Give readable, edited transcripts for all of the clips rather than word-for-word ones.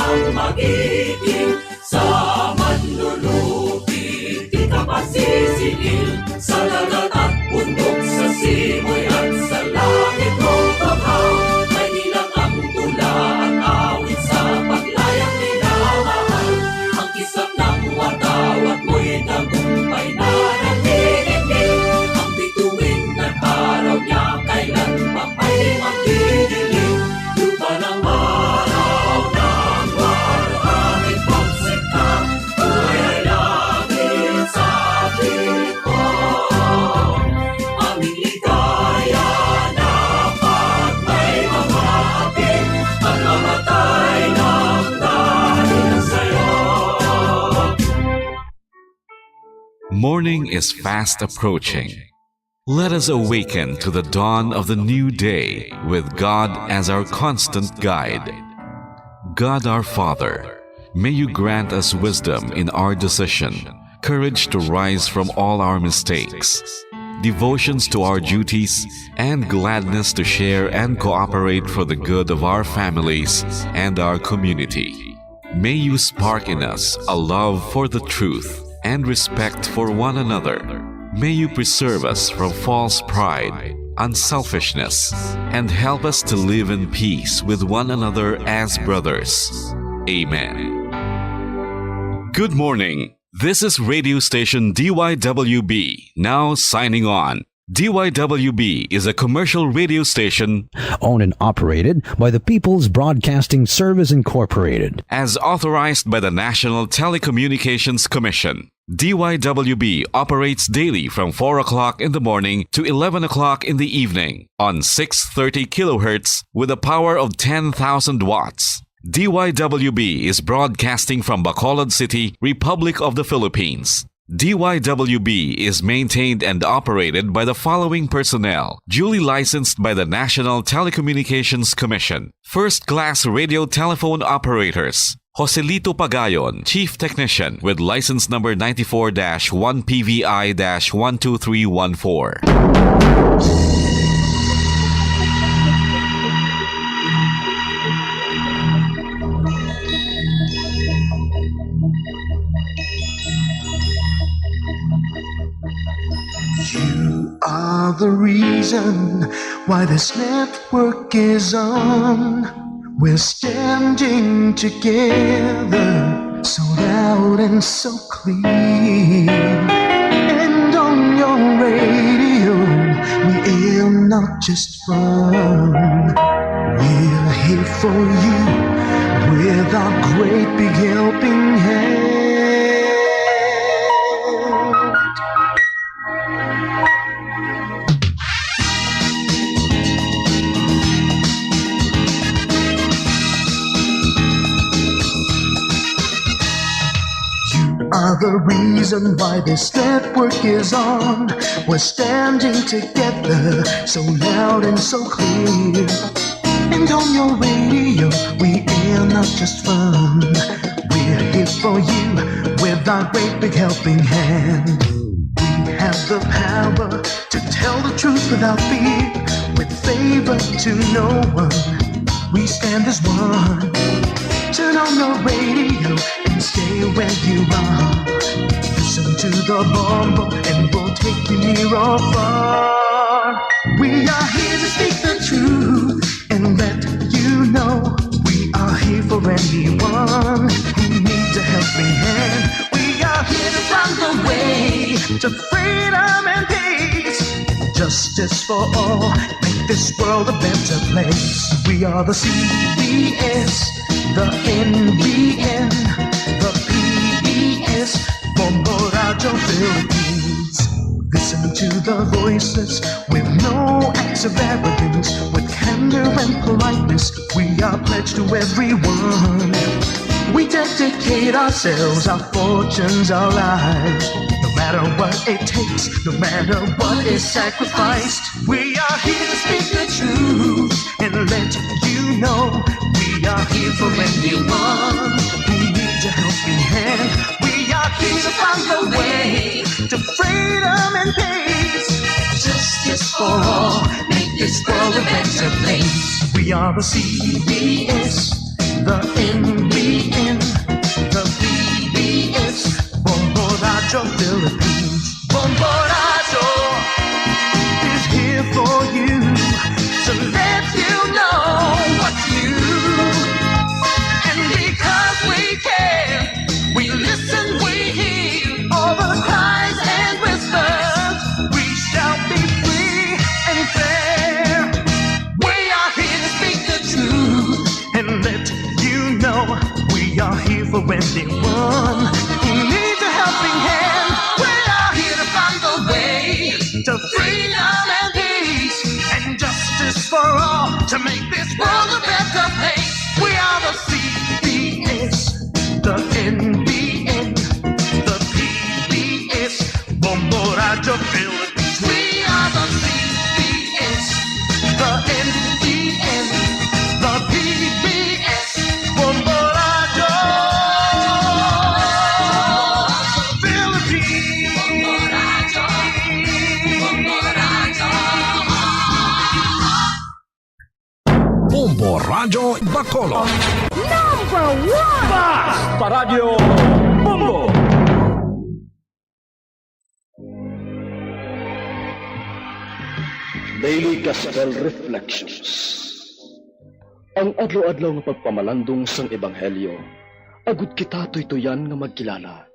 ang magiging sa manlulupi. Di ka pasisingil sa dagat at bundok, sa simoy at sa langit mong paghaw. May nilang ang tula at awit sa paglayang minamahal. Ang kisap ng watawat mo'y tagumpay na nagdidikil. Ang bituin at araw niya kailan pa may magdidilim. Lupa ng araw ng warangit pagsikta, buhay ay langit sa piling ko. Aming ligaya na pag may mamahatid at mamatay ng dahil sa'yo. Morning is fast approaching. Let us awaken to the dawn of the new day with God as our constant guide. God our Father, may you grant us wisdom in our decision, courage to rise from all our mistakes, devotions to our duties, and gladness to share and cooperate for the good of our families and our community. May you spark in us a love for the truth and respect for one another. May you preserve us from false pride, unselfishness, and help us to live in peace with one another as brothers. Amen. Good morning. This is radio station DYWB, now signing on. DYWB is a commercial radio station owned and operated by the People's Broadcasting Service Incorporated. as authorized by the National Telecommunications Commission. DYWB operates daily from 4 o'clock in the morning to 11 o'clock in the evening on 630 kilohertz with a power of 10,000 watts. DYWB is broadcasting from Bacolod City, Republic of the Philippines. DYWB is maintained and operated by the following personnel, duly licensed by the National Telecommunications Commission. First-class radio telephone operators. Joselito Pagayon, Chief Technician with license number 94-1PVI-12314. You are the reason why this network is on. We're standing together, so loud and so clear. And on your radio, we aim not just fun. We're here for you with our great big helping hand. Are the reason why this network is on. We're standing together, so loud and so clear. And on your radio, we air not just fun. We're here for you with our great big helping hand. We have the power to tell the truth without fear, with favor to no one. We stand as one. Turn on your radio and stay where you are. Listen to the bomb and we'll take you near or far. We are here to speak the truth and let you know we are here for anyone who needs a helping hand. We are here to find the way to freedom and peace, justice for all, make this world a better place. We are the CBS, the NBN, the PBS, for Morajo Philippines. Listen to the voices with no acts of arrogance, with candor and politeness. We are pledged to everyone. We dedicate ourselves, our fortunes, our lives. No matter what it takes, no matter what is sacrificed. We are here to speak the truth and let you know we are here for anyone who needs a helping hand. We are here to find the way to freedom and peace, justice for all, make this world a better place. We are the CBS, the NBS, anyone who needs a helping hand. We are here to find the way to freedom and peace and justice for all, to make this world a better place. We are the CBS, the NBN, the PBS, Bombo Radio Philippines. We are the CBS, the NBN, the PBS, Bombo Radio Philippines. Bombo Radyo Bacolod. Paradyo Bombo! Daily Gospel Reflections. Ang adlaw-adlaw nga pagpamalandong sang Ebanghelyo, agud kita tuytoyan nga magkilala,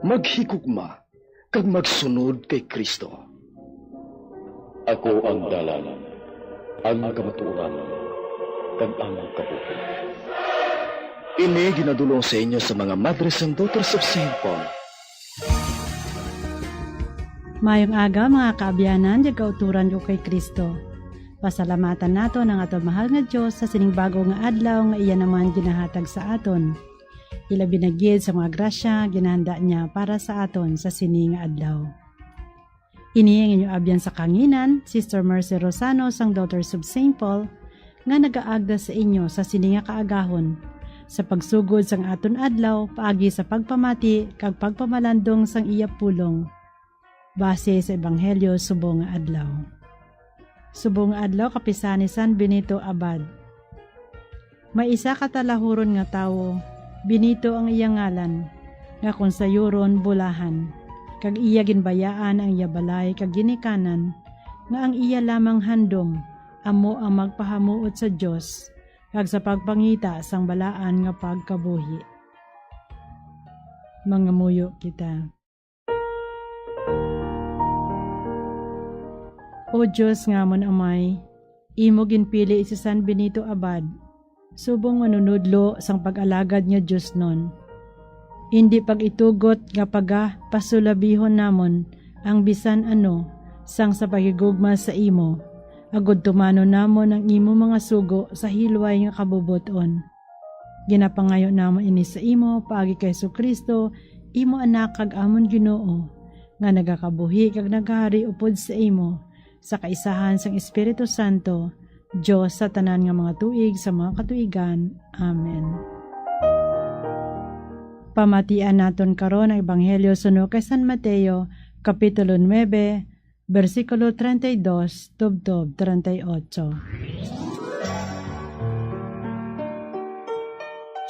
maghigugma, kag magsunod kay Kristo. Ako ang dalan, ang kamatuoran, kag ang kabuhi. Ini ginadulong sa inyo sa mga Madres and Daughters of St. Paul. Mayong aga mga kaabyanan, di kauturan ko kay Kristo. Pasalamatan nato ng aton mahal nga Diyos sa siningbago nga adlaw nga iya naman ginahatag sa aton. Ilabi na gid sa mga grasya ginahanda niya para sa aton sa sini nga adlaw. Ini ang inyo abyan sa kanginan, Sister Mercy Rosano sang Daughters of St. Paul nga nagaagda sa inyo sa sini nga kaagahon sa pagsugod sang aton adlaw paagi sa pagpamati kag pagpamalandong sang iya pulong base sa Ebanghelyo subong nga adlaw. Subong nga adlaw kapisan ni San Benito Abad. May isa ka talahuron nga tawo, Benito ang iyang ngalan, nga kung sayuron bulahan, kag iya ginbayaan ang iya balay kag ginikanan, nga ang iya lamang handom, amo ang magpahamuot sa Dios kag sa pagpangita sang balaan nga pagkabuhi. Mangamuyo kita. O Diyos ngamon amay, imo ginpili si San Benito Abad, subong manunudlo sang pag-alagad nga Diyos nun. Hindi pag-itugot nga pasulabihon namon ang bisan ano sang sa pagigugma sa imo, agud tumano namon ang imo mga sugo sa hilway nga kabubuton. Ginapangayo namon ini sa imo paagi kay Jesucristo, imo anak kag amon Ginoo, nga nagakabuhi kag naghari upod sa imo, sa kaisahan sang Espiritu Santo, Diyos sa tanan nga mga tuig sa mga katuigan. Amen. Pamatian naton karon ang Ebanghelyo suno kay San Mateo, Kapitulo 9, versikulo 32, tubtob 38.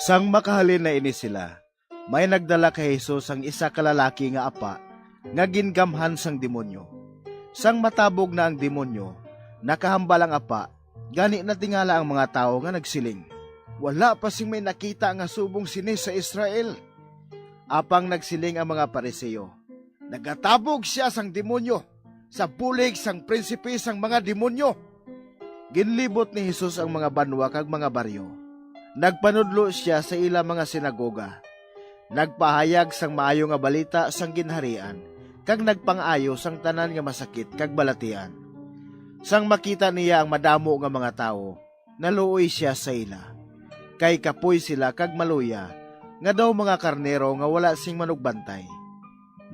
Sang makahalin na ini sila, may nagdala kay Jesus ang isa kalalaki nga apa, nga gingamhan sang demonyo. Sang matabog na ang demonyo, nakahambal ang apa, gani na tingala ang mga tao nga nagsiling. Wala pa sing may nakita nga subong sini sa Israel. Apang nagsiling ang mga Pariseo, nagatabog siya sang demonyo, sa bulig sang prinsipe sang mga demonyo. Ginlibot ni Jesus ang mga banwa kag mga baryo. Nagpanudlo siya sa ila mga sinagoga. Nagpahayag sang maayo nga balita sang ginharian, kag nagpang-ayo sang tanan nga masakit kag balatian. Sang makita niya ang madamo nga mga tao, naluoy siya sa ila. Kay kapoy sila kag maluya, nga daw mga karnero nga wala sing manugbantay.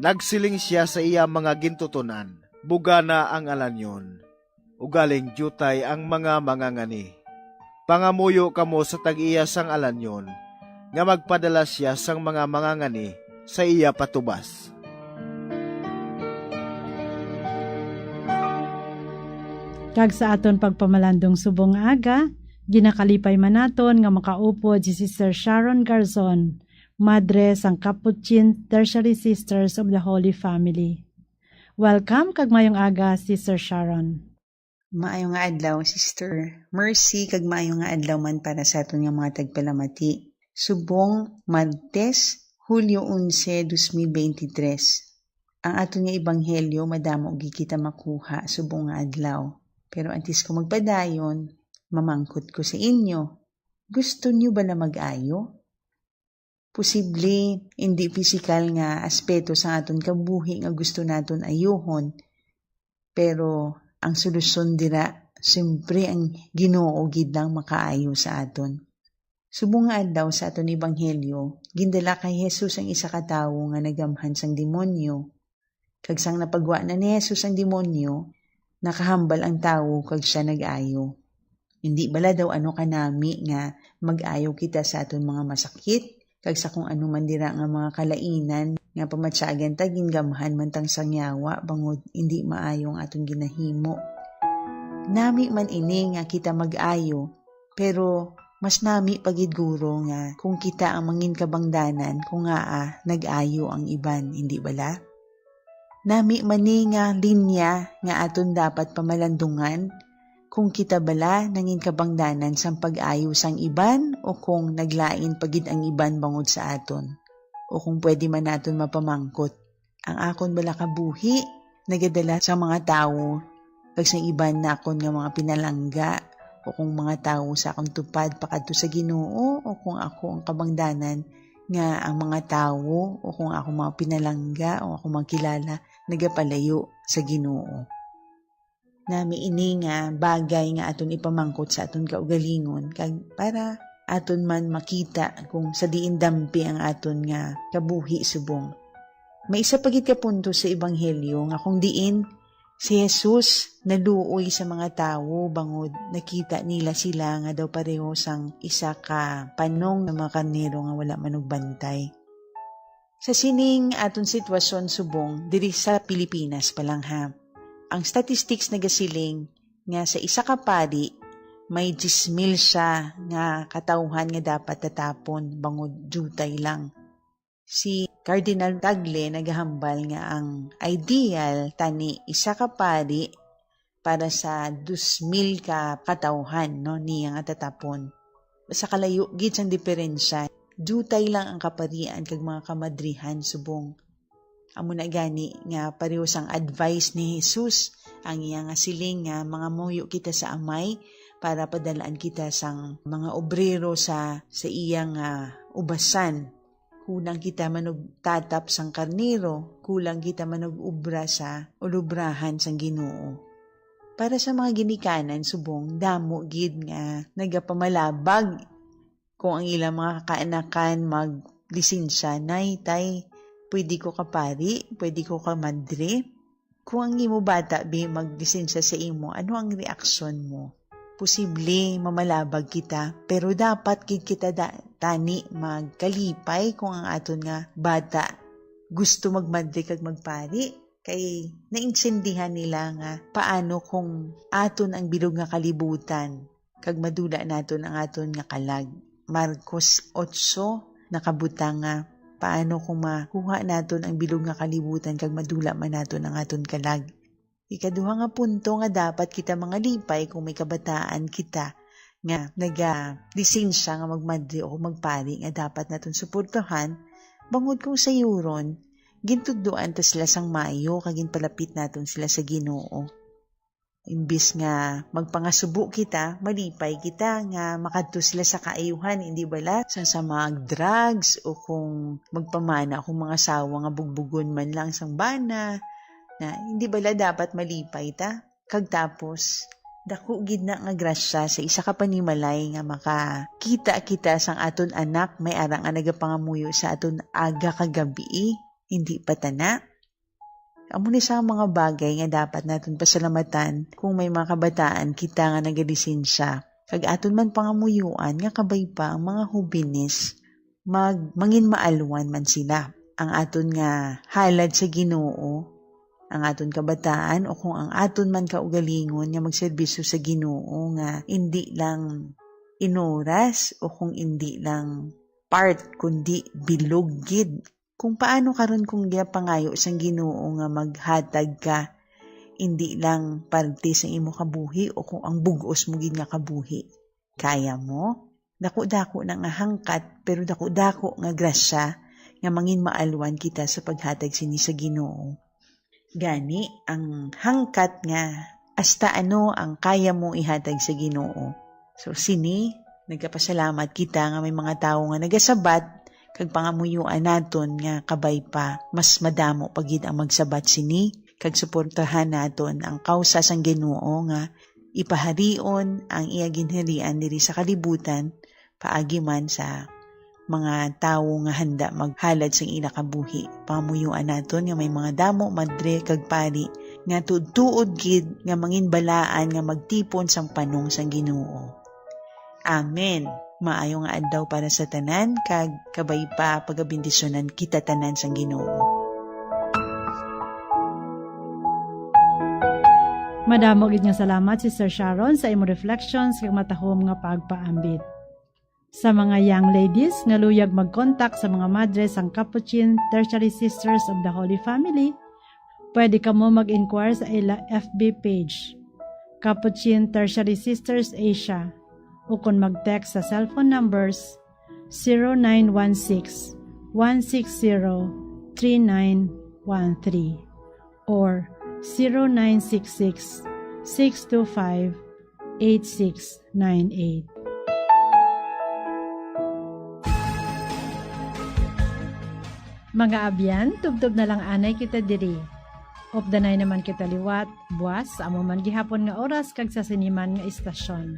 Nagsiling siya sa iya mga gintutunan, bugana ang alanyon, ugaling jutay ang mga mangangani. Pangamuyo kamo sa tag-iya sang alanyon, nga magpadala siya sang mga mangangani sa iya patubas. Kag sa aton pagpamalandong subong aga, ginakalipay manaton nga makaupod si Sister Sharon Garzon, Madre sang Capuchin Tertiary Sisters of the Holy Family. Welcome kag mayong aga, Sister Sharon. Maayong nga adlaw, Sister Mercy, kag maayong nga adlaw man para sa aton nga mga tagpalamati. Subong Martes, Hulyo 11, 2023. Ang aton nga ebanghelyo madamo gikita makuha subong nga adlaw. Pero antes ko magpadayon, mamangkot ko sa inyo. Gusto niyo ba na mag-ayo? Posible hindi pisikal nga aspeto sa aton kabuhi nga gusto naton ayuhon, pero ang solusyon dira siyempre ang Ginoo gid lang makaayo sa aton. Subong nga adlaw sa aton ebanghelyo, gindala kay Jesus ang isa ka tawo nga nagamhan sang demonyo. Kag sang napagwa na ni Jesus ang demonyo, nakahambal ang tawo kag siya nag-ayo. Hindi bala daw ano kanami nga mag-ayo kita sa aton mga masakit, kag sa kung ano man dira nga mga kalainan nga pamatsagan ta gingamhan man tang sangyawa bangod hindi maayo ang aton ginahimo. Nami man ini nga kita mag-ayo, pero mas nami pagidguro nga kung kita ang mangin kabangdanan kung nga nag-ayo ang iban, hindi bala? Nami man ni nga linya nga aton dapat pamalandungan kung kita bala nangin kabangdanan sang pag-ayo sang iban o kung naglain pagid ang iban bangod sa aton, o kung pwede man naton mapamangkot. Ang akon bala kabuhi nagadala sa mga tawo kag sang iban na akon nga mga pinalangga, o kung mga tawo sa akong tupad pakadto sa Ginoo, o kung ako ang kabangdanan nga ang mga tawo o kung ako mga pinalangga o ako mga kilala nagapalayo sa Ginoo. Nami ini nga bagay nga aton ipamangkot sa aton kaugalingon kag para aton man makita kung sa diin dampi ang aton nga kabuhi subong. May isa pagit ka punto sa ebanghelyo nga kung diin si Jesus naluoy sa mga tawo bangod nakita nila sila nga daw pareho sang isa ka panong nga mga karnero nga wala manog bantay. Sa sining aton sitwasyon subong diri sa Pilipinas pa lang ha. Ang statistics nagasiling nga sa isa ka pari may 10,000 siya nga katawhan nga dapat tatapon bangod jutay lang. Si Cardinal Tagle nagahambal nga ang ideal tani isa ka pari para sa 2,000 ka katawhan no niya nga tatapon. Sa kalayo gid sang diferensya, jutay lang ang kaparian kag mga kamadrihan subong. Amo na gani nga pareho sang advice ni Jesus ang iya nga siling nga mga muyo kita sa amay para padalaan kita sang mga obrero sa iyang ubasan. Kulang kita manog tatap sang karnero, kulang kita manog ubra sa ulubrahan sang Ginoo. Para sa mga ginikanan subong damo gid nga nagapamalabag kung ang ilang mga kaanakan maglisensya nay tay pwede ko kapari, pwede ko kamadre. Kung ang imo bata maglisensya sa imo, ano ang reaksyon mo? Posible mamalabag kita, pero dapat kita tani magkalipay kung ang aton nga bata gusto magmadre kag magpari. Kay naintindihan nila nga paano kung aton ang bilog nga kalibutan kag madula naton ang aton nga kalag. Marcos 8 nakabutang nga paano kung makuha naton ang bilog nga kalibutan kag madula man naton ang aton kalag. Ikaduha nga punto nga dapat kita mga lipay kung may kabataan kita nga lisensya nga magmadre o magpari nga dapat naton suportahan bangod kung sayuron gintuddoan ta sila sang maayo kag ginpalapit naton sila sa Ginoo. Imbis nga magpangasubo kita, malipay kita nga makadto sila sa kaayuhan, hindi bala sa mag-drugs o kung magpamana kung mga sawa nga bugbugon man lang sang bana, na hindi bala dapat malipay ta. Kag tapos, dako gid na nga grasya sa isa ka panimalay nga makakita kita sang aton anak may ara nga nagapangamuyo sa aton aga kagabi, hindi pa tana. Amo ni sa mga bagay nga dapat naton pasalamatan kung may mga kabataan kita nga nagalisensya. Kag aton man pangamuyuan nga kabay pa ang mga hubinis mangin maalwan man sila. Ang aton nga halad sa Ginoo, ang aton kabataan o kung ang aton man kaugalingon nga magserbisyo sa Ginoo nga hindi lang inoras o kung hindi lang part kundi bilog gid. Kung paano karon kung gipangayo sang Ginoo nga maghatag ka hindi lang parte sa imo kabuhi o kung ang bugos mo gid nga kabuhi. Kaya mo? Dako-dako na nga hangkat pero dako-dako nga grasya nga mangin maalwan kita sa paghatag sini sa Ginoo. Gani ang hangkat nga hasta ano ang kaya mo ihatag sa Ginoo. So sini nagkapasalamat kita nga may mga tawo nga nagasabat kag pangamuyuan naton nga kabay pa mas madamo pagid ang magsabat sini kag suportahan naton ang kausa sang Ginoo nga ipaharion ang iya ginharian diri sa kalibutan paagi man sa mga tawo nga handa maghalad sang ila kabuhi. Pamuyuan naton nga may mga damo, madre kag pari nga tuod gid nga manginbalaan nga magtipon sang panong sang Ginoo. Amen. Maayo nga adlaw para sa tanan kag kabay pa pagabindisyonan kita tanan sang Ginoo. Madamo gid nga salamat Sister Sharon sa imo reflections kag matahom nga pagpaambit. Sa mga young ladies nga luyag mag-contact sa mga madre sang Capuchin Tertiary Sisters of the Holy Family, pwede ka mo mag-inquire sa ila FB page, Capuchin Tertiary Sisters Asia, o kung mag-text sa cellphone numbers 0916-160-3913 or 0966-625-8698. Mga abyan, tubtob na lang anay kita diri. Opdanay naman kita liwat, buwas, amo man gihapon nga oras kag sa siniman nga istasyon.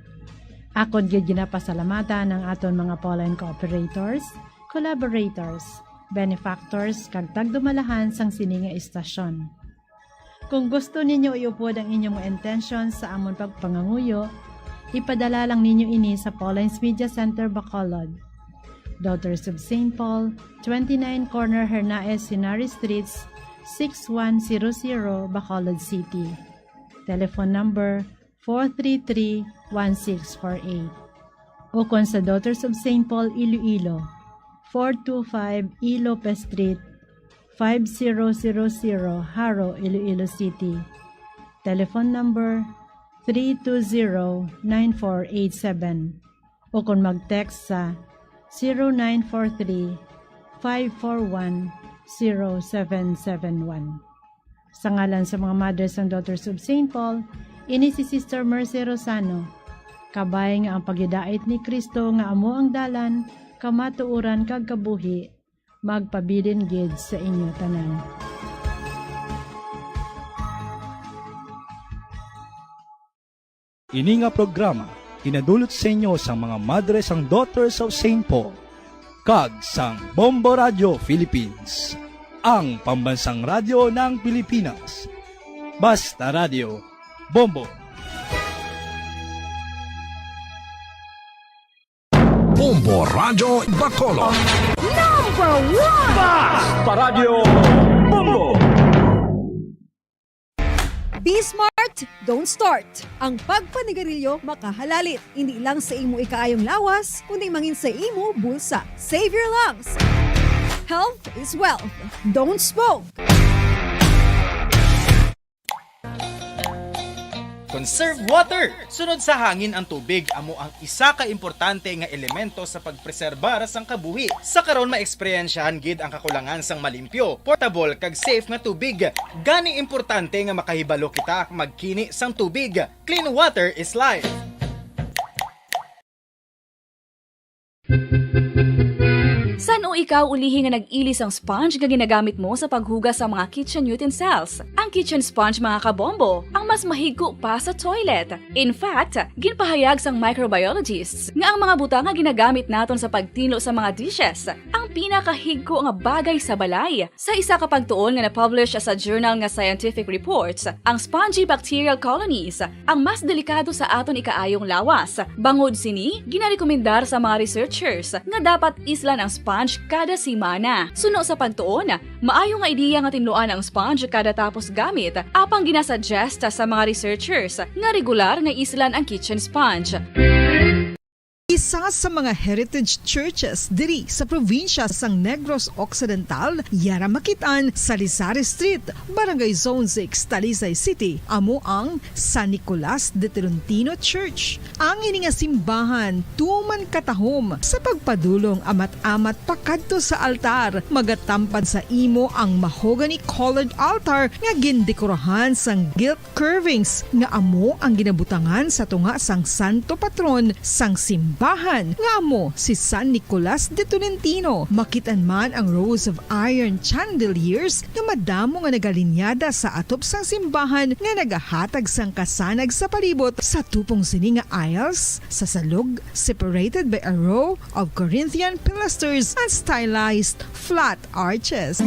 Akon gyud ginapasalamatan ang aton mga Pauline cooperators, collaborators, benefactors kag tagdumalahan sang sini nga istasyon. Kung gusto ninyo iupod ang inyong intention sa amon pagpanganguyo, ipadala lang ninyo ini sa Pauline's Media Center Bacolod, Daughters of St. Paul, 29 Corner Hernaez Sinari Streets, 6100 Bacolod City. Telephone number 433-1648. O kung sa Daughters of St. Paul, Iloilo, 425 E. Lopez Street, 5000 Haro, Iloilo City. Telephone number 320-9487. O kung mag-text sa 0943-541-0771. Sa ngalan sa mga mothers and daughters of St. Paul, ini si Sister Mercy Rosano. Kabay nga ang pagidait ni Kristo nga amo ang dalan, kamatuuran kag kabuhi, magpabilin gid sa inyo tanan. Ini nga programa inadulot sa inyo sa mga Madres and Daughters of St. Paul, kag sang Bombo Radio Philippines, ang pambansang radyo ng Pilipinas. Basta Radio, Bombo! Bombo Radio Bacolod. Number 1! Basta Radio Bombo! Be smart, don't start. Ang pagpanigarilyo makahalalit. Hindi lang sa imo ikaayong lawas, kundi mangin sa imo bulsa. Save your lungs. Health is wealth. Don't smoke. Conserve water. Sunod sa hangin ang tubig amo ang isa ka importante nga elemento sa pagpreserbar sang kabuhi. Sa karon maeksperiensyahan gid ang kakulangan sang malimpyo, portable kag safe nga tubig. Gani importante nga makahibalo kita magkini sang tubig. Clean water is life. San o ikaw ulihi nga nag-ilis ang sponge nga ginagamit mo sa paghugas sa mga kitchen utensils? Ang kitchen sponge mga kabombo, ang mas mahigko pa sa toilet. In fact, ginpahayag sang microbiologists nga ang mga butang nga ginagamit naton sa pagtinlo sa mga dishes, ang pinakahigko nga bagay sa balay. Sa isa ka pagtuon nga na-publish sa journal nga Scientific Reports, ang spongy bacterial colonies ang mas delikado sa aton ikaayong lawas. Bangod sini, ginarekomendar sa mga researchers nga dapat islan ang sponge kada simana. Suno sa pagtuon, maayo nga ideya nga tinluan ang sponge kada tapos gamit, apang ginasuggest sa mga researchers nga regular nga islan ang kitchen sponge. Isa sa mga heritage churches diri sa probinsya sang Negros Occidental, yara makitaan sa Rizal Street, Barangay Zone 6, Talisay City, amo ang San Nicolas de Tolentino Church. Ang ini nga simbahan tuman katahom sa pagpadulong amat-amat pakadto sa altar, magatampad sa imo ang mahogany colored altar nga gindekorahan sang gilt carvings nga amo ang ginabutangan sa tunga sang santo patron sang simbahan. simbahan nga amo si San Nicolas de Tolentino. Makitan man ang rows of iron chandeliers nga madamo nga nagalinyada sa atop sang simbahan nga nagahatag sang kasanag sa palibot sa tupong sini nga aisles sa salog, separated by a row of Corinthian pilasters and stylized flat arches.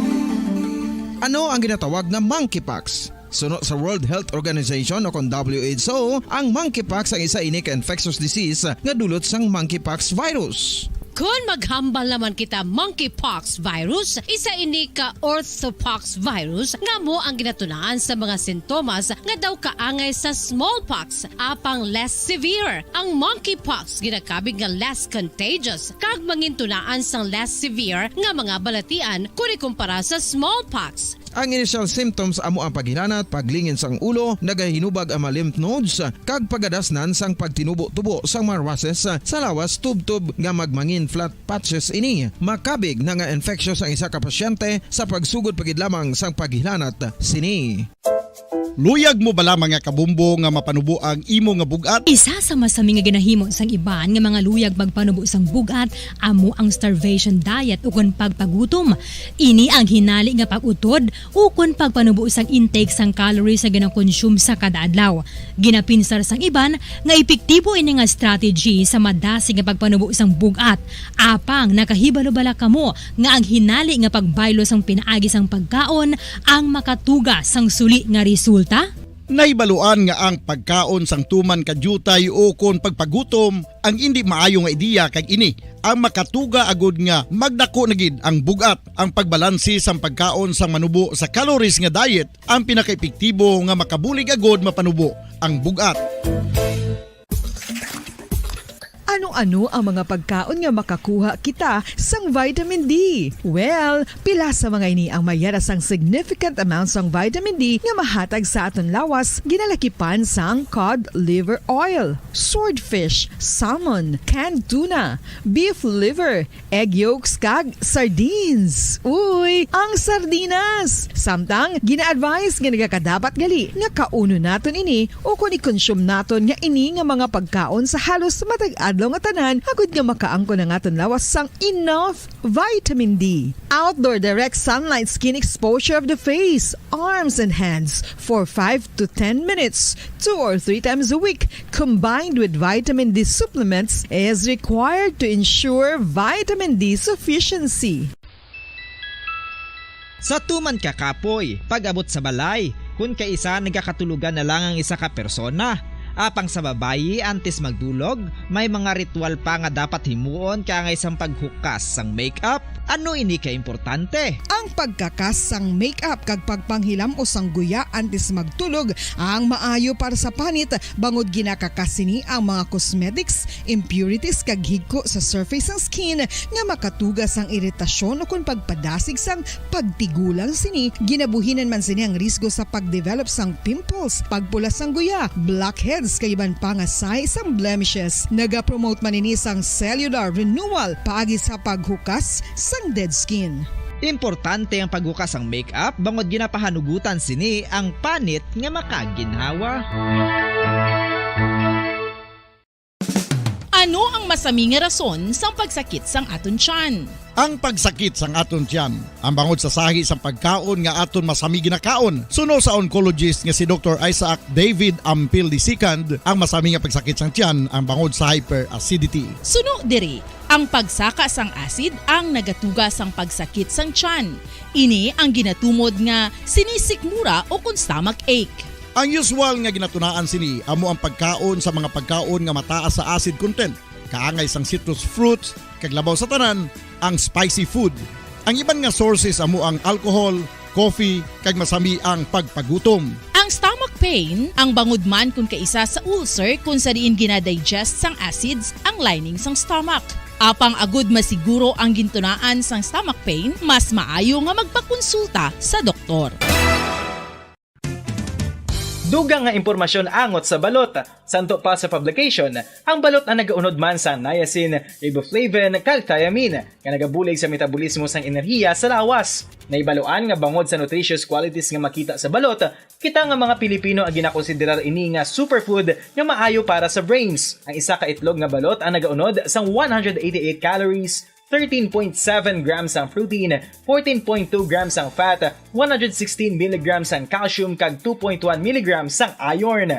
Ano ang ginatawag na monkeypox? Sunod sa World Health Organization o kung WHO, ang monkeypox ang isa ini ka infectious disease nga dulot sang monkeypox virus. Kung maghambal naman kita monkeypox virus, isa ini ka orthopox virus nga mo ang ginatunaan sa mga sintomas nga daw kaangay sa smallpox apang less severe. Ang monkeypox ginakabig nga less contagious kag mangintunaan sang less severe nga mga balatian kung ikumpara sa smallpox. Ang initial symptoms amo ang paghinanat, paglingin sang ulo, nagahinubag ang mga lymph nodes, kag pagadasnan sang pagtinubo-tubo sang mga rashes sa lawas tub-tub nga magmangin flat patches ini. Makabig na nga infectious ang isa ka pasyente sa pagsugod pagid lamang sang paghinanat sini. Luyag mo bala mga kabumbo nga mapanubo ang imo nga bugat? Isa sa masami nga ginahimo sang iban nga mga luyag magpanubo sang bugat amo ang starvation diet ukon pagpagutom. Ini ang hinali nga pag-utod ukon pagpanubo sang intake sang calories sa ginakonsume sa kada adlaw. Ginapinsar sang iban nga epektibo ini nga strategy sa madasig nga pagpanubo sang bugat. Apang nakahibalo-bala kamo nga ang hinali nga pagbaylo sang pinaagi sang pagkaon ang makatuga sang suli nga resulta. Naibaluan nga ang pagkaon sang tuman kadyutay o kon pagpagutom ang hindi maayo nga ideya kag ini ang makatuga agud nga magdako na gid ang bugat. Ang pagbalansi sang pagkaon sang manubo sa calories nga diet ang pinakaepektibo nga makabulig agud mapanubo ang bugat. Ano-ano ang mga pagkaon nga makakuha kita sang vitamin D? Well, pila sa mga ini ang mayara sang significant amounts sang vitamin D nga mahatag sa aton lawas ginalakipan sang cod liver oil, swordfish, salmon, canned tuna, beef liver, egg yolks kag sardines. Uy, ang sardinas! Samtang gina-advise nga nagakadapat gali nga kauno naton ini o kung i-consume naton nga ini nga mga pagkaon sa halos matag adlaw nga tanan agud nga makaangko na nga lawas sang enough vitamin D. Outdoor direct sunlight skin exposure of the face, arms and hands for 5 to 10 minutes 2 or 3 times a week combined with vitamin D supplements is required to ensure vitamin D sufficiency. Sa tuman ka kapoy, pag-abot sa balay, kung kaisa nagkakatulugan na lang ang isa ka persona. Apang sa babayi antes magdulog, may mga ritual pa nga dapat himuon kaya isang paghukas sang makeup. Ano ini ka importante? Ang pagkakas sang makeup kag pagpanghilam o sang guya antes magtulog ang maayo para sa panit bangod ginakakasini ang mga cosmetics, impurities kag higko sa surface sang skin nga makatugas ang iritasyon o kung pagpadasig sang pagtigulang sini. Ginabuhinan man sini ang risgo sa pagdevelop sang pimples, pagpula sang guya, blackheads kay iban pa nga size sang blemishes. Naga-promote man ini sang cellular renewal paagi sa paghukas sang dead skin. Importante ang paghukas ang makeup bangod ginapahanugutan sini ang panit nga makaginhawa. Ano ang masami nga rason sang pagsakit sang aton tiyan? Ang pagsakit sang aton tiyan, ang bangod sa sahi sang pagkaon nga aton masami ginakaon. Suno sa oncologist nga si Dr. Isaac David Ampil II, ang masami nga pagsakit sang tiyan ang bangod sa hyperacidity. Suno diri, ang pagsaka sang acid ang nagatuga sang pagsakit sang tiyan. Ini ang ginatumod nga sinisikmura o kung stomach ache. Ang usual nga ginatunaan sini amo ang pagkaon sa mga pagkaon nga mataas sa acid content, kaangay sang citrus fruits, kag labaw sa tanan ang spicy food. Ang iban nga sources amo ang alcohol, coffee, kag masami ang pagpagutom. Ang stomach pain ang bangod man kung kaisa sa ulcer kung sa diin ginadigest sang acids ang lining sang stomach. Apang agud masiguro ang gintunaan sang stomach pain, mas maayo nga magpakonsulta sa doktor. Dugang nga impormasyon angot sa balot. Santo pa sa publication, ang balot ang nagaunod man sa niacin, riboflavin, kag thiamine, nga nagabulig sa metabolismo sang enerhiya sa lawas. Naibaloan nga bangod sa nutritious qualities nga makita sa balot, kita nga mga Pilipino ang ginakonsiderar ini nga superfood nga maayo para sa brains. Ang isa ka itlog nga balot ang nagaunod sang 188 calories, 13.7 grams ang protein, 14.2 grams ang fat, 116 mg ang calcium kag 2.1 mg ang iron.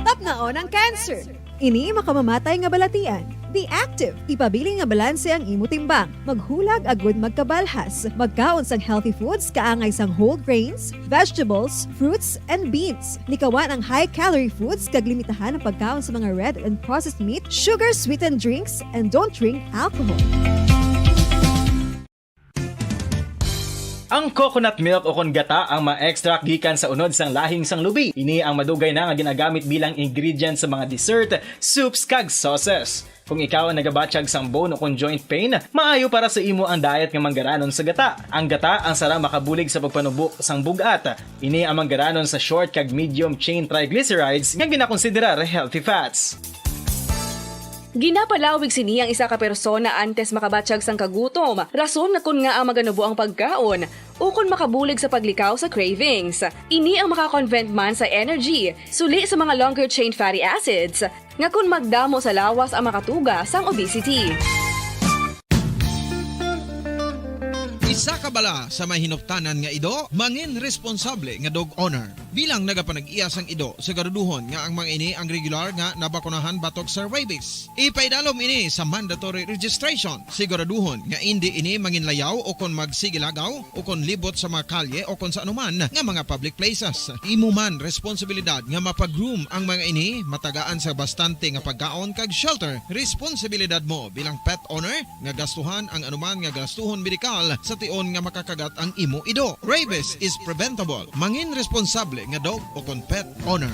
Tapnaon ang cancer. Ini makamamatay nga balatian. Be active. Ipabili nga balanse ang imo timbang. Maghulag agud magkabalhas. Magkaon sang healthy foods kaangay sang whole grains, vegetables, fruits, and beans. Likawan ang high-calorie foods kag limitahan ang pagkaon sa mga red and processed meat, sugar-sweetened drinks, and don't drink alcohol. Ang coconut milk o kon gata ang ma-extract gikan sa unod sang lahing sang lubi. Ini ang madugay na nga ginagamit bilang ingredient sa mga dessert, soups kag sauces. Kung ikaw ang nagabatsyag sang bone o kon joint pain, maayo para sa imo ang diet nga manggaranon sa gata. Ang gata ang sara makabulig sa pagpanubok sang bugat. Ini ang manggaranon sa short kag medium chain triglycerides nga ginakonsiderar healthy fats. Ginapalawig sini ang isa ka persona antes makabatsyag sang kagutom. Rason na kun nga ang maganubo ang pagkaon o kun makabulig sa paglikaw sa cravings. Ini ang makakonvent man sa energy, suli sa mga longer chain fatty acids, nga kun magdamo sa lawas ang makatuga sang obesity. Isa ka bala sa mahinuptanan nga ido, mangin responsable nga dog owner. Bilang nagapanag-iyas ang ido, siguraduhon nga ang mga ini ang regular nga nabakunahan batok sa rabies. Ipaidalom ini sa mandatory registration. Siguraduhon nga hindi ini manginlayaw o kon magsigilagaw o kon libot sa mga kalye o kon sa anuman nga mga public places. Imo man responsibilidad nga mapag-groom ang mga ini, matagaan sa bastante nga pagkaon kag shelter. Responsibilidad mo bilang pet owner nga gastuhan ang anuman nga gastuhon medikal sa tion nga makakagat ang imo ido. Rabies is preventable. Mangin responsable nga dog o kon pet owner.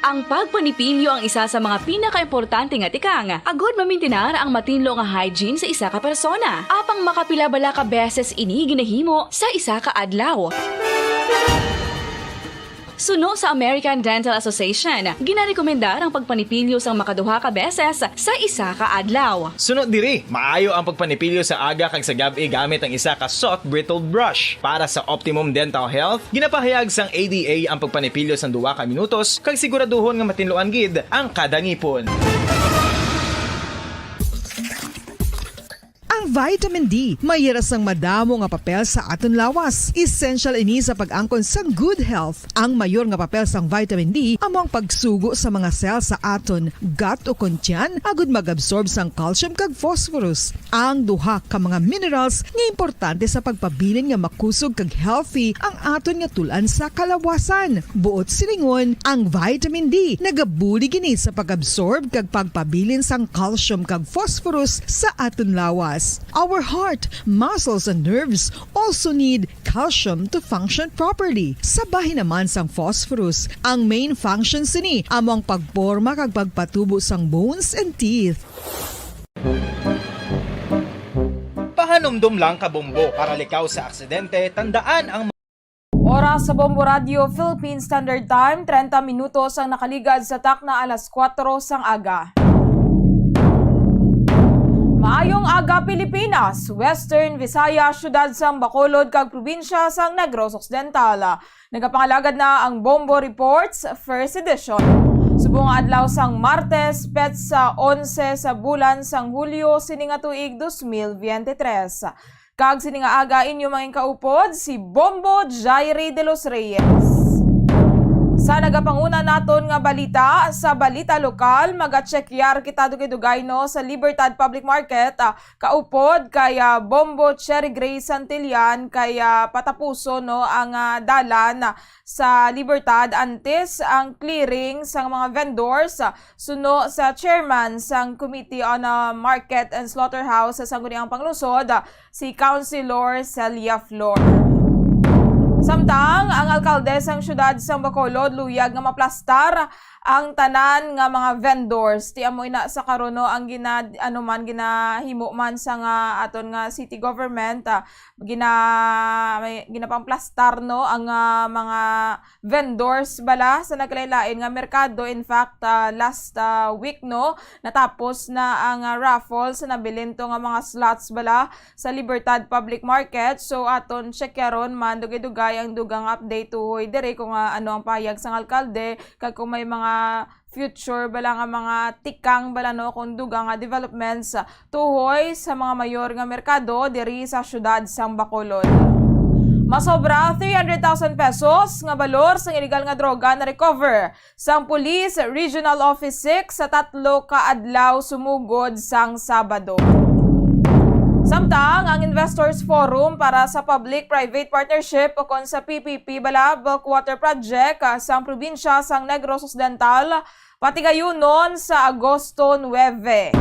Ang pagpanipilyo ang isa sa mga pinaka-importante nga tikang. Agod mamintinar ang matinlo nga hygiene sa isa ka persona. Apang makapilabala ka beses ini ginahimo sa isa ka adlaw. Suno sa American Dental Association, ginarekomendar ang pagpanipilyo sang makaduha ka beses sa isa ka adlaw. Sunod diri, maayo ang pagpanipilyo sa aga kag sa gabi gamit ang isa ka soft brittle brush. Para sa optimum dental health, ginapahayag sang ADA ang pagpanipilyo sang 2 ka minutos kag siguraduhon nga matinluan gid ang kada ngipon. Ang vitamin D, mayiras ang madamo nga papel sa aton lawas. Essential ini sa pag-angkon sang good health. Ang mayor nga papel sang vitamin D among pagsugo sa mga cell sa aton gut o kontyan agud mag-absorb sang calcium kag phosphorus. Ang duha ka mga minerals nga importante sa pagpabilin nga makusog kag healthy ang aton nga tulan sa kalawasan. Buot silingon, ang vitamin D nagabuli gini sa pag-absorb kag pagpabilin sang calcium kag phosphorus sa aton lawas. Our heart, muscles, and nerves also need calcium to function properly. Sabahin naman sang phosphorus, ang main function sini among pagporma kag pagpatubo sang bones and teeth. Pahanumdum lang ka bombo para likaw sa aksidente, tandaan ang Oras sa Bombo Radio Philippine Standard Time, 30 minutos ang nakaligad sa takna alas 4 sang aga. Maayong aga Pilipinas, Western Visayas, syudad sang Bacolod kag probinsya sang Negros Occidental. Nagapangalagad na ang Bombo Reports First Edition. Subong adlaw sang Martes, petsa 11 sa bulan sang Hulyo sininga tuig 2023. Kag sininga aga inyo mga kaupod si Bombo Jairi de los Reyes. Sa nagapanguna naton nga balita, sa balita lokal, maga-chekyar kita dugay-dugay no sa Libertad Public Market, kaupod kay Bombo Cherry Grace Santillan kay patapuso no ang dalan sa Libertad antes ang clearing sa mga vendors suno sa chairman sang Committee on Market and Slaughterhouse sa Sangguniang Panglusod, si Councilor Celia Flor. Samtang ang alkalde sang syudad sang Bacolod luyag nga maplastar ang tanan nga mga vendors. Ti amoy na sa karono ang ginahimo man sa nga aton nga city government, ginapamplastar no ang mga vendors bala sa naglain-lain nga merkado. In fact, last week no natapos na ang raffle sa nabilin to nga mga slots bala sa Libertad Public Market. So aton checkyaron man dugay-dugay ang dugang update tuhoy dire kung ano ang payag sang alkalde kag kung may mga future bala nga mga tikang bala no kung dugang developments tuhoy sa mga mayor nga merkado diri sa syudad sang Bacolod. Masobra 300,000 pesos nga balor sang illegal nga droga na recover sang Police Regional Office 6 sa 3 ka adlaw sumugod sang Sabado. Samtang ang Investors Forum para sa Public-Private Partnership o kon sa PPP bala bulk water project sa probinsya sang Negros Occidental patigayunon sa Agosto 9.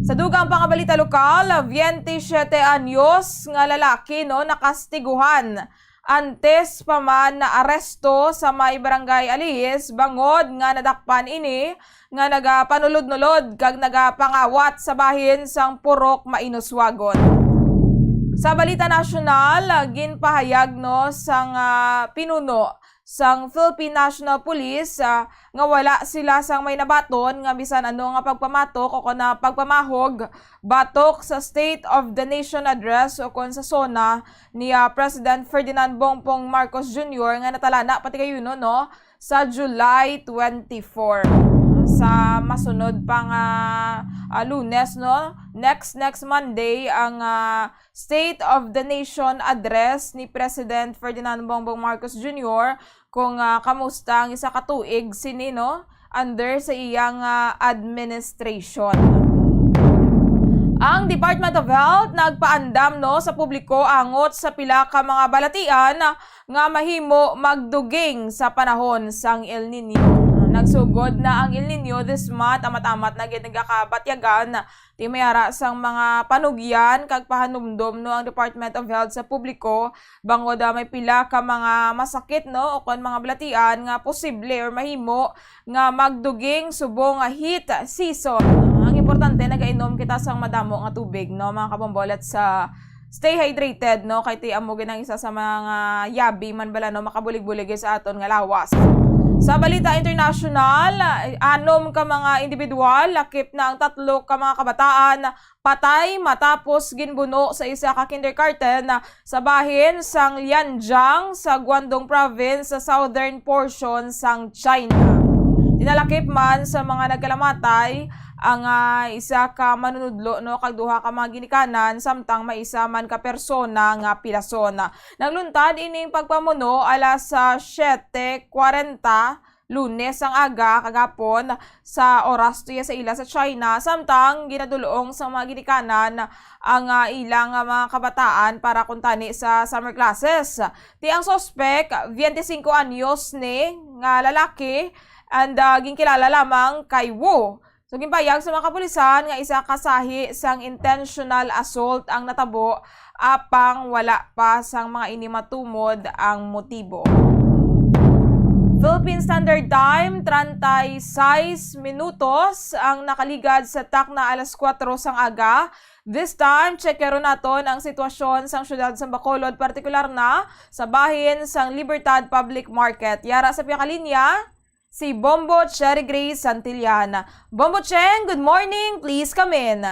Sa dugang pangabalita lokal, 27 anyos nga lalaki no nakastiguhan antes pa man na aresto sa may barangay Aliis bangod nga nadakpan ini nga nagapanulod-nulod kag nagapangawat sa bahin sang Purok Mainuswagon. Sa balita nasyonal, ginpahayag no sang pinuno sang Philippine National Police nga wala sila sang may nabaton nga bisan ano nga pagpamatok o na pagpamahog batok sa State of the Nation Address o kon sa SONA ni President Ferdinand Bongbong Marcos Jr. nga natalana pati kayo no sa July 24. Sa masunod pang Lunes no next Monday ang State of the Nation Address ni President Ferdinand Bongbong Marcos Jr. kung kamusta ang isa ka tuig sini no under sa iyang administration. Ang Department of Health nagpaandam no sa publiko angot sa pila ka mga balatian nga mahimo magduging sa panahon sang El Nino. Nagsugod na ang El Nino this month, amat-amat na nagakabatyagan ti mayara sang mga panugyan kag pahanumdom no ang Department of Health sa publiko bangod may pila ka mga masakit no o kon mga balatian nga posible or mahimo nga magduging subong heat season. Ang importante nagainom kita sang madamo nga tubig no mga kabombolet sa stay hydrated no kay ti amo ginang isa sa mga yabi man bala no makabulig-bulig sa aton nga lawas. Sa balita international, 6 ka mga individual, lakip na ang 3 ka mga kabataan patay matapos ginbuno sa isa ka kindergarten sa bahin sang Lianjiang sa Guangdong Province sa southern portion sang China. Dinalakip man sa mga nagkalamatay ang isa ka manunudlo no kag 2 ka mga ginikanan samtang may isa man ka persona nga pilason. Nagluntad ining pagpamuno alas 7:40 Lunes ang aga kagapon sa oras tuya sa ila sa China samtang ginadulong sa mga ginikanan ang ilang mga kabataan para kuntani sa summer classes. Ti ang suspect 25 anyos ni nga lalaki and ginkilala lamang kay Wu. So ginpayag sa mga kapulisan nga isa kasahi sang intentional assault ang natabo apang wala pa sang mga inimatumod ang motibo. Philippine Standard Time, 36 minutos ang nakaligad sa takna alas 4 sang aga. This time, checkero naton ang sitwasyon sang syudad sa Bacolod, partikular na sa bahin sang Libertad Public Market. Yara sa piyakalinya, si Bombo Cherry Grace Santillan. Bombo Cheng, good morning. Please come in.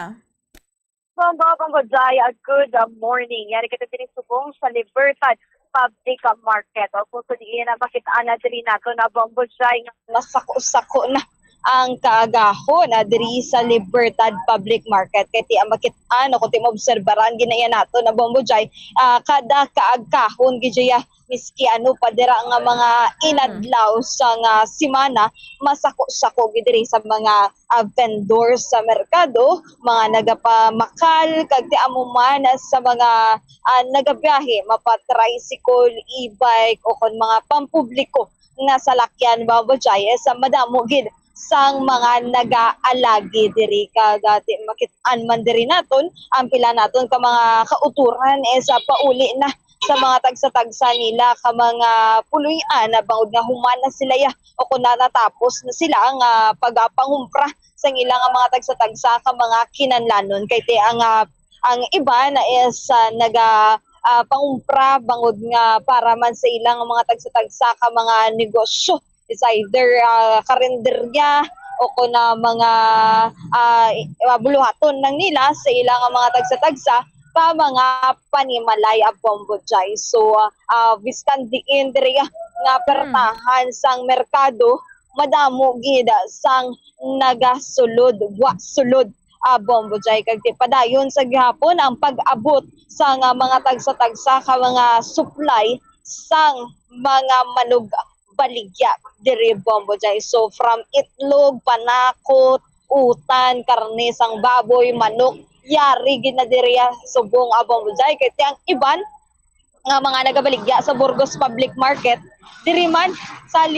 Bombo Jaya, good morning. Yari kita din subong sa Libertad Public Market. O kung diin na makitaan na din nato na Bombo Jaya, nasako-sako na ang kaagahon diri sa Libertad Public Market. Kay ti makit-an o kunti maobserbaran ginaya nato na Bombojay, kada kaagahon gidya miski ano pa dira nga mga inadlaw sa nga semana masako-sako gidiri sa mga vendors sa merkado, mga nagapamakal kag ti amo man sa mga nagabiyahe mapa-tricycle, e-bike o kon mga pampubliko nga salakyan Bombojay sa madamo gid sang mga nagaalagi diri dati makit-an man diri naton ang pila naton ka mga kauturan sa pauli na sa mga tagsa-tagsa nila ka mga puloy-an na bangod nga human na sila o kung natapos na sila ang pagpangumpra sa ilang mga tagsa-tagsa ka mga kinanlanon kay te ang iba na naga pangumpra bangod nga para man sa ilang mga tagsa-tagsa ka mga negosyo. It's either karinderya o kung na mga buluhaton ng nila sa ilang mga tagsa-tagsa ka mga panimalay a Bombojay. So, biskan diin diri nga pertahan sang merkado, madamo gid sang nagasulod, sulod Bombojay. Kag padayon sa gihapon ang pag-abot sang mga tagsa-tagsa ka mga supply sang mga manug baligya diri Bombojay. So from itlog, panakot, utan, karne sang baboy, manok, yari gid na diri subong Bombojay kay ang iban nga mga nagabaligya sa Burgos Public Market diri man sa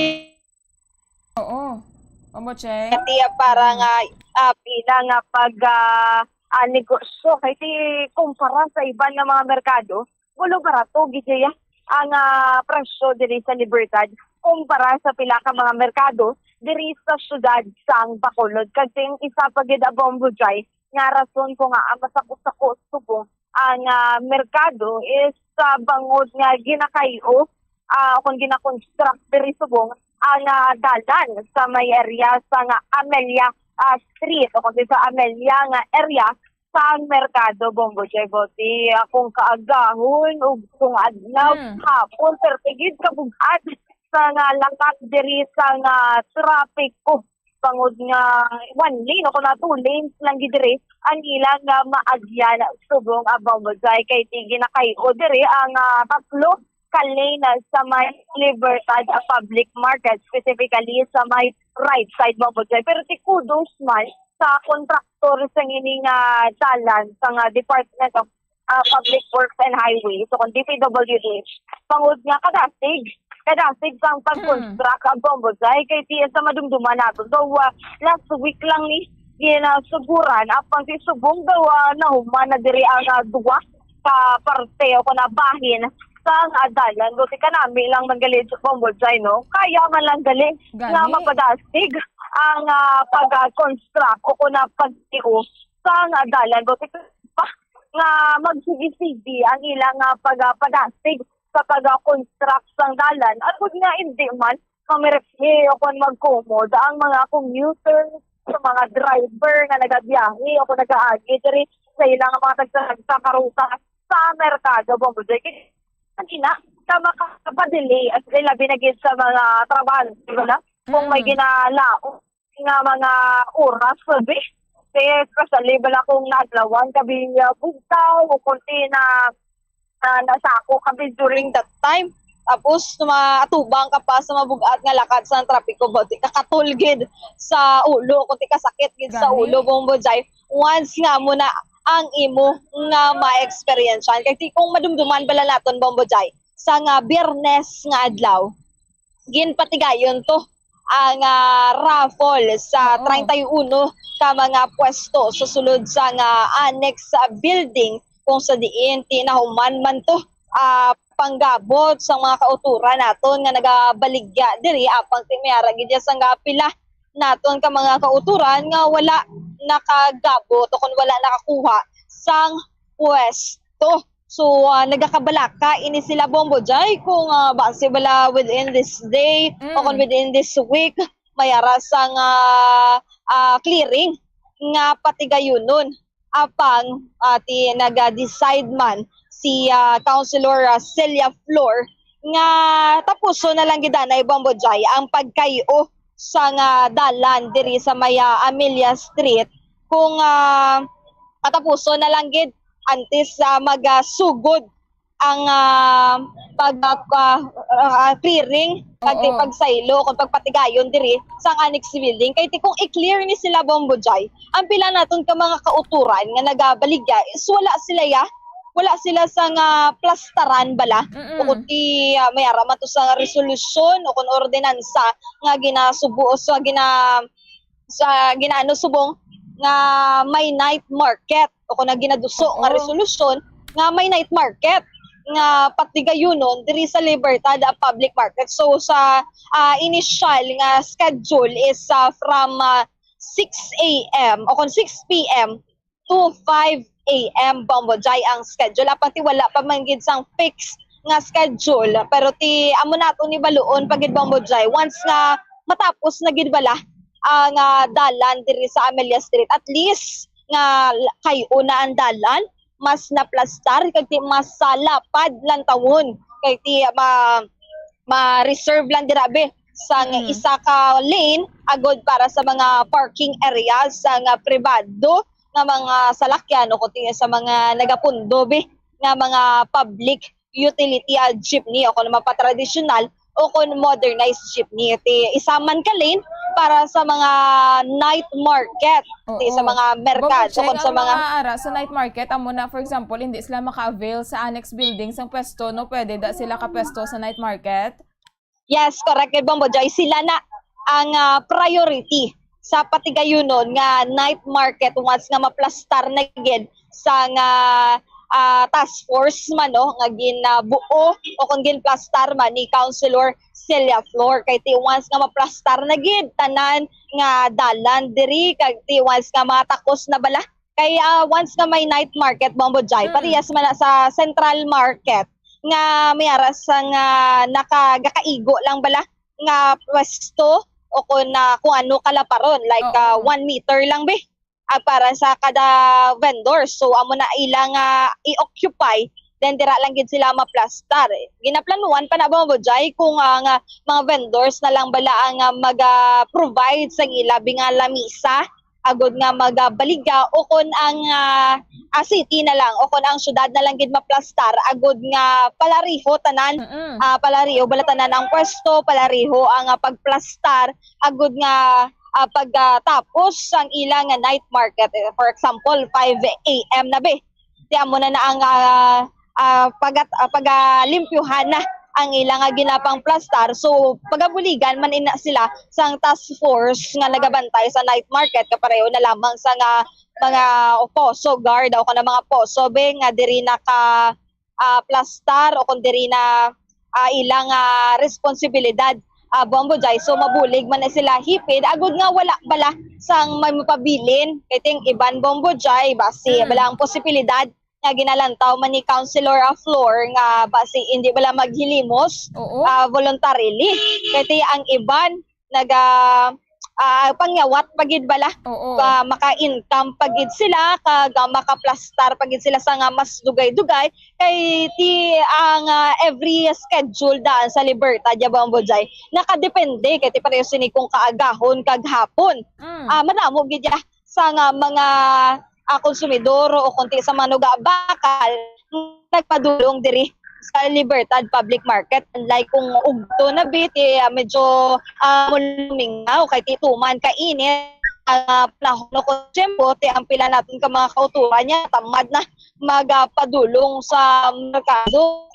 Bombojay. Kaya para nga pila nga pag negosyo kay ti kumpara sa iban nga mga merkado, walo barato gid ang presyo diri sa Libertad kumpara sa pila ka mga merkado diri sa syudad sang Bacolod. Kasi isa pa gid Bombojay nga rason ko nga masako-sako subong ang merkado is bangod nga ginakayo kung ginakonstruct diri subong ang dalan sa may area sa Amelia Street o kung sa Amelia nga area sa merkado Bombojay. Boti kung kaagahon o kung adlaw hapon pertigid kabugat sa langkat diri sa traffic bangod nga one lane o kung 2 lanes lang diri ang ilang maagyan subong Bombojay kay tigin na kayo diri ang tatlo ka lane sa may Libertad Public Market, specifically sa may right side Bombojay. Pero ti kudos man sa kontraktor sa ining dalan sa Department of Public Works and Highways so kung DPWH bangod nga kadasig sang pag-construct ang Bombojay kay tiyan sa madumduman nato. So, last week lang ni ginasuguran apang si subong daw na human na diri ang duwa ka parte o na bahin sang dalan. Buti ka namin lang manggalit sa Bombojay, no? Kaya man lang galing nga mapadasig ang pag-construct o na pag-tiyo sang dalan. Buti pa nga magsigi-sigi ang ilang pag-padasig sa pag-construct sang dalan at kung nga hindi man kamirephe o kung magkomod ang mga commuter sa mga driver nga nagabiyahe o kung nag-aagi diri sa ilang mga tagsakaruta sa merkado Bombojay. Kaya ka makapadelay at labi na gid sa mga trabaho diba? Kung may ginalao nga mga oras sabi kaya kasali bala kung nadlawan kabi bugtaw o kunti na nasako kami during that time. Tapos matubang ka pa sa mabugat nga lakad sa trapiko boti kakatulgid sa ulo kunti kasakit gid sa ulo Bombojay once nga mo na ang imo nga ma-experience kay kung madumduman bala naton Bombojay sa nga Biyernes nga adlaw ginpatigayon to ang raffle sa 31 ka mga pwesto sa sulod sa nga annex building kung sa diin tinahuman man to panggabot sa mga kauturan naton nga nagabaligya diri apang timiyara gid sa pila naton ka mga kauturan nga wala nakagabot o kung wala nakakuha sang pwesto. So nagakabalaka ini sila Bombojay kung base bala within this day o kung within this week mayara sang clearing nga patigayunon apang ti naga-decide man si Councilor Celia Flor nga tapuso na lang gidanay Bombojay ang pagkayo sa nga dalan diri sa Maya Amelia Street kung katapuso na lang gid antes magasugod ang clearing pagsaylo kung pagpatigayon diri sa annex building kay kung i-clear ni sila Bombo Jay ang pila naton ka mga kauturan nga nagabaligya is wala sila sa nga plastaran bala o kundi mayara man to sa resolusyon o kun ordinansa nga ginasubo sa ginaano subong nga may night market o kung ginaduso nga resolusyon nga may night market nga patigayunon diri sa Libertad Public Market. So sa initial nga schedule is from 6 a.m. o kung 6 p.m. to 5 a.m. Bombo Jay ang schedule. Pati wala pa man gid sang fix nga schedule pero ti amo nato ni baluon pagid Bombo Jay once nga matapos na gid bala ang dalan diri sa Amelia Street at least nga kay una ang dalan mas naplastar kay ti mas lapad lang tawon kay ti ma-reserve lang dirabe sa isa ka lane agod para sa mga parking areas sa pribado nga mga salakyan o kundi sa mga nagapundo nga mga public utility jeepney o kung mapatradisyonal o kung modernized jeepney ti isaman ka lane para sa mga night market sa mga merkado kung sa mga ara sa night market amo na for example hindi sila maka-avail sa annex building sang pwesto no pwede da sila ka-pwesto sa night market. Yes, correct Bombo Jay, sila na ang priority sa patigayunon nga night market once nga maplastar na gid sa nga task force man no nga ginabuo o kung ginplastar man ni Councilor Celia Flor kay ti once nga maplastar na gid tanan nga dalan diri kay ti once nga matakos na bala kay once nga may night market Bombo Jay parehas man sa Central Market nga mayara sa nga nakagakaigo lang bala nga pwesto o kung ano kalaparon like 1 meter lang para sa kada vendor. So amo na ilang i-occupy then dira lang gid sila maplastar. Ginaplanuhan pa na Bombo Jay kung nga mga vendors na lang bala ang mag-provide sa ilabi nga lamisa agod nga magabaligya o kung ang city na lang o kung ang syudad na lang gid maplastar agod nga palariho tanan palariho bala tanan ang pwesto palariho ang pagplastar agod nga pagtapos ang ilang night market for example 5 a.m. na di amo na ang pagalimpyuhan na ang ilang ginapang plastar so pagabuligan man ina sila sang task force nga nagabantay sa night market kapareho na lamang sa mga poso guard o kana mga poso nga diri naka plastar o kun diri na ilang responsibilidad Bombo Jay so mabulig man na sila hipid agud nga wala bala sang may mapabilin kay ting iban Bombo Jay basi bala ang posibilidad nga ginalantaw man ni Councilor Flor nga basi hindi bala maghilimos voluntarily kay ang iban pangyawat pagid bala maka-income pagid sila kag makaplastar pagid sila sa nga mas dugay-dugay kay ti ang every schedule daan sa Libertad Bombo Jay nakadepende kay ti pareho sini kung kaagahon kag hapon madamo gid sa nga mga konsumidor o kunti sa manuga bakal nagpadulong diri sa Libertad Public Market like kung ugto na medyo mulmingaw kay tituman kainit panahon ko tiyempo ang pila natin ka mga kauturan niya tamad na magpadulong sa merkado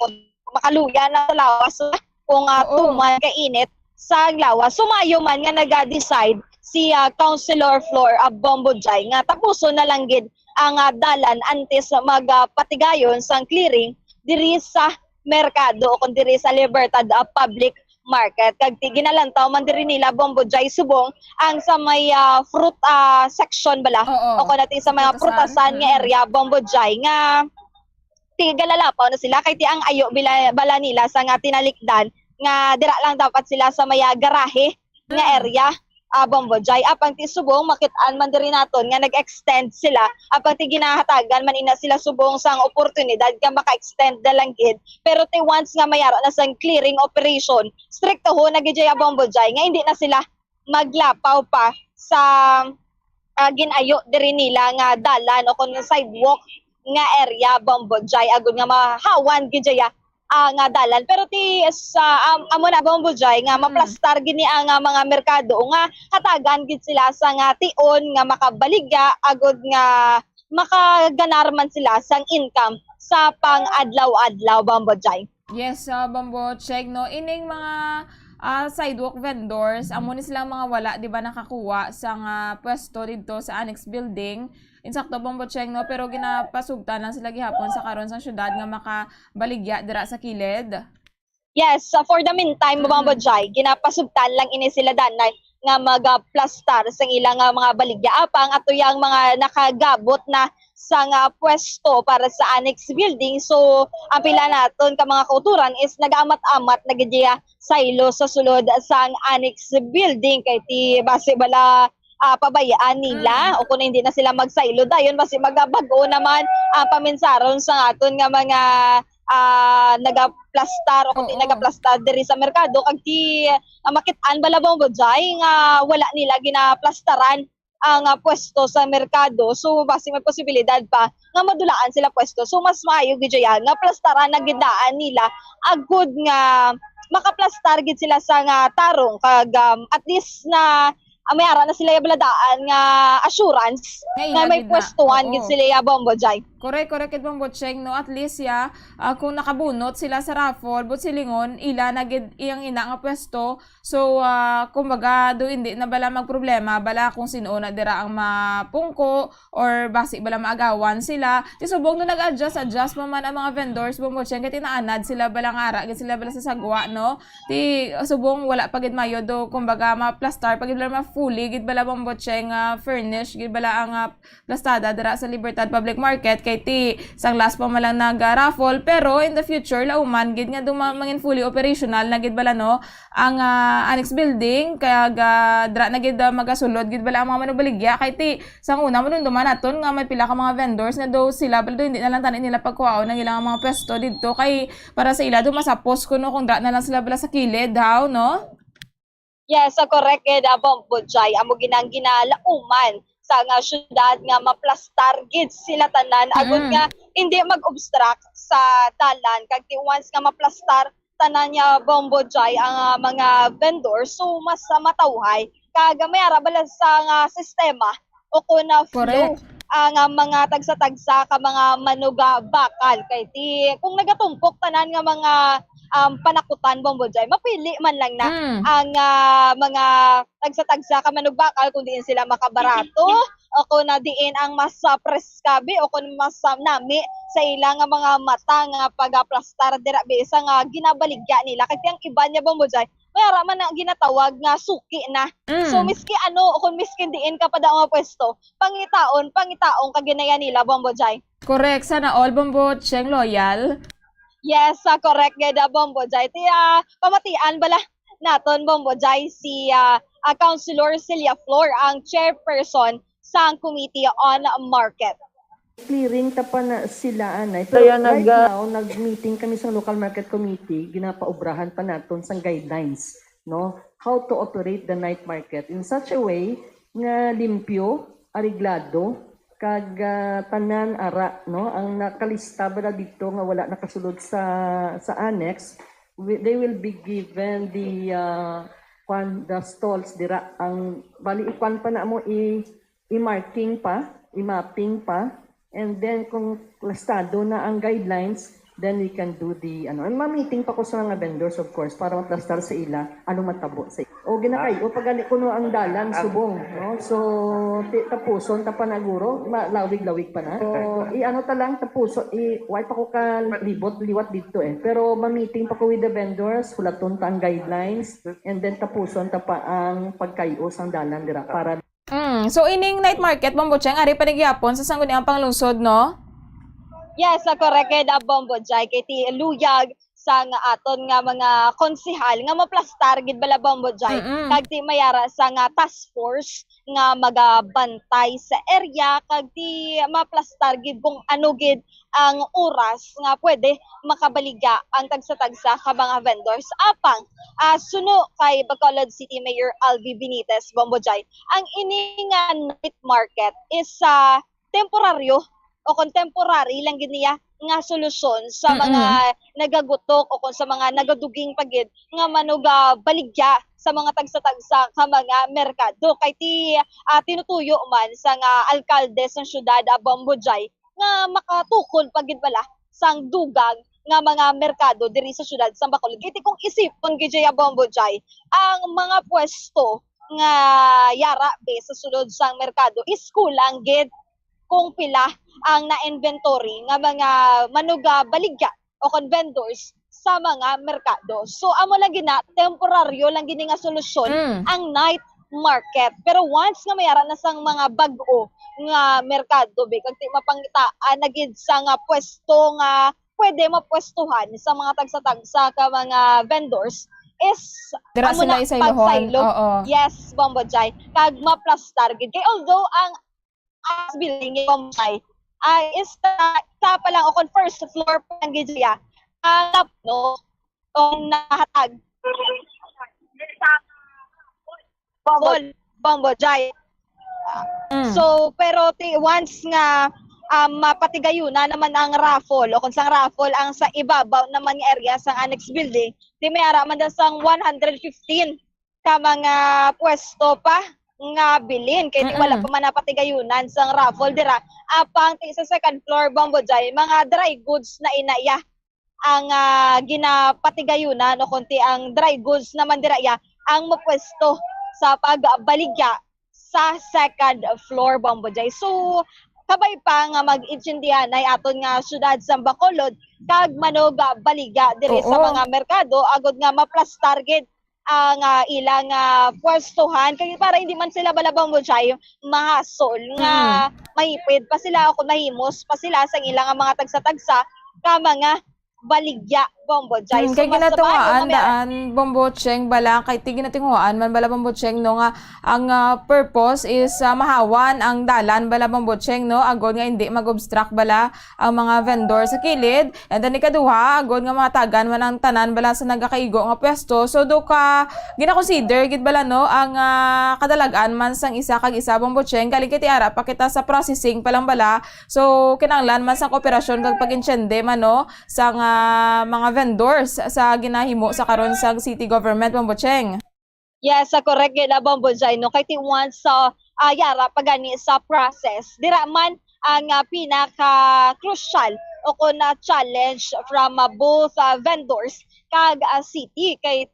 makaluya na sa lawas kung tuman kainit sa lawas sumayo man nga naga-decide si Councilor Flor Bombo Jay nga tapuso na lang gid ang dalan antes magpatigayon sang clearing diri sa merkado o kung diri sa Libertad Public Market kag ginalantaw man diri nila Bombo Jay subong ang sa may fruit section bala o kung natin sa mga prutasan nga area Bombo Jay nga tigalalapaw na sila kay ti ang ayo bala nila sa nga tinalikdan nga dira lang dapat sila sa may garahe nga area Bombo Jay apang ti subong makit-an man diri naton nga nag-extend sila apang ti ginahatagan man ina sila subong sang oportunidad nga maka-extend na lang gid pero ti once nga mayara na sang clearing operation stricto ho na gid Bombo Jay nga hindi na sila maglapaw pa sa ginayo diri nila nga dalan o kun sidewalk nga area Bombojay agud nga mahawan gidya nga dalan. Pero ti sa amo na Bombojay nga maplastar gini ang mga merkado nga hatagan gid sila sa nga tion nga makabaligya agud nga makaganarman sila sang income sa pang-adlaw-adlaw Bombojay. Yes, Bombo check no ining mga sidewalk vendors amo ni silang mga wala di ba nakakuha sa nga pwesto dito sa annex building. Insakto Bombo check no pero ginapasugtan lang sila gihapon sa karon sa syudad nga makabaligya dira sa kilid. Yes, for the meantime Bombojay ginapasugtan lang ini sila danay nga magaplastar sa ilang mga baligya apang ato yang mga nakagabot na sa nga pwesto para sa annex building. So ang pila naton ka mga kauturan is nagamat-amat nagdiya saylo sa sulod sa annex building kay ti base bala pabayaan nila o kung hindi na sila magsaylo dayon base magabago naman ang paminsaron sa aton nga mga nagaplastar o kundi nagaplastar diri sa merkado kag ti makit-an bala Bombojay nga wala nila ginaplastaran ang pwesto sa merkado. So base may posibilidad pa nga madulaan sila pwesto. So mas maayo gid yan nga plastaran na gidaan nila agud nga makaplastar gid sila sa nga tarong kag at least na may ara na sila baladaan nga assurance nga may pwestuhan gid sila Bombojay. Correct kid Bombojay no at least kung nakabunot sila sa raffle but silingon ila na gid iyang ina nga pwesto. So kumbaga do hindi na bala magproblema bala kung sino na dira ang mapungko or basi bala maagawan sila. Ti subong no nag-adjust pa man ang mga vendors Bombojay kay tinaanad sila bala nga ara gid sila bala sa sagwa no. Ti subong wala pa gid mayo do kumbaga ma-plastar pagid bala fully gid bala Bombojay nga furnish gid bala ang plastada dira sa Libertad Public Market kay ti sang last pa man lang nag-raffle pero in the future lauman gid nga dumangin fully operational na gid bala no ang annex building kaya dra na gid magasulod gid bala ang mga manubaligya kay ti sang una man duman naton nga may pila ka mga vendors nga do sila bala do hindi na lang tanin nila pagkuhaon ng ilang mga pwesto didto kay para sa ila do masapos kuno kung dra na lang sila bala sa kilid how no. Yes, correct kay Bombojay amo ginang ginalauman sa nga syudad nga maplastar gid sila tanan agud nga hindi mag-obstruct sa dalan kag once nga maplastar tanan niya Bombojay ang mga vendors so mas matawhay kag may ara bala sa nga sistema o kun na flow ang mga tagsa-tagsa ka mga manuga bakal kay ti kung nagatumpok tanan nga mga panakutan Bombojay mapili man lang na ang mga tagsa-tagsa ka manugbakal kung diin sila makabarato o kung na diin ang mas preskabi o kung mas nami sa ilang mga mata nga pagaplastar dira bisa nga ginabaligya nila kasi ang iba niya Bombojay may araman na ginatawag nga suki na. So miski ano o kung miski diin ka pa daw nga pwesto pangitaon kaginaya nila Bombojay. Correct sana all Bombojay loyal. Yes, correct gada Bombojay. Ti pamatian bala naton Bombojay si Councilor Celia Flor ang chairperson sa Committee on Market. Clearing tapa na sila anay. Pero right now nag-meeting kami sa local market committee, ginapaubrahan pa naton sang guidelines, no? How to operate the night market in such a way nga limpyo, ariglado, kag tanan ara no ang nakalista ba dito nga wala nakasulod sa annex they will be given the stalls dira ang bali ikwan pa na mo i-marking pa i-mapping pa and then kung listado na ang guidelines then we can do the ma-meeting pa ko sa mga vendors of course para maplastar sa ila anong matabo sa o ginakay o pagali kuno ang dalan subong no so tapuson ta panaguro lawig pa na so ta lang tapuson why pa ko ka liwat dito pero ma-meeting pa ko with the vendors hulaton ta ang guidelines and then tapuson ta pa ang pagkayo sang dalan dira para so ining night market Bombojay ari pa nagyapon sa sangguniang panglungsod no. Yes, correct kay Bombojay kay ti luyag sa nga aton nga mga konsihal nga maplastar gid bala Bombo Jay kag ti mayara sa nga task force nga magabantay sa area kag ti maplastar gid kung ano gid ang oras nga pwede makabaligya ang tagsa-tagsa ka mga vendors apang suno kay Bacolod City Mayor Alvi Benitez Bombo Jay ang ini nga night market is temporaryo o contemporary lang gid niya nga solusyon sa mga nagagutok o kung sa mga nagaduging pagid nga manuga baligya sa mga tagsa-tagsa ka mga merkado kay tinutuyo man sa nga alkalde sa syudad Bombo Jay nga makatukod pagid bala sang dugang nga mga merkado diri sa syudad sa Bacolod kay kung isipon gid Bombo Jay ang mga pwesto nga yara sa sulod sang merkado is kulang gid kung pila ang na-inventory nga mga manuga baligya o kon vendors sa mga merkado. So amo lang gina temporaryo lang gini nga solusyon ang night market. Pero once nga mayara na sang mga bag-o nga merkado kag ti mapangitaan na gid sa nga pwesto nga pwede mapwestuhan sa mga tagsa-tagsa ka mga vendors is Dira sila isaylohon. Yes, Bombo Jay. Kag maplastar gid kay although ang building yung is pa lang o first floor pa lang gidya ang no ang nahatag Bombo Jay. So pero once nga mapatigayuna naman ang raffle o kung sang raffle ang sa ibabaw naman nga area sa annex building di may ara man sang 115 ka mga pwesto pa nga bilin kay wala pa man napatigayunan sang raffle dira apang sa second floor Bombo Jay mga dry goods na inaya ang ginapatigayunan o konti ang dry goods naman dira ang mapwesto sa pagbaligya sa second floor Bombo Jay. So kabay pa nga mag-intsindihan ay aton nga syudad sa Bacolod kag manuga baligya diri sa mga merkado agod nga maplastar gid ang ilang pwestuhan kaya para hindi man sila balabang mo siya mahasol nga mahipid pa sila o mahimos pa sila sa ilang mga tagsa-tagsa ka mga baligya Bombo Jay. Kay ginatungaan daan Bombo Cheng bala kay ginatungaan man bala Bombo Cheng no nga ang purpose is mahawan ang dalan bala Bombo Cheng no agod nga hindi mag-obstruct bala ang mga vendor sa kilid and then ikaduha agod nga matagan man ang tanan bala sa nagakaigo nga pwesto so do ka gina-consider gid bala no ang kadalagan man sang isa kag isa Bombo Cheng kali kay tiara pa kita sa processing pa lang bala so kinahanglan man sang kooperasyon kag pag-insyende man no sang mga vendors sa ginahimo sa karon sa city government Bombo Cheng. Yes, correct gid Bombo Jay no kay once sa yara pagani sa process dira man ang pinaka crucial o kun challenge from both vendors kag city kay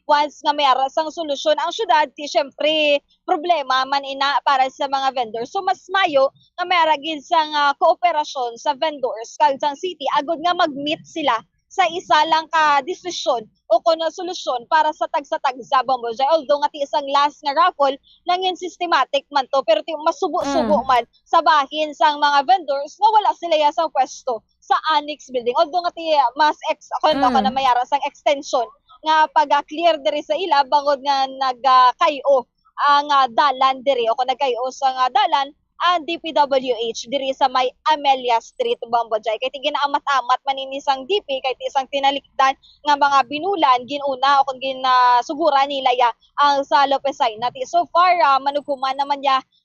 once nga mayara sang solusyon ang syudad syempre problema man ina para sa mga vendors so mas mayo nga mayara gid sang kooperasyon sa vendors kag sang city agud nga mag-meet sila sa isa lang ka desisyon o kuno solusyon para sa tagsa-tagsa Bombo Jay. Although nga ti isang last nga raffle lang yung systematic man to pero ti masubo-subo man sa bahin sang mga vendors nga wala sila sa pwesto sa annex building. Although nga ti mas ako na mayara sang extension nga pag-clear diri sa ila bangod nga nagkayo ang dalan diri o kung nagkayo sa dalan ang DPWH diri sa may Amelia Street Bombo Jay kay ginaamat-amat manini sang DP kay isang tinalikdan nga mga binulan ginuna o kung ginasugura nila ang sa Lopezina so far manukuman naman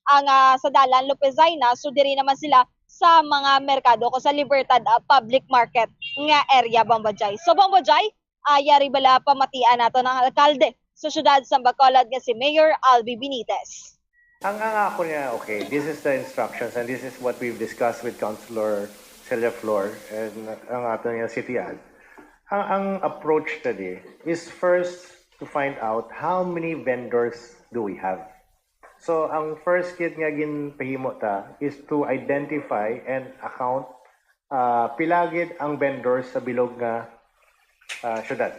ang sa dalan Lopezina so diri naman sila sa mga merkado ko sa Libertad Public Market nga area Bombo Jay. So Bombo Jay yari bala pamatian nato ng alkalde sa syudad sa Bacolod nga si Mayor Alvi Benitez. Ang ako niya, okay, this is the instructions and this is what we've discussed with Councilor Celia Flor and ang ato niya CTAD. Ang approach today is first to find out how many vendors do we have. So ang first kit nga ginpahimo ta is to identify and account pilagid ang vendors sa bilog nga syudad.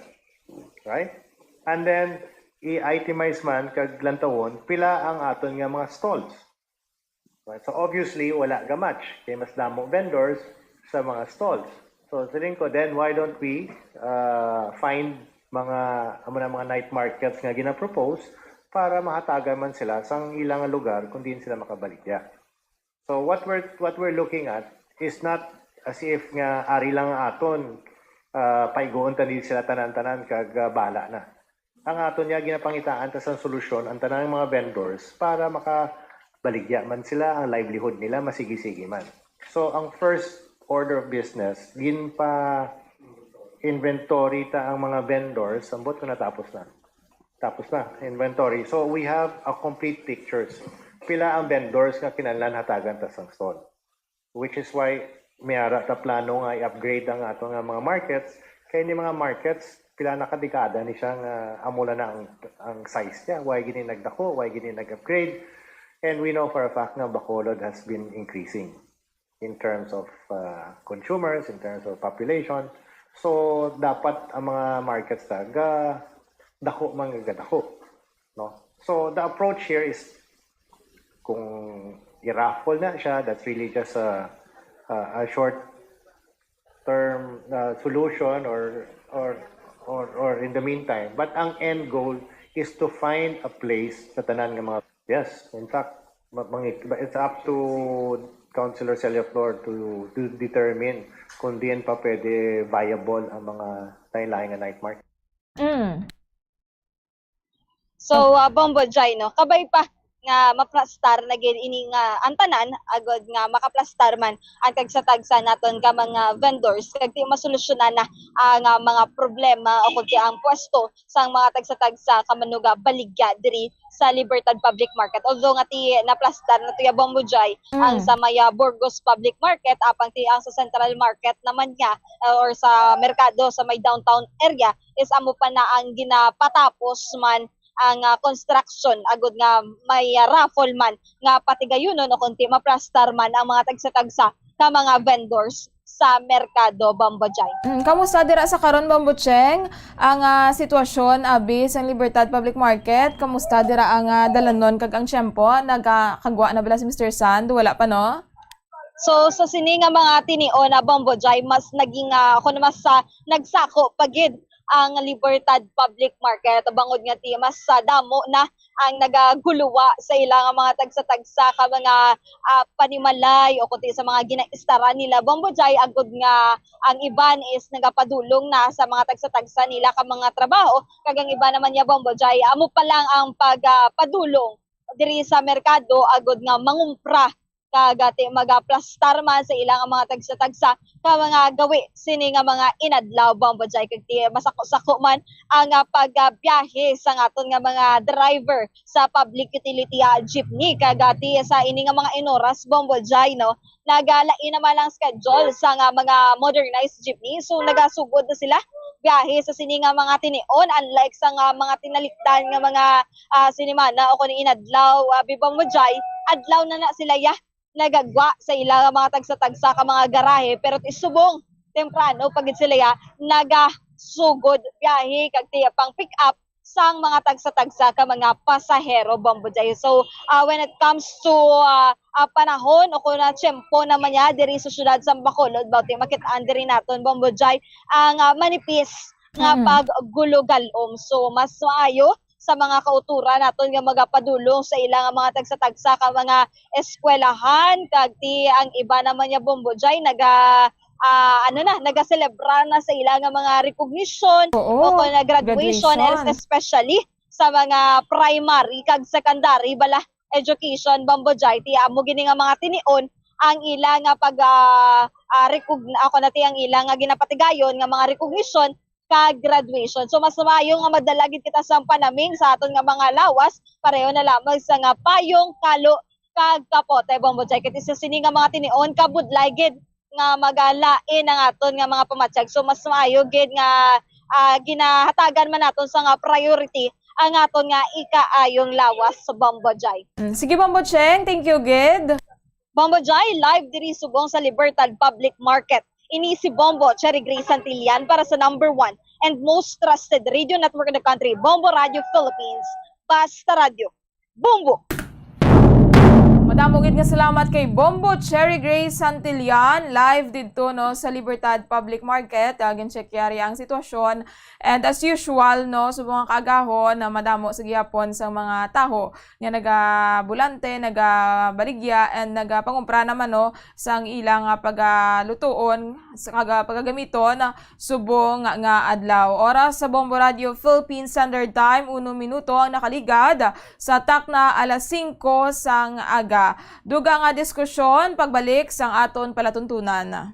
Right? And then i-itemize man kag lantawon pila ang aton nga mga stalls. Right? So obviously wala ga match kay mas damo vendors sa mga stalls. So tingin ko, then why don't we find mga night markets nga gina-propose para mahatagan man sila sa ilang lugar kung din sila makabaligya. So what we're looking at is not as if nga ari lang aton paigoon tani sila tanan-tanan kag bala na. Ang aton niya ginapangitaan ta sa solusyon ang tanang mga vendors para makabaligya man sila, ang livelihood nila masigi-sige man. So ang first order of business, gin pa inventory ta ang mga vendors, ambot ko natapos na. Tapos na, inventory. So we have a complete pictures. Pila ang vendors nga kinahanglan hatagan ta sang stall. Which is why mayara ta plano nga i-upgrade ang ato nga mga markets. Kaya ni mga markets, pila na kadekada ni siya nga amula na ang size niya. Why gini nagdako, why gini nag-upgrade. And we know for a fact na Bacolod has been increasing in terms of consumers, in terms of population. So, dapat ang mga markets dako mangagadako. No? So, the approach here is kung i-raffle na siya, that's really just a short-term solution or in the meantime. But ang end goal is to find a place sa tanan ng mga... Yes, in fact, it's up to Councilor Celia Flor to determine kung diyan pa pwede viable ang mga lain-lain nga night market. So, Bombo Jai, no? Kabay pa nga maplastar na gid ini nga antanan agod nga makaplastar man ang tagsa-tagsa naton ka mga vendors kag ti masolusyonan na ang mga problema o kunti ang pwesto sang mga tagsa-tagsa kamanuga baligya diri sa Libertad Public Market. Although nga ti naplastar na tuya Bombo Jai ang sa Maya Burgos Public Market apang ti ang sa Central Market naman nga or sa merkado sa may downtown area is amo pa na ang ginapatapos man ang construction agud nga may raffle man nga patigayunon o kunti maplastar man ang mga tagsa-tagsa ka mga vendors sa merkado Bombo Jai. Kamusta dira sa karon Bombo Cheng ang sitwasyon abi sa Libertad Public Market? Kamusta dira ang dalanon kag ang tiyempo nagakagwa na bala si Mr. Sand wala pa no? So sa sini nga mga tinio na Bombo Jai mas naging ako na mas nagsako pagid ang Libertad Public Market bangod nga ti mas damo na ang nagaguluwa sa ilang mga tagsa-tagsa ka mga panimalay o kunti sa mga ginaistara nila Bombo Jai agud nga ang iban is nagapadulong na sa mga tagsa-tagsa nila ka mga trabaho kag ang iba naman ya Bombo Jai amo pa lang ang pagpadulong diri sa merkado agud nga mangumpra kagati magaplastar man sa ilang mga tagsa-tagsa ka mga gawi sini nga mga inadlaw Bombo Jai kag masako-sako man ang pagbiyahe sa aton nga mga driver sa public utility jeepney kagati sa ini nga mga inoras Bombo Jai no nagalain naman lang schedule sa nga mga modernized jeepney so nagasugod na sila biyahe sa sini nga mga tinion unlike sa nga mga tinalikdan nga mga sinimana o kun inadlaw Bombo Jai adlaw na sila nagagwa sa ilang mga tagsa-tagsa ka mga garahe pero isubong temprano pagid sila nagasugod biyahe kag tiya pang pick up sang mga tagsa-tagsa ka mga pasahero Bombo Jai. So when it comes to panahon o kuna tiyempo naman niya diri sa syudad sa Bacolod bawti makit-an diri naton Bombo Jai ang manipis nga paggulugalom. So mas maayo sa mga kauturan naton nga magapadulong sa ilang mga tagsa-tagsa ka mga eskwelahan kag ti ang iba naman ya Bombo Jai nagaselebrar na sa ilang mga recognition o graduation especially sa mga primary kag secondary bala education Bombo Jai ti amo gini nga mga tinion ang ilang nga ang ilang nga ginapatigayon nga mga recognition kag graduation. So mas maayo nga madalagid kita sa panaming sa aton nga mga lawas pareho na lamang sa nga payong kalo kag kapote Bombo Jai kiti sa sini nga mga tinion kabudlay gid nga magalain ang aton nga mga pamatyag. So mas maayo gid nga ginahatagan man naton sa nga priority ang aton nga ikaayong lawas sa Bombo Jai. Sige Bombo Cheng, thank you gid. Bombo Jai live diri subong sa Libertad Public Market. Ini si Bombo Cherry Grace Santillan para sa number 1 and most trusted radio network in the country, Bombo Radio Philippines. Basta Radio. Bombo! Madamo gid nga salamat kay Bombo Cherry Grace Santillan live didto no sa Libertad Public Market. Agin check yari ang sitwasyon. And as usual no subong kaagahon na madamo sa gihapon sa mga taho nga nagabulante, nagabaligya and nagapangumpra naman no sang ilang pagalutuon sa pagagamiton subong nga adlaw. Oras sa Bombo Radio Philippine Standard Time 1 minuto ang nakaligad sa takna alas 5 sang aga. Duga nga diskusyon pagbalik sang aton palatuntunan.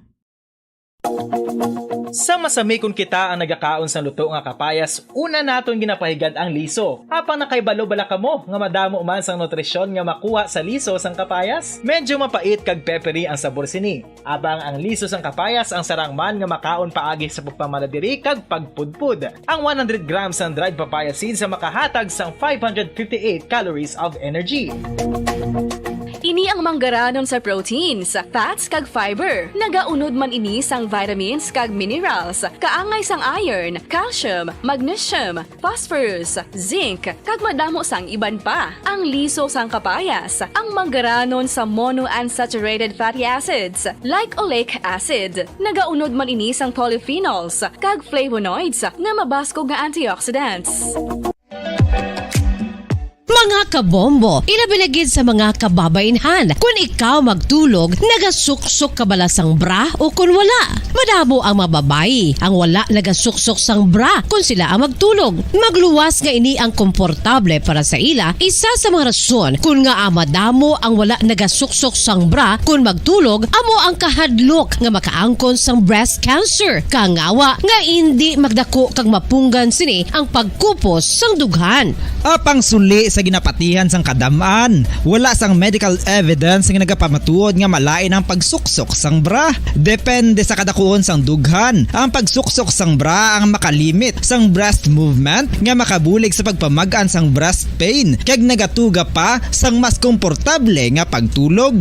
Sa masami kung kita ang nagakaon sa luto nga kapayas, una naton ginapahigan ang liso. Apang nakaibalo bala kamo nga madamo man sang nutrisyon nga makuha sa liso sang kapayas? Medyo mapait kag peppery ang sabor sini. Abang ang liso sang kapayas ang sarang man nga makaon paagi sa pagpamaladiri kag pagpudpud. Ang 100 grams ng dried papaya seeds sa makahatag sang 558 calories of energy. Ini ang manggaranon sa proteins, fats kag fiber. Nagaunod man ini sang vitamins kag minerals, kaangay sang iron, calcium, magnesium, phosphorus, zinc, kag madamo sang iban pa. Ang liso sang kapayas, ang manggaranon sa monounsaturated fatty acids like oleic acid. Nagaunod man ini sang polyphenols kag flavonoids nga mabaskog nga antioxidants. Mga kabombo, ilabilagid sa mga kababainhan. Kung ikaw magtulog, nagasuksok ka bala sang bra o kung wala. Madamo ang mababayi, ang wala nagasuksok sang bra kung sila ang magtulog. Magluwas nga ini ang komportable para sa ila, isa sa mga rason kung nga madamo ang wala nagasuksok sang bra kung magtulog, amo ang kahadlok nga makaangkon sang breast cancer. Kangawa nga hindi magdako kag mapunggan sini ang pagkupos sang dughan. Apang suli sa ginapatihan sang kadamaan, wala sang medical evidence nga nagapamatuod nga malain ang pagsuksok sang bra. Depende sa kadakuon sang dughan. Ang pagsuksok sang bra ang makalimit sang breast movement nga makabulig sa pagpamagaan sang breast pain kag nagatuga pa sang mas komportable nga pagtulog.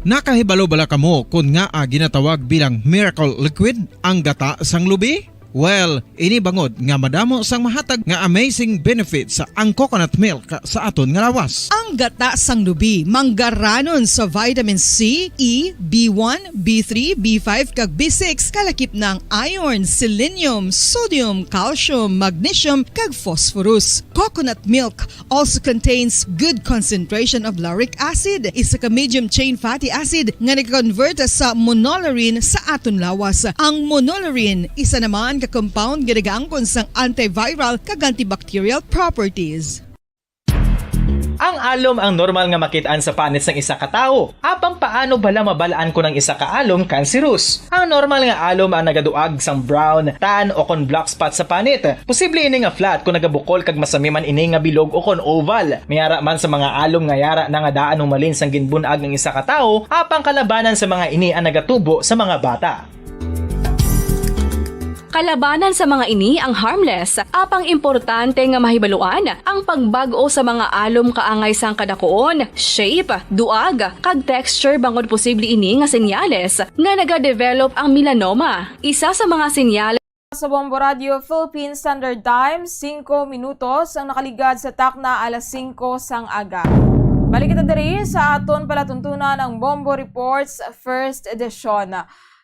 Nakahibalo bala kamo kung nga ginatawag bilang miracle liquid ang gata sang lubi? Well, ini bangod nga madamo sang mahatag nga amazing benefits sa ang coconut milk sa aton nga lawas. Ang gata sang lubi manggaranon sa vitamin C, E, B1, B3, B5 kag B6 kalakip ng iron, selenium, sodium, calcium, magnesium kag phosphorus. Coconut milk also contains good concentration of lauric acid, isa ka medium chain fatty acid nga nag-convert sa monolarin sa aton lawas. Ang monolarin isa naman ka-compound ginagaangkon sang antiviral kag antibacterial properties. Ang alom ang normal nga makitaan sa panit ng isa ka tao. Apang paano bala mabalaan ko ng isa ka alom cancerous? Ang normal nga alom ang nagaduag sang brown, tan o kon black spot sa panit. Posible ini nga flat kung nagabukol kag masami man ini nga bilog o kon oval. Mayara man sa mga alom nga yara na nga daan malin sang ginbunag ng isa ka tao, apang kalabanan sa mga ini ang nagatubo sa mga bata. Kalabanan sa mga ini ang harmless, apang importante nga mahibaluan ang pagbago sa mga alom kaangay sang kadakuon, shape, duag, kag texture bangod posible ini nga senyales nga nagadevelop ang melanoma. Isa sa mga senyales sa Bombo Radio Philippine Standard Time, 5 minutos ang nakaligad sa takna alas 5 sang aga. Balik kita diri sa aton palatuntunan ang Bombo Reports First Edition.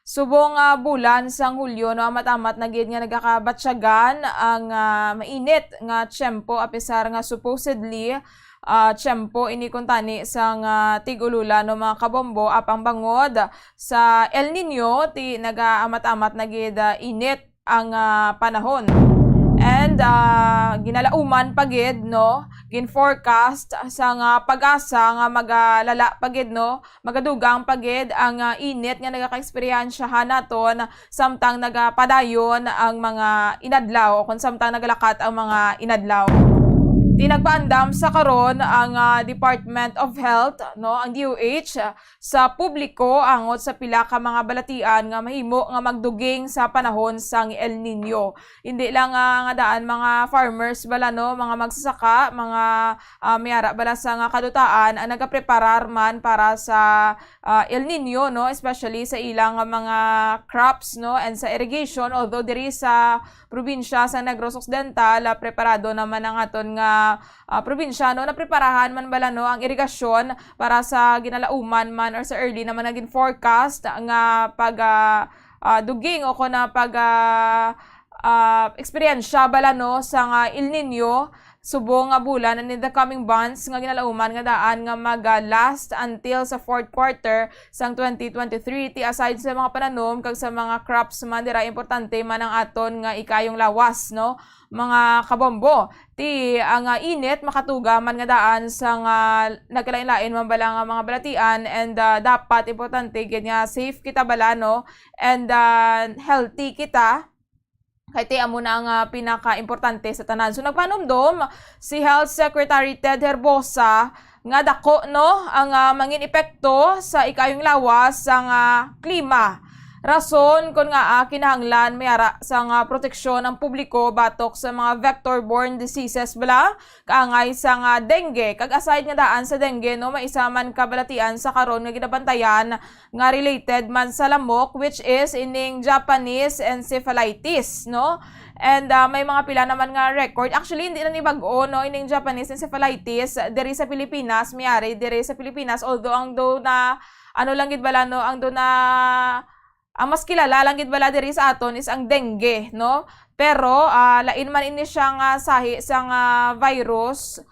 Subong bulan sang Hulyo no matamat na gid nga nagakabatsyagan ang mainit nga tiyempo apisar nga supposedly tiyempo ini kuntani sang tig-ulula no mga kabombo apang bangod sa El Nino ti nagaamat-amat na gid init ang panahon. And ginalauman pagid no gin-forecast sang pag-asa nga magalala pagid no magadugang pagid ang init nga nagaka-eksperyensyahan naton samtang nagapadayon ang mga inadlaw o kung samtang nagalakat ang mga inadlaw. Tinagpaandam sa karon ang Department of Health no ang DOH sa publiko angot sa pila ka mga balatian nga mahimo nga magduging sa panahon sang El Nino. Hindi lang nga daan mga farmers bala no mga magsasaka, mga mayara bala sa nga kadutaan ang nagapreparar man para sa El Nino no especially sa ilang mga crops no and sa irrigation, although diri sa probinsya sa Negros Occidental preparado naman ang aton nga probinsya no napreparahan man bala no ang irigasyon para sa ginalauman man or sa early naman naging forecast nga pag duging o kuna pag eksperyensya bala no sa nga El Nino subong nga bulan and in the coming months nga ginalauman nga daan nga mag-last until sa fourth quarter sang 2023. Ti aside sa mga pananom kag sa mga crops man dira importante man ang aton nga ikayong lawas no mga kabombo. Ti ang init makatuga man nga daan sa nga nagkalain-lain man bala nga mga balatian and dapat importante gid nga safe kita bala no and healthy kita. Kaya ti amo na ang pinaka-importante sa tanan. So nagpanumdom si Health Secretary Ted Herbosa nga dako no ang mangin epekto sa ikayong lawas sang klima. Rason kung nga kinahanglan mayara sa proteksyon ng publiko batok sa mga vector-borne diseases bala kaangay sa dengue. Kag aside nga daan sa dengue no maisaman kabalatian sa karon nga ginabantayan nga related man sa lamok which is ining Japanese encephalitis no. And may mga pila naman nga record. Actually hindi na ni bag-o no ining Japanese encephalitis diri sa Pilipinas, miyari diri sa Pilipinas although ang do na ano lang gid bala no ang do na ang mas kilala lang gid bala diri sa aton is ang dengue no. Pero lain man ini siyang sahi sang virus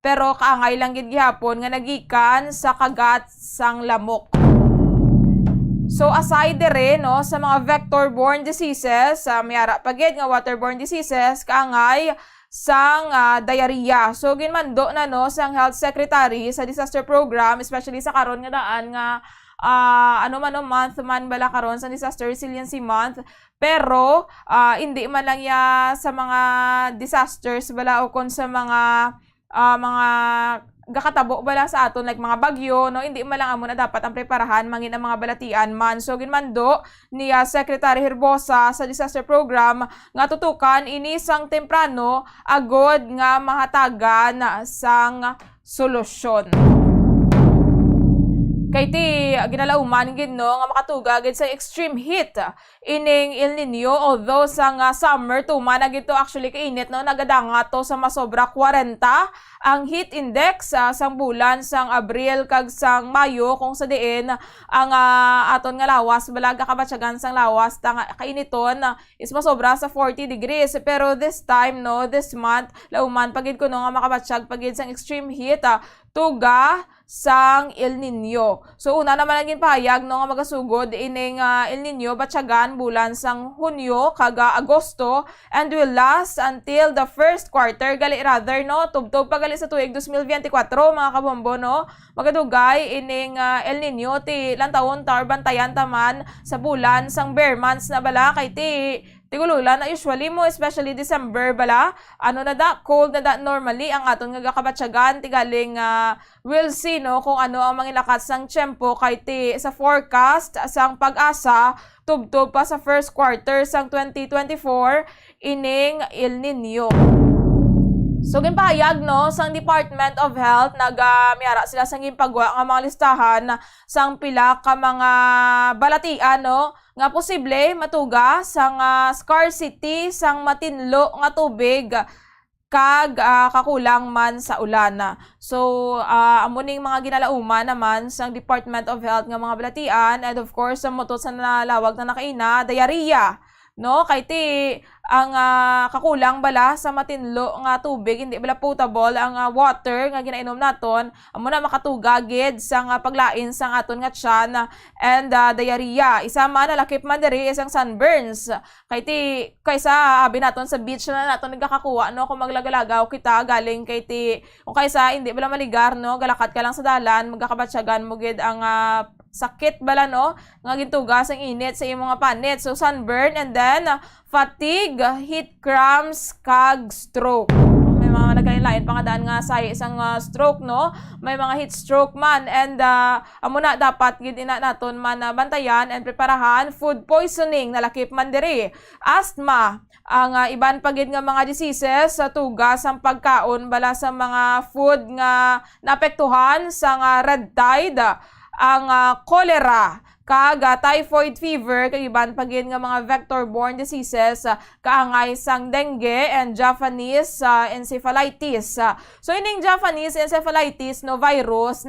pero kaangay lang gid gihapon nga nagikan sa kagat sang lamok. So aside dere no sa mga vector-borne diseases, mayara pagid nga waterborne diseases kaangay sang diarrhea. So ginmando na no sang Health Secretary sa disaster program especially sa karon nga daan nga month man bala karon sa disaster resiliency month pero hindi man lang ya sa mga disasters bala o kon sa mga gakatabo bala sa aton like mga bagyo no hindi man lang amo na dapat ang preparahan mangin ang mga balatian man. So ginmando ni Secretary Herbosa sa disaster program nga tutukan ini sang temprano agod nga mahatagan sang solusyon. Kay ti ginalauman gid no nga makatuga gid sa extreme heat ining El Nino although sa summer tuman na gito actually kainit no nagadanga to sa masobra 40 ang heat index sang bulan sang Abril kag sang Mayo kung sa diin ang aton nga lawas balaga kabatyagan sang lawas kainiton is masobra sa 40 degrees pero this time no this month lauman pagid ko no nga makabatsyag pagid sang extreme heat tuga sang El Nino. So una naman naging pahayag no nga magasugod ining El Nino batyagan bulan sang Hunyo kag Agosto and will last until the first quarter gali rather no tubtob pa gali sa tuig 2024 mga kabombo no magadugay ining El Nino ti lantawon tar bantayan taman sa bulan sang bare months na bala kay ti tigululan na usually mo especially December bala ano na da cold na da normally ang aton nga kabatyagan tigaling we'll see no kung ano ang mangilakas sang tiyempo kay ti sa forecast sang Pag-asa tubtob pa sa first quarter sang 2024 ining El Nino. So ginpahayag no sang Department of Health miyara sila sang ginpagwa nga mga listahan sang pila ka mga balatian no nga posible matuga sang scarcity sang matinlo nga tubig kag kakulang man sa ulan. So amo ning mga ginalauman naman sang Department of Health nga mga balatian and of course sa motot sa nalawag na nakaina diarrhea no kay ti ang kakulang bala sa matinlo nga tubig hindi bala potable ang water nga ginainom naton amo na makatuga gid sang paglain sang aton nga tiyan and diarrhea isa man nalakip man diri isang sunburns kay ti kaysa abi naton sa beach na naton nagakakuha no kung maglagalagaw kita galing kay ti kung kaysa hindi bala maligar no galakat ka lang sa dalan magakabatsyagan mo gid ang sakit bala no nga gintugas ang init sa imong mga panit so sunburn and then fatigue, heat cramps, kag stroke. May mga nagkalain pa nga daan nga sa isang stroke no may mga heat stroke man and amo na dapat gid ina naton man bantayan and preparahan food poisoning nalakip man diri asthma ang iban pagid nga mga diseases sa tugas ang pagkaon bala sa mga food nga naapektuhan sa red tide ang cholera kag typhoid fever kag iban pagin nga mga vector-borne diseases kaangay sang dengue and Japanese encephalitis. So ining Japanese encephalitis no virus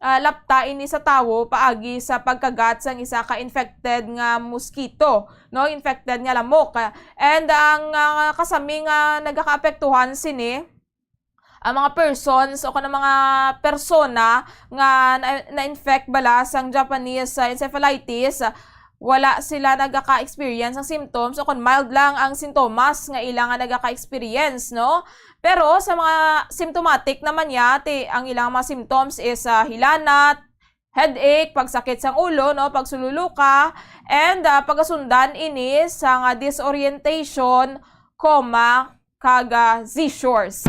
lapta ini sa tawo paagi sa pagkagat sang isa ka infected nga mosquito, no, infected nga lamok. And ang kasami nga nagakaapektuhan sini ang mga persons o kanang mga persona nga na-infect bala sang Japanese encephalitis, wala sila nagaka-experience ng symptoms o kung mild lang ang sintomas nga ilang nga nagaka-experience, no? Pero sa mga symptomatic naman ang ilang mga symptoms is hilanat, headache, pagsakit sang ulo, no, pagsululuka, and pagasundan ini sa disorientation, coma, kag seizures.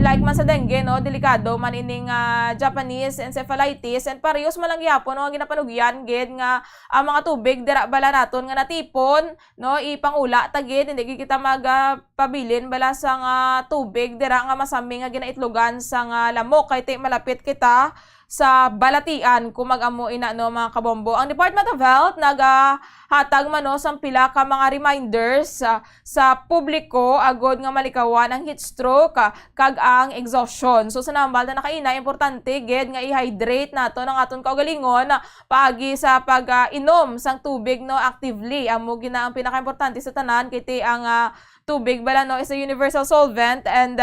Like man sa dengue, no, delikado man ining Japanese encephalitis, and parehas man lang gyapon no ginapanugyan gid nga ang mga tubig dira bala naton nga natipon, no, ipangula tagid hindi kita magpabilin bala sang tubig dira nga masami nga ginaitlogan sang lamok kay malapit kita sa balatian kung mag-amo ina no mga kabombo. Ang Department of Health nagahatag man no sang pila ka mga reminders sa publiko agod nga malikawan ang heat stroke kag ang exhaustion. So sa nambal na nakaina importante gid nga i-hydrate nato ng aton kaugalingon paagi sa pag-inom sang tubig no actively. Amo gina ang pinaka-importante sa tanan kay ang tubig bala no is a universal solvent, and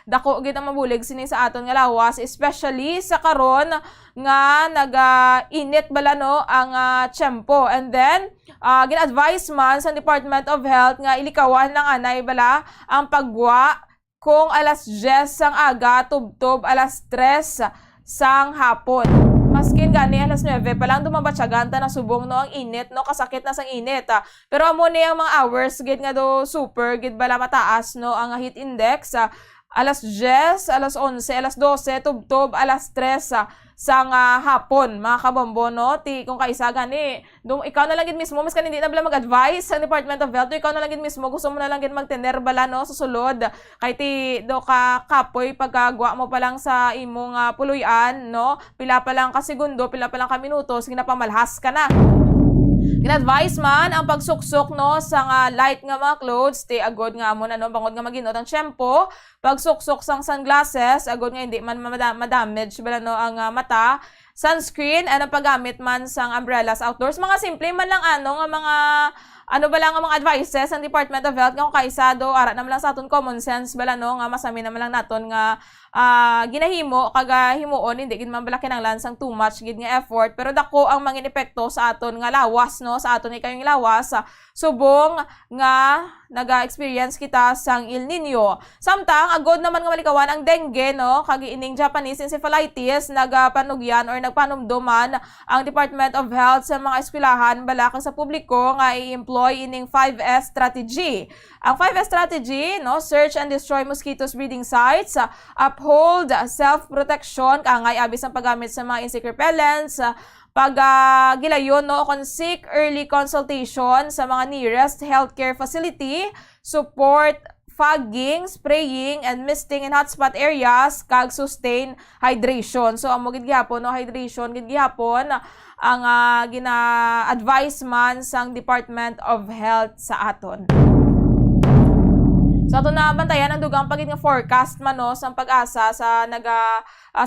dako gid ang mabulig sini sa aton nga lawas, especially sa karon nga naga-init bala no ang tiyempo. And then gin-advise man sa Department of Health nga ilikawan ng anay bala ang pagwa kung alas 10 sang aga tubtob alas 3 sang hapon. Maskin gani alas 9 pa lang dumabatsagan ta na subong no ang init no, kasakit na sang init. Pero amo ni ang mga hours gid nga do super gid bala mataas no ang heat index. Alas 10, alas 11, alas 12 tubtob alas 3 sang hapon mga kabombo no. Kung kaisa gani ikaw na lang gid mismo mas hindi na bala mag-advise sa Department of Health, ikaw na lang gid mismo gusto mo na lang gid magtender bala no sa sulod kay do ka kapoy pagkagwa mo pa lang sa imong puluyan no, pila pa lang ka segundo, pila pa lang ka minuto sige na pamalhas ka na. Gin-advise man ang pagsuksok no sa light nga mga clothes, agod nga amo na no bangod nga maginot ang tiyempo, pagsuksok sang sunglasses agod nga hindi man madamage bala no ang mata, sunscreen, and ang paggamit man sang umbrellas outdoors. Mga simple man lang nga mga bala nga mga advices ang Department of Health nga kung kaisado ara naman lang sa aton common sense bala no nga masami naman lang naton nga ginahimo kag himuon hindi gid man bala kinahanglan sang too much gid nga effort, pero dako ang mangin epekto sa aton nga lawas no, sa aton ikayong lawas subong nga naga-experience kita sang El Nino. Samtang agod naman nga malikawan ang dengue no kag ining Japanese encephalitis, nagapanugyan or nagpanumduman ang Department of Health sa mga eskwelahan bala kag sa publiko nga i-employ ining 5S strategy. Ang 5S strategy no, search and destroy mosquitoes breeding sites, uphold self-protection, kaangay abis ang paggamit sa mga insect repellents, gilayon no kon seek early consultation sa mga nearest healthcare facility, support fogging, spraying, and misting in hotspot areas, kag sustain hydration. So amo gid gyapon no, hydration gid gyapon ang gina-advise man sang Department of Health sa aton. So ato na bantayan ang dugang pagid nga forecast man no sa pag-asa sa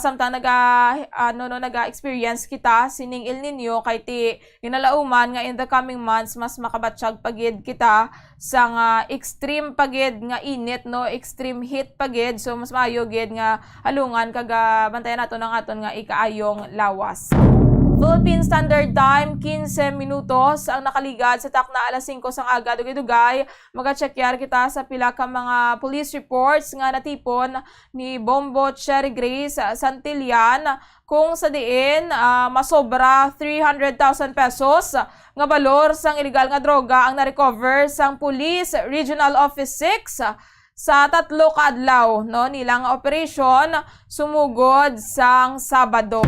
samtang naga-experience kita sining El Nino kay ti ginalauman nga in the coming months mas makabatsyag pagid kita sa extreme pagid nga init no, extreme heat pagid. So mas maayo gid nga halungan kag bantayan nato ng aton nga ikaayong lawas. Philippine Standard Time, 15 minutos ang nakaligad sa takna alas 5 sang aga dugay-dugay. Magachekyar kita sa pila ka mga police reports nga natipon ni Bombo Cherry Grace Santillan kung sa diin masobra 300,000 pesos nga balor sang illegal nga droga ang na-recover sang Police Regional Office 6 sa 3 ka adlaw no nilang operation sumugod sang Sabado.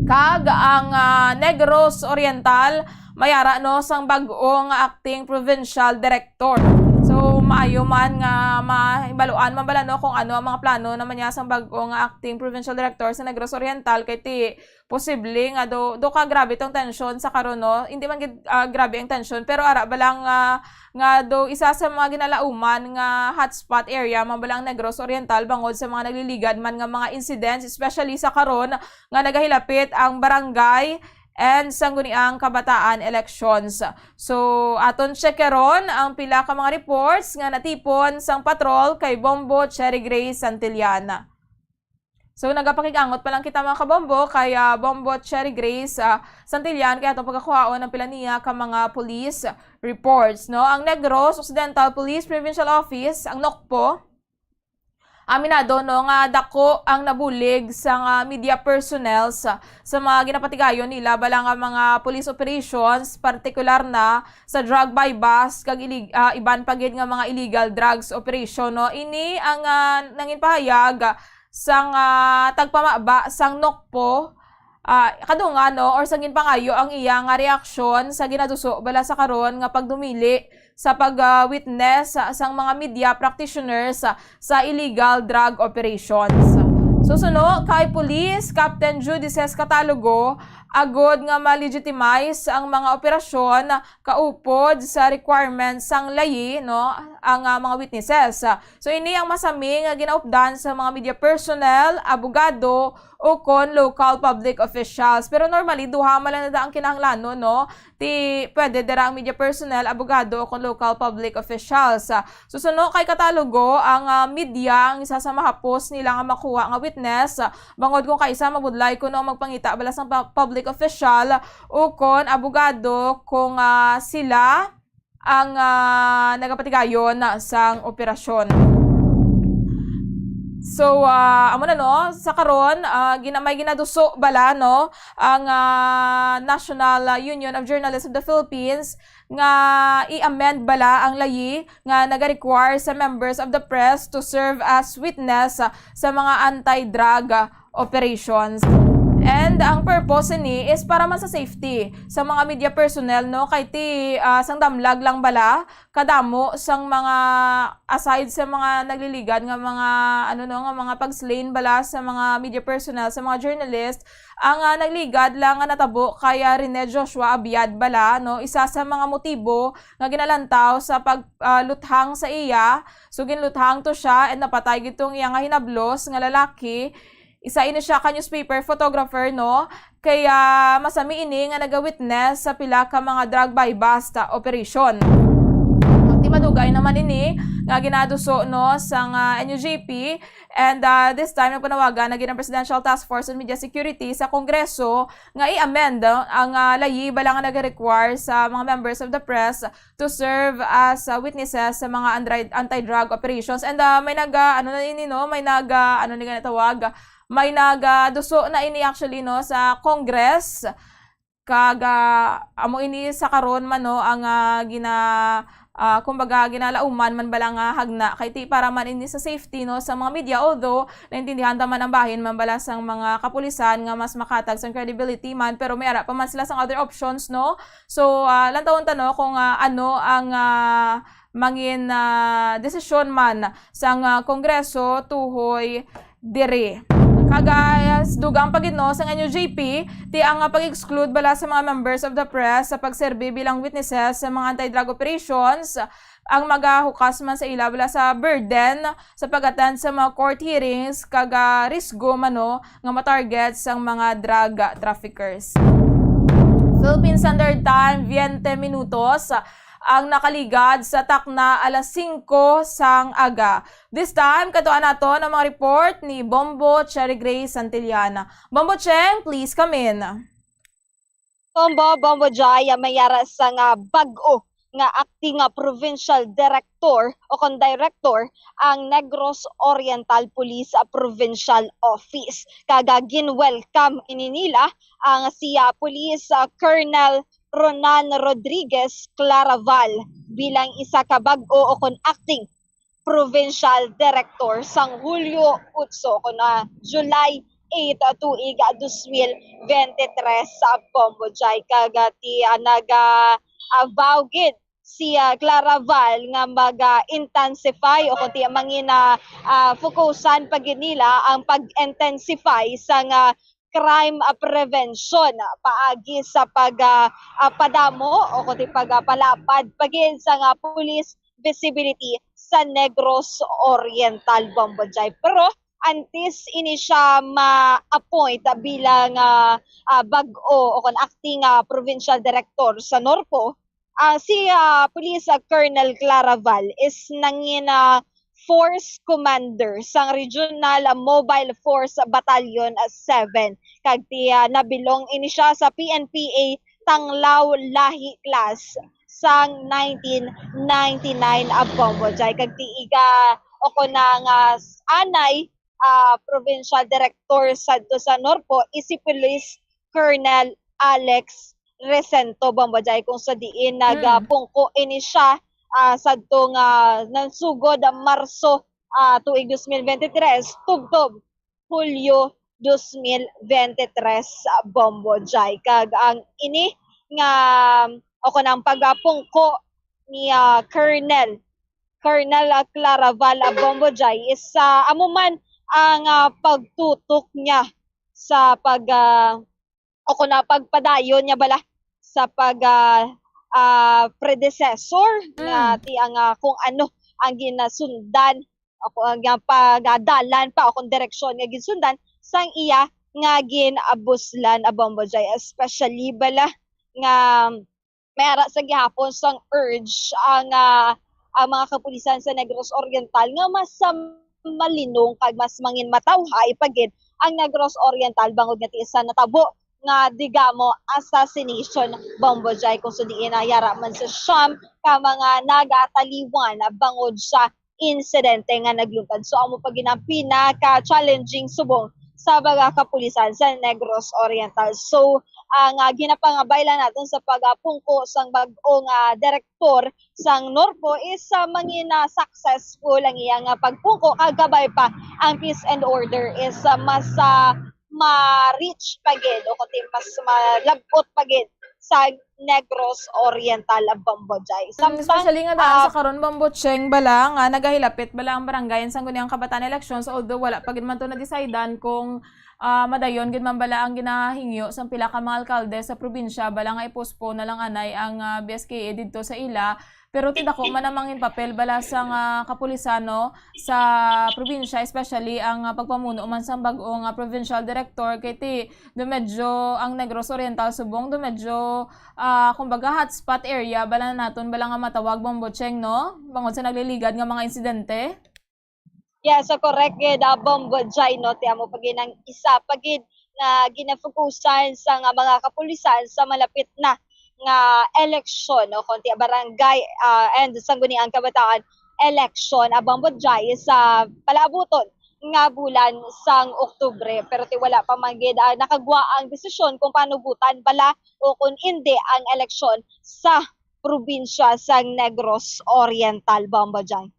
Kag ang Negros Oriental mayara no sang bag-ong acting provincial director. So So maayo man nga maibaluan man bala no kung ano ang mga plano naman niya sang bag-o nga acting provincial director sa Negros Oriental kay ti posible nga do ka grabe tong tension sa karon no. Hindi man grabe ang tension pero ara balang nga do isa sa mga ginalauman nga hotspot area man balang Negros Oriental bangod sa mga nagliligad man nga mga incidents especially sa karon nga nagahilapit ang barangay and sangguniang kabataan elections. So aton checkeron ang pila ka mga reports nga natipon sang patrol kay Bombo Cherry Grace Santillana. So nagapakig-angot pa lang kita mga kabombo kay Bombo Cherry Grace Santillana kaya atong pagkakuhaon ng pila niya ka mga police reports no. Ang Negros Occidental Police Provincial Office, ang NOCPO, aminado no nga dako ang nabulig sa media personnel sa mga ginapatigayon nila balang nga mga police operations particular na sa drug by bus kag iban pagid nga mga illegal drugs operation no. Ini ang nangin pahayag sang tagpamaba sang NOCPO kadunga no or sangin pangayo ang iyang reaksyon sa ginaduso bala sa karon nga pagdumili sa pag-witness sang mga media practitioners sa illegal drug operations. Susuno kay Police Captain Judices Catalogo agod nga ma-legitimize ang mga operasyon kaupod sa requirements sang layi no ang mga witnesses. So ini ang masami nga ginaupdan sa mga media personnel, abogado o kon local public officials. Pero normally duha man na ang kinahanglan no ti pwede dira ang media personnel, abogado o kon local public officials. Susuno kay Catalogo ang media ang isa sa mahapos nila nga makuha nga witness bangod kung kaisa mabudlay kuno magpangita bala sang public official o kon abogado kung sila ang nagapatigayon sang operasyon. So amo na no sa karon may ginaduso bala no ang National Union of Journalists of the Philippines nga i-amend bala ang layi nga naga-require sa members of the press to serve as witness sa mga anti-drug operations. And ang purpose ni is para man sa safety sa mga media personnel no kay ti sang damlag lang bala kadamo sang mga aside sa mga nagliligad nga mga nga mga pagslain bala sa mga media personnel sa mga journalist ang nagligad lang nga natabo kay Rene Joshua Abiad bala no isa sa mga motibo nga ginalantaw sa pagluthang sa iya so ginluthang to siya and napatay gitong iya nga hinablos nga lalaki. Isa ini siya ka newspaper photographer no kaya masami ini nga naga-witness sa pila ka mga drug by bust operation. Ang timadugay naman ini nga ginaduso no sang NUJP and this time nagpanawagan na ginang Presidential Task Force on Media Security sa Kongreso nga i-amend ang layi bala nga nag-require sa mga members of the press to serve as witnesses sa mga anti-drug operations and may may nagaduso na ini actually no sa Congress kaga amo ini sa karon man no ang kumbaga ginalauman man bala nga hagna kay ti para man ini sa safety no sa mga media although naintindihan ta man ang bahin man bala sang mga kapulisan nga mas makatag sang credibility man pero may ara pa man sila sang other options no so lantawon ta no kung ano ang mangin desisyon man sang Kongreso tuhoy dire. Kagaya dugang pagid no sa NUJP ti ang pag-exclude bala sa mga members of the press sa pagserbi bilang witnesses sa mga anti-drug operations ang magahukas man sa ila bala sa burden sa pag-attend sa mga court hearings kaga risgo mano nga matarget sang mga drug traffickers. Philippine Standard Time 20 minutos ang nakaligad sa takna alas 5 sang aga. This time, katuan nato ng mga report ni Bombo Cherry Grace Santillana. Bombo Cheng, please come in. Bombo Jaya, mayara sa nga bag-o nga acting provincial director o kon director ang Negros Oriental Police Provincial Office. Kagagin welcome ini nila ang siya Police Colonel Ronan Rodriguez Claraval bilang isa ka bag-o o kon acting provincial director sang Hulyo 8 kon July 8 tuig 2023 sa Bombojay kagati naga avowgid si Claraval nga mag-intensify o kunti mangin fokusan pag nila ang pag-intensify sa nga crime prevention paagi sa padamo o kunti pagpalapad pagin sa nga police visibility sa Negros Oriental, Bombojay. Pero antes ini siya ma-appoint bilang bag-o o acting provincial director sa Norpo, si Police Colonel Claraval is nangin Force Commander sang Regional Mobile Force Battalion 7. Kag nabilong ini siya sa PNPA Tanglaw Lahi Class sang 1999 Bombojay. Kag tiiga o nang anay Provincial Director sa Norpo is si Police Colonel Alex Resento, Bombojay, kung sa diin nagpungko ini siya sa itong nansugod Marso tuig 2023, tubtob Hulyo 2023, Bombojay. Kag ang ini nga o kanang pagpungko ni Colonel Claraval, Bombojay is amuman ang pagtutok niya sa pagpadayon niya bala sa predecessor nga ti ang kung ano ang ginasundan o ang pagadalan pa o kung direksyon nga ginsundan sang iya nga ginabuslan, Bombojay, especially bala nga mayara sa gihapon sang urge ang mga kapulisan sa Negros Oriental nga mas malinong kag mas mangin matawhay pagin ang Negros Oriental bangod nga ti isa natabo nga digamo assassination, Bombojay, kung sa diin yara man sa siyam ka mga nagataliwan bangod sa insidente nga nagluntad. So amo pag pinaka-challenging subong sa mga kapulisan sa Negros Oriental. So ang ginapangabaylan natin sa pagpungko sang bag-ong direktor sang Norpo is mangin successful ang iyang pagpungko, kagabay pa ang peace and order is mas ma-reach pagid o kundi mas malabot pagid sa Negros Oriental, Bombojay. Especially nga daan sa karon, Bombocheng, bala nga nagahilapit bala ang barangayan sang guniang kabataan elections, although wala pagid man to na-decidean kung madayon gid man bala ang ginahingyo sang pila ka mga alkalde sa probinsya bala nga i-postpone na lang anay ang BSKA didto sa ila. Pero tidako man namangin papel bala sang kapulisano sa probinsya, especially ang pagpamuno man sang bag-ong provincial director kay ti do medyo ang Negros Oriental subong do medyo kumbaga hotspot area bala naton bala nga matawag, Bombocheng, no? Bangod sa nagliligad nga mga insidente. Yeah, so correct gid, Bombojay, no? Ti amo pagin ang isa pagid na ginafokusan sa mga kapulisan sa malapit na nga election o konti barangay and sangguniang kabataan election, Bombojay, sa palabuton nga bulan sang Oktubre, pero ti wala pa man gid nakagwa ang desisyon kung paano butan bala o kung hindi ang eleksyon sa probinsya sang Negros Oriental, Bombojay.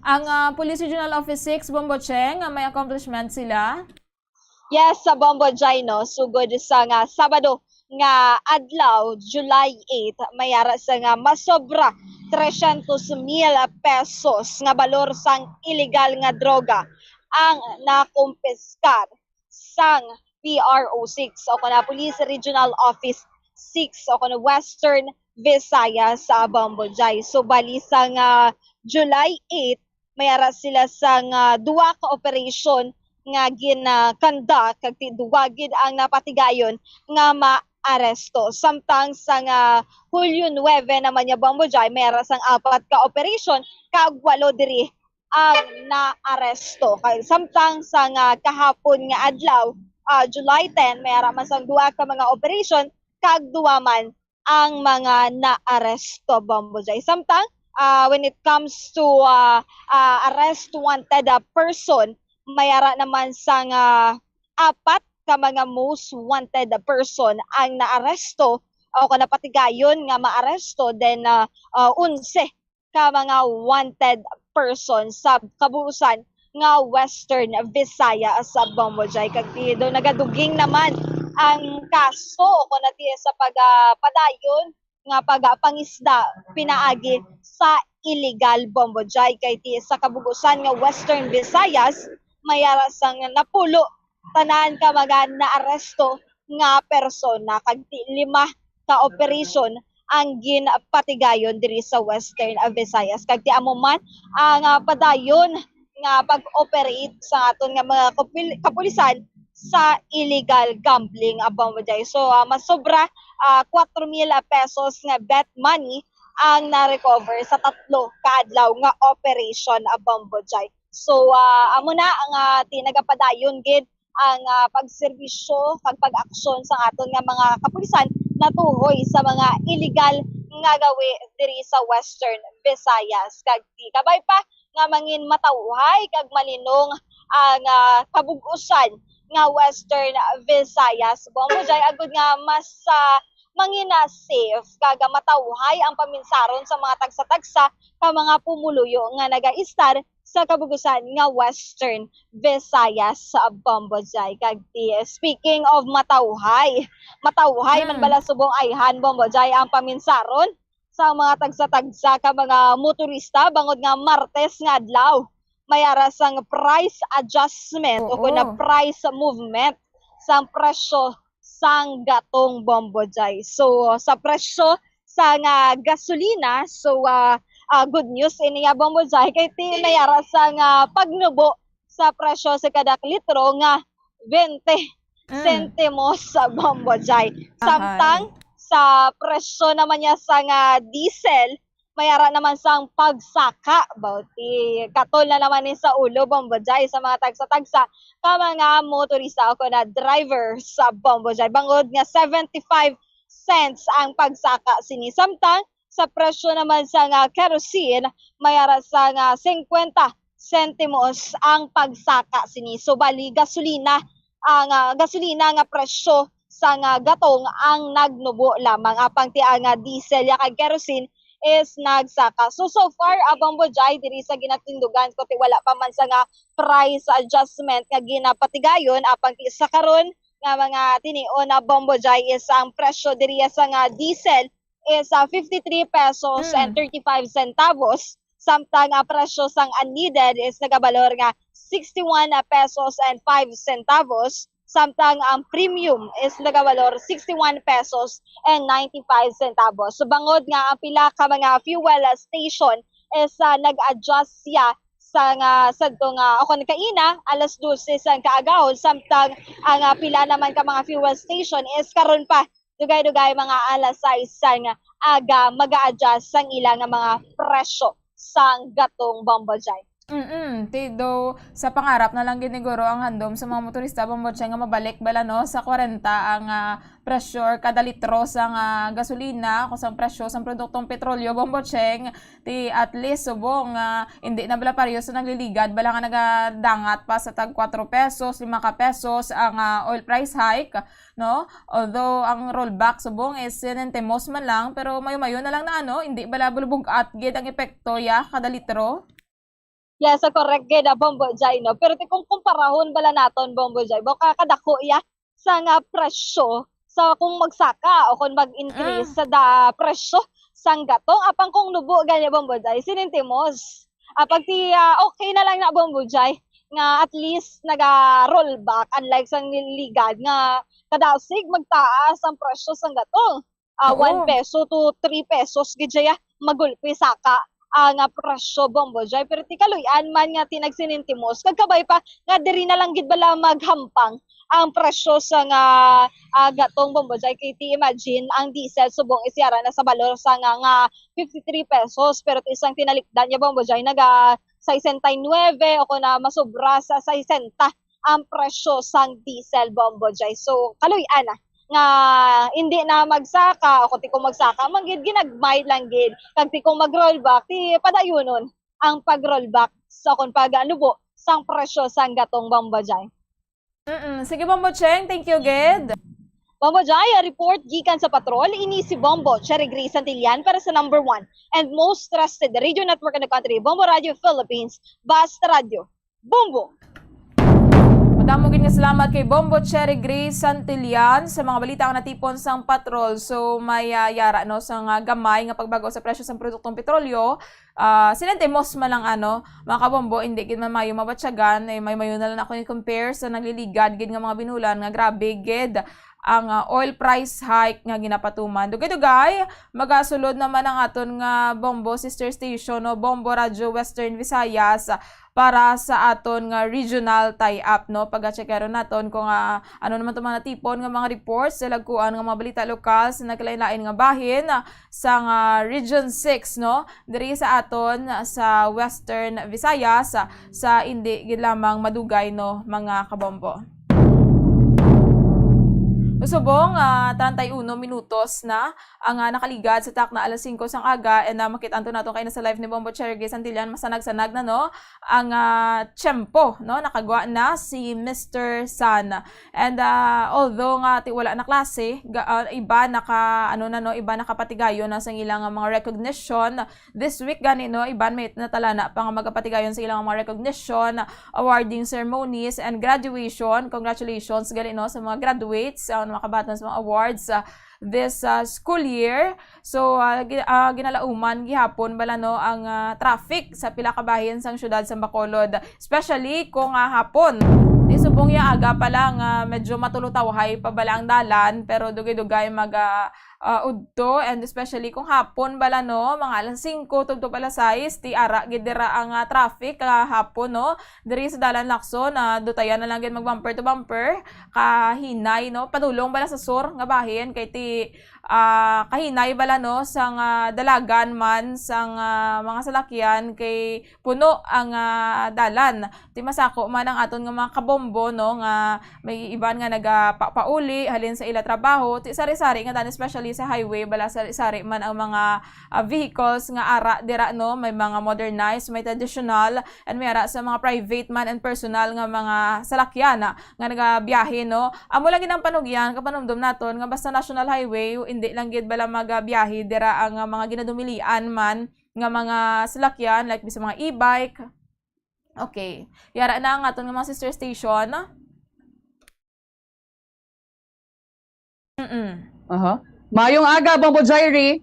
Ang Police Regional Office 6, Bombocheng, may accomplishment sila? Yes, sa Bombojay, no, sugod sa nga Sabado nga adlaw, July 8, mayara sa nga masobra 300,000 pesos nga balor sang illegal nga droga ang nakumpiskar sang PRO6 o kana Police Regional Office 6 o kana Western Visayas sa Bombojay. So bali sa nga July 8, mayara sila sa nga duwa ka operation nga ginakanda kag duwagid ang napatigayon nga aresto. Samtang sa Hulyo 9 naman niya, Bombojay, mayroon sang 4 ka operation, kag 8 diri ang naaresto. Samtang sa kahapon nga adlaw, July 10, mayroon man sang 2 ka mga operation, kag 2 man ang mga naaresto, Bombojay. Samtang when it comes to arrest wanted person, mayroon naman sang 4 ka mga most wanted person ang naaresto o kung napatigayon nga maaresto, then 11 ka mga wanted person sa kabuusan nga Western Visayas sa Bombojay. Kag do nagaduging naman ang kaso o kung nati sa pagpadayon nga pangisda pinaagi sa illegal Bombo Jay kay ti sa kabugusan nga Western Visayas mayara sang napulo tanan ka mga naaresto nga persona kag 5 ka operation ang ginpatigayon diri sa Western Visayas kag ti amo man ang padayon nga pag-operate sa aton nga mga kapulisan sa illegal gambling Bombo Jay. So masobra 4,000 pesos nga bet money ang na-recover sa 3 kaadlaw nga operation Bombo Jay. So amo na ang tinagapadayon gid ang pagserbisyo kag pag-aksyon sa aton nga mga kapulisan natuhoy sa mga illegal nga gawi diri sa Western Visayas kag di kabay pa nga mangin matawhay kag malinong ang kabugusan nga Western Visayas Bombo Jay agud nga mas mangina safe kag matawhay ang paminsaron sa mga tagsa-tagsa ka mga pumuluyo nga naga-istar sa kabugusan nga Western Visayas sa Bombo Jay kag speaking of matawhay man bala subong ayhan Bombo Jay ang paminsaron sa mga tagsa-tagsa ka mga motorista bangod nga Martes nga adlaw mayara sang price adjustment o kuna price movement sang presyo sang gatong Bombo Jay. So sa presyo sa nga gasolina so good news iniya Bombo Jay kay ti nayara sa nga pagnubo sa presyo sa kada litro nga 20 sentimos sa Bombo Jay. Samtang sa presyo naman niya sa nga diesel mayara naman sang pagsaka bauti katol na naman ni sa ulo Bombo Jay sa mga tagsa-tagsa ka mga motorista o na driver sa Bombo Jay bangod nga 75 cents ang pagsaka sini samtang sa presyo naman sa nga kerosene mayara sa nga 50 sentimos ang pagsaka sini so bali gasolina ang gasolina nga presyo sa nga gatong ang nagnubo lamang apang ti ang diesel ya kag kerosene is nagsaka. So far, Bombo Jay, diri sa ginatindugan ko, wala pa man sa nga price adjustment nga ginapatigayon, apang sa karon nga mga tinion na Bombo Jay is ang presyo diri sa nga diesel is 53 pesos and 35 centavos. Samtang ang presyo sang unleaded is nagabalor nga 61 pesos and 5 centavos. Samtang ang premium is nagabalor 61 pesos and 95 centavos. So bangod nga ang pila ka mga fuel station is nag-adjust siya sa nga sadto nga ako nakaina alas 12 sa kaagahon samtang ang pila naman ka mga fuel station is karon pa dugay-dugay mga alas 6 sa nga aga mag-a-adjust sang ilang nga mga presyo sang gatong Bombo Jay. Tido sa pangarap na lang giniguro ang handom sa mga motorista Bombo Jay nga mabalik bala no sa 40 ang presyo or kada litro sa gasolina kung sang presyo sa produktong petrolyo Bombo Jay ti at least subong hindi na bala pareho sa nagliligad bala nga nagadangat pa sa tag 4 pesos 5 ka pesos ang oil price hike no although ang rollback subong is sentimos man lang pero mayo-mayo na lang na hindi bala bulubog at gid ang epekto ya kada litro. Yes, correct gid Bombo Jay no. Pero kung kumparahon bala naton Bombo Jay, baka kadako ya sa nga presyo sa kung magsaka o kung mag-increase sa presyo sang gatong apang kung nubo gani Bombo Jay sinintimos. Apag ti okay na lang na Bombo Jay nga at least naga-roll back unlike sang niligad nga kadasig magtaas ang presyo sang gatong 1 peso to 3 pesos gid ya magulpi saka ang presyo Bombo Jay pero ti kaluyan man nga tinagsinintimos kagkabay pa nga diri na lang gid bala maghampang ang presyo sa nga gatong Bombo Jay kay ti imagine ang diesel subong isyara na sa balor sa nga 53 pesos pero ti isang tinalikdan niya Bombo Jay naga 69 o kuna masobra sa 60 ang presyo sang diesel Bombo Jay so kaluyan nga hindi na magsaka o kung ti kung magsaka manggid ginagmay lang gid kag ti kung mag-rollback ti padayunon ang pag-rollback sa kung pag-anubo sang presyo sang gatong Bombo Jay. Sige Bombo Cheng, thank you gid. Bombo Jay, report gikan sa patrol ini si Bombo Cherry Grace Santillan para sa number 1 and most trusted radio network in the country, Bombo Radio Philippines, Basta Radio. Bombo! Madamong nga salamat kay Bombo Cherry Grace Santillan sa mga balita ang natipon sang patrol. So may yara no sang gamay nga pagbago sa presyo sang produktong petrolyo. Sinentimos man lang mga kabombo, hindi gid man mayo mabatyagan, may mayo na lang ako i-compare sa nagliligad gid nga mga binulan nga grabe gid ang oil price hike nga ginapatuman. Dugay-dugay, magasulod naman ang aton nga Bombo sister station no, Bombo Radio Western Visayas para sa aton nga regional tie-up no. Pag-checkero naton kung ano naman itong mga natipon nga mga reports sa lagkuan nga mga balita lokal sa nagkalain-lain nga bahin sa Region 6 no, diri sa aton sa Western Visayas sa hindi gid lamang madugay no mga kabombo. Subong, 31 minutos na ang nakaligad sa tak na alas 5 sang aga and makita nato kayo na sa live ni Bombo Cherry Grace Santillan, masanag-sanag na no ang tiyempo no, nakagawa na si Mr. San. And although nga wala na klase, iba iba nakapatigayon na sa ilang mga recognition this week gani no, iba may natalana pa nga magapatigayon sa ilang mga recognition, awarding ceremonies and graduation. Congratulations gani no sa mga graduates makabatan sa mga awards this school year. So ginalauman gihapon bala no ang traffic sa pila ka bahin sang syudad sa Bacolod, especially kung hapon. Di subong ya aga pa lang medyo matulutawhay pa bala ang dalan, pero dugay-dugay udto, and especially kung hapon bala no, mga alas 5 tugtog alas 6 ti ara gid dira ang traffic hapon no, diri sa dalan Lacson dutayan na lang gid mag bumper to bumper kahinay no, padulong bala sa sur nga bahin kay ti kahinay bala no sang dalagan man sang mga salakyan kay puno ang dalan. Ti masako man ang aton nga mga kabombo no, nga may iban nga nagapauli halin sa ila trabaho ti sari-sari nga dan, especially sa highway bala sari-sari man ang mga vehicles nga ara dira no, may mga modernized, may traditional, and may ara sa mga private man and personal nga mga salakyan nga nagabiyahe no. Amo lang gid ang panugyan kapanumdum naton nga basta national highway hindi lang gid bala magabiyahe dira ang mga ginadumilian man nga mga salakyan like sa mga e-bike. Okay, yara na ang aton nga mga sister station. Mayong aga, Bombo Jairi.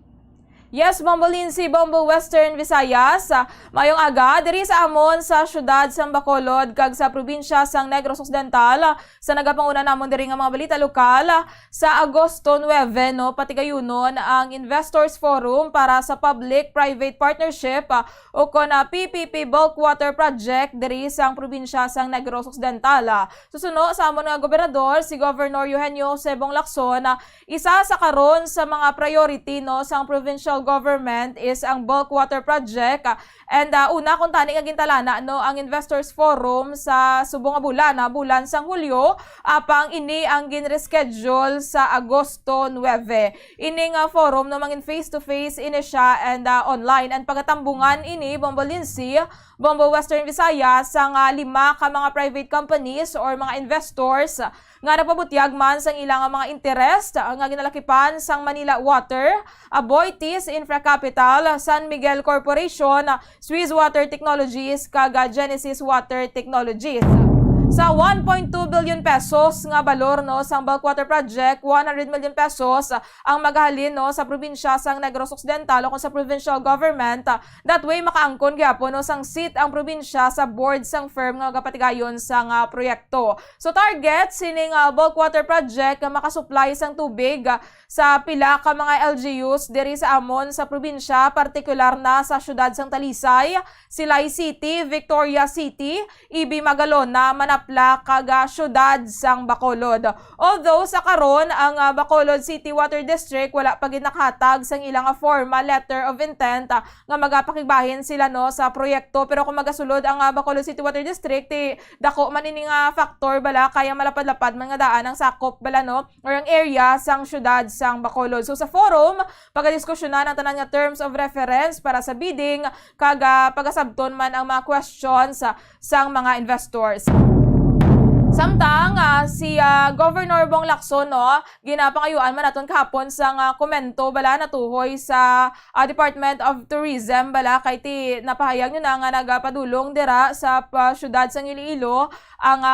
Yes, Bombo Lindsay, Bombo Western Visayas. Mayong aga, diri sa amon sa syudad sang Bacolod kag sa probinsya sang Negros Occidental. Sa nagapanguna namon diri nga mga balita lokal, sa Agosto 9 no, patigayunon ang Investors Forum para sa Public-Private Partnership o kon PPP Bulk Water Project diri sang probinsya sang Negros Occidental. Susuno sa amon nga gobernador si Governor Eugenio Sebong Lacson, isa sa karon sa mga priority no sang provincial government is ang bulk water project, and una kung tani nga gintalana no ang Investors Forum sa subong nga bulan sang Hulyo, apang ini ang ginreschedule sa Agosto 9. Ini nga forum no mangin face to face ini siya and online, and pagatambungan ini Bombo Lindsay, Bombo Western Visayas sang 5 ka mga private companies or mga investors nga napabutyag man sang ilang mga interest nga ginalakipan sang Manila Water, Aboitiz Infra Capital, San Miguel Corporation, Swiss Water Technologies kag Genesis Water Technologies. Sa 1.2 billion pesos nga balor no sang bulk water project, 100 million pesos ang magahalin no sa probinsya sang Negros Occidental o sa provincial government. That way makaangkon gyapon no sang seat ang probinsya sa board sang firm nga gapatigayon sang proyekto. So target sining bulk water project nga makasupply sang tubig sa pila ka mga LGUs diri sa amon sa probinsya, partikular na sa syudad sang Talisay, Silay City, Victoria City, Ibi Magalona, Manapla kaga syudad sang Bacolod. Although sa karon ang Bacolod City Water District wala pa gid nakahatag sang ilang formal letter of intent nga magapakigbahin sila no sa proyekto, pero kung magasulod ang Bacolod City Water District dako man ini nga factor bala kaya malapad-lapad man nga daan ang sakop bala no or ang area sang syudad sang Bacolod. So sa forum pagadiskusyonan ang tanan nga terms of reference para sa bidding kag pagasabton man ang mga questions sang mga investors. Samtang si Governor Bong Lacson ginapangayuan man naton kahapon sa komento bala natuhoy sa Department of Tourism bala kay ti napahayag nyo na nga nagapadulong dira sa syudad sa Iloilo ang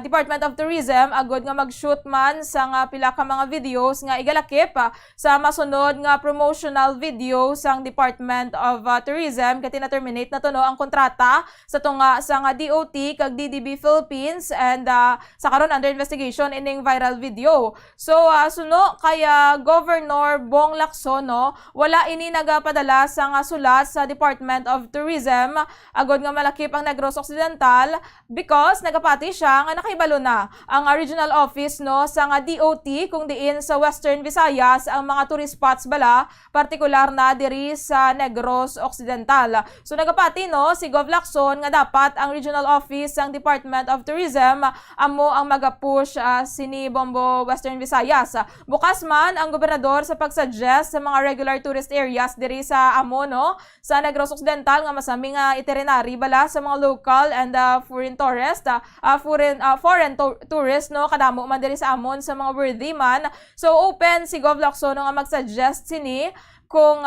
Department of Tourism agod nga mag-shoot man sa pila ka mga videos nga igalakip sa masunod nga promotional video sang Department of Tourism kay na-terminate na to ang kontrata sa tunga sa DOT kag DDB Philippines and sa karon under investigation ining viral video. So suno kaya Governor Bong Lacson wala ini nagapadala sa sulat sa Department of Tourism agod nga malakip ang Negros Occidental because nagapati siya nga nakaibalo na ang regional office sa DOT kung diin sa Western Visayas ang mga tourist spots bala partikular na diri sa Negros Occidental. So nagapati si Gov Lacson nga dapat ang regional office ng Department of Tourism amo ang magapush sini Bombo Western Visayas. Bukas man ang gobernador sa pagsuggest sa mga regular tourist areas diri sa amo sa Negros Occidental nga masaming itinerary bala sa mga local and foreign tourist foreign tourist kadamo man diri sa amon sa mga worthy man. So open si Gov Lacson nga magsuggest sini kung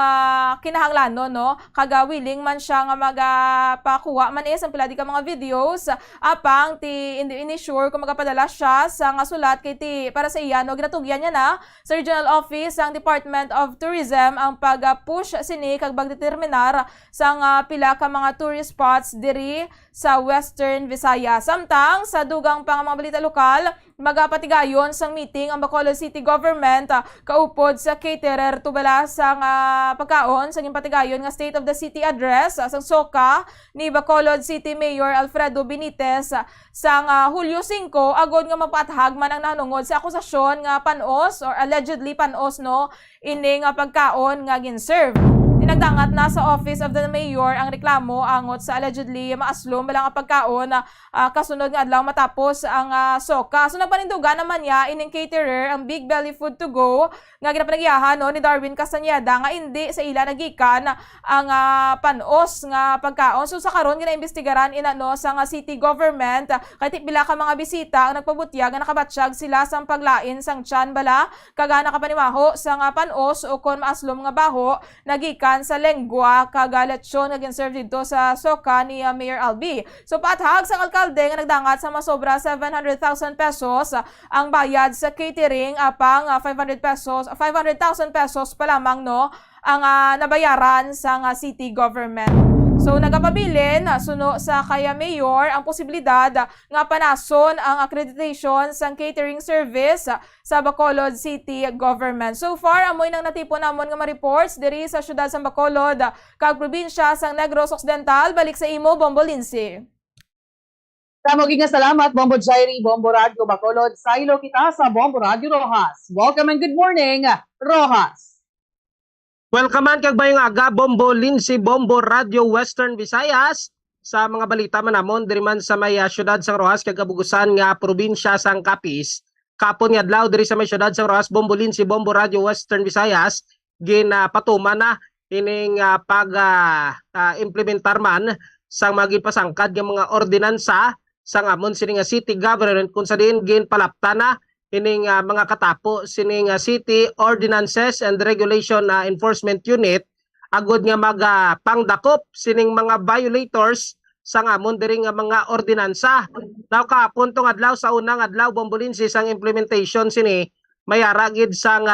kinahanglanon kaga willing man siya nga magapakuha man ang pila di ka mga videos apang ti ini-sure kung magapadala siya sa nga sulat kay ti para sa iya ginatugyan niya na sa regional office ang Department of Tourism ang pag-push sini kag bagdeterminar sa nga pila ka mga tourist spots diri sa Western Visayas. Samtang sa dugang pang mga balita lokal magapatigayon sang meeting ang Bacolod City Government kaupod sa caterer tubala sang pagkaon sa patigayon nga State of the City Address sang SOCA ni Bacolod City Mayor Alfredo Benitez sang Hulyo 5 agod nga mapathag man ang nanungod sa akusasyon nga panos or allegedly panos ini nga pagkaon nga ginserve. Tinagdangat na sa Office of the Mayor ang reklamo angot sa allegedly maaslom balang pagkaon kasunod nga adlaw matapos ang SOCA. So nagpanindugan naman niya ining caterer ang Big Belly Food to Go nga ginapanagyahan ni Darwin Castañeda nga hindi sa ila nagikan ang panos nga pagkaon. So sa karon ginaimbestigaran sa nga city government kay pila ka mga bisita ang nagpabutyag nga nakabatsyag sila sang paglain sang tiyan bala kaga nakapanimaho sang panos o kon maaslom nga baho nagikan sa lengwa kagaletsyon nga ginserve dito sa SOCA ni Mayor Albi. So paathag sang alkalde nga nagdangat sa masobra 700,000 pesos ang bayad sa catering apang 500,000 pesos pa lamang ang nabayaran sa city government. So nagapabilin suno sa kaya mayor ang posibilidad nga panason ang accreditation sang catering service sa Bacolod City Government. So far amoy nang natipon namon nga ma-reports diri sa syudad sa Bacolod kag probinsya sang Negros Occidental. Balik sa imo Bombo Lindsay. Kamoging nga salamat Bombo Jairi, Bombo Radio Bacolod. Sailo kita sa Bombo Radio Rojas. Welcome and good morning Rojas. Welcome man kag bayong aga Bombo Lindsay, Bombo Radio Western Visayas sa mga balita manamon diri man sa may syudad sang Rojas kag kabugusan nga probinsya sang Capiz. Kapon nga adlaw diri sa may syudad sang Rojas Bombo Lindsay, Bombo Radio Western Visayas ginapatuman na ining implementar man sang magipasangkad nga mga ordinansa sang amon sini nga city government kung sa diin ginpalapta na ining mga katapo sining City Ordinances and Regulation Enforcement Unit agod nga magpangdakop sining mga violators sa amon diri nga mga ordinansa. Daw kahapon tong adlaw sa unang adlaw Bombo Lindsay sang implementation sini mayara gid sang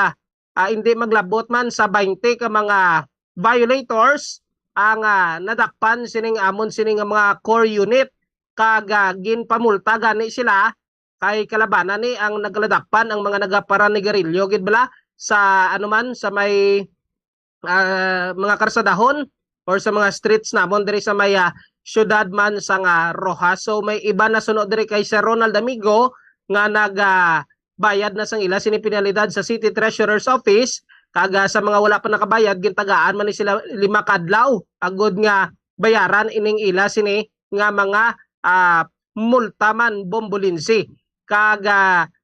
hindi maglabot man sa 20 ka mga violators ang nadakpan sining amon sining mga core unit kag ginpamulta gani sila kay kalabanan ni ang nagladakpan ang mga nagaparanigarilyo gid bala sa anuman sa may mga karsadahon or sa mga streets namon diri sa may syudad man sa Rojas. So may iba na sunod diri kay Sir Ronald Amigo nga bayad na sang ila sini penalidad sa City Treasurer's Office kag sa mga wala pa nakabayad gintagaan man ni sila 5 kadlaw agod nga bayaran ining ila sini nga mga multa man Bombo Lindsay. Kag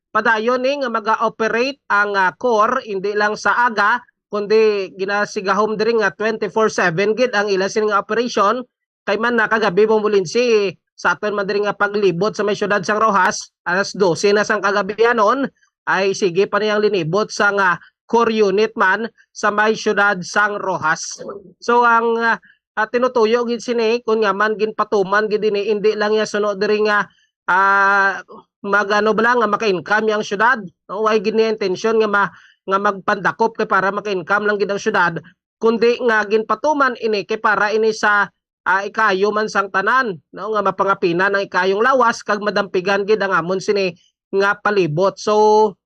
padayon nga maga-operate ang core hindi lang sa aga kundi ginasigahom diri nga 24/7 gid ang ila sini nga operation kay man nakagabi Bombo Lindsay sa aton man diri nga paglibot sa may syudad sang Rojas, alas 12 na sang kagabianon ay sige pa niyang linibot sa nga core unit man sa may syudad sang Rojas. So ang tinutuyo gid sini kun nga man ginpatuman gid ini hindi lang ya sunod diri nga magano bala nga maka-income yang syudad. No, why gid niya intention nga magpandakop kay para maka-income lang gid ang syudad, kundi nga ginpatuman ini kay para ini sa ikayo man sang tanan, no, nga mapangapinan ang ikayong lawas kag madampigan gid ang amon sini nga palibot. So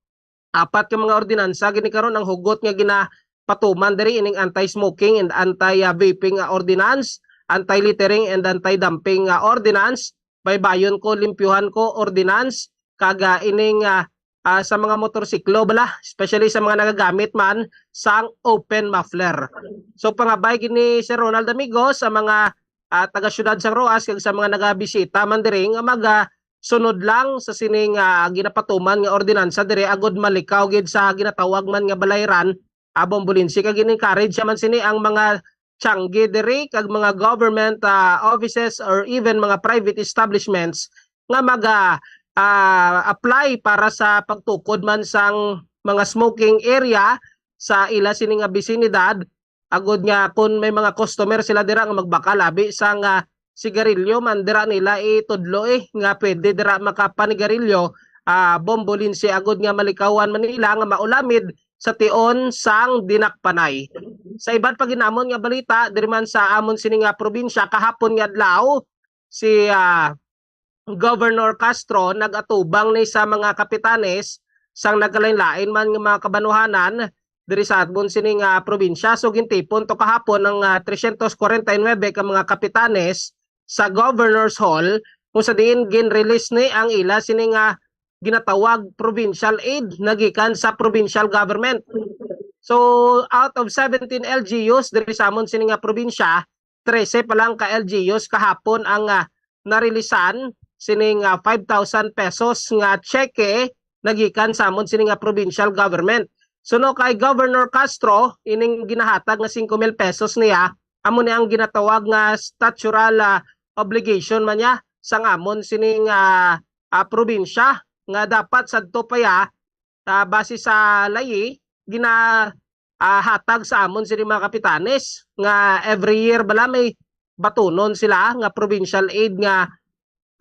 apat ka mga ordinansa gini karon ang hugot nga ginapatuman diri ining anti-smoking and anti-vaping ordinance, anti-littering and anti-dumping ordinance, baybayon ko limpyuhan ko ordinance, kaga ining sa mga motorsiklo bala, especially sa mga nagagamit man sang open muffler. So pangabay gini Sir Ronald Amigo sa mga taga syudad sang Roas kag sa mga nagabisita man diri nga sunod lang sa sining ginapatuman nga ordinansa diri agud malikaw gid sa ginatawag man nga balayran bombolinsi, kag encourage man sini ang mga tiyanggi diri kag mga government offices or even mga private establishments nga apply para sa pagtukod man sang mga smoking area sa ila sini nga bisinidad, agud nga kun may mga customer sila dira nga magbaka labi sa nga sigarilyo man dira nila itudlo nga pwede dira makapanigarilyo, bombolinsi agud nga malikawan man nila nga maulamid sa tion sang dinakpanay. Sa iban pa ginamon nga balita diri man sa amon sini nga probinsya kahapon nga adlaw, si Governor Castro nagatubang ni sa mga kapitanes sang nagkalain-lain man nga mga kabanuhanan diri sa atbon sini nga probinsya. So gintipon to kahapon ng 349 ka mga kapitanes sa Governor's Hall, kung sa diin gin-release ni ang ila sini nga ginatawag provincial aid nagikan sa provincial government. So out of 17 LGUs diri sa amon sini nga probinsya, 13 pa lang ka LGUs kahapon ang narilisan sining 5,000 pesos nga cheque nagikan sa amon sini nga provincial government. So no kay Governor Castro ining ginahatag nga 5,000 pesos niya, amo ni ang ginatawag nga statutory obligation man niya sang amon sining probinsya nga dapat sadto pa ya base sa layi hatag sa amon sini mga kapitanes nga every year bala may batunon sila nga provincial aid nga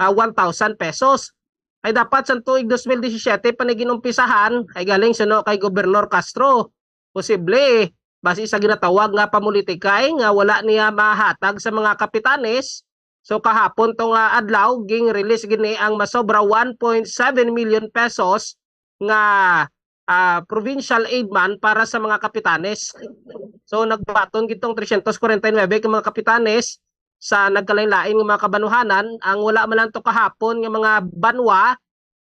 1,000 pesos. Ay dapat sa tuig 2017 pa ginumpisahan ay galing suno kay Gobernador Castro. Posible base sa ginatawag nga pamulitikay nga wala niya mahatag sa mga kapitanes. So kahapon tong adlaw ging release gini ang masobra 1.7 million pesos nga provincial aid man para sa mga kapitanes. So nagbaton gitong 349 ka mga kapitanes sa nagkalain-lain nga mga kabanuhanan. Ang wala man lang to kahapon nga mga banwa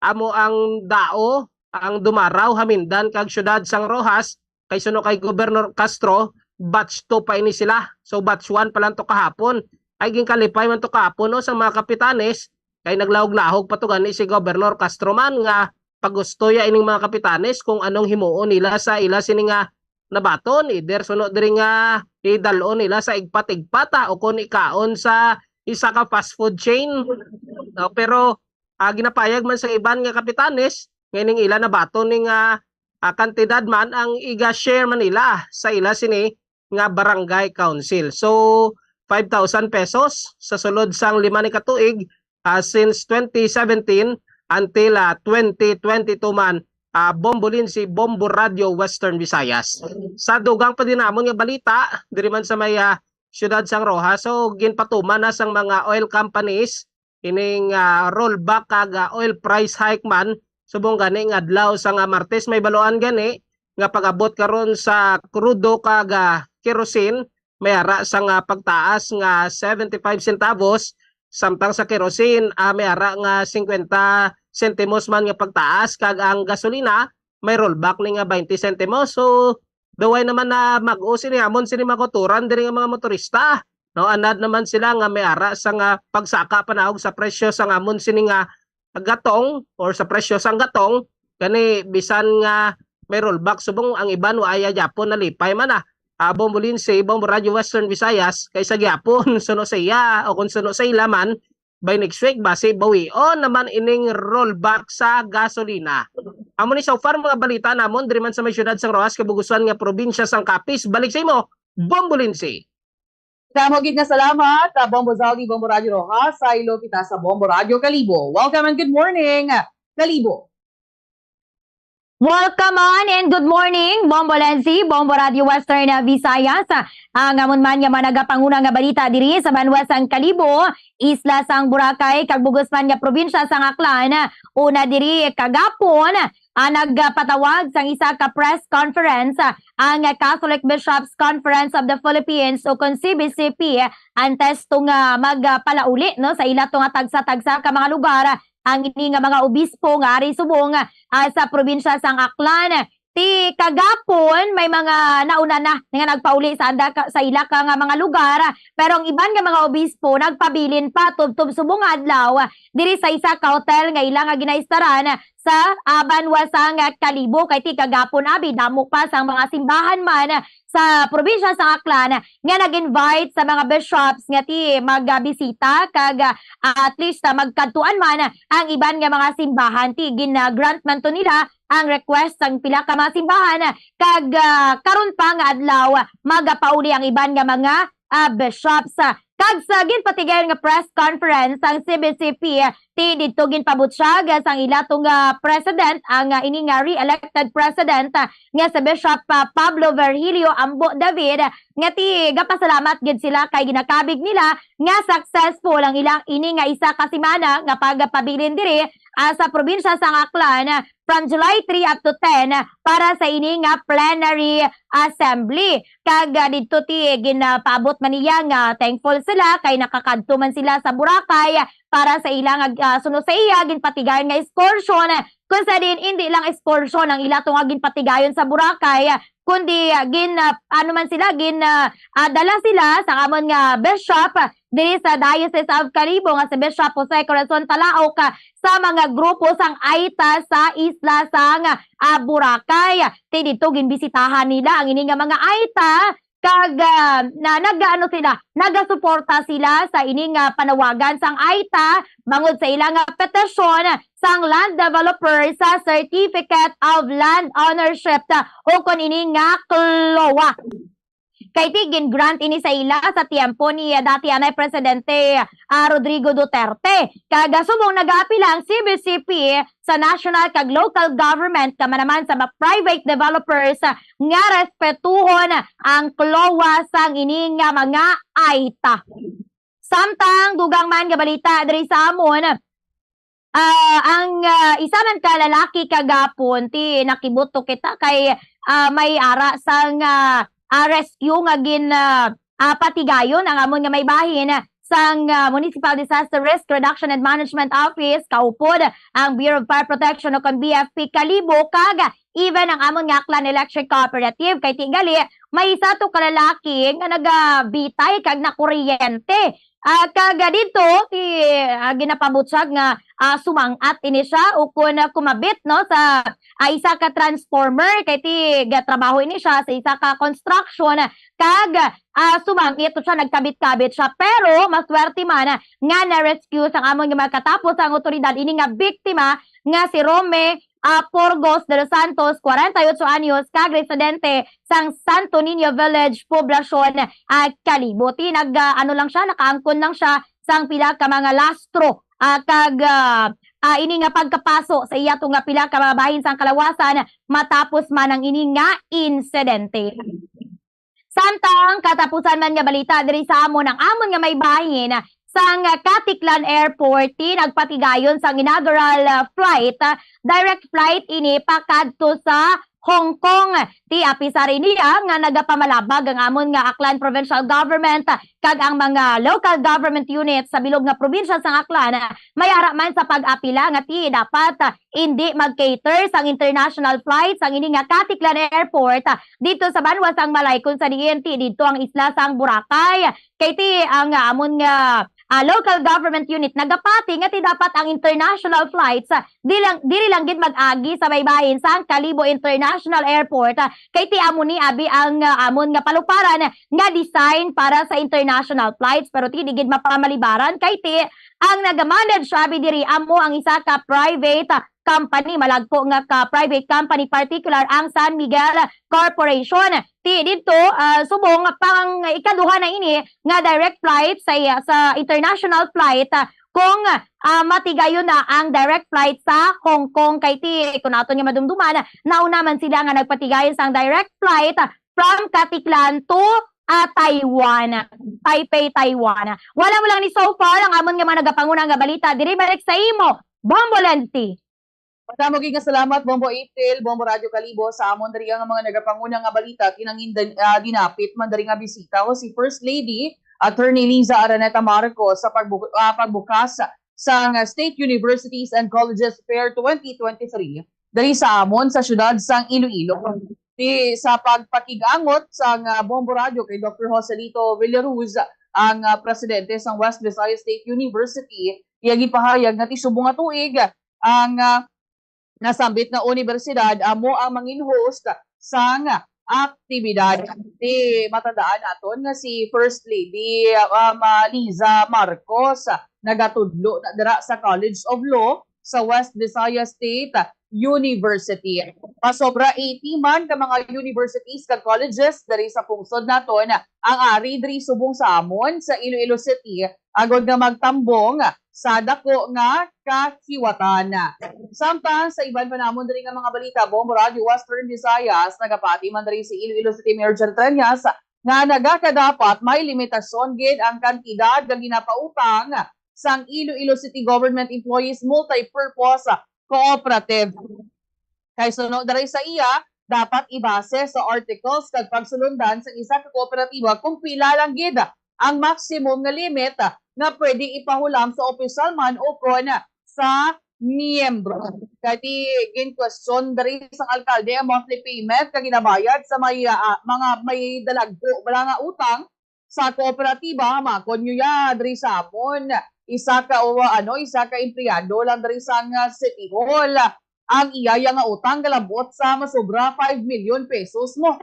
amo ang dao, ang Dumaraw, Hamindan kag syudad sang Rojas, kay suno kay Gobernador Castro batch 2 pa ini sila. So batch 1 pa lang to kahapon. Ay ginkalipay man to kahapon no, sa mga kapitanes kay naglahog-lahog pa to gani si Gobernador Castro man nga pagustoya ining mga kapitanes kung anong himuon nila sa ila sini nga nabaton, either sunod diri nga idalon nila sa igpat-igpata o kung ikaon sa isa ka fast food chain. No, pero ginapayag man sa iban nga kapitanes nganing ila nabaton ning kantidad man ang iga-share man nila sa ila sini nga barangay council. So 5,000 pesos sa sulod sang 5 ni katuig since 2017 until 2022 man. Bombolinsi, Bombo Radio, Western Visayas. Sa dugang pa din namon nga balita diri man sa may syudad sang Rojas, so ginpatuman na sang mga oil companies ining rollback kag oil price hike man subong gani nga adlaw sang Martes may baluan gani nga pag-abot karon sa krudo kag kerosene may ara sang pagtaas nga 75 centavos, samtang sa kerosene may ara nga 50 sentimos man nga pagtaas, kag ang gasolina may rollback ni nga 20 sentimos. So daway naman na mag-usin ni amon sini makoturan diri nga mga motorista, no, anad naman sila nga may ara sa nga pagsaka panahog sa presyo sa amon sini nga gatong or sa presyo sang gatong kani bisan nga may rollback subong ang iban wa aya Japon nalipay man Bombolinsi, Bombo Radio Western Visayas kaysa gyapon suno sa iya o kung suno sa ila man by next week base bawion naman ining rollback sa gasolina. Amo ni so far mga balita namon diri man sa may syudad sang Rojas kabugusan nga probinsya sang Capiz. Balik sa imo, Bombolinsi. Kamo gid nga salamat, Bombo Zaldi, Bombo Radio Rojas, sa ilo kita sa Bombo Radio Kalibo. Welcome and good morning, Kalibo. Welcome on and good morning, Bombo Lenzi, Bombo Radio Western Visayas. Ang amon man nga managapanguna nga balita diri sa banwa sang Kalibo, isla sang Boracay, kag bugos man nga probinsya sang Aklan. Una diri kagapon, nagpatawag sang isa ka press conference ang Catholic Bishops Conference of the Philippines o kon CBCP antes tong magpalauli no sa ila tong tagsa-tagsa ka mga lugar ang ini nga mga obispo nga ari subong sa probinsya sang Aklan. Ti kagapon may mga nauna na nga nagpauli sa ila ka nga mga lugar, pero ang iban nga mga obispo nagpabilin pa tubtub subong adlaw diri sa isa ka hotel nga ila nga ginaistaran sa banwa sang Kalibo. Kay ti kagapon abi damo pa sang mga simbahan man sa probinsya sa Aklan nga nag-invite sa mga bishops nga ti magbisita kag at least magkantuan man ang iban nga mga simbahan. Ti gin-grant man to nila ang request sang pila ka mga simbahan kag karon pa nga adlaw magapauli ang iban nga mga bishops. Kag sa ginpatigayon nga press conference ang CBCP ti didto ginpabutyag sang ila tong president ang ini nga re-elected president nga sa Bishop Pablo Virgilio Ambo David nga ti gapasalamat gid sila kay ginakabig nila nga successful ang ilang ini nga isa ka semana nga pagpabilin diri sa probinsya sang Aklan from July 3 up to 10 para sa ini nga plenary assembly. Kag didto ti ginapaabot man niya nga thankful sila kay nakakadto man sila sa Boracay para sa ilang sunod sa iya ginpatigayon nga excursion. Kung sa din hindi lang excursion ang ila tong ginpatigayon sa Boracay, kundi dala sila sa amon nga bishop diri sa Diocese of Kalibo nga si Bishop Jose Corazon Talaok sa mga grupo sang Aita sa isla sang Boracay. Ti dito ginbisitahan nila ang ini nga mga Aita kag nagasuporta sila sa ini nga panawagan sang Aita bangod sa ilang petisyon sang land developer sa Certificate of Land Ownership o kon ini nga CLOA. Kay tigin grant ini sa ila sa tiempo ni dati anay presidente Rodrigo Duterte. Kag subong nag-aapila ang CBCP sa national kag local government kamanaman sa mga private developers nga respetuhon ang CLOA sang ini nga mga Aita. Samtang dugang man nga balita diri sa amon, ang isa man ka lalaki kagapon ti nakibuto kita kay may ara sang rescue nga patigayon ang amon nga may bahin sang Municipal Disaster Risk Reduction and Management Office kaupod ang Bureau of Fire Protection o kon BFP Kalibo kag even ang amon nga Aklan Electric Cooperative kay tigali may isa to ka lalaki nga nagabitay kag nakuryente. Kag dito ginapabutyag nga sumangat ini siya o kun kumabit no sa isa ka transformer kay ti trabaho ini siya sa isa ka construction kag sumangit siya nagkabit-kabit siya pero maswerte man nga na-rescue sang amon nga makatapos ang otoridad ini nga biktima nga si Rome Porgos de los Santos, 48 anyos, kag residente sang Santo Niño Village, Poblacion, Kalibo. Nakaangkon lang siya sang pila ka mga lastro kag ini nga pagkapaso sa iya tong pila ka mga bahin sang kalawasan matapos man ang ini nga insidente. Samtang katapusan man nga balita diri sa amon ang amon nga may bahin sang Katiklan Airport nagpatigayon sang inaugural flight, direct flight ini pakadto sa Hong Kong. Ti apisari niya nga nagapamalabag ang amon nga Aklan Provincial Government kag ang mga local government units sa bilog nga probinsya sang Aklan mayara man sa pag-apila nga ti dapat hindi mag-cater sang international flights ang ini nga Katiklan Airport dito sa banwa sang Malay kun sa diin ti dito ang isla sang Boracay. Kay ti ang amon nga local government unit nagapati nga ti dapat ang international flights dili lang gid mag-agi sa baybayin sa Calibo International Airport kay ti amo ni abi ang amon nga paluparan nga design para sa international flights pero ti gid mapamalibaran kay ti ang nagamanage sabi diri amo ang isa ka private company, malagpo nga ka private company, particular ang San Miguel Corporation. Ti dito subong pang ikaduha na ini nga direct flight sa international flight kung matigayon na ang direct flight sa Hong Kong kay ti kung nato nga madumduman nauna man sila nga nagpatigayon sang direct flight from Katiklan to Taiwan, Taipei, Taiwan. Wala mo lang ni so far ang amon nga mga nagapanguna nga balita diri balik sa imo, Bombolenti. Madamo nga salamat Bombo Itel, Bombo Radio Kalibo sa amon diri nga mga nagapanguna nga balita kinangin dinapit man diri nga bisita ko si First Lady Attorney Liza Araneta Marcos sa pagbukas sa State Universities and Colleges Fair 2023 diri sa amon sa syudad sang Iloilo. Sa pagpakigangot sa Bombo Radio kay Dr. Joselito Villaruz, ang presidente sa West Visayas State University, iyagi pahayag nga ti subong nga tuig ang nasambit na universidad amo ang mangin host sang aktibidad. Matandaan naton nga si First Lady Liza Marcos nagatudlo na dira sa College of Law sa West Visayas State University. Pasobra 80 man ka mga universities kag colleges dari sa pungsod naton ang ari diri subong sa amon sa Iloilo City agod nga magtambong sa dako nga kahiwatan. Samtang sa iban pa namon diri nga mga balita, Bombo Radio Western Visayas nagapati man diri si Iloilo City Mayor Jan Treñas nga nagakadapat may limitasyon gid ang kantidad nga ginapautang sang Iloilo City Government Employees Multi-Purpose Cooperative. Kay sunod diri sa iya, dapat ibase sa articles kag pagsulundan sa isa ka kooperatiba kung pila lang gid ang maximum nga limit na pwede ipahulam sa opisyal man o kon sa miyembro. Kati gin question diri sa alkalde ang monthly payment kag ginabayad sa may mga may dalagpo wala nga utang sa kooperatiba makon nyo ya diri sa amon isa ka empleyado lang diri sa City Hall ang iyaya nga utang galabot sa masobra 5 million pesos mo.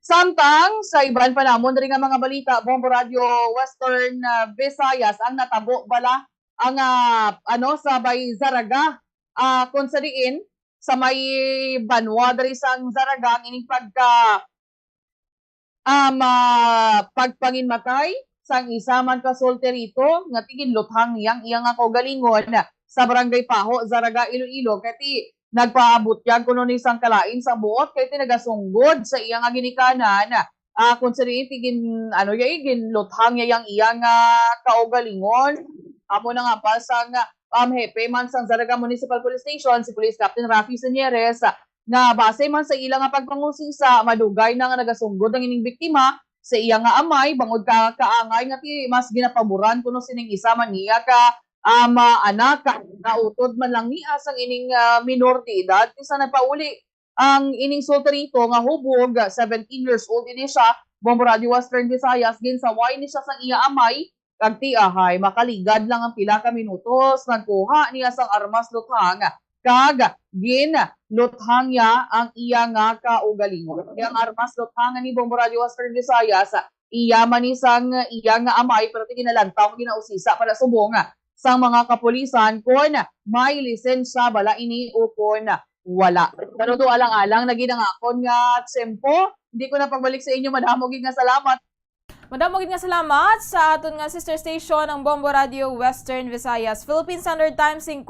Samtang sa iban pa namon diri nga mga balita, Bombo Radio Western Visayas ang natabo bala ang sa Bay Zaraga kung sa diin sa may banwa diri sa Zaraga ang ining pagpanginmatay sang isa man ka solterito nga tigin luthang iyang nga kaugalingon sa Barangay Paho, Zaraga, Iloilo kati nagpaabot yan kuno ni sang kalain sa buot kay nagasungod sa iyang ginikanan kung sa diin tigin igin luthang iyang kaugalingon amo na nga pa sang hepe man sang Zaraga Municipal Police Station si Police Captain Rafi Senieres na base man sa ilang pagpangusisa madugay na nga nagasungod ang ining biktima sa iya nga amay bangod kaangay nga ti mas ginapaboran kuno sining isa man niya ka anak na utod man lang niya sang ining minor de edad isa nagpauli ang ining solterito nga hubog 17 years old ini siya Bombo Radio Western Visayas ginsaway ni siya sang iya amay kag ti ahay makaligad lang ang pila ka minutos nagkuha niya sang armas luthang kag luthang ya ang iya nga kaugalingon. Yang armas luthang ni Bombo Radio Western Visayas iya man isang iya nga amay pero ginalantaw ginausisa para subong sa mga kapulisan kon may lisensya bala ini o kon wala. Pero do alang-alang naginangakon nga tempo hindi ko na pagbalik sa inyo madamo gid nga salamat. Madamo gid nga salamat sa aton nga sister station ang Bombo Radio Western Visayas. Philippine Standard Time 54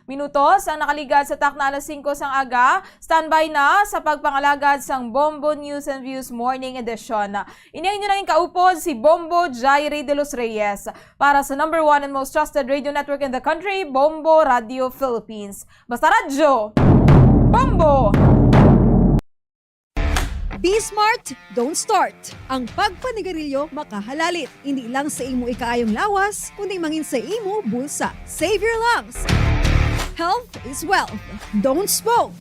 minutos ang nakaligad sa takna alas 5 sang aga. Standby na sa pagpangalagad sang Bombo News and Views Morning Edition. Inayin nyo na yung kaupod si Bombo Jairi de los Reyes para sa number 1 and most trusted radio network in the country, Bombo Radio Philippines. Basta radyo, Bombo! Be smart, don't start. Ang pagpanigarilyo makahalalit. Hindi lang sa imo ikaayong lawas, kundi mangin sa imo bulsa. Save your lungs. Health is wealth. Don't smoke.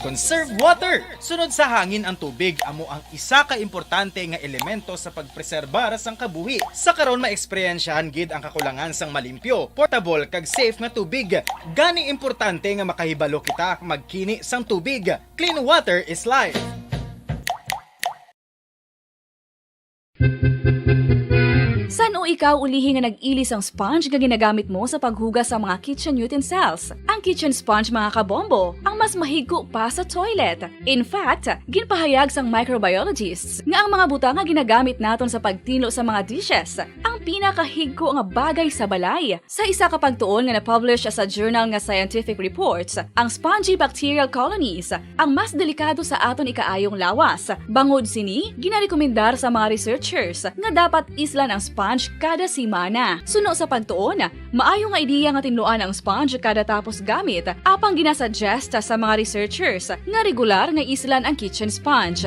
Conserve water. Sunod sa hangin ang tubig amo ang isa ka importante nga elemento sa pagpreserbar sang kabuhi. Sa karon maeksperiensyahan gid ang kakulangan sang malimpyo, portable kag safe nga tubig. Gani importante nga makahibalo kita magkini sang tubig. Clean water is life. San o ikaw ulihi nga nag-ilis ang sponge nga ginagamit mo sa paghugas sa mga kitchen utensils? Ang kitchen sponge mga kabombo, ang mas mahigko pa sa toilet. In fact, ginpahayag sang microbiologists nga ang mga buta nga ginagamit naton sa pagtino sa mga dishes ang pinakahigko nga bagay sa balay. Sa isa ka pagtuon nga na-publish sa journal nga Scientific Reports, ang spongy bacterial colonies ang mas delikado sa aton ikaayong lawas. Bangod sini, ginarekomendar sa mga researchers nga dapat islan ang sponge kada simana. Suno sa pagtuon, maayo nga ideya nga tinluan ang sponge kada tapos gamit, apang ginasuggest sa mga researchers nga regular nga islan ang kitchen sponge.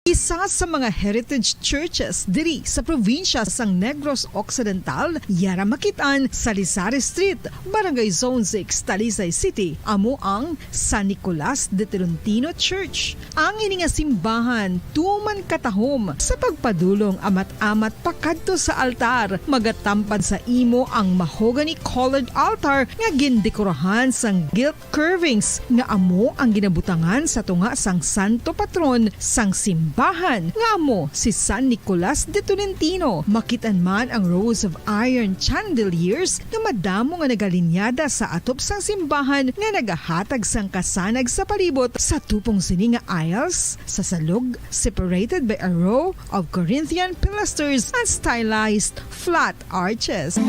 Isa sa mga heritage churches diri sa probinsya sang Negros Occidental, yara makitaan sa Lizares Street, Barangay Zone 6, Talisay City, amo ang San Nicolas de Tolentino Church. Ang ininga simbahan tuman katahom sa pagpadulong amat-amat pakadto sa altar, magatampad sa imo ang mahogany colored altar nga gindekorahan sang gilt curvings nga amo ang ginabutangan sa tunga sang santo patron sang simbahan nga amo si San Nicolas de Tolentino. Makitan man ang rows of iron chandeliers nga madamo nga nagalinyada sa atop sang simbahan nga nagahatag sang kasanag sa palibot sa tupong sini nga aisles sa salog, separated by a row of Corinthian pilasters and stylized flat arches.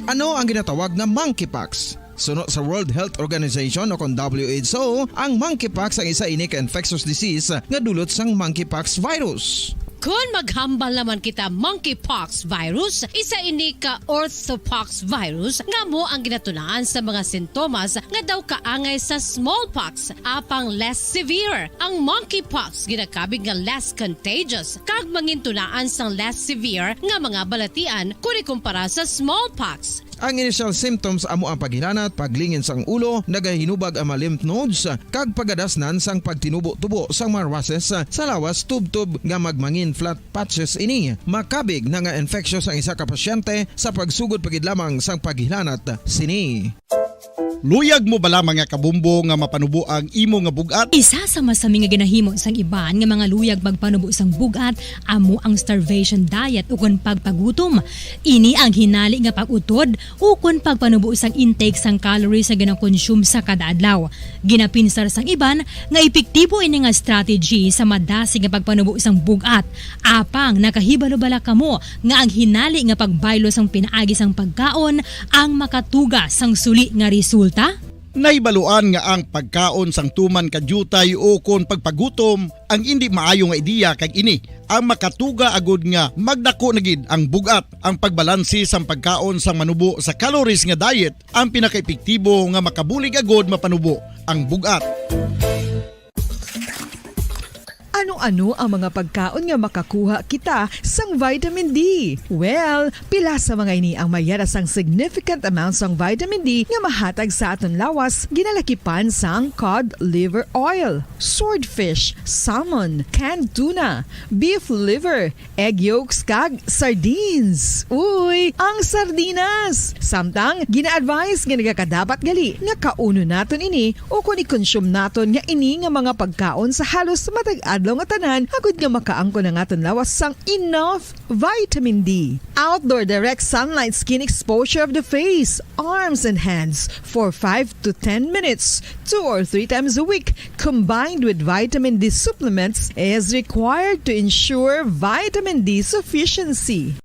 Ano ang ginatawag na monkeypox? Suno sa World Health Organization o kung WHO, ang monkeypox ang isa ini ka infectious disease nga dulot sang monkeypox virus. Kung maghambal naman kita monkeypox virus, isa ini ka orthopox virus nga mo ang ginatulaan sa mga sintomas nga daw kaangay sa smallpox, apang less severe. Ang monkeypox ginakabig nga less contagious kag mangintulaan sang less severe nga mga balatian kung ikumpara sa smallpox. Ang initial symptoms amo ang paghilanat, paglingin sang ulo, nagahinubag ang mga lymph nodes, kag pagadasnan sang pagtinubo-tubo sang mga rashes sa lawas tub-tub nga magmangin flat patches ini. Makabig na nga infectious ang isa ka pasyente sa pagsugod pagid lamang sang paghilanat sini. Luyag mo bala mga kabumbo nga mapanubo ang imo nga bugat? Isa sa masami nga ginahimo sang iban nga mga luyag magpanubo sang bugat amo ang starvation diet ukon pagpagutom. Ini ang hinali nga pag-utod ukon pagpanubo sang intake sang calories nga gina-consume sa kada adlaw. Ginapinsar sang iban nga epektibo ini nga strategy sa madasig nga pagpanubo sang bugat. Apang nakahibalo bala kamo nga ang hinali nga pagbaylo sang pinaagi sang pagkaon ang makatuga sang suli nga resulta? Naibaluan nga ang pagkaon sang tuman kadyutay o kon pagpagutom ang hindi maayo nga ideya kag ini ang makatuga agud nga magdako na gid ang bugat. Ang pagbalansi sang pagkaon sang manubo sa calories nga diet ang pinakaepektibo nga makabulig agud mapanubo ang bugat. Ano-ano ang mga pagkaon nga makakuha kita sang vitamin D? Well, pila sa mga ini ang mayara sang significant amounts sang vitamin D nga mahatag sa aton lawas ginalakipan sang cod liver oil, swordfish, salmon, canned tuna, beef liver, egg yolks kag sardines. Uy, ang sardinas! Samtang gina-advise nga nagakadapat gali nga kauno naton ini o kung i-consume naton nga ini nga mga pagkaon sa halos matag-adlaw nga tanan agud nga makaangko na nga lawas sang enough vitamin D. Outdoor direct sunlight skin exposure of the face, arms and hands for 5 to 10 minutes 2 or 3 times a week combined with vitamin D supplements is required to ensure vitamin D sufficiency.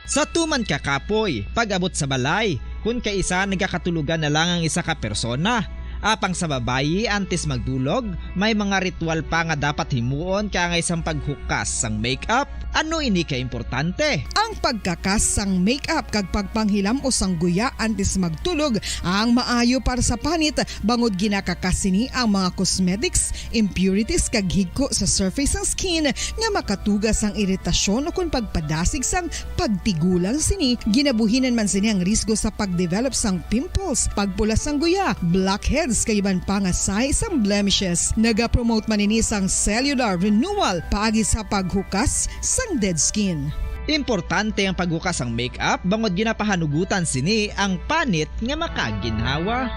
Sa tuman ka kapoy, pag-abot sa balay, kung kaisa nagkakatulugan na lang ang isa ka persona. Apang sa babayi antes magdulog, may mga ritual pa nga dapat himuon kaangay sang paghukas sang makeup, Ano ini ka importante? Ang pagkakas sang make-up kag pagpanghilam o sang guya antes magtulog ang maayo para sa panit bangod ginakakas sini ang mga cosmetics, impurities kag higko sa surface sang skin nga makatugas ang iritasyon o kung pagpadasig sang pagtigulang sini. Ginabuhinan man sini ang risgo sa pagdevelop sang pimples, pagpula sang guya, blackheads kay iban pa nga signs sang blemishes. Naga-promote man ini sang cellular renewal paagi sa paghukas sang dead skin. Importante ang paghukas ang make-up bangod ginapahanugutan sini ang panit nga makaginhawa.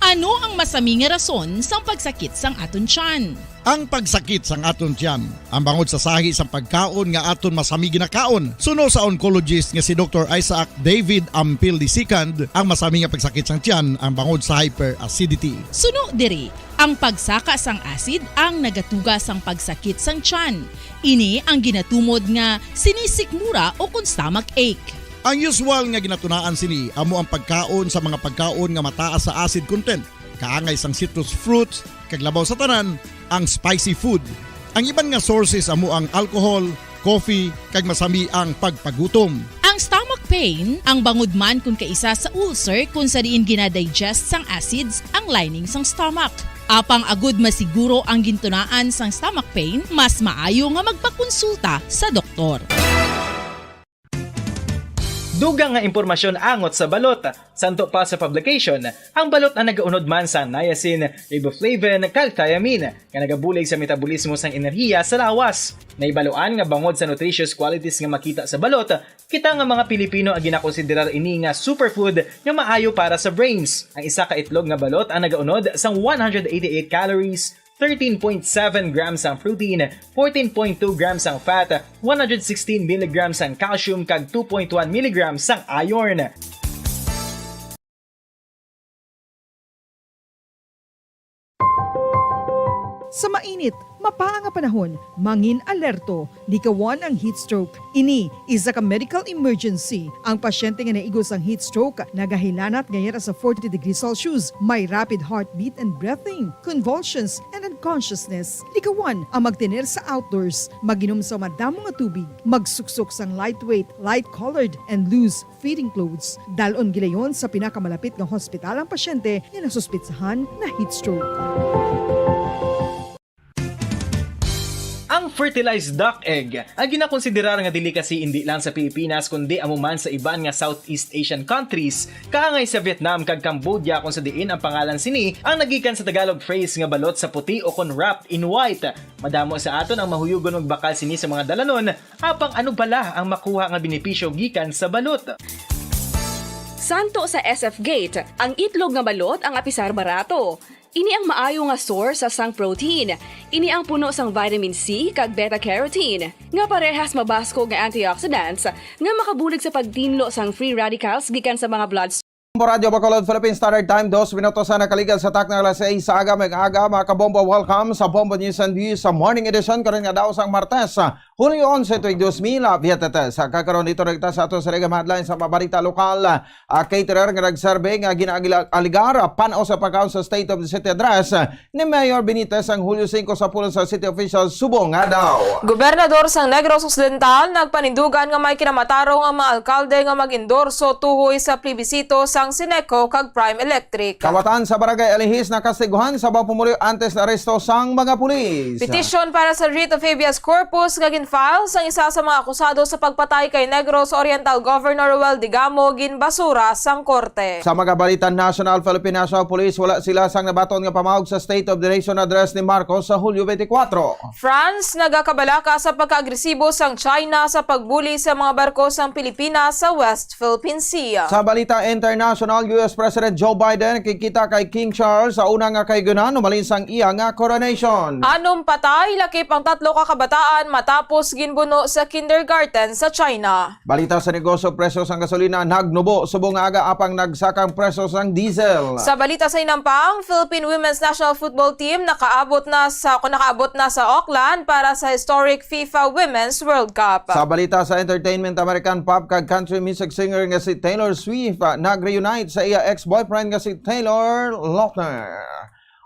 Ano ang masami nga rason sa pagsakit sang aton tiyan? Ang pagsakit sang aton tiyan, ang bangod sa sahi sang pagkaon nga aton masami ginakaon. Suno sa oncologist nga si Dr. Isaac David Ampil II, ang masami nga pagsakit sang tiyan ang bangod sa hyperacidity. Suno diri, ang pagsaka sang acid ang nagatuga sang pagsakit sang tiyan. Ini ang ginatumod nga sinisikmura o kung stomach ache. Ang usual nga ginatunaan sini amo ang pagkaon sa mga pagkaon nga mataas sa acid content, kaangay sang citrus fruits, kag labaw sa tanan ang spicy food. Ang iban nga sources amo ang alcohol, coffee, kag masami ang pagpagutom. Ang stomach pain, ang bangod man kung kaisa sa ulcer kung sa diin ginadigest sang acids ang lining sang stomach. Apang agud masiguro ang gintunaan sang stomach pain, mas maayo nga magpakonsulta sa doktor. Dugang nga impormasyon angot sa balot. Santo pa sa publication, ang balot ang nagaunod man sa niacin, riboflavin, kag thiamine, nga nagabulig sa metabolismo sang enerhiya sa lawas. Naibaluan nga bangod sa nutritious qualities nga makita sa balot, kita nga mga Pilipino ang ginakonsiderar ini nga superfood nga maayo para sa brains. Ang isa ka itlog nga balot ang nagaunod sang 188 calories, 13.7 grams ang protein, 14.2 grams ang fat, 116 mg ang calcium kag 2.1 mg ang iron. Sa mainit, mapaang nga panahon, mangin alerto, likawan ang heat stroke. Ini isa ka medical emergency. Ang pasyente nga naigos ang heat stroke, nagahilanat ngayon sa 40 degrees Celsius, may rapid heartbeat and breathing, convulsions, and unconsciousness. Likawan ang magtener sa outdoors, maginom sa madamong nga tubig, magsuksok sang lightweight, light-colored, and loose feeding clothes. Dalon gilayon sa pinakamalapit nga hospital ang pasyente nga nasuspitsahan na heat stroke. Ang fertilized duck egg ang ginakonsiderar nga delicacy hindi lang sa Pilipinas kundi amuman sa iban nga Southeast Asian countries, kaangay sa Vietnam kag Cambodia kung sa diin ang pangalan sini ang nagikan sa Tagalog phrase nga balot sa puti o kon wrapped in white. Madamo sa aton ang mahuyugon og bakal sini sa mga dalanon, apang ano bala ang makuha nga benepisyo gikan sa balot. Santo sa SF Gate, ang itlog nga balot ang apisar barato. Ini ang maayo nga source sa sang protein. Ini ang puno sang vitamin C kag beta-carotene, nga parehas mabasko nga antioxidants nga makabulig sa pagtinlo sang free radicals gikan sa mga bloodstream. Radio Bacolod Philippine Standard Time, 2 minutos na nakaligal sa tak ng alas 6 sa aga, mag-aga, mga kabombo, welcome sa Bombo News and Views sa morning edition karon nga daw sang Martes, Hulyo 11, 2023. Sa kakaroon dito nagta sa ato sa Regam Headlines sa mabalita lokal, caterer nga nagsurvey nga ginaaligar panaw sa pagkaon sa State of the City address ni Mayor Benitez ang Hulyo 5 sa pulong sa city officials subong nga daw. Gobernador sang Negros Occidental nagpanindugan nga may kinamatarong ang mga alkalde nga mag-endorso tuhoy sa plebisito sang Sineco kag Prime Electric. Kawatan sa Barangay Alihis na kastiguhan sa pumuli antes na aresto sang mga pulis. Petition para sa writ of habeas corpus nga ginfile sang isa sa mga akusado sa pagpatay kay Negros Oriental Governor Roel Digamo ginbasura sang korte. Sa mga balitan, National Philippine National Police wala sila sang nabaton nga pamahog sa State of the Nation address ni Marcos sa Hulyo 24. France nagakabalaka sa pagka-agresibo sang China sa pagbuli sa mga barko sang Pilipinas sa West Philippine Sea. Sa balita international, US President Joe Biden kikita kay King Charles sa unang nga kaygunan umalin sang iya nga coronation. Anong patay lakip ang 3 ka kabataan matapos ginbuno sa kindergarten sa China. Balita sa negosyo, presyo sang gasolina nagnubo subong nga aga apang nagsakang presyo sang diesel. Sa balita sa inampang, Philippine Women's National Football Team nakaabot na sa Auckland para sa historic FIFA Women's World Cup. Sa balita sa entertainment, American pop kag country music singer nga si Taylor Swift nag-reunite sa iya ex-boyfriend nga si Taylor Lautner.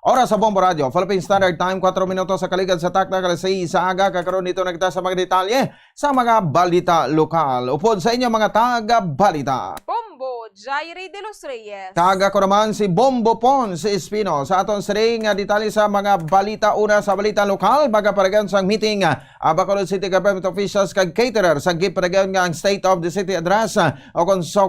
Oras sa Bombo Radio, Philippine Standard Time, 4 minutos sa kaligid sa takna, alas 6 sa aga, kakaroon dito na kita sa mga detalye sa mga balita lokal. Upod sa inyo mga taga-balita. Bombo, Jairi de los Reyes. Taga ko naman si Bombo Pons Espino sa aton siring detalye sa mga balita. Una sa balita lokal, magaparegan sa meeting Bacolod City Government officials kag caterer sa giparegan nga ang State of the City address o kung sa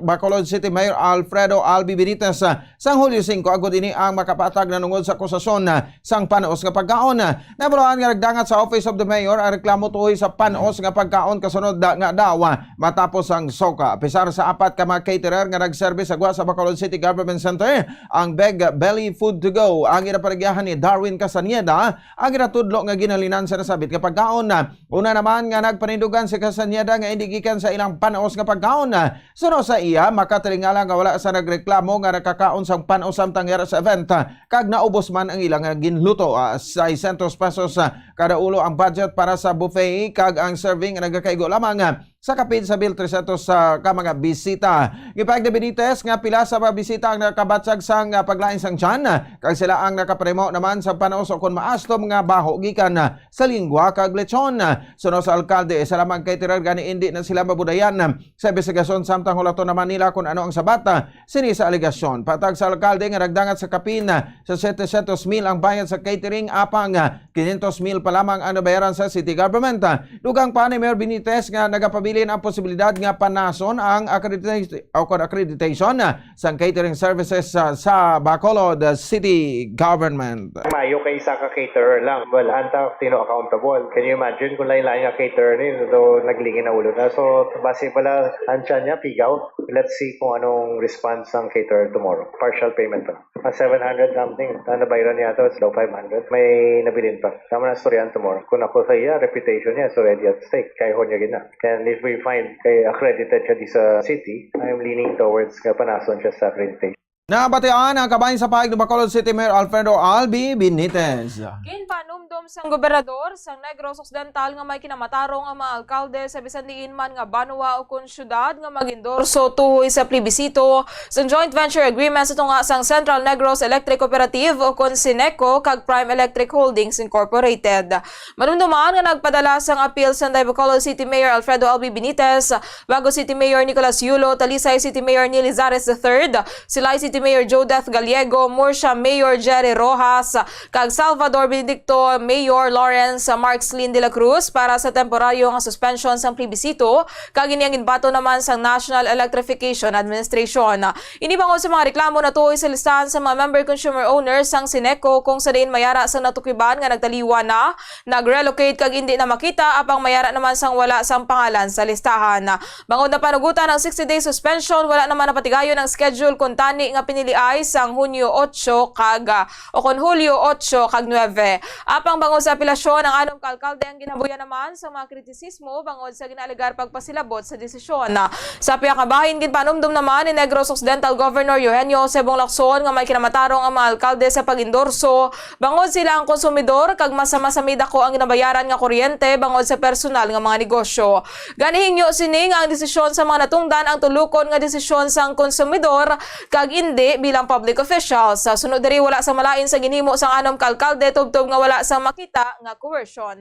Bacolod City Mayor Alfredo Albi Benitez sa Hulyo 5 agud ini ang makapatag nanungod sa akusasyon sang panos nga pagkaon. Nabaluan nga nagdangat sa Office of the Mayor ang reklamo tuhoy sa panos nga pagkaon kasunod nga daw matapos ang soka. Pisar sa apat ka mga caterer nga nagservice sa sa Bacolod City Government Center ang Beg Belly Food to Go ang ginaparigyahan ni Darwin Casanieda ang ginatudlo nga ginalinan sa nasabit nga pagkaon. Una naman nga nagpanindugan si Casanieda nga hindi gikan sa ilang panos nga pagkaon. Suno sa iya makatilingala nga wala sa nagreklamo nga nakakaon sang panos samtang sa event kag naubos man ang ilang ginluto. 600 pesos kada ulo ang budget para sa buffet kag ang serving nagakaigo lamang sa kapin sa bill 300 sa mga bisita. Gipag na Benitez nga pila sa mga bisita ang nakabatsag sang paglain sang tiyan kag sila ang nakapremo naman sa panos o kun maastom nga baho gikan sa lingwa kag lechon. Suno sa alkalde sa lamang caterer gani hindi na sila mabudayan sa investigasyon samtang hulaton naman nila kung ano ang sabata sini sa aligasyon. Patag sa alkalde nga nagdangat sa kapin sa 700,000 ang bayad sa catering apang 500,000 pa lamang ang nabayaran sa city government. Dugang pa ni Mayor Benitez nga nagapabilin ang posibilidad nga panason ang accreditation sa catering services sa Bacolod City Government. Mayo kay isa ka caterer lang. Well, anta tino accountable. Can you imagine kung lain-lain nga caterer ni so naglingin na ulo na. So base pala ansya niya pigaw. Let's see kung anong response ng caterer tomorrow. Partial payment pa. 700 something. Nabayaran niya ito, slow 500. May nabilin pa. Tama na storyan tomorrow. Kung ako sa iya, reputation niya is already at stake. Kaya ho niya gina. And if we find kay accredited siya di sa city, I'm leaning towards panason siya sa accreditation. Nabatian ang kabahin sa pahig ng Bacolod City Mayor Alfredo Albi Benitez. Ginpanumdum sang gobernador sang Negros Occidental nga may kinamatarong ang mga alkalde sa bisan diin man nga banwa o kun syudad nga magindorso tuhoy sa plebisito sang joint venture agreement sa tunga sang Central Negros Electric Cooperative o kun Sineco kag Prime Electric Holdings Incorporated. Manumduman nga nagpadala sang appeal sa Bacolod City Mayor Alfredo Albi Benitez, Bago City Mayor Nicolas Yulo, Talisay City Mayor Neil Lizares III, Silay City Mayor Jodeth Gallego, Murcia Mayor Jerry Rojas, kag Salvador Benedicto Mayor Lawrence Marxlin de la Cruz para sa temporaryo nga suspension sang plebisito kag ini ang ginbato naman sang National Electrification Administration. Inibangod sa mga reklamo na tuoy sa listahan sa mga member consumer owners sang Sineco kung sa diin mayara sang natukiban nga nagtaliwa na, nag-relocate kag hindi na makita apang mayara naman sang wala sang pangalan sa listahan. Bangod na panugutan ng 60-day suspension, wala naman napatigayon ang schedule kung tani nga pinili ay sang Hunyo 8 kag o kon Hulyo 8 kag 9. Apang bangod sa apelasyon ang anong kalkalde ang ginabuya naman sa mga kritisismo bangod sa ginaligar pagpasilabot sa desisyon. Sa piyakabahin ginpanumdum naman ni Negros Occidental Governor Eugenio Sebong Lacson nga may kinamatarong ang mga alkalde sa pag-endorso bangod sila ang konsumidor kag masama-samid ako ang ginabayaran nga kuryente bangod sa personal nga mga negosyo. Ganihingyo sini nga ang desisyon sa mga natungdan ang tulukon nga desisyon sang konsumidor kag hindi bilang public officials. Sa sunod diri wala sa malain sa ginhimo sang anom kalkalde tubtob nga wala sa makita nga coercion.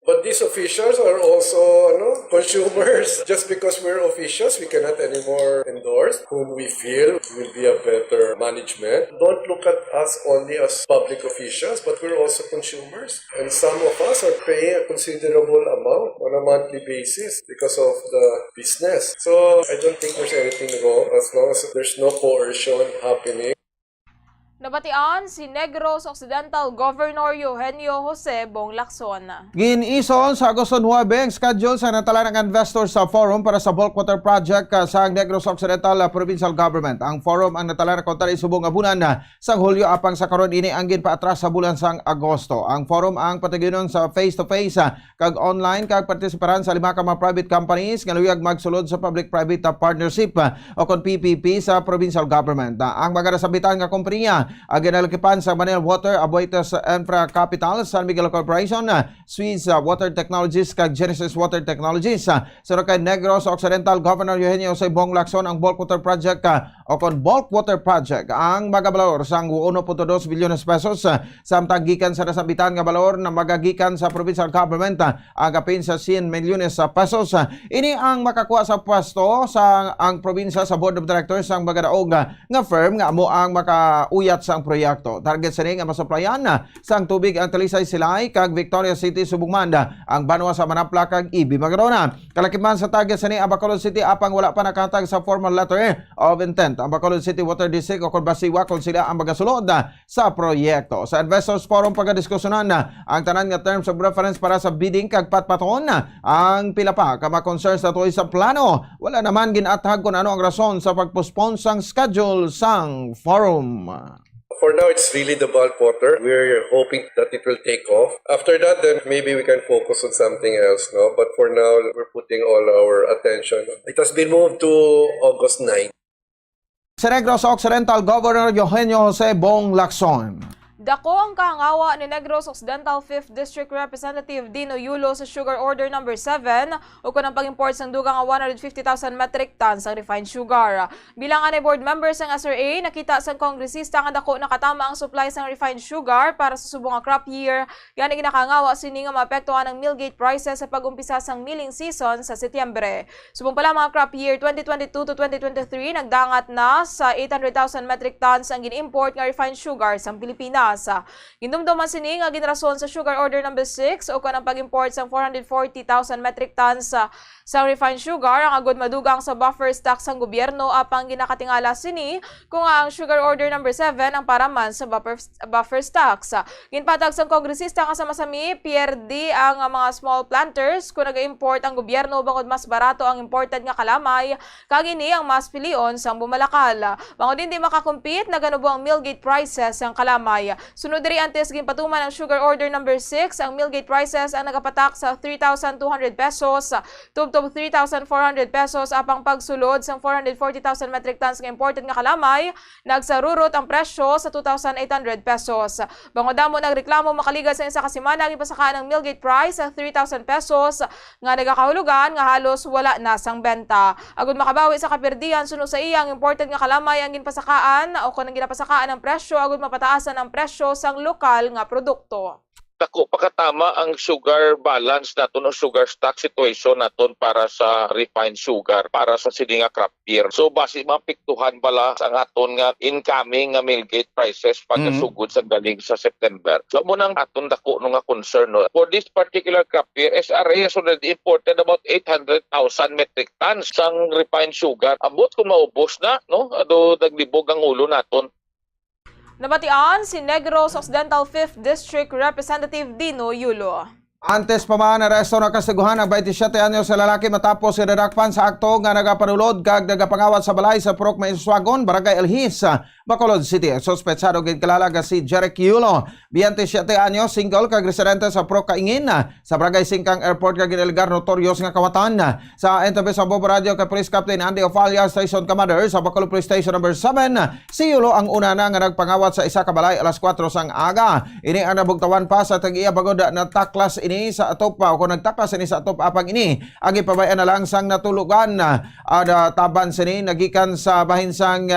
But these officials are also consumers. Just because we're officials, we cannot anymore endorse whom we feel will be a better management. Don't look at us only as public officials, but we're also consumers. And some of us are paying a considerable amount on a monthly basis because of the business. So I don't think there's anything wrong as long as there's no coercion happening. Nabatian si Negros Occidental Governor Eugenio Jose Bong Lacson. Ginison sa Agosto 9 ang schedule sa natalan ng investors sa forum para sa bulk water project sa Negros Occidental Provincial Government. Ang forum ang natalan ng kontra isubong nga bulan sa Hulyo apang sa karon ini ang ginpaatras sa bulan sang Agosto. Ang forum ang patiginon sa face-to-face kag online kag partisiparan sa 5 ka mga private companies nga luyag magsulod sa public-private partnership o kon PPP sa provincial government. Ang mga nasabitan nga kompanya ang ginalakipan sa Manila Water, Aboitiz Infra Capital, San Miguel Corporation, Swiss Water Technologies, kag Genesis Water Technologies. Sa kay Negros Occidental, Governor Eugenio Jose Bong Lacson ang bulk water project o kon bulk water project ang magabalor sang 1.2 bilyon pesos samtang gikan sa nasambitan nga balor na magagikan sa provincial government agapin sa 100 milyones pesos. Ini ang makakuha sa pwesto sa ang probinsya sa board of directors sang magadaog nga firm nga amo ang makauyat sang proyekto. Target sa nga masuplayan sang tubig ang Talisay Silay kag Victoria City Subugman ang Banwa sa Manapla kag Ibi Magadona. Kalakiman sa target sa ang Bacolod City apang wala pa nakatag sa formal letter of intent ang Bacolod City Water District o Basiwa kung sila ang magasulod sa proyekto. Sa Investors Forum pagdiskusyonan ang tanan nga terms of reference para sa bidding kag patpaton ang pila pa ka ma-concerns na tuloy sa plano. Wala naman ginatag kung ano ang rason sa pagpospon sang schedule sang forum. For now, it's really the bulk water. We're hoping that it will take off. After that, then maybe we can focus on something else, no? But for now, we're putting all our attention. It has been moved to August 9. Sa Negros Occidental, Governor Eugenio Jose Bong Lacson. Dako ang kahangawa ni Negros Occidental 5th District Representative Dino Yulo sa Sugar Order No. 7 o kung ang pag-import ng dugang 150,000 metric tons ang refined sugar. Bilang anay board members ng SRA, nakita sa kongresista nga dako nakatama ang supply ng refined sugar para sa subong nga crop year. Yan ang ginakahangawa sini nga maapektuhan ng millgate prices sa pag-umpisa sang milling season sa Setyembre. Subong pala mga crop year 2022 to 2023, nagdangat na sa 800,000 metric tons ang gin-import nga refined sugar sa Pilipinas. Gindumduman sini nga ginrason sa Sugar Order No. 6 o kanang pag-import sa 440,000 metric tons sa refined sugar ang agud madugang sa buffer stock sang gobyerno apang ginakatingala sini kung ang Sugar Order No. 7 ang paraman sa buffer stocks. Ginpatag sang kongresista nga sama-sami PRD ang mga small planters kung nag-import ang gobyerno bangod mas barato ang imported nga kalamay kag ini ang mas pilion sang bumalakal. Bangod hindi makakompete naganubo ang millgate prices ang kalamay. Sunod diri antes ginpatuman ang Sugar Order No. 6, ang millgate prices ang nagapatak sa 3,200 pesos, tubtob 3,400 pesos apang pagsulod sang 440,000 metric tons nga imported nga kalamay, nagsarurot ang presyo sa 2,800 pesos. Bangodamo nagreklamo makaligas sa isa ka semana gipasakaan ang millgate price sa 3,000 pesos nga nagakahulugan nga halos wala na sang benta. Agud makabawi sa kapirdihan sunod sa iyang imported nga kalamay ang ginpasakaan o kung ginapasakaan ang presyo agud mapataasan ang presyo sang lokal nga produkto. Dako pakatama ang sugar balance naton o sugar stock situation naton para sa refined sugar para sa sini nga crop year. So base mapiktuhan bala ang aton nga incoming nga millgate prices pagkasugod sa galing sa September. So mo nang aton dako no nga concern no. For this particular crop year, SRA has already imported about 800,000 metric tons sang refined sugar. Abot kung maubos na no, ado naglibog ang ulo naton. Nabatian si Negros Occidental 5th District Representative Dino Yulo. Antes pa man aresto na kasiguhan ang 27 anyos sa lalaki matapos iredakpan sa akto nga nagapanulod kag nagapangawat sa balay sa Purok Maiswagon, Barangay Elhis, Bacolod City. Sospetsado gid kilala nga si Jeric Yulo, 27 anyos, single kag residente sa Purok Kaingin sa Barangay Singkang Airport kag ginilgar notorious nga kawatan. Sa interview sa Bobo Radio kay Police Captain Andy Ofalia, Station Commander sa Bacolod Police Station No. 7, si Yulo ang una na nga nagpangawat sa isa ka balay alas 4 sang aga. Ini ang nabugtawan pa sa tag-iya bagod na taklas ini sa atop pa o kung nagtaklas ini sa atop apang ini ang ipabayan na lang sang natulugan taban sini nagikan sa bahinsang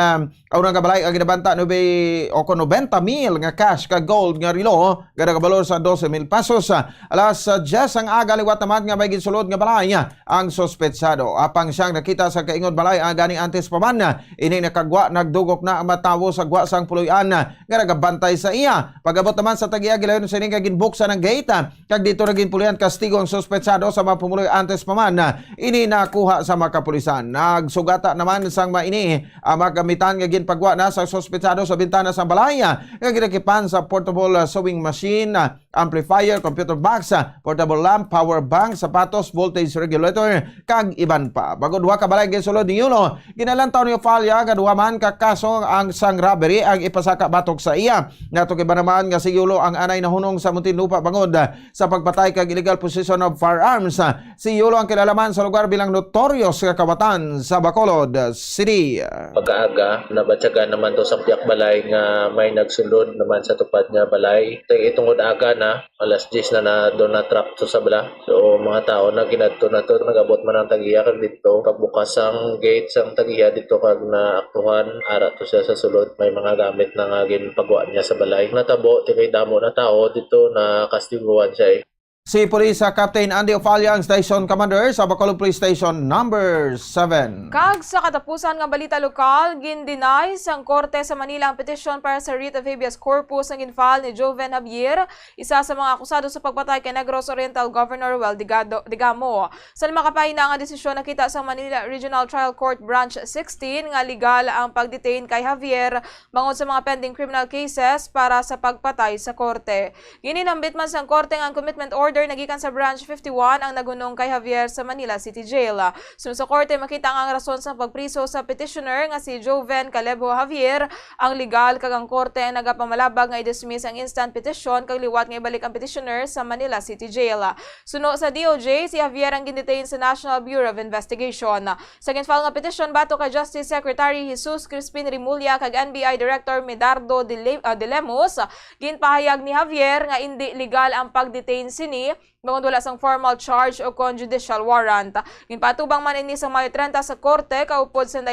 unang kabalay ang ginabanta o 90,000 nga cash ka gold nga rilo gadabalor sa 12,000 pesos alas 10 ang aga liwat naman nga may ginsulod nga balay ang sospetsado apang siyang nakita sa kaingod balay ang ganing antes pa man ini nakagwa nagdugok na ang matawo sa gwa sang puloy-an nga nagabantay sa iya pagabot naman sa tag-iya gilayon sa ining ginbuksan ng gate kag dito naging pulian kastigo ang sospetsado sa mga pumuloy antes pa man ini nakuha sa mga kapulisan. Nagsugata naman sang maini ang magamitan nga ginpagwa na sa sospetsado sa bintana sa balay nga ginakipan sa portable sewing machine amplifier, computer box, portable lamp, power bank, sapatos, voltage regulator, kag iban pa. Bagod duha ka balay gisulod ni Yulo, ginalantaw ni Ophalia nga duha man ka kaso ang sang robbery ang ipasaka batok sa iya. Nato iba naman nga si Yulo ang anay nahunong sa Muntinlupa bangod sa pagpatay kag illegal possession of firearms. Si Yulo ang kilalaman sa lugar bilang notorious nga kawatan sa Bacolod City. Pagkaaga, nabatyagan naman to sa tiyak balay nga may nagsulod naman sa tupad nga balay. Itungod aga na, alas 10 na doon na trap to sa bala. So mga tao na ginadto na to, nagabot man ang tagiya kag dito. Pagbukas ang gate sang tagiya dito kag naaktuhan, ara to siya sa sulod. May mga gamit na nga ginpagwaan niya sa balay. Natabo, tikay damo na tao dito na kastiguan siya. Si Police Captain Andy Ophalia ang Station Commander sa Bacolod Police Station number 7. Kag sa katapusan nga balita lokal, gindinay sang Korte sa Manila ang petisyon para sa writ of habeas corpus ang ginfile ni Joven Javier, isa sa mga akusado sa pagpatay kay Negros Oriental Governor Well Digamo. Sa makapay na nga desisyon nakita sa Manila Regional Trial Court Branch 16 nga legal ang pagdetain kay Javier bangod sa mga pending criminal cases para sa pagpatay sa korte. Gininambit man sang korte ang commitment order nagikan sa Branch 51 ang nagunong kay Javier sa Manila City Jail. Sunod sa korte, makita ang rason sa pagpriso sa petitioner nga si Joven Calebo Javier. Ang legal kag ang korte ang nagapamalabag nga i-dismiss ang instant petition kag liwat nga ibalik ang petitioner sa Manila City Jail. Sunod sa DOJ, si Javier ang gindetain sa National Bureau of Investigation. Sa ginfile nga petition bato kay Justice Secretary Jesus Crispin Rimulya kag NBI Director Medardo de Lemos, ginpahayag ni Javier nga hindi legal ang pagdetain sini bangod wala sang formal charge o kon judicial warrant. Ginpatubang man ini sa Mayo 30 sa korte kaupod sa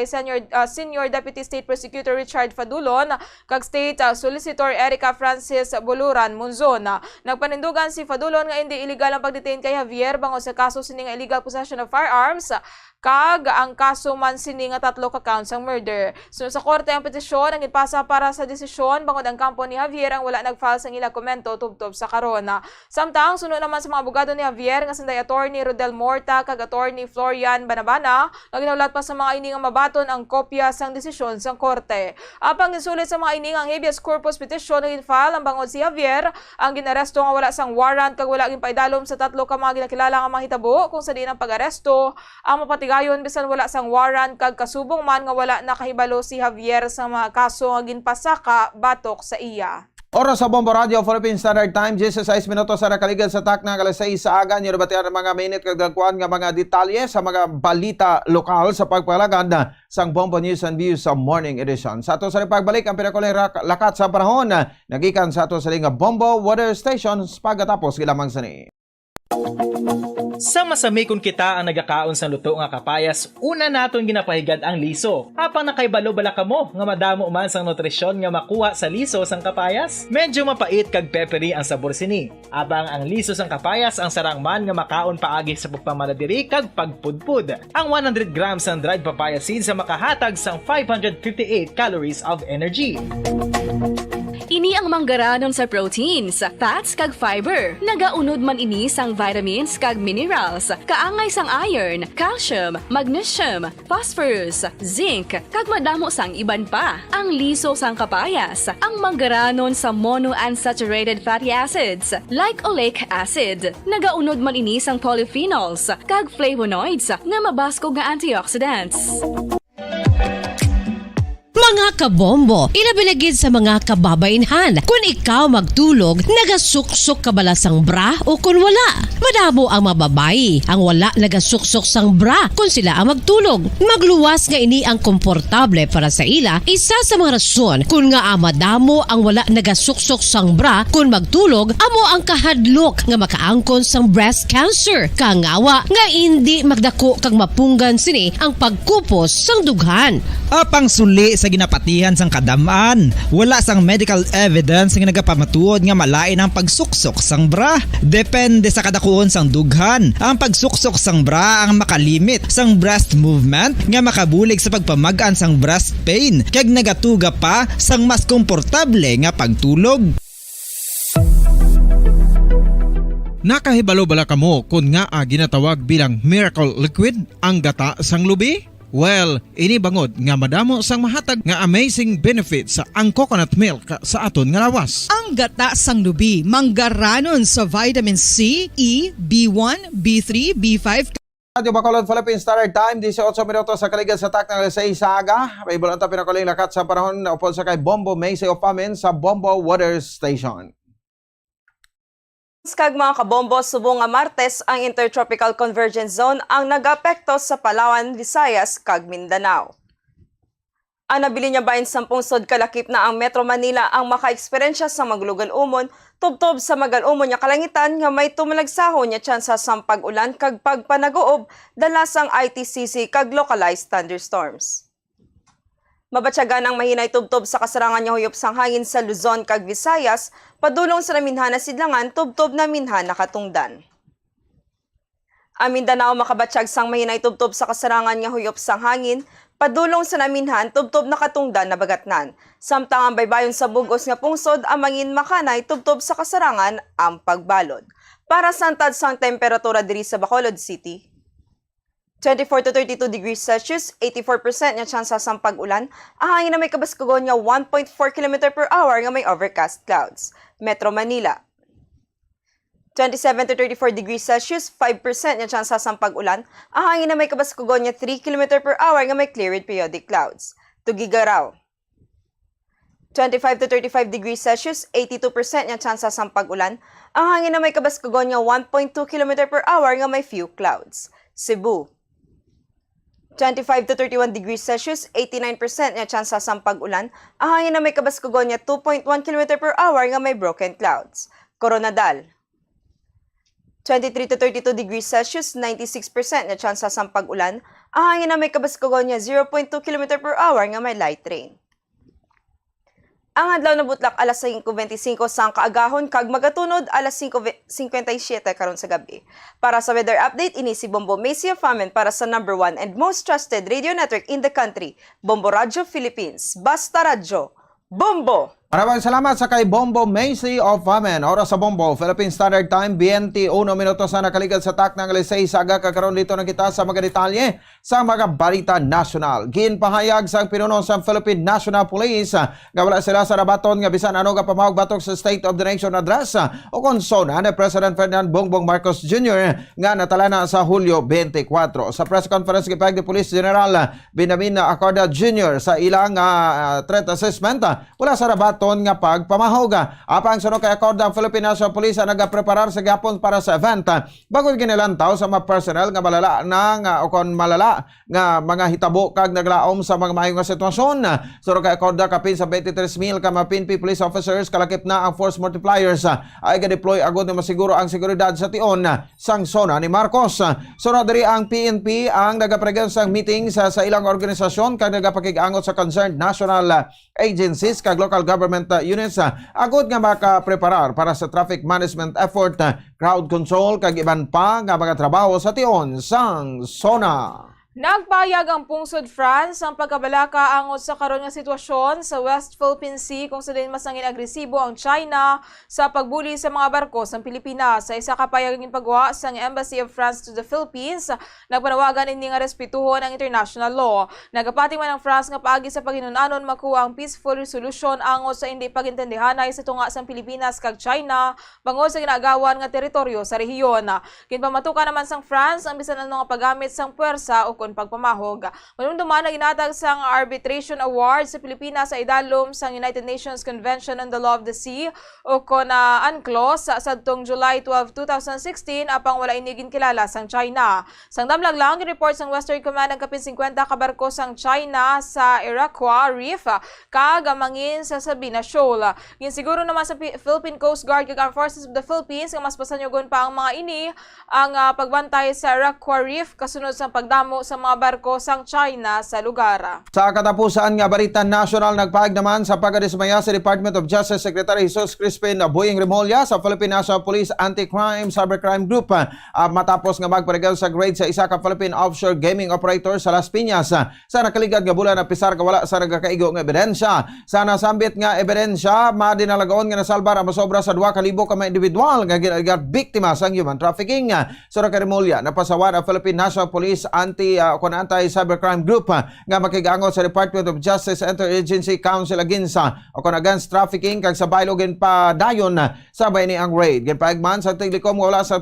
Senior Deputy State Prosecutor Richard Fadulon kag State Solicitor Erica Francis Buluran Munzon. Nagpanindugan si Fadulon nga hindi illegal ang pagdetain kay Javier bangod sa kaso sini nga illegal possession of firearms kag ang kaso man sini nga 3 ka counts ang murder. Sunod sa korte ang petisyon ang ipasa para sa desisyon bangod ang kampo ni Javier ang wala nagfile sang ilang komento tubtob sa karona. Samtang sunod naman sa mga abogado ni Javier nga sanday attorney Rodel Morta kag attorney Florian Banabana nga ginaulat pa sa mga ini nga mabaton ang kopya sang desisyon sang korte. Apang gisulit sa mga ini nga habeas corpus petition nga gin-file ang bangod si Javier ang ginaresto nga wala sang warrant kag wala ginpaidalom sa 3 ka mga ginakilala nga mga hitabo kung sa diin ang pag-aresto ang mapatigayon bisan wala sang warrant kag kasubong man nga wala nakahibalo si Javier sa mga kaso nga ginpasaka batok sa iya. Oras sa Bombo Radio, Philippine Standard Time, 16 minutos sa nakaligan sa tak na alas 6 sa aga. Nyo nabatian ng mga minute kagdakuan nga mga detalye sa mga balita lokal sa pagpalagad sang Bombo News and Views sa Morning Edition. Sa ato sa pagbalik ang pinakuling lakat sa panahon nagikan sa ato sa linga Bombo Water Stations pagkatapos gilamang sani. Sa masami kung kita ang nagakaon sa luto nga kapayas, una naton ginapahigad ang liso. Apang nakaibalo bala kamo nga madamo man sang nutrisyon nga makuha sa liso sang kapayas. Medyo mapait kag peppery ang sabor sini. Abang ang liso sang kapayas ang sarang man nga makaon paagi sa pagpamaladiri kag pagpudpud. Ang 100 grams ng dried papaya seeds sa makahatag sang 558 calories of energy. Ini ang manggaranon sa proteins, fats kag fiber. Nagaunod man ini sang vitamins kag minerals, kaangay sang iron, calcium, magnesium, phosphorus, zinc, kag madamo sang iban pa. Ang liso sang kapayas, ang manggaranon sa monounsaturated fatty acids like oleic acid. Nagaunod man ini sang polyphenols kag flavonoids nga mabaskog nga antioxidants. Mga kabombo, ilabilagid sa mga kababainhan. Kung ikaw magtulog, nagasuksok ka bala sang bra o kung wala. Madamo ang mababay, ang wala nagasuksok sang bra kung sila ang magtulog. Magluwas nga ini ang komportable para sa ila, isa sa mga rason kung nga madamo ang wala nagasuksok sang bra kung magtulog, amo ang kahadlok nga makaangkon sang breast cancer. Kangawa nga hindi magdako kag mapunggan sini ang pagkupos sang dughan. Apang suli sa ginapatihan sang kadamaan, wala sang medical evidence nga nagapamatuod nga malain ang pagsuksok sang bra. Depende sa kadakuon sang dughan. Ang pagsuksok sang bra ang makalimit sang breast movement nga makabulig sa pagpamagaan sang breast pain kag nagatuga pa sang mas komportable nga pagtulog. Nakahibalo bala kamo kung nga ginatawag bilang miracle liquid ang gata sang lubi? Well, ini bangod nga madamo sang mahatag nga amazing benefits sa ang coconut milk sa aton nga lawas. Ang gata sang lubi manggaranon sa vitamin C, E, B1, B3, B5. Radio Bacolod Philippine Standard Time, 18 minutos sa kaligid sa taknang alas 6 sa aga. May bulanta pinakuling lakat sa panahon na upod sa kay Bombo Macy of Pamin sa Bombo Water Station. Kag mga kabombo, subong nga Martes ang Intertropical Convergence Zone ang nag-apekto sa Palawan, Visayas, kag Mindanao. Ang nabili niya bahin 10 sod kalakip na ang Metro Manila ang maka-eksperyensya sa maglugan umon, tubtob sa magal-umon niya kalangitan nga may tumalagsahon niya tsansa sa pag-ulan kag pagpanagoob dalasang ITCC kag localized thunderstorms. Mabatyagan ang mahinay tubtob sa kasarangan niya huyop sang hangin sa Luzon kag Visayas, padulong sa naminhan na sidlangan tubtob na minhan na katungdan. Ang Mindanao makabatsyag sang mahinay tubtob sa kasarangan niya huyop sang hangin, padulong sa naminhan tubtob na katungdan na bagatnan. Samtang ang baybayon sa bugos nga pungsod ang mangin makanay tubtob sa kasarangan ang pagbalod. Para sa antad sang temperatura diri sa Bacolod City, 24 to 32 degrees Celsius, 84% nga tsansa sang pag-ulan, ang hangin na may kabaskugon nga 1.4 km per hour nga may overcast clouds. Metro Manila, 27 to 34 degrees Celsius, 5% nga tsansa sang pag-ulan, ang hangin na may kabaskugon nga 3 km per hour nga may cleared periodic clouds. Tugigaraw, 25 to 35 degrees Celsius, 82% nga tsansa sang pag-ulan, ang hangin na may kabaskugon nga 1.2 km per hour nga may few clouds. Cebu, 25 to 31 degrees Celsius, 89% nga tsansa sang pag-ulan, ang hangin na may kabaskugon nga 2.1 km per hour nga may broken clouds. Coronadal, 23 to 32 degrees Celsius, 96% nga tsansa sang pag-ulan, ang hangin na may kabaskugon nga 0.2 km per hour nga may light rain. Ang adlaw na butlak alas 5:25 sang kaagahon kag magatunod alas 5:57 karon sa gabi. Para sa weather update, ini si Bombo Macy of Pamin para sa number 1 and most trusted radio network in the country, Bombo Radio Philippines. Basta Radyo, Bombo! Maraming salamat sa kay Bombo Macy of Pamin. Oras sa Bombo, Philippine Standard Time, 21 minutos na nakaligad sa taknang alas 6 aga kakaroon dito na kita sa mga detalye sa mga balita national. Ginpahayag sa pinuno sa Philippine National Police nga wala sila sa rabaton nga bisan ano nga pamahog batok sa State of the Nation Address o konsona ni President Ferdinand Bongbong Marcos Jr. nga natala na sa Hulyo 24. Sa press conference gipahayag ni Police General Benjamin Acorda Jr. sa ilang threat assessment wala sa rabaton nga pagpamahog. Apang sunod kay Acorda ang Philippine National Police nagapreparar sa gapon para sa event bago ginilantaw sa mga personnel nga malala na o kon malala nga mga hitabo kag naglaom sa mga mahayong nga sitwasyon. Sunod kay Acorda kapin sa 23,000 ka mga PNP police officers kalakip na ang force multipliers ay ga-deploy agad na masiguro ang seguridad sa tion sang zona ni Marcos. Sunod diri ang PNP ang nagapregan sa meeting sa ilang organisasyon kag nagapakig-angot sa concerned national agencies kag local government units agud nga makapreparar para sa traffic management effort, crowd control kag iban pa nga mga trabaho sa tion sang zona. Nagpayag ang Pungsod France ang pagkabalaka angot sa karon nga sitwasyon sa West Philippine Sea kung saan masangin agresibo ang China sa pagbuli sa mga barko sa Pilipinas. Sa isa ka payaging pagwa sa Embassy of France to the Philippines, nagpanawagan ini nga respetuhon ang international law. Nagapating man ang France nga paagi sa paghinunanon makuha ang peaceful resolution angot sa hindi pagintindihanay sa tunga sa Pilipinas kag China bangod sa ginagawan nga teritoryo sa rehiyon. Ginpamatukan naman sang France ang bisan ano nga paggamit sang puwersa o pagpamahog. Manumduman na ginatag sang Arbitration Award sa Pilipinas sa idalom sang United Nations Convention on the Law of the Sea o kon UNCLOS sa sadtong July 12, 2016 apang wala inigin kilala sang China. Sang damlag lang report sang Western Command ang kapin 50 ka barko sang China sa Iroquois Reef kag mangin sa Sabina Shoal. Ginsiguro naman sa Philippine Coast Guard kag Armed Forces of the Philippines nga mas pasanyugon pa ang mga ini ang pagbantay sa Iroquois Reef kasunod sa pagdamo sa mga barko sang China sa lugar. Sa katapusan nga balita national, nagpahayag naman sa pagkadismaya sa Department of Justice Secretary Jesus Crispin Boying Remulla sa Philippine National Police Anti-Crime Cybercrime Group matapos nga magparegal sa grade sa isa ka Philippine offshore gaming operator sa Las Piñas sa nakaligad nga bulan na pisar kawala sa nagakaigo nga ebidensya. Sa nasambit nga ebidensya, madinalagaon nga nasalbar ang masobra sa 2,000 ka mga individual nga ginagad biktima sang human trafficking. Sa Remulla, napasawan ang Philippine National Police Anti kon anti-cybercrime group nga makigangot sa Department of Justice Interagency Council against against trafficking kag sa baylogin pa dayon sa bayani ang raid. Ginpaigman sa Tiglikom wala sa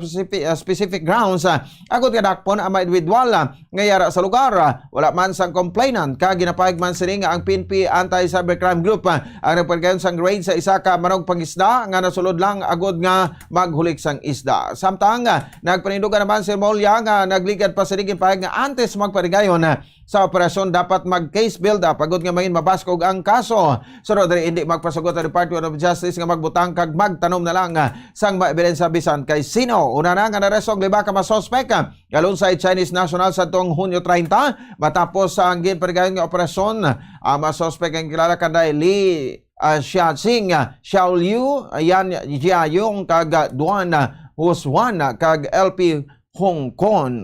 specific grounds agud nga dakpon ang mga individual nga yara sa lugar. Wala man sang complainant kag ginapaigman sini nga ang PNP anti-cybercrime group ang nagpagayon sang raid sa isa ka manog pangisda nga nasulod lang agud nga maghulik sang isda. Samtang nagpanindugan naman si Molya nga nagligad pa sa pahig nga antes magparigayon sa operasyon dapat mag-case build-up agud nga mahin mabaskog ang kaso. Sunod rin hindi magpasugot ang Department of Justice nga magbutang kag magtanom na lang sang maebidensya bisan kay sino. Una na nga naresog 5 ka masuspek galunsay Chinese national sa tuong Hunyo 30 matapos ang ginparigayon nga operasyon. Ang masuspek ang kilala kanday Li Xiaxing, Xiao Liu, Yan Jiayong kag Duan Huswan kag LP Hong Kong.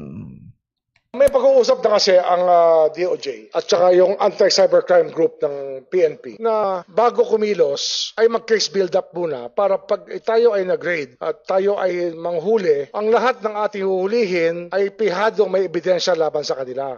May pag-uusap na kasi ang DOJ at saka yung anti-cybercrime group ng PNP na bago kumilos ay mag-case build-up muna para pag tayo ay nag-raid at tayo ay manghuli, ang lahat ng ating huhulihin ay pihadong may ebidensya laban sa kanila.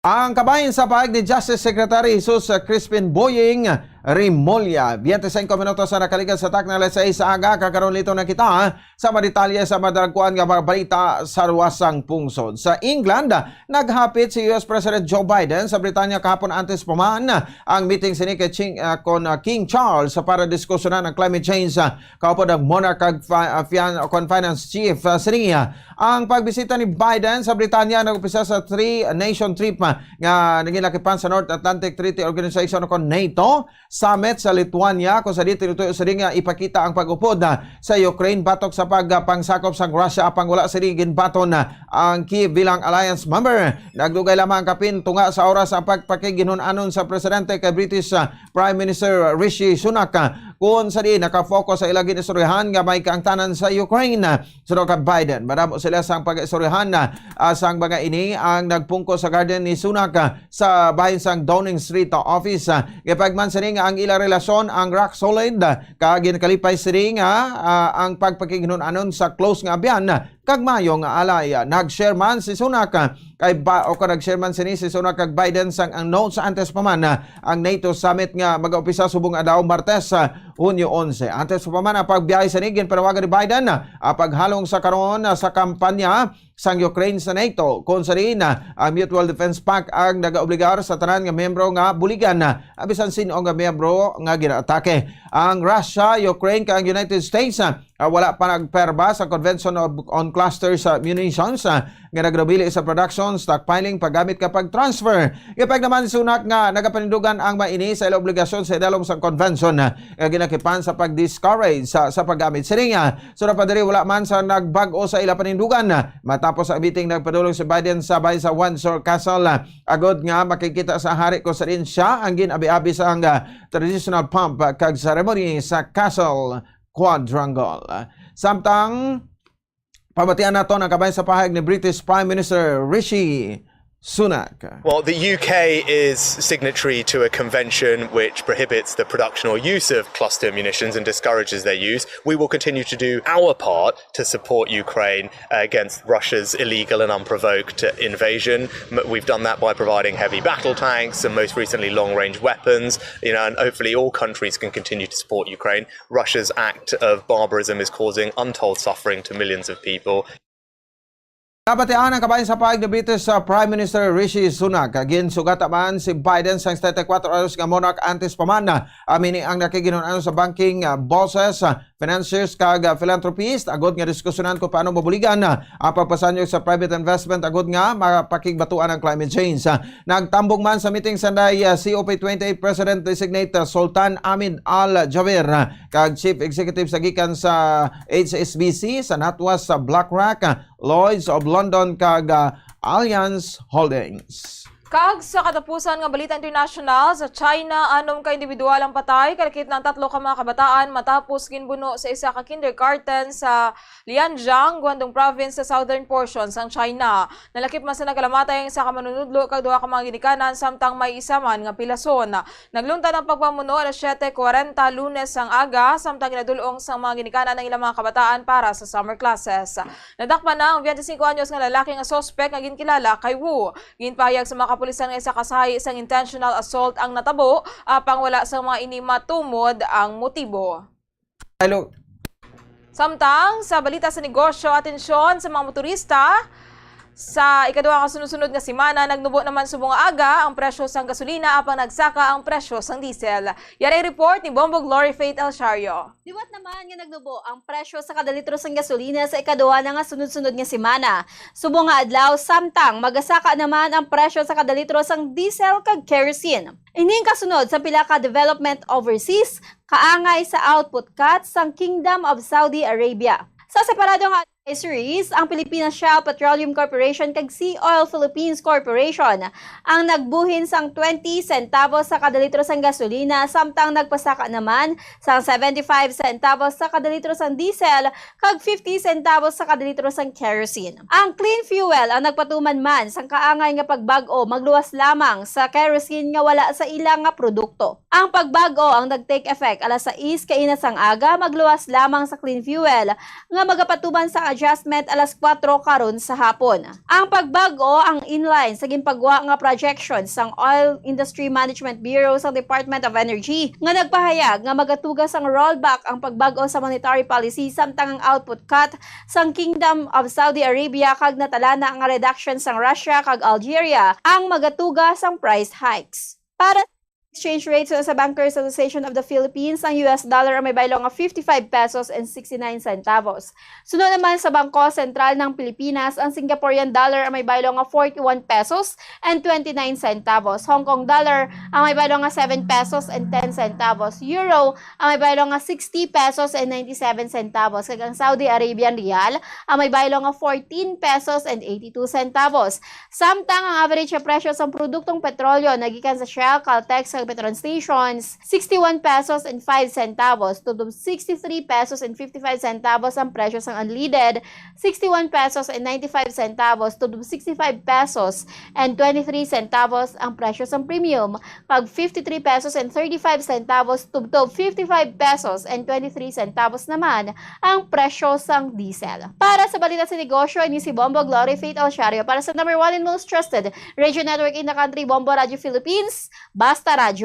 Ang kabahin sa pahig ni Justice Secretary Jesus Crispin Boying Rimolya. 25 minutos sa nakalikan sa tak na alas 6 sa aga. Kakaroon lito na kita sa madetalye sa madalagkuan nga mga balita sa ruwasang pungsod. Sa England, naghapit si US President Joe Biden sa Britanya kahapon antes paman ang meeting sini kay King Charles para diskusyonan ang climate change kahapon ang monarch finance chief siniya. Ang pagbisita ni Biden sa Britanya nag-upisa sa 3-nation trip nga nagilakipan sa North Atlantic Treaty Organization o NATO summit sa Lithuania kung sa dito sa nga ipakita ang pag-upod sa Ukraine batok sa pagpangsakop sa Russia apang wala sa ringin baton ang Kiev bilang alliance member. Nagdugay lamang kapin tunga sa oras ang pagpakiginunanon sa presidente kay British Prime Minister Rishi Sunak kung sa di nakafocus sa ilagin istoryahan nga may kaangtanan sa Ukraine. Sunod kay Biden, madamo sila sang pag-istoryahan sang mga ini ang nagpungko sa garden ni Sunak sa bahin sang Downing Street office. Gipagman sa ang ilang relasyon ang rock solid kag ginkalipay sini ang pagpakiginunanon sa close nga abyan kag mayo nga alay. Nag-share man si Sunak kay nag-share man si Sunak kag Biden sang ang notes antes paman ang NATO summit nga mag-umpisa subong adlaw Martes Hunyo 11. Antes paman ang pagbiyahe sa nigin panawagan ni Biden paghalong sa karon sa kampanya sang Ukraine sa NATO kung sa rin ang Mutual Defense Pact ang nagaobligar sa tanan nga miyembro nga buligan abisan sino nga miyembro nga ginaatake. Ang Russia, Ukraine kag United States wala pa nagperba sa Convention on Clusters Munitions nga nagrabili sa production, stockpiling, paggamit kapag transfer. Ipag naman Sunak nga nagapanindugan ang maini sa ilang obligasyon sa idalom sa convention nga ginakipan sa pag-discourage sa paggamit. Sininga, so napadiri wala man sa nagbago sa ilang panindugan. Matapos ang meeting nagpadulong si Biden sabay sa Windsor Castle agod nga makikita sa hari ko sa rin siya ang ginabi-abi sa ang traditional pomp kag ceremony sa Castle Quadrangle. Samtang pamatian nato ang kabayan sa pahayag ni British Prime Minister Rishi Sunak. Well, the UK is signatory to a convention which prohibits the production or use of cluster munitions and discourages their use. We will continue to do our part to support Ukraine against Russia's illegal and unprovoked invasion. We've done that by providing heavy battle tanks and most recently long-range weapons. And hopefully all countries can continue to support Ukraine. Russia's act of barbarism is causing untold suffering to millions of people. Nabatian ang kabayan sa pahayag ni British Prime Minister Rishi Sunak. Ginsugata man si Biden sa 74 oras nga monarch antes paman amini ang nakiginunan sa banking bosses, financiers kag philanthropist agod nga diskusyonan ko paano mabuligan ang pagpasanyo sa private investment agod nga mapakigbatuan ang climate change. Nagtambong man sa meeting sanday COP28 President Designate Sultan Ahmed Al Jaber kag Chief Executive sa gikan sa HSBC, sa NatWest, sa BlackRock, Lloyds of London kag Allianz Holdings. Kag sa katapusan nga balita international, sa China, 6 ka individual ang patay, kalakip ng 3 ka mga kabataan matapos ginbuno sa isa ka kindergarten sa Lianjiang, Guangdong Province sa southern portions ng China. Nalakip man sa nagalamatay sa kamanunudlo kag 2 ka mga ginikanan samtang may isa man nga pilason. Nagluntad ang pagpamuno alas 7:40 Lunes ang aga samtang ginadulong sa mga ginikanan ng ilang mga kabataan para sa summer classes. Nadakpan na ang 25 anyos nga lalaki nga suspect nga ginkilala kay Wu. Ginpahayag sa mga kapulisan nga isa kasahi isang intentional assault ang natabo apang wala sa mga ini matumod ang motibo. Hello. Samtang sa balita sa negosyo, atensyon sa mga motorista. Sa ikaduha kasunod-sunod nga semana, nagnubo naman subong aga ang presyo sang gasolina apang nagsaka ang presyo sang diesel. Yari report ni Bombo Glory Faith Alchario. Diwat naman nga nagnubo ang presyo sa kada litro sang gasolina sa ikaduha na nga sunod-sunod nga semana. Subong nga adlaw samtang magasaka naman ang presyo sa kada litro sang diesel kag kerosene. Ining kasunod sa pila ka development overseas kaangay sa output cuts sang Kingdom of Saudi Arabia. Sa separado nga advisories, ang Philippine Shell Petroleum Corporation kag Sea Oil Philippines Corporation ang nagbuhin sang 20 centavos sa kada litro sang gasolina samtang nagpasaka naman sang 75 centavos sa kada litro sang diesel kag 50 centavos sa kada litro sang kerosene. Ang clean fuel ang nagpatuman man sang kaangay nga pagbag-o magluwas lamang sa kerosene nga wala sa ilang nga produkto. Ang pagbago ang nag-take effect alas 6 kaina sang aga magluwas lamang sa clean fuel nga magapatuman sa adjustment alas 4 karon sa hapon. Ang pagbago ang inline sa ginpagwa nga projections sang Oil Industry Management Bureau sa Department of Energy nga nagpahayag nga magatugas ang rollback ang pagbago sa monetary policy samtang ang output cut sang Kingdom of Saudi Arabia kag natalana ang reduction sang Russia kag Algeria ang magatugas ang price hikes. Para exchange rate sa Bankers Association of the Philippines, ang US dollar ay may baylo nga 55 pesos and 69 centavos. Sunod naman sa Bangko Sentral ng Pilipinas, ang Singaporean dollar ay may baylo nga 41 pesos and 29 centavos. Hong Kong dollar ang may baylo nga 7 pesos and 10 centavos. Euro ang may baylo nga 60 pesos and 97 centavos. Kag ang Saudi Arabian Rial ang may baylo nga 14 pesos and 82 centavos. Samtang ang average presyo sa produktong petrolyo nagikan sa Shell, Caltex, Petron stations, 61 pesos and 5 centavos to 63 pesos and 55 centavos ang presyo ng unleaded, 61 pesos and 95 centavos to 65 pesos and 23 centavos ang presyo ng premium, pag 53 pesos and 35 centavos to 55 pesos and 23 centavos naman ang presyo ng diesel. Para sa balita sa negosyo, ini si Bombo Glory Faith Alchario para sa number 1 and most trusted radio network in the country, Bombo Radio Philippines, Basta Radio.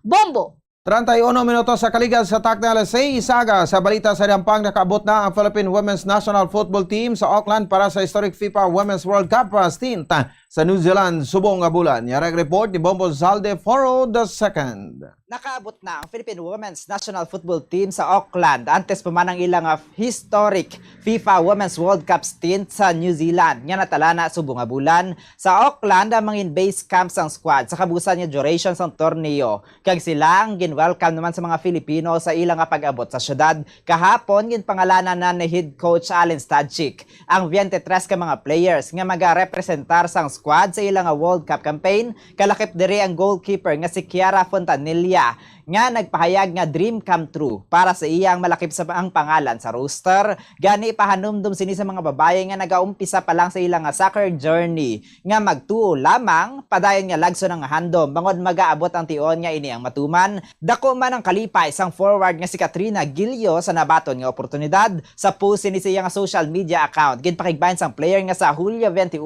Bombo! 31 minutos sa kaligas sa takna alas 6 isaga sa balita sa Dampang nakaabot na ang Philippine Women's National Football Team sa Auckland para sa historic FIFA Women's World Cup stint sa New Zealand subong nga bulan. Yarag report ni Bombo Zalde Foro II. Nakaabot na ang Philippine Women's National Football Team sa Auckland antes pa man ang ilang historic FIFA Women's World Cup stint sa New Zealand nga natala na subong nga bulan. Sa Auckland ang mga base camp sang squad sa kabusan nga duration sang torneo kag sila ang ginwelcome naman sa mga Filipino sa ilang pag-abot sa syudad. Kahapon ginpangalanan na ni head coach Allen Stadchik ang 23 ka mga players nga magarepresentar sang squad sa ilang World Cup campaign. Kalakip diri ang goalkeeper nga si Kiara Fontanilla nga nagpahayag nga dream come true para sa iyang malakip sa ang pangalan sa roster. Gani pahanumdum sini sa mga babaye nga nagaumpisa pa lang sa ilang soccer journey nga magtuo lamang padayon nga lagso ng handom bangod magaabot ang tion nga ini ang matuman. Dako man ang kalipay sang forward nga si Katrina Gilio sa nabaton nga oportunidad. Sa post ni sa iyang social media account ginpakigbayan sang player nga sa Hulyo 21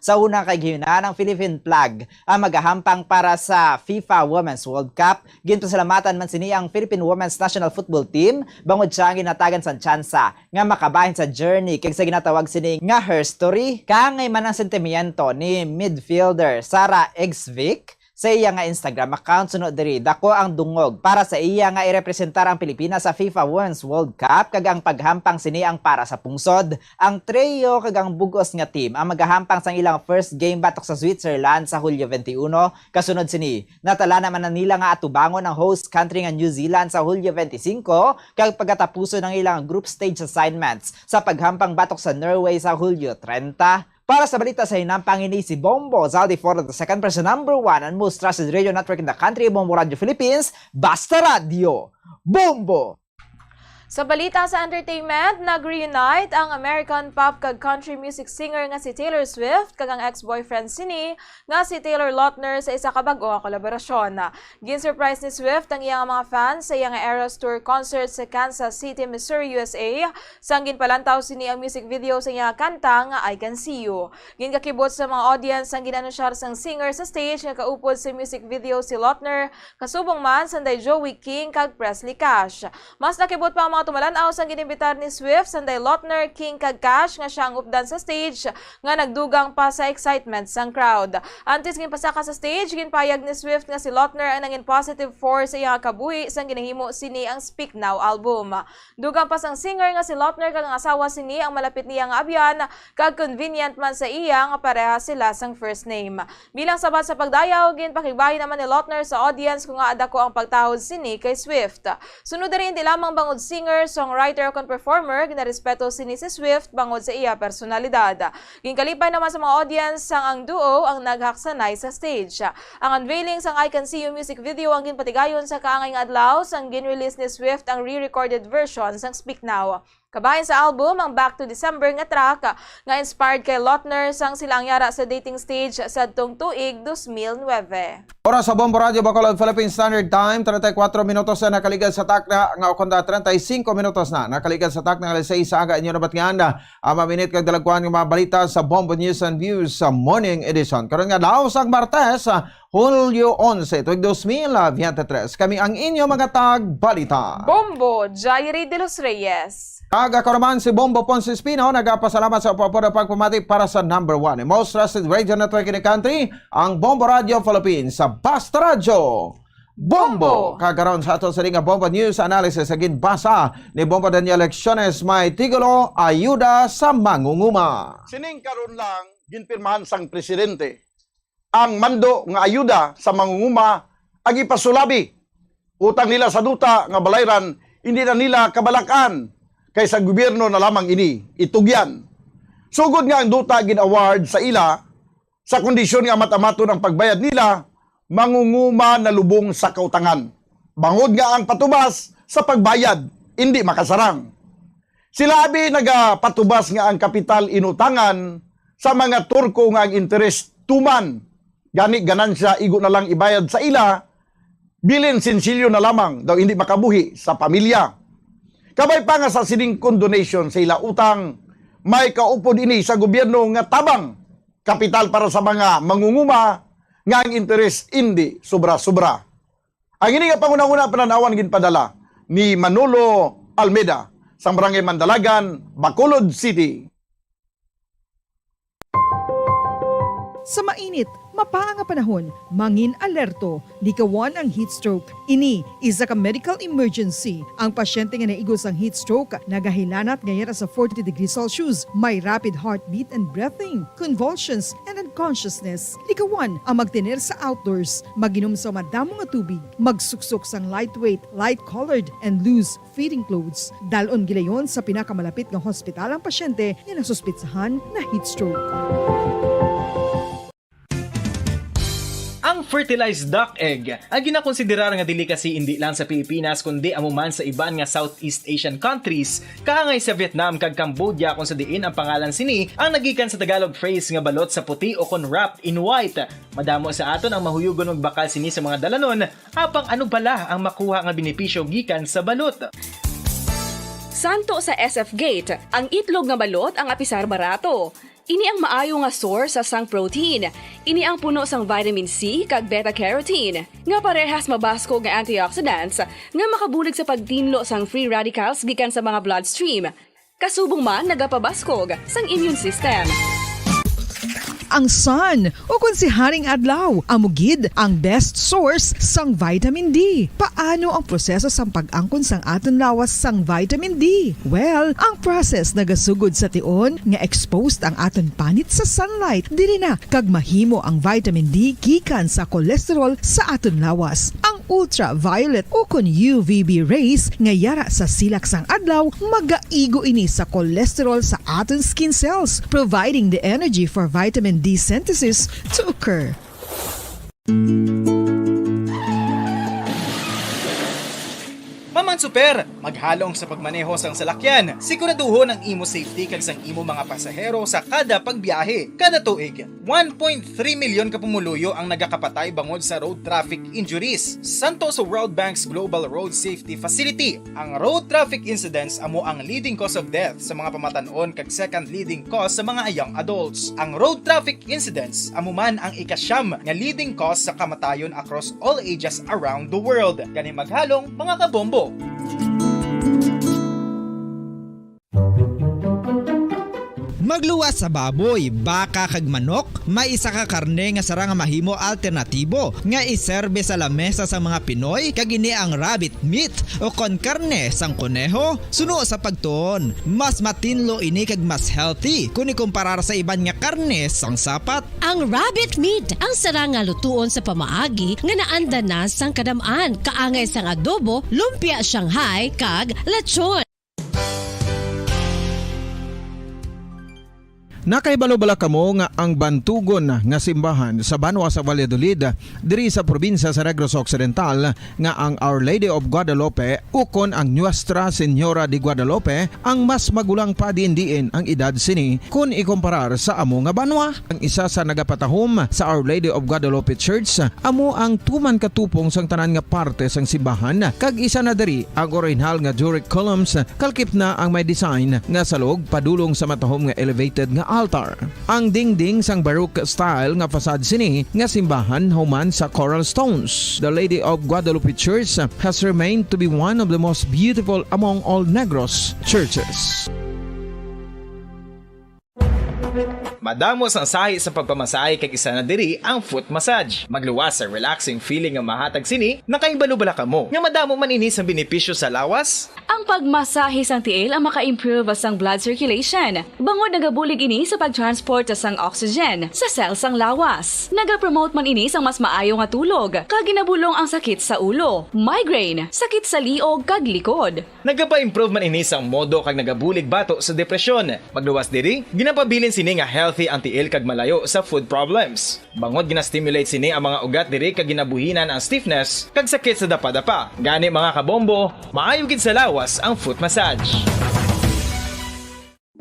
sa unang kahihinaan ng Philippine flag ang magahampang para sa FIFA Women's World Cup. Ginpasalamatan man sini ang Philippine Women's National Football Team bangod siya ang ginatagan sa tsansa nga makabahin sa journey kag sa ginatawag sini nga her story. Kaangay man ang sentimiento ni midfielder Sara Exvic sa iya nga Instagram account. Sunod diri dako ang dungog para sa iya nga irepresentar ang Pilipinas sa FIFA Women's World Cup kag ang paghampang sini ang para sa pungsod. Ang trio kag ang bugos nga team ang magahampang sang ilang first game batok sa Switzerland sa Hulyo 21. Kasunod sini natala naman na nila nga atubangon ang host country nga New Zealand sa Hulyo 25 kag pagkatapuso ng ilang group stage assignments sa paghampang batok sa Norway sa Hulyo 30. Para sa balita sa hinampang ini si Bombo Zaldi for the second person number 1 and most trusted radio network in the country, Bombo Radio Philippines, Basta Radio. Bombo! Sa balita sa entertainment, nag-reunite ang American pop kag country music singer nga si Taylor Swift kag ang ex-boyfriend sini nga si Taylor Lautner sa isa ka bag-o nga kolaborasyon. Gin-surprise ni Swift ang iyang mga fans sa iyang Eras Tour concert sa Kansas City, Missouri, USA. Sang ginpalantaw sini ang music video sa iyang kanta nga I Can See You. Gin-kakibot sa mga audience ang ginanusyar sang singer sa stage nga kaupod sa music video si Lautner, kasubong man sanday Joey King kag Presley Cash. Mas nakibot pa ang mga tumalanaw sang ginimbitar ni Swift sanday Lautner, King kag Cash nga siyang updan sa stage nga nagdugang pa sa excitement sang crowd. Antes ginpasaka sa stage, ginpayag ni Swift nga si Lautner ang naging positive force sa iyang kabuhi sang ginahimo sini ang Speak Now album. Dugang pa sang singer nga si Lautner kag ang asawa sini ang malapit niya nga abyan kag convenient man sa iya nga pareha sila sang first name. Bilang sabat sa pagdayaw, ginpakigbahin naman ni Lautner sa audience kung nga adako ang pagtahod sini kay Swift. Sunod rin di lamang bangod singer, songwriter o performer, ginarespeto sini si Swift bangod sa iya personalidad. Ginkalipay naman sa mga audience sang ang duo ang naghaksanay sa stage. Ang unveiling sang I Can See You music video ang ginpatigayon sa kaangay nga adlaw sang ginrelease ni Swift ang re-recorded version sang Speak Now. Kabahin sa album ang Back to December nga track nga inspired kay Lautner sang silang yara sa dating stage sa tuig 2009. Oras sa Bombo Radio Bacolod Philippine Standard Time, 34 minutos na nakaligal sa takna nga okonda 35 minutos na nakaligal sa takna nga 6 sa aga inyo nabat nga anda ang maminit kag dalagkuhan nga mga balita sa Bombo News and Views sa Morning Edition. Karon nga daw sa Martes, Hulyo 11, tuig 2023. Kami ang inyo mga tag-balita. Bombo, Jairi de los Reyes. Aga ko naman si Bombo Ponce Espino, nagpasalamat sa upapura pagpamati para sa number 1 most trusted radio network in the country, ang Bombo Radio Philippines sa Basta Radio. Bombo! Kagaroon sa ato sa ringa Bombo News Analysis sa ginbasa ni Bombo Daniel Lecciones, may tigulo, ayuda sa mangunguma. Sining karon lang ginpirmahan sang presidente ang mando nga ayuda sa mangunguma ang ipasulabi. Utang nila sa duta nga balayran, hindi na nila kabalakan kaysa gobyerno na lamang ini itugyan. Sugod nga ang duta gin-award sa ila sa kondisyon nga matamaton ang pagbayad nila, mangunguma na lubong sa kautangan. Bangod nga ang patubas sa pagbayad, hindi makasarang. Sila abi nagapatubas nga ang kapital inutangan sa mga Turko nga ang interest tuman. Gani ganansya igo na lang ibayad sa ila, bilin sinsilyo na lamang daw hindi makabuhi sa pamilya. Kabay pa nga sa sining condonation sa ila utang, may kaupod ini sa gobyerno nga tabang kapital para sa mga mangunguma nga ang interest hindi sobra-sobra. Ang ini nga panguna-una pananawan ginpadala ni Manolo Almeida sa Barangay Mandalagan, Bacolod City. Sa mainit, mapaang nga panahon, mangin alerto, likawan ang heat stroke. Ini, isa ka medical emergency. Ang pasyente nga naigos ang heat stroke, nagahilanat ngayara sa 40 degrees Celsius, may rapid heartbeat and breathing, convulsions, and unconsciousness. Likawan ang magtener sa outdoors, maginom sa madamong nga tubig, magsuksok sang lightweight, light-colored, and loose feeding clothes. Dalon gilayon sa pinakamalapit nga hospital ang pasyente nga nasuspitsahan na heat stroke. Ang fertilized duck egg ang ginakonsiderar nga delicacy hindi lang sa Pilipinas kundi amuman sa iban nga Southeast Asian countries, kaangay sa Vietnam kag Cambodia kung sa diin ang pangalan sini ang nagikan sa Tagalog phrase nga balot sa puti o kon wrapped in white. Madamo sa aton ang mahuyugon og bakal sini sa mga dalanon, apang ano bala ang makuha nga benepisyo gikan sa balot. Santo sa SF Gate, ang itlog nga balot ang apisar barato. Ini ang maayo nga source sa sang protein. Ini ang puno sang vitamin C kag beta-carotene, nga parehas mabasko nga antioxidants nga makabulig sa pagtinlo sang free radicals gikan sa mga bloodstream. Kasubong man nagapabaskog sang immune system. Ang sun o kung si Haring Adlaw, amugid ang best source sang vitamin D. Paano ang proseso sang pag-angkon sang aton lawas sang vitamin D? Well, ang process nagasugod sa tion nga exposed ang aton panit sa sunlight. Dili na kag mahimo ang vitamin D gikan sa kolesterol sa aton lawas. Ang ultraviolet o kun UVB rays nga yara sa silak sang adlaw magaigo ini sa cholesterol sa aton skin cells, providing the energy for vitamin D synthesis to occur. Mamang super, maghalong sa pagmaneho sang salakyan. Siguraduhon ang imo safety kag sang imo mga pasahero sa kada pagbiyahe. Kada tuig, 1.3 milyon ka pumuluyo ang nagakapatay bangod sa road traffic injuries. Santo sa World Bank's Global Road Safety Facility, ang road traffic incidents amo ang leading cause of death sa mga pamatanon kag second leading cause sa mga young adults. Ang road traffic incidents amo man ang ikasyam nga leading cause sa kamatayon across all ages around the world. Gani maghalong mga kabombo. Magluwas sa baboy, baka kag manok, may isa ka karne nga sarang mahimo alternatibo nga iserbe sa lamesa sa mga Pinoy kag ini ang rabbit meat o kon karne sang kuneho. Suno sa pagtuon, mas matinlo ini kag mas healthy kung ikumparar sa iban nga karne sang sapat. Ang rabbit meat ang sarang nga lutuon sa pamaagi nga naanda na sang kadamaan, kaangay sang adobo, lumpia Shanghai kag lechon. Nakaibalo-bala kamo nga ang bantugon nga simbahan sa Banwa sa Valladolid diri sa probinsya sa Negros Occidental nga ang Our Lady of Guadalupe ukon ang Nuestra Señora de Guadalupe ang mas magulang pa diin ang edad sini kung ikumparar sa amo nga banwa. Ang isa sa nagapatahom sa Our Lady of Guadalupe Church amo ang tuman katupong sang tanan nga parte sang simbahan kag isa na diri ang original nga Doric columns kalkip na ang may design nga salog padulong sa matahom nga elevated nga altar. Ang dingding sang Baroque style nga fasad sini nga simbahan human sa coral stones. The Lady of Guadalupe Church has remained to be one of the most beautiful among all Negros churches. Madamo sang sahi sa pagpamasahe kag isa na diri ang foot massage. Magluwas sa relaxing feeling nga mahatag sini, nakaibalo-bala kamo. Nga madamo man ini sa benepisyo sa lawas. Ang pagmasahe sang tiil ang maka-improve sang blood circulation. Bangod nagabulig ini sa pag-transport sang oxygen sa cells sang lawas. Nagapromote man ini sang mas maayo nga tulog, kag ginabulong ang sakit sa ulo, migraine, sakit sa liog kag likod. Nagapa-improve man ini sang modo kag nagabulig bato sa depresyon. Magluwas diri, ginapabilin sini nga healthy ang tiil kag malayo sa food problems. Bangod gina-stimulate sini ang mga ugat diri kag ginabuhinan ang stiffness kag sakit sa dapa-dapa. Gani mga kabombo, maayo gid sa lawas ang foot massage.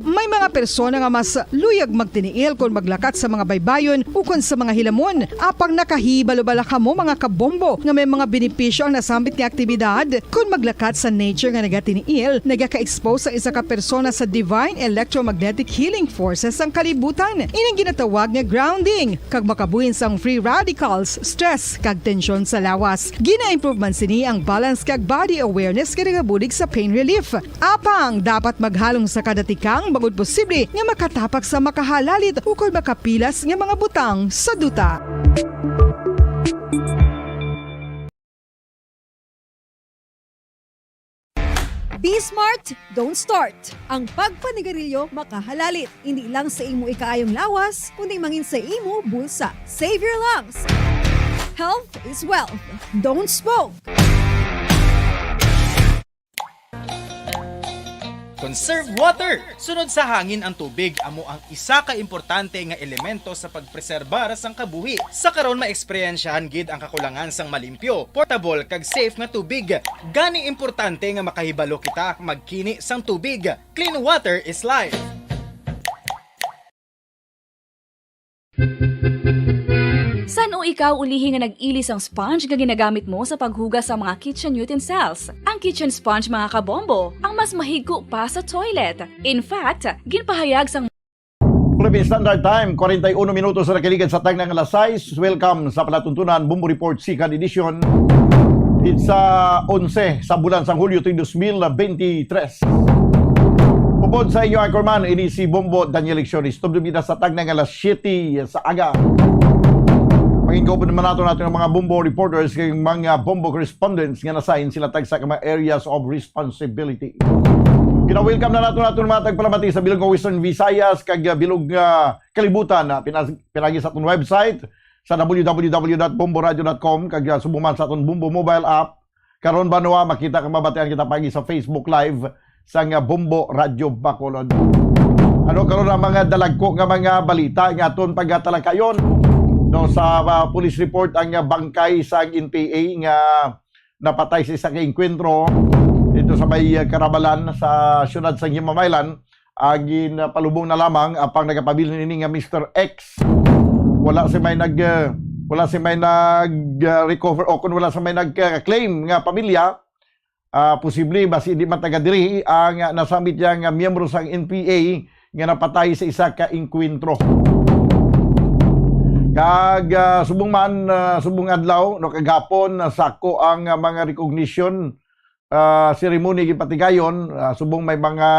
May mga persona nga mas luyag magtiniil kung maglakat sa mga baybayon o kung sa mga hilamon. Apang nakahibalo-bala ka mo mga kabombo nga may mga benepisyo ang nasambit nga aktibidad. Kung maglakat sa nature nga nagatiniil, nagaka-expose ang isa ka persona sa divine electromagnetic healing forces ang kalibutan. Inang ginatawag nga grounding, kag makabuhin sang free radicals, stress, kag tensyon sa lawas. Gina-improve man sini ang balance kag body awareness kag nagabulig sa pain relief. Apang dapat maghalong sa kadatikang bangod posible nga makatapak sa makahalalit o kung makapilas nga mga butang sa duta. Be smart, don't start. Ang pagpanigarilyo makahalalit. Hindi lang sa imo ikaayong lawas, kundi mangin sa imo bulsa. Save your lungs. Health is wealth. Don't smoke. Conserve water! Sunod sa hangin ang tubig amo ang isa ka importante nga elemento sa pagpreserbar sang kabuhi. Sa karon maeksperiensyahan gid ang kakulangan sang malimpyo, portable kag safe nga tubig. Gani importante nga makahibalo kita magkini sang tubig. Clean water is life. San o ikaw ulihi nga nag-ilis ang sponge nga ginagamit mo sa paghugas sa mga kitchen utensils? Ang kitchen sponge mga kabombo, ang mas mahigko pa sa toilet. In fact, ginpahayag sang Philippine Standard Time, 41 minutos na nakiligan sa tag ng alas 6. Welcome sa palatuntunan Bombo Report Second Edition. It's 11 sa bulan sang Hulyo 2023. Pupod sa inyo anchorman, ini si Bombo Daniel Leccionis. Tumdumida sa tag ng alas 7 sa aga. Paginggaw po naman natin ang mga Bombo reporters kay mga Bombo correspondents nga nasahin sila tag sa mga areas of responsibility. Gina-welcome na natin mga tagpalamati sa bilog ng Western Visayas kag bilog kalibutan na pinagi sa atong website sa www.bomboradio.com kag subuman sa aton Bombo mobile app. Karon ba nawa makita ka mabatian kita pagi sa Facebook Live sa Bombo Radio Bacolod. Ano karon ang mga dalagko nga mga balita nga aton pagtalakayon no sa police report ang bangkay sa NPA nga napatay sa isang enkwentro dito sa may Karabalan sa siyudad sa Himamaylan. Agin palubong na lamang apang nagapabilin ini nga Mr. X. Wala si may nag-recover o kung wala sa may nag-claim nga pamilya, posible basi hindi man taga diri ang nasamit niya nga miyembro sa NPA nga napatay sa isa ka enkwentro. Kag subong adlaw no kagapon sako ang mga recognition ceremony gipatigayon subong may mga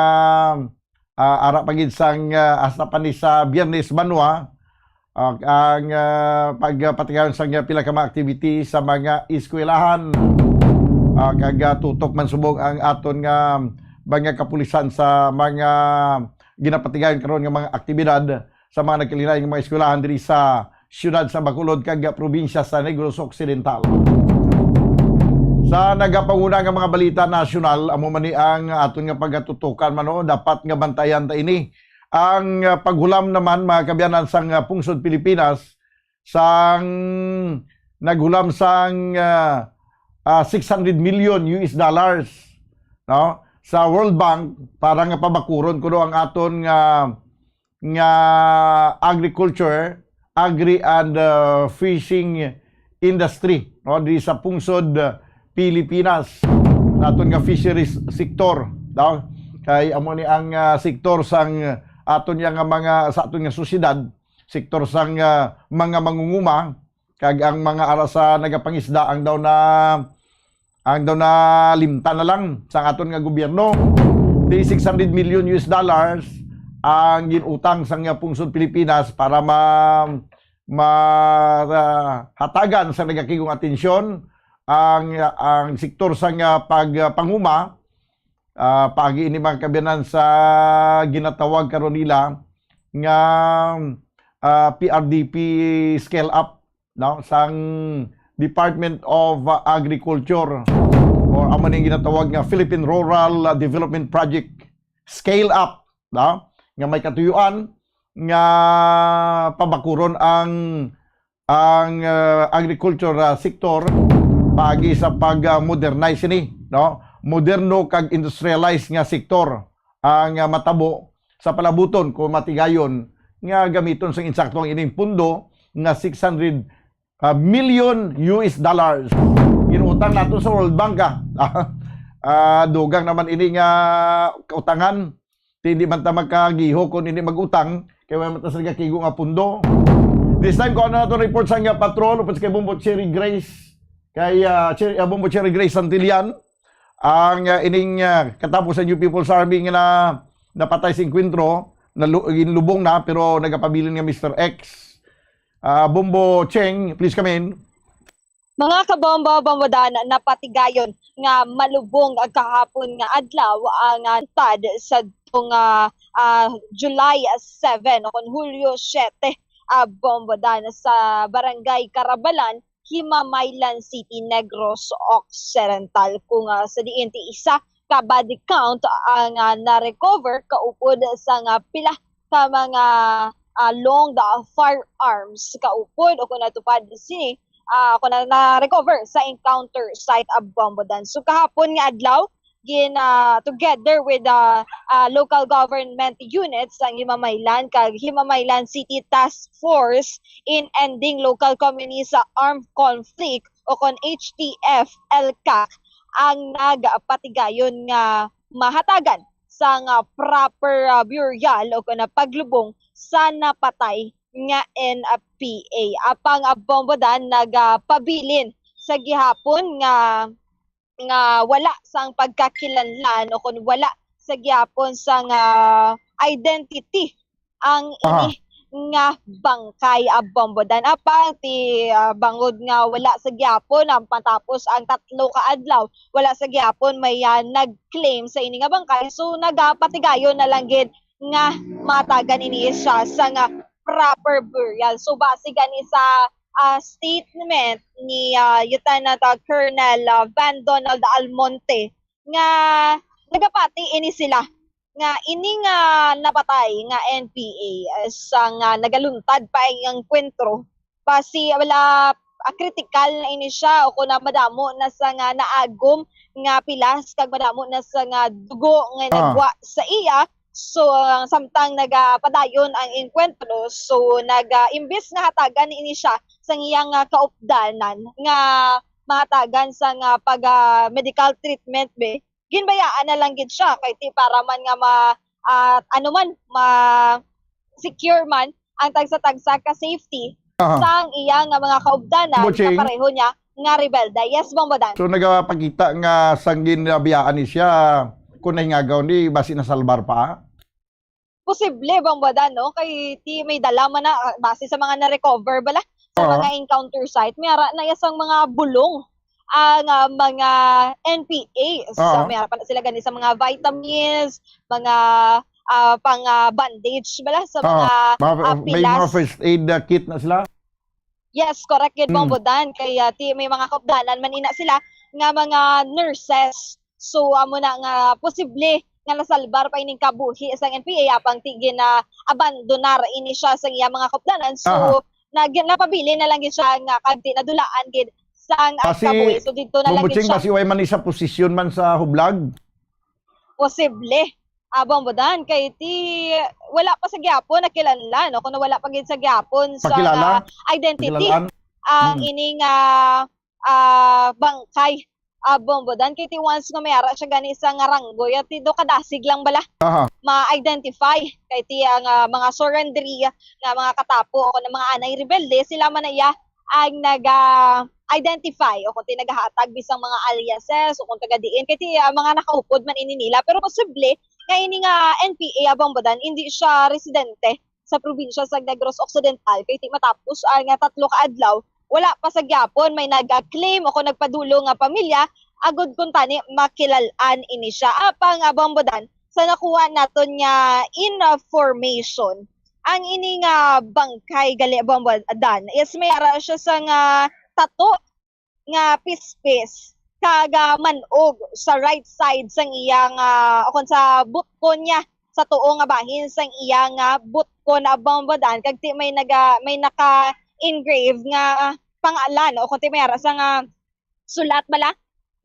ara pagid sang hasta pa ni sa Biyernes Banwa ang pagpatigayon sang pila ka mga activity sa mga eskwelahan kag tutok man subong ang aton nga mga kapulisan sa mga ginapatigayon karon nga mga aktibidad sa mga nagkalilain nga mga eskwelahan diri sa siyudad sa Bacolod kag probinsya sa Negros Occidental. Sa nagapanguna nga mga balita nasyonal, amo man ni ang aton nga pagatutukan man dapat nga bantayan ta ini. Ang paghulam naman mga kabyanan sang pungsod Pilipinas sang naghulam sang $600 million no sa World Bank para nga pabakuron kuno ang aton nga agriculture, agri and fishing industry no di sa pungsod Pilipinas aton nga fisheries sector no kay amo ni ang sektor sang aton nga mga sa aton nga syudad sektor sang mga mangunguma kag ang mga ara sa nagapangisda ang daw na limta na lang sa aton nga gobyerno. Di $600 million ang ginutang sa nga pungsod Pilipinas para hatagan sa nagakigong atensyon ang sektor sa nga pagpanguma pagi ini mga kabyanan sa ginatawag karon nila nga PRDP scale up no sang Department of Agriculture or amo ning ginatawag nga Philippine Rural Development Project scale up no nga may katuyuan nga pabakuron ang agriculture sector pagi sa pag-modernize ni no moderno kag industrialized nga sektor ang matabo sa palabuton kung matigayon nga gamiton sa insaktong ining pundo nga $600 million. Ginutang nato sa World Bank dugang naman ini nga utangan hindi man ta magkagiho kung hindi magutang kay man ta sa kigo nga pundo. This time ko na to report sa nga patrol upos kay Bombo Cherry Grace kay Bombo Cherry Grace Santillan ang ining katapos sa New People's Army nga napatay sa enkwentro ginlubong na pero nagapabilin nga Mr. X. Bombo Cheng, please come in. Mga kabombo, bombodana, napatigayon nga malubong kahapon nga adlaw ang tad sa July 7 o Hulyo 7 bombodana sa Barangay Karabalan, Himamaylan City, Negros Occidental. Kung sa diin ti isa ka body count ang na-recover kaupod sa pila ka mga long firearms kaupod o kung natupad sini kung na-recover sa encounter site of Bombodan. So kahapon nga adlaw together with local government units ang Himamaylan kag Himamaylan City Task Force in Ending Local Communities Armed Conflict o kon HTF-LCAC ang nagapatigayon nga mahatagan sa proper burial o kun paglubong sa napatay nga NPA. Apang Bombodan nagpabilin sa gihapon nga wala sang pagkakilanlan o kung wala sa gyapon sang identity ang ini nga bangkay Bombodan. Apa ti bangod nga wala sa gyapon ang patapos ang 3 ka adlaw wala sa gyapon may nag-claim sa ini nga bangkay, so nagapatigayon na lang gid nga matagan ini siya sa nga proper burial. So base gani sa statement ni Lieutenant Colonel Van Donald Almonte nga nagapati ini sila nga ini nga napatay nga NPA sa nga nagaluntad pa ang kwentro basi wala critical na ini siya o kung na madamo na sa nga naagom nga pilas kag madamo na sa nga dugo nga nagwa sa iya. So, samtang nagapadayon ang enkwentro, so imbis nga hatagan ini siya sa iyang kaupdanan nga mahatagan sa nga medical treatment be, ginbayaan na lang gid siya kay ti para man nga secure man ang tagsa-tagsa ka safety sa iyang mga kaupdanan sa pareho niya nga rebelda. Yes, Bombodan. So nagapakita nga sanggin nabiyaan ni siya kung nahingagaw ni basi na salbar pa? Posible, Bombodan, no? Kay ti may dala man na base sa mga na-recover bala sa mga encounter site. Mayara na isang mga bulong ang mga NPA. So, mayara pa na sila gani sa mga vitamins, mga pang-bandage bala sa mga may mga first aid kit na sila? Yes, correct yun, Bombodan. Kaya may mga kaupdanan man ina sila nga mga nurses. So, amo na nga posible nga nasalbar pa ining kabuhi sa NPA apang tigin na abandonar ini siya sa iya mga kaupdanan. So, napabili na lang gid siya nga kagdi nadulaan gid sa kabuhi. So, dito na lang gid siya. Kasi way man sa posisyon man sa hublag? Posible. Bombodan, kay wala pa sa gyapon nakilanlan, no? Kung wala pa gid sa gyapon sa identity ang ining bangkay. Bombodan, kay once nga mayara siya gani sa nga ranggoy at do kadasig lang bala ma-identify kay ang mga surrendery nga mga katapo o ng mga anay rebelde sila man iya ang identify o kung nagahatag bisang mga aliases o kung taga-diin kay mga nakaupod man ini nila pero posible nga ini nga NPA Bombodan hindi siya residente sa probinsya sa Negros Occidental kay matapos ang 3 ka adlaw wala pa sa gyapon may nag-claim o kung nagpadulong nga pamilya agud kun tani makilalan ini siya apang Bombodan sa nakuha naton nga information ang ini nga bangkay gali Bombodan is may ara siya sa nga tato nga pispis kaga manog sa right side sang iyang kung sa butkon niya sa tuo nga bahin sang iyang butkon Bombodan kag may naka engrave nga pangalan o kung mayara sa nga sulat bala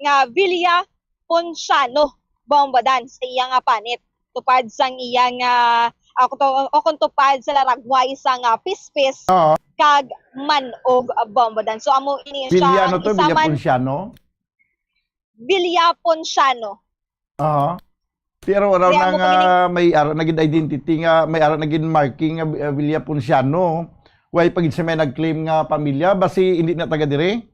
nga Villa Ponciano Bombodan sa iyang panit tupad sang iyang o kung tupad sa laragway sang pispis kag manog Bombodan. So amo ini siya Villa to Villa Ponciano? Villa Ponciano. Pero araw na nga may ara naging identity nga may ara naging marking nga Villa Ponciano. Way pagid sa may nag-claim nga pamilya basi hindi na taga dire?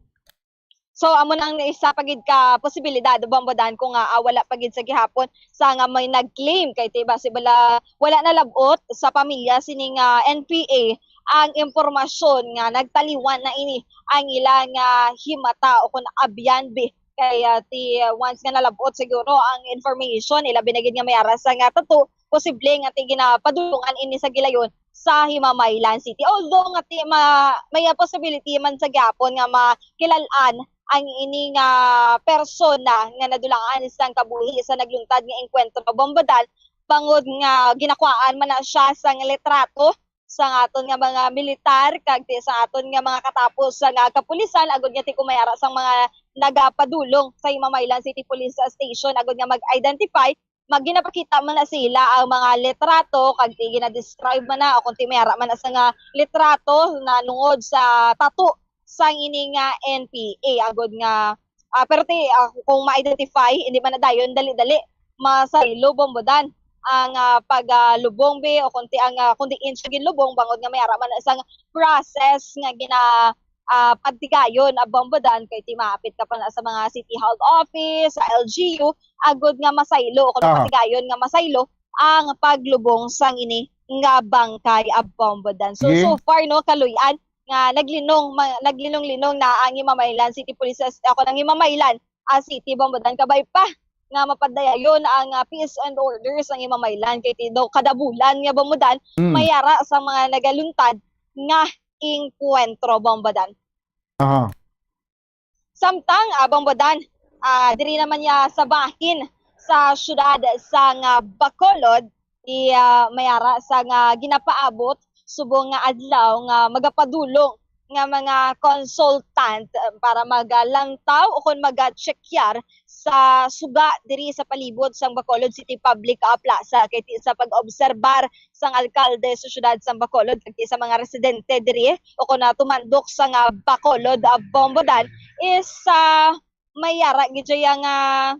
So amo nang isa pagid ka posibilidad Bombodan kung wala pagid sa gihapon sa nga may nag-claim kay basi wala na labot sa pamilya sining NPA ang impormasyon nga nagtaliwan na ini ang ilang himata o kung abyanbe kaya once nga nalabot siguro ang information ila binagid nga may aras nga tato posible nga ginapadulungan ini sa gilayon sa Himamaylan City. Although nga may possibility man sa gyapon nga makilalan ang ini nga persona nga nadulangan isang kabuhi sa nagluntad nga engkwentro Bombodan bangod nga ginakuhaan man na siya sa litrato sa aton nga mga militar kag sa aton nga mga katapos sa kapulisan agud nga kumayara sang mga nagapadulong sa Himamaylan City Police Station agud nga mag-identify ginapakita man na sila ang mga litrato kag gina-describe man na o kung mayara man na sa nga litrato na nungod sa tato sang ini nga NPA agud nga pero kung ma-identify hindi man na dayon dali-dali masaylo Bombodan ang paglubong be o kunti ang kundi inch ginlubong bangod nga mayara man na isang process nga pagtigayon Bombodan kay maapit ka pa na sa mga City Hall Office sa LGU agud nga masaylo o kung pagtigayon nga masaylo ang paglubong sang ini nga bangkay Bombodan. So far no kaluyan nga naglinong-linong na ang Himamaylan City Police ako ng Himamaylan City Bombodan kabay pa nga mapadayon ang peace and orders ang Himamaylan kay daw kada bulan nga Bombodan mayara sa mga nagaluntad nga encuentro bombodan. Aha. Samtang bombodan diri naman niya sa bahin sa syudad sa Bacolod mayara sa ginapaabot subong nga adlaw nga magapadulong nga mga consultant para maglantaw o kung mag-checkyar sa suga diri sa palibot sang Bacolod City Public Plaza kay sa pag-obserbar sang alkalde sa syudad sa Bacolod kay sa mga residente diri o kung tumandok sa Bacolod bombodan is mayara gid nga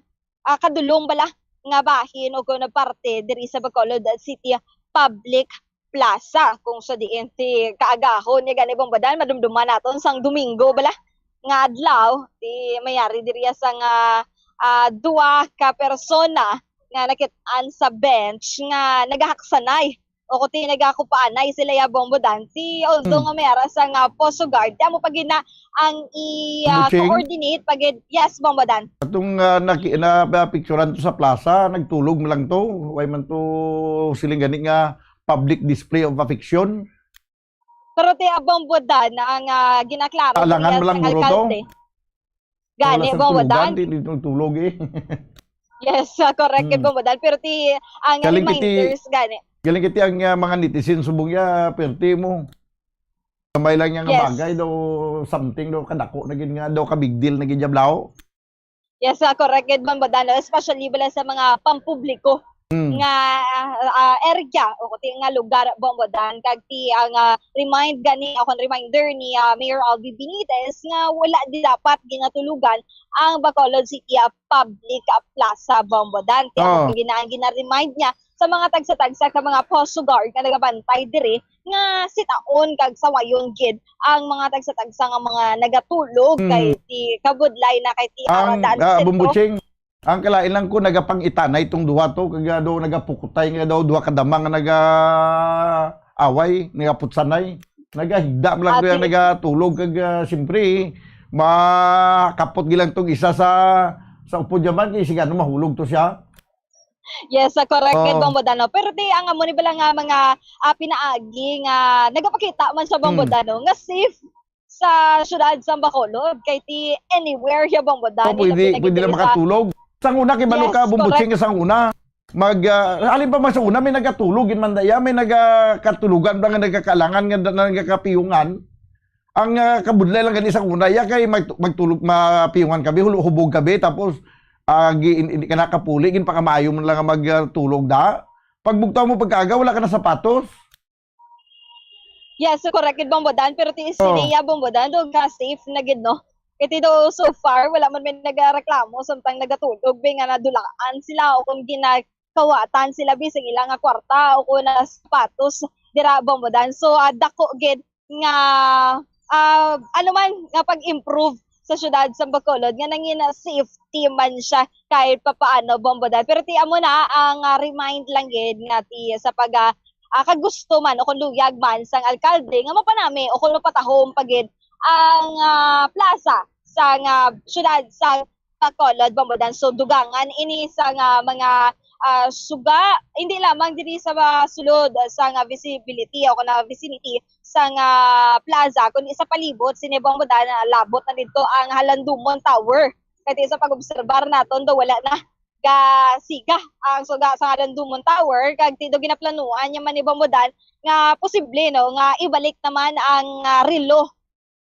kadulong bala nga bahin o kung parte diri sa Bacolod City Public Plaza kung sa diin ti kaagahon ni gani bombodan madumduman naton sang Domingo bala nga adlaw ti mayari diri sa duwa ka persona nga nakit-an sa bench nga nagahaksanay o kuti nagakupaanay sila ya bombodan ti although nga mayara sa Poso Guard amo pagina ang coordinate pagid yes bombodan Atong na-picturean to sa plaza, nagtulog mo lang to. Way man to siling gani nga public display of affection. pero ti bombodan ang ginaklaro Alangan mo lang guro to. Gani bombodan. Hindi tulog eh. Yes, correct bombodan pero ti ang Galing reminders gani. Galing kiti ang mga netizen subong ya perti mo. Kamay lang yang bagay daw something daw kadako na gid nga daw ka big deal na gid jablaw. Yes, correct bombodan especially bala sa mga pampubliko nga area o kuti nga lugar bombodan kag ti ang remind gani akong reminder ni Mayor Albi Benitez nga wala di dapat ginatulugan ang Bacolod City Public Plaza bombodan kaya gina-remind niya sa mga tagsa-tagsa ka mga Poso Guard nga nagabantay diri nga sitaon kag sawayon gid ang mga tagsa-tagsa nga mga nagatulog kay ti kabudlay na kay ti aradan Bumbuching ang kalain lang ko nagapangitanay itong duha to kag daw nagapukutay nga daw duha ka damang nga nagaaway nagaputsanay nagahigda mo lang yung nagatulog kag siyempre makapot gilang tong isa sa upo jaman kay sigano mahulog to siya. Yes, correct bombodano. Pero di ang amo ni bala nga mga pinaagi nga nagapakita man sa bombodano nga safe sa syudad sa Bacolod kay ti anywhere ya bombodano. Pwede na makatulog. Sang una kay balo ka bumbutsing ka sang una. Alin pa man sa una may nagatulog man daya may nagakatulugan ba nga nagkakalangan nga nagakapiyungan. Ang kabudlay lang gani sang una ya kay magtulog mapiyungan kabi hubog kabi tapos hindi ka nakapuli, gin pa kamayo mo lang magtulog da. Pagbugtaw mo pagkaaga, wala ka na sapatos. Yes, correct gid bombodan pero ti siniya bombodan do ka safe na gid no. Kiti do so far wala man may nagareklamo samtang nagatulog be nga nadulaan sila o kung ginakawatan sila bisag ilang nga kwarta o kung na sapatos dira bombodan. So dako gid nga ano man nga pag-improve sa syudad sa Bacolod nga nangin safety man siya kahit papaano bombodan pero ti amo na ang remind lang gid nga ti sa pag kagusto man o kung luyag man sang alkalde nga mapanami o kung patahom pagid ang plaza sa syudad sa Bacolod bombodan. So dugangan ini sa mga suga hindi lamang diri sa sulod sa visibility o kana vicinity sa plaza kundi sa palibot sini bombodan labot na dito ang Halandumon Tower kay sa pag-obserbar naton do wala na siga ang suga sa Halandumon Tower kag tido ginaplanuan nya man ni bombodan nga posible no nga ibalik naman ang relo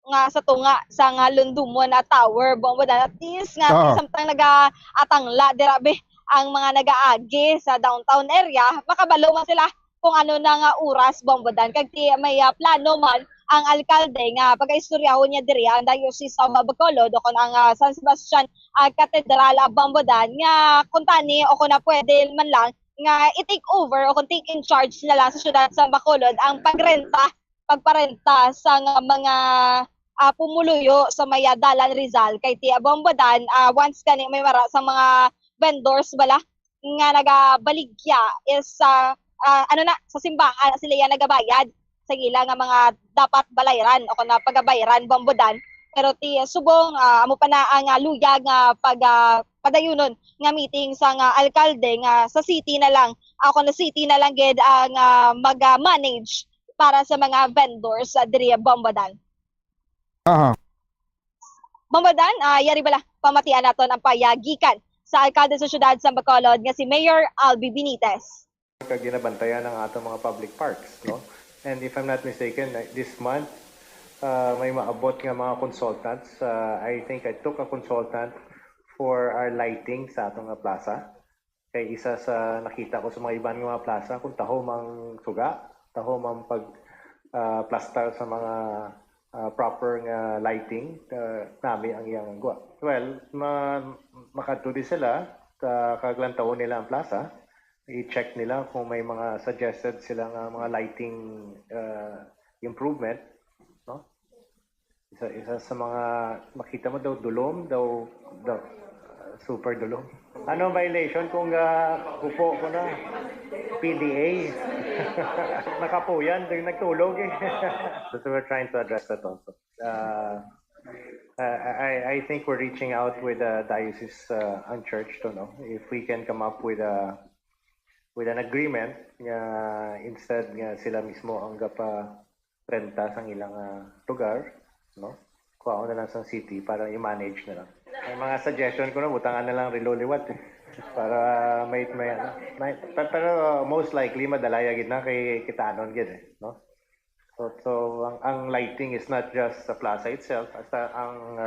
nga sa tunga sa Halandumon Tower bombodan at least nga samtang nagatangla dirabe ang mga nagaagi sa downtown area makabalo man sila kung ano na nga oras bombodan kag may plano man ang alkalde nga pag-istoryahon niya diri ang Diocese of Bacolod o kun ang San Sebastian Cathedral bombodan nga kung tani o kung na pwede man lang nga i-take over o kung take in charge na lang sa syudad sa Bacolod ang pagparenta sa mga pumuluyo sa may Dalan Rizal kay ti bombodan once kani may mara sa mga vendors bala nga nagabaligya is sa simbahan sila yan nagabayad sa ila nga mga dapat balayran o kung pagabayaran bombodan pero ti subong amo pa na ang luyag nga padayunon nga meeting sa alkalde nga sa city na lang ako na city na lang gid ang mag-manage para sa mga vendors sa diri Bombodan. Aha. Bombodan, yari bala pamatian naton ang payagikan sa alkalde sa syudad sa Bacolod nga si Mayor Albi Benitez. Ginabantayan ng atong mga public parks, no? And if I'm not mistaken, this month may maabot nga mga consultants. I think I took a consultant for our lighting sa atong plaza. Kay isa sa nakita ko sa mga ibang mga plaza kung taho mang suga, taho mang pag plaster sa mga proper nga lighting, nami ang iyang gwa. Well, makatudi sila kaglantaw nila ang plaza. I-check nila kung may mga suggested sila nga mga lighting improvement, no? Isa sa mga makita mo daw dulom, daw super dulom. Ano violation kung upo ko na PDA? Nakapuyan, nagtulog eh. So we're trying to address that also. I think we're reaching out with the diocese unchurched, no? If we can come up with an agreement nga instead nga sila mismo ang renta sa ilang lugar, no? Kuha na lang sa city para i-manage na lang. May mga suggestion ko na butangan na lang riloliwat para may pero most likely madalaya gid na kay kitaanon gid no. So ang lighting is not just sa plaza itself, basta ang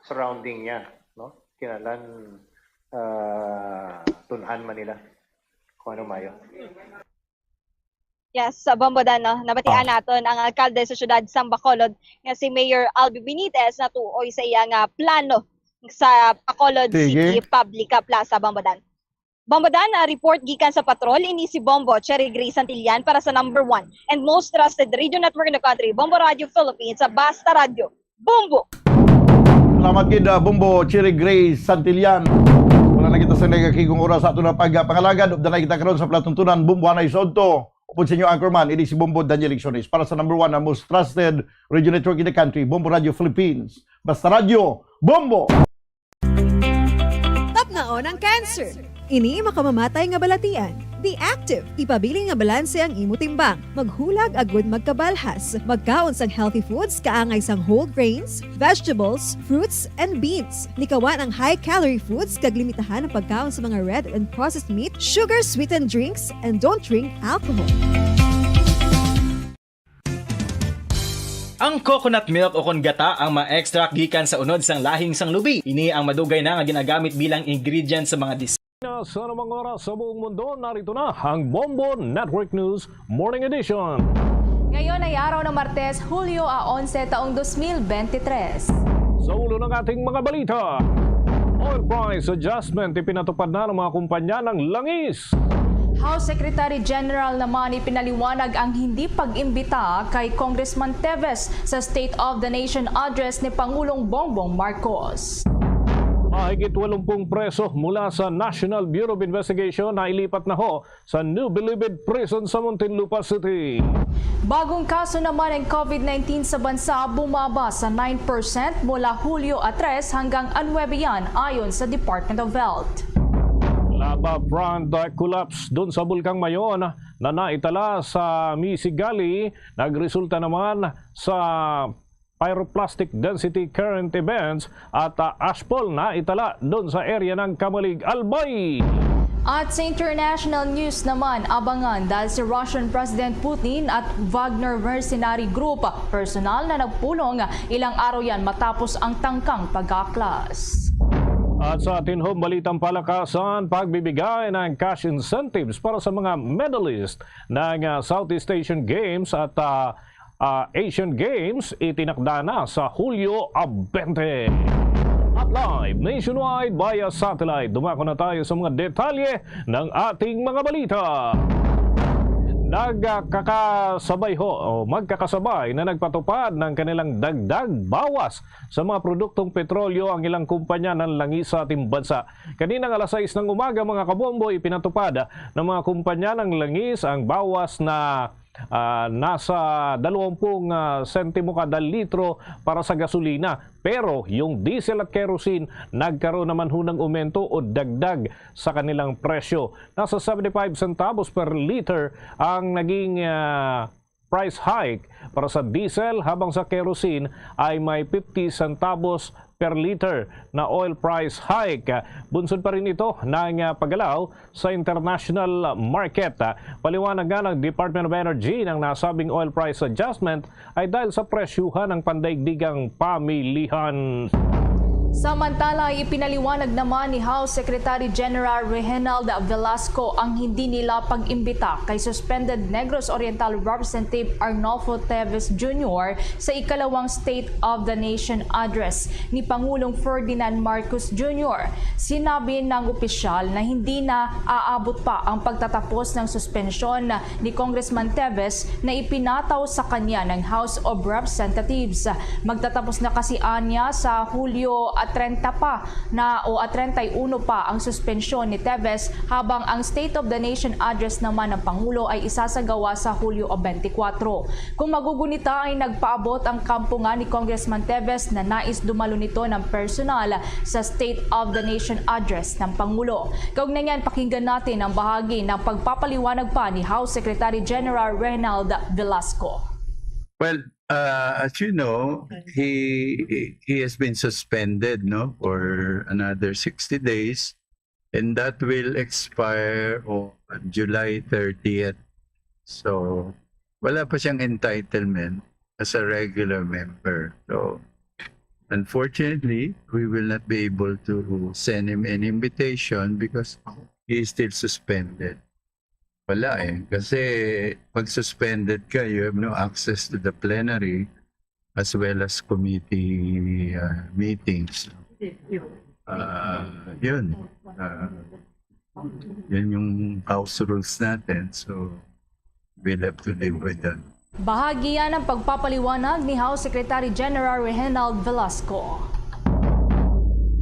surrounding niya, no? Kinalan tunhan man nila kung ano mayo. Yes, sa Bombodan, no? Nabatian naton ang alkalde sa syudad sa Bacolod nga si Mayor Albi Benitez na tuoy sa iyang plano sa Bacolod City Public Plaza, Bombodan. Bombodan, report gikan sa patrol, ini si Bombo Cherry Grace Santillan para sa number 1 and most trusted radio network in the country, Bombo Radio Philippines, sa Basta Radio. Bombo! Salamat gid Bombo Cherry Grace Santillan. Wala na kita sa nagakigong oras sa ato na pagpangalagad. Upda na kita karon sa platuntunan Bombo Anay Sodto. Upod sa inyo anchorman, ini si Bombo Daniel Ixones para sa number 1 na most trusted radio network in the country, Bombo Radio Philippines. Basta Radio, Bombo! Tapnaon ang cancer. Ini makamamatay nga balatian. Be active. Ipabiling nga balanse ang imo timbang. Maghulag agud magkabalhas. Magkaon sang healthy foods kaangay sang whole grains, vegetables, fruits, and beans. Likawan ang high-calorie foods kag limitahan ang pagkaon sa mga red and processed meat, sugar-sweetened drinks, and don't drink alcohol. Ang coconut milk o kongata ang ma-extract gikan sa unod sang lahing sang lubi. Ini ang madugay na nga ginagamit bilang ingredient sa mga sa namang oras sa buong mundo, narito na ang Bombo Network News Morning Edition. Ngayon ay araw ng Martes, Hulyo 11 taong 2023. Sa ulo ng ating mga balita, oil price adjustment ipinatupad na ng mga kumpanya ng langis. House Secretary General naman ipinaliwanag ang hindi pag-imbita kay Congressman Teves sa State of the Nation address ni Pangulong Bongbong Marcos. Mahigit 80 preso mula sa National Bureau of Investigation na ilipat na ho sa New Bilibid Prison sa Muntinlupa City. Bagong kaso naman ng COVID-19 sa bansa bumaba sa 9% mula Hulyo 3 hanggang 9 yan ayon sa Department of Health. Lava front collapse doon sa Bulkang Mayon na naitala sa Misigali, nagresulta naman sa pyroclastic density current events at ashfall na itala doon sa area ng Kamalig, Albay. At sa international news naman, abangan dahil si Russian President Putin at Wagner Mercenary Group personal na nagpulong ilang araw yan matapos ang tangkang pag-aklas. At sa atin home balitang palakasan, pagbibigay ng cash incentives para sa mga medalist ng Southeast Asian Games at Asian Games itinakda na sa Hulyo 20. At live nationwide via satellite, dumako na tayo sa mga detalye ng ating mga balita. Magkakasabay na nagpatupad ng kanilang dagdag bawas sa mga produktong petrolyo ang ilang kumpanya ng langis sa ating bansa. Kaninang alas 6 ng umaga mga kabombo, ipinatupad ng mga kumpanya ng langis ang bawas na nasa 20 sentimo kada litro para sa gasolina. Pero yung diesel at kerosene nagkaroon naman ng aumento o dagdag sa kanilang presyo. Nasa 75 centavos per liter ang naging price hike para sa diesel habang sa kerosene ay may 50 centavos per liter na oil price hike. Bunsod pa rin ito ng paggalaw sa international market. Paliwanag nga ng Department of Energy ng nasabing oil price adjustment ay dahil sa presyuhan ng pandaigdigang pamilihan. Samantala, ipinaliwanag naman ni House Secretary General Reginald Velasco ang hindi nila pag-imbita kay suspended Negros Oriental Representative Arnolfo Teves Jr. sa ikalawang State of the Nation address ni Pangulong Ferdinand Marcos Jr. Sinabi ng opisyal na hindi na aabot pa ang pagtatapos ng suspensyon ni Congressman Teves na ipinataw sa kanya ng House of Representatives. Magtatapos na kasi anya sa Hulyo at 31 pa ang suspensyon ni Teves habang ang State of the Nation address naman ng Pangulo ay isasagawa sa Hulyo 24. Kung magugunita ay nagpaabot ang kampo nga ni Congressman Teves na nais dumalo nito ng personal sa State of the Nation address ng Pangulo. Kaugnay niyan, pakinggan natin ang bahagi ng pagpapaliwanag pa ni House Secretary General Reginald Velasco. Well, as you know, he has been suspended, for another 60 days, and that will expire on July 30th. So, wala pa siyang entitlement as a regular member. So, unfortunately, we will not be able to send him an invitation because he is still suspended. Wala kasi pag suspended ka, you have no access to the plenary as well as committee meetings. Yun yung house rules natin, so we'll have to live with that. Bahagi yan ng pagpapaliwanag ni House Secretary General Reginald Velasco.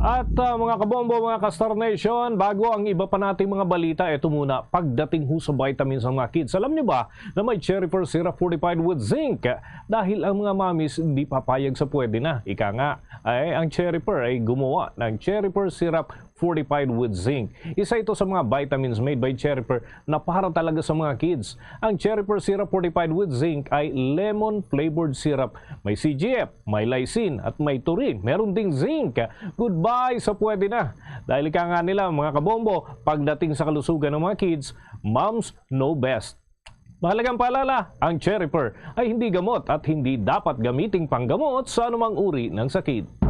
At mga kabombo, mga ka-Star Nation, bago ang iba pa nating mga balita, ito muna, pagdating ho sa vitamins ng mga kids. Alam niyo ba na may Cherry Pearl Syrup fortified with zinc? Dahil ang mga mamis hindi papayag sa pwede na. Ika nga, ay ang Cherry Pearl ay gumawa ng Cherry Pearl Syrup fortified with zinc. Isa ito sa mga vitamins made by Cherry Pearl na para talaga sa mga kids. Ang Cherry Pearl Syrup fortified with zinc ay lemon flavored syrup. May CGF, may lysine at may taurine. Meron ding zinc. Goodbye sa pwede na. Dahil ika nga nila mga kabombo, pagdating sa kalusugan ng mga kids, moms know best. Mahalagang paalala, ang Cherry Pearl ay hindi gamot at hindi dapat gamiting panggamot sa anumang uri ng sakit.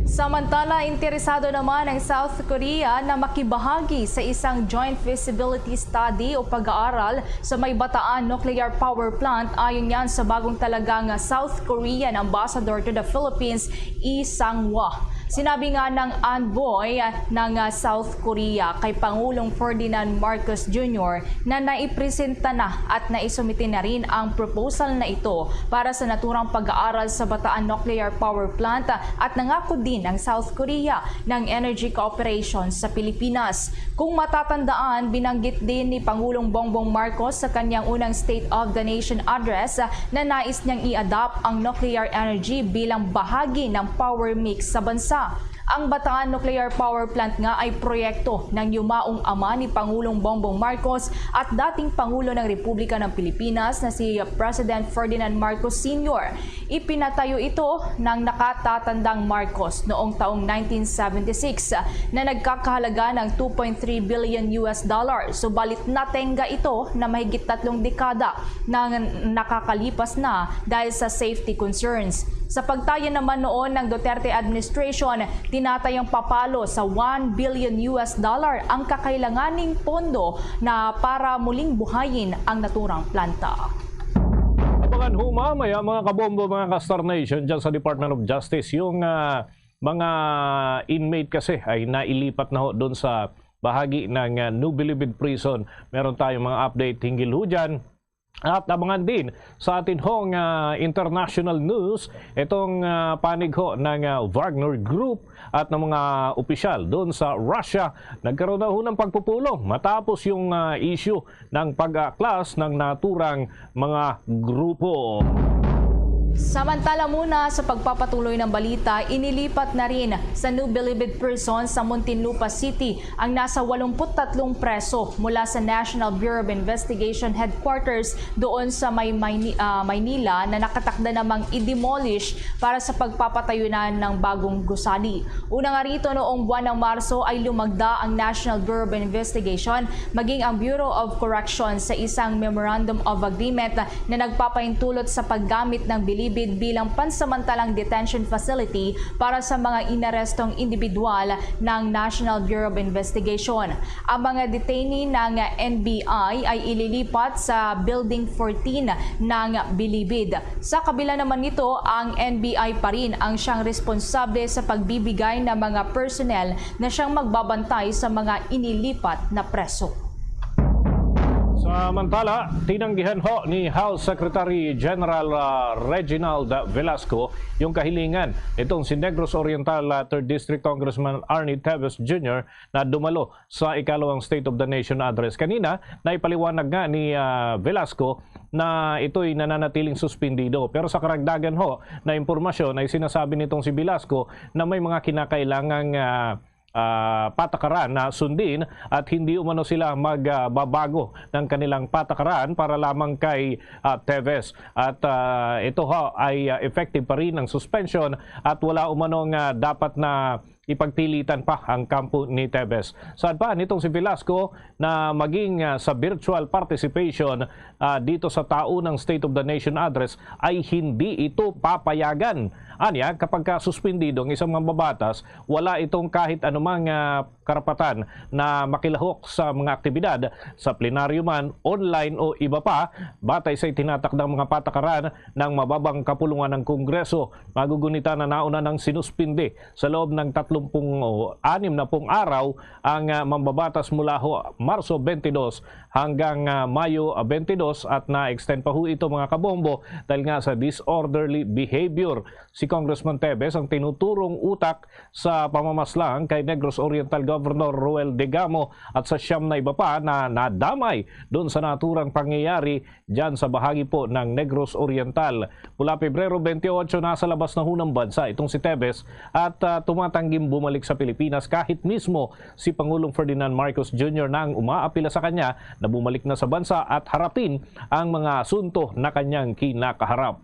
Samantala, interesado naman ang South Korea na makibahagi sa isang joint feasibility study o pag-aaral sa May Bataan Nuclear Power Plant ayon yan sa bagong talagang South Korean Ambassador to the Philippines, Lee Sang-hwa. Sinabi nga ng envoy ng South Korea kay Pangulong Ferdinand Marcos Jr. na naipresenta na at naisumite na rin ang proposal na ito para sa naturang pag-aaral sa Bataan Nuclear Power Plant at nangako din ang South Korea ng energy cooperation sa Pilipinas. Kung matatandaan, binanggit din ni Pangulong Bongbong Marcos sa kanyang unang State of the Nation address na nais niyang i-adopt ang nuclear energy bilang bahagi ng power mix sa bansa. Ang Bataan Nuclear Power Plant nga ay proyekto ng yumaong ama ni Pangulong Bongbong Marcos at dating Pangulo ng Republika ng Pilipinas na si President Ferdinand Marcos Sr. Ipinatayo ito ng nakatatandang Marcos noong taong 1976 na nagkakahalaga ng $2.3 billion. Subalit natenga ito na mahigit 3 dekada na nakakalipas na dahil sa safety concerns. Sa pagtaya naman noon ng Duterte administration, tinatayang papalo sa $1 billion ang kakailanganing pondo na para muling buhayin ang naturang planta. Abangan ho mamaya mga kabombo, mga ka-Star Nation dyan sa Department of Justice. Yung mga inmate kasi ay nailipat na ho doon sa bahagi ng New Bilibid Prison. Meron tayong mga update hinggil ho dyan. At abangan din sa atin hong international news, itong panig ho ng Wagner Group at ng mga opisyal doon sa Russia. Nagkaroon na ho ng pagpupulong matapos yung issue ng pag-aklas ng naturang mga grupo. Samantala muna sa pagpapatuloy ng balita, inilipat na rin sa New Bilibid Prison sa Muntinlupa City ang nasa 83 preso mula sa National Bureau of Investigation Headquarters doon sa Maynila na nakatakda namang i-demolish para sa pagpapatayo na ng bagong gusali. Una nga rito noong buwan ng Marso ay lumagda ang National Bureau of Investigation maging ang Bureau of Corrections sa isang Memorandum of Agreement na nagpapaintulot sa paggamit ng Bilibid bilang pansamantalang detention facility para sa mga inarestong individual ng National Bureau of Investigation. Ang mga detainee ng NBI ay ililipat sa Building 14 ng Bilibid. Sa kabila naman nito, ang NBI pa rin ang siyang responsable sa pagbibigay ng mga personnel na siyang magbabantay sa mga inilipat na preso. Samantala, tinanggihan ho ni House Secretary General Reginald Velasco yung kahilingan itong si Negros Oriental 3rd District Congressman Arnie Teves Jr. na dumalo sa ikalawang State of the Nation address. Kanina, naipaliwanag nga ni Velasco na ito'y nananatiling suspindido. Pero sa karagdagan ho na impormasyon ay sinasabi nitong si Velasco na may mga kinakailangang patakaran na sundin at hindi umano sila magbabago ng kanilang patakaran para lamang kay Teves. At ito ho ay effective pa rin ang suspension at wala umanong dapat na ipagpilitan pa ang kampo ni Teves. Saan pa nitong si Velasco na maging sa virtual participation dito sa taunang State of the Nation address ay hindi ito papayagan. Anya, kapag suspindido ang isang mambabatas, wala itong kahit anumang karapatan na makilahok sa mga aktibidad sa plenaryo man, online o iba pa, batay sa itinatakdang mga patakaran ng mababang kapulungan ng Kongreso. Magugunita na nauna ng sinuspindi sa loob ng 60 araw ang mambabatas mula ho Marso 22 hanggang Mayo 22 at na-extend pa ho ito mga kabombo dahil nga sa disorderly behavior. Si Congressman Teves ang tinuturong utak sa pamamaslang kay Negros Oriental Governor Roel Degamo at sa siyam na iba pa na nadamay doon sa naturang pangyayari dyan sa bahagi po ng Negros Oriental. Mula Pebrero 28 nasa labas na ho ng bansa itong si Teves at tumatangging bumalik sa Pilipinas kahit mismo si Pangulong Ferdinand Marcos Jr. na ang umaapila sa kanya na bumalik na sa bansa at harapin ang mga asunto na kanyang kinakaharap.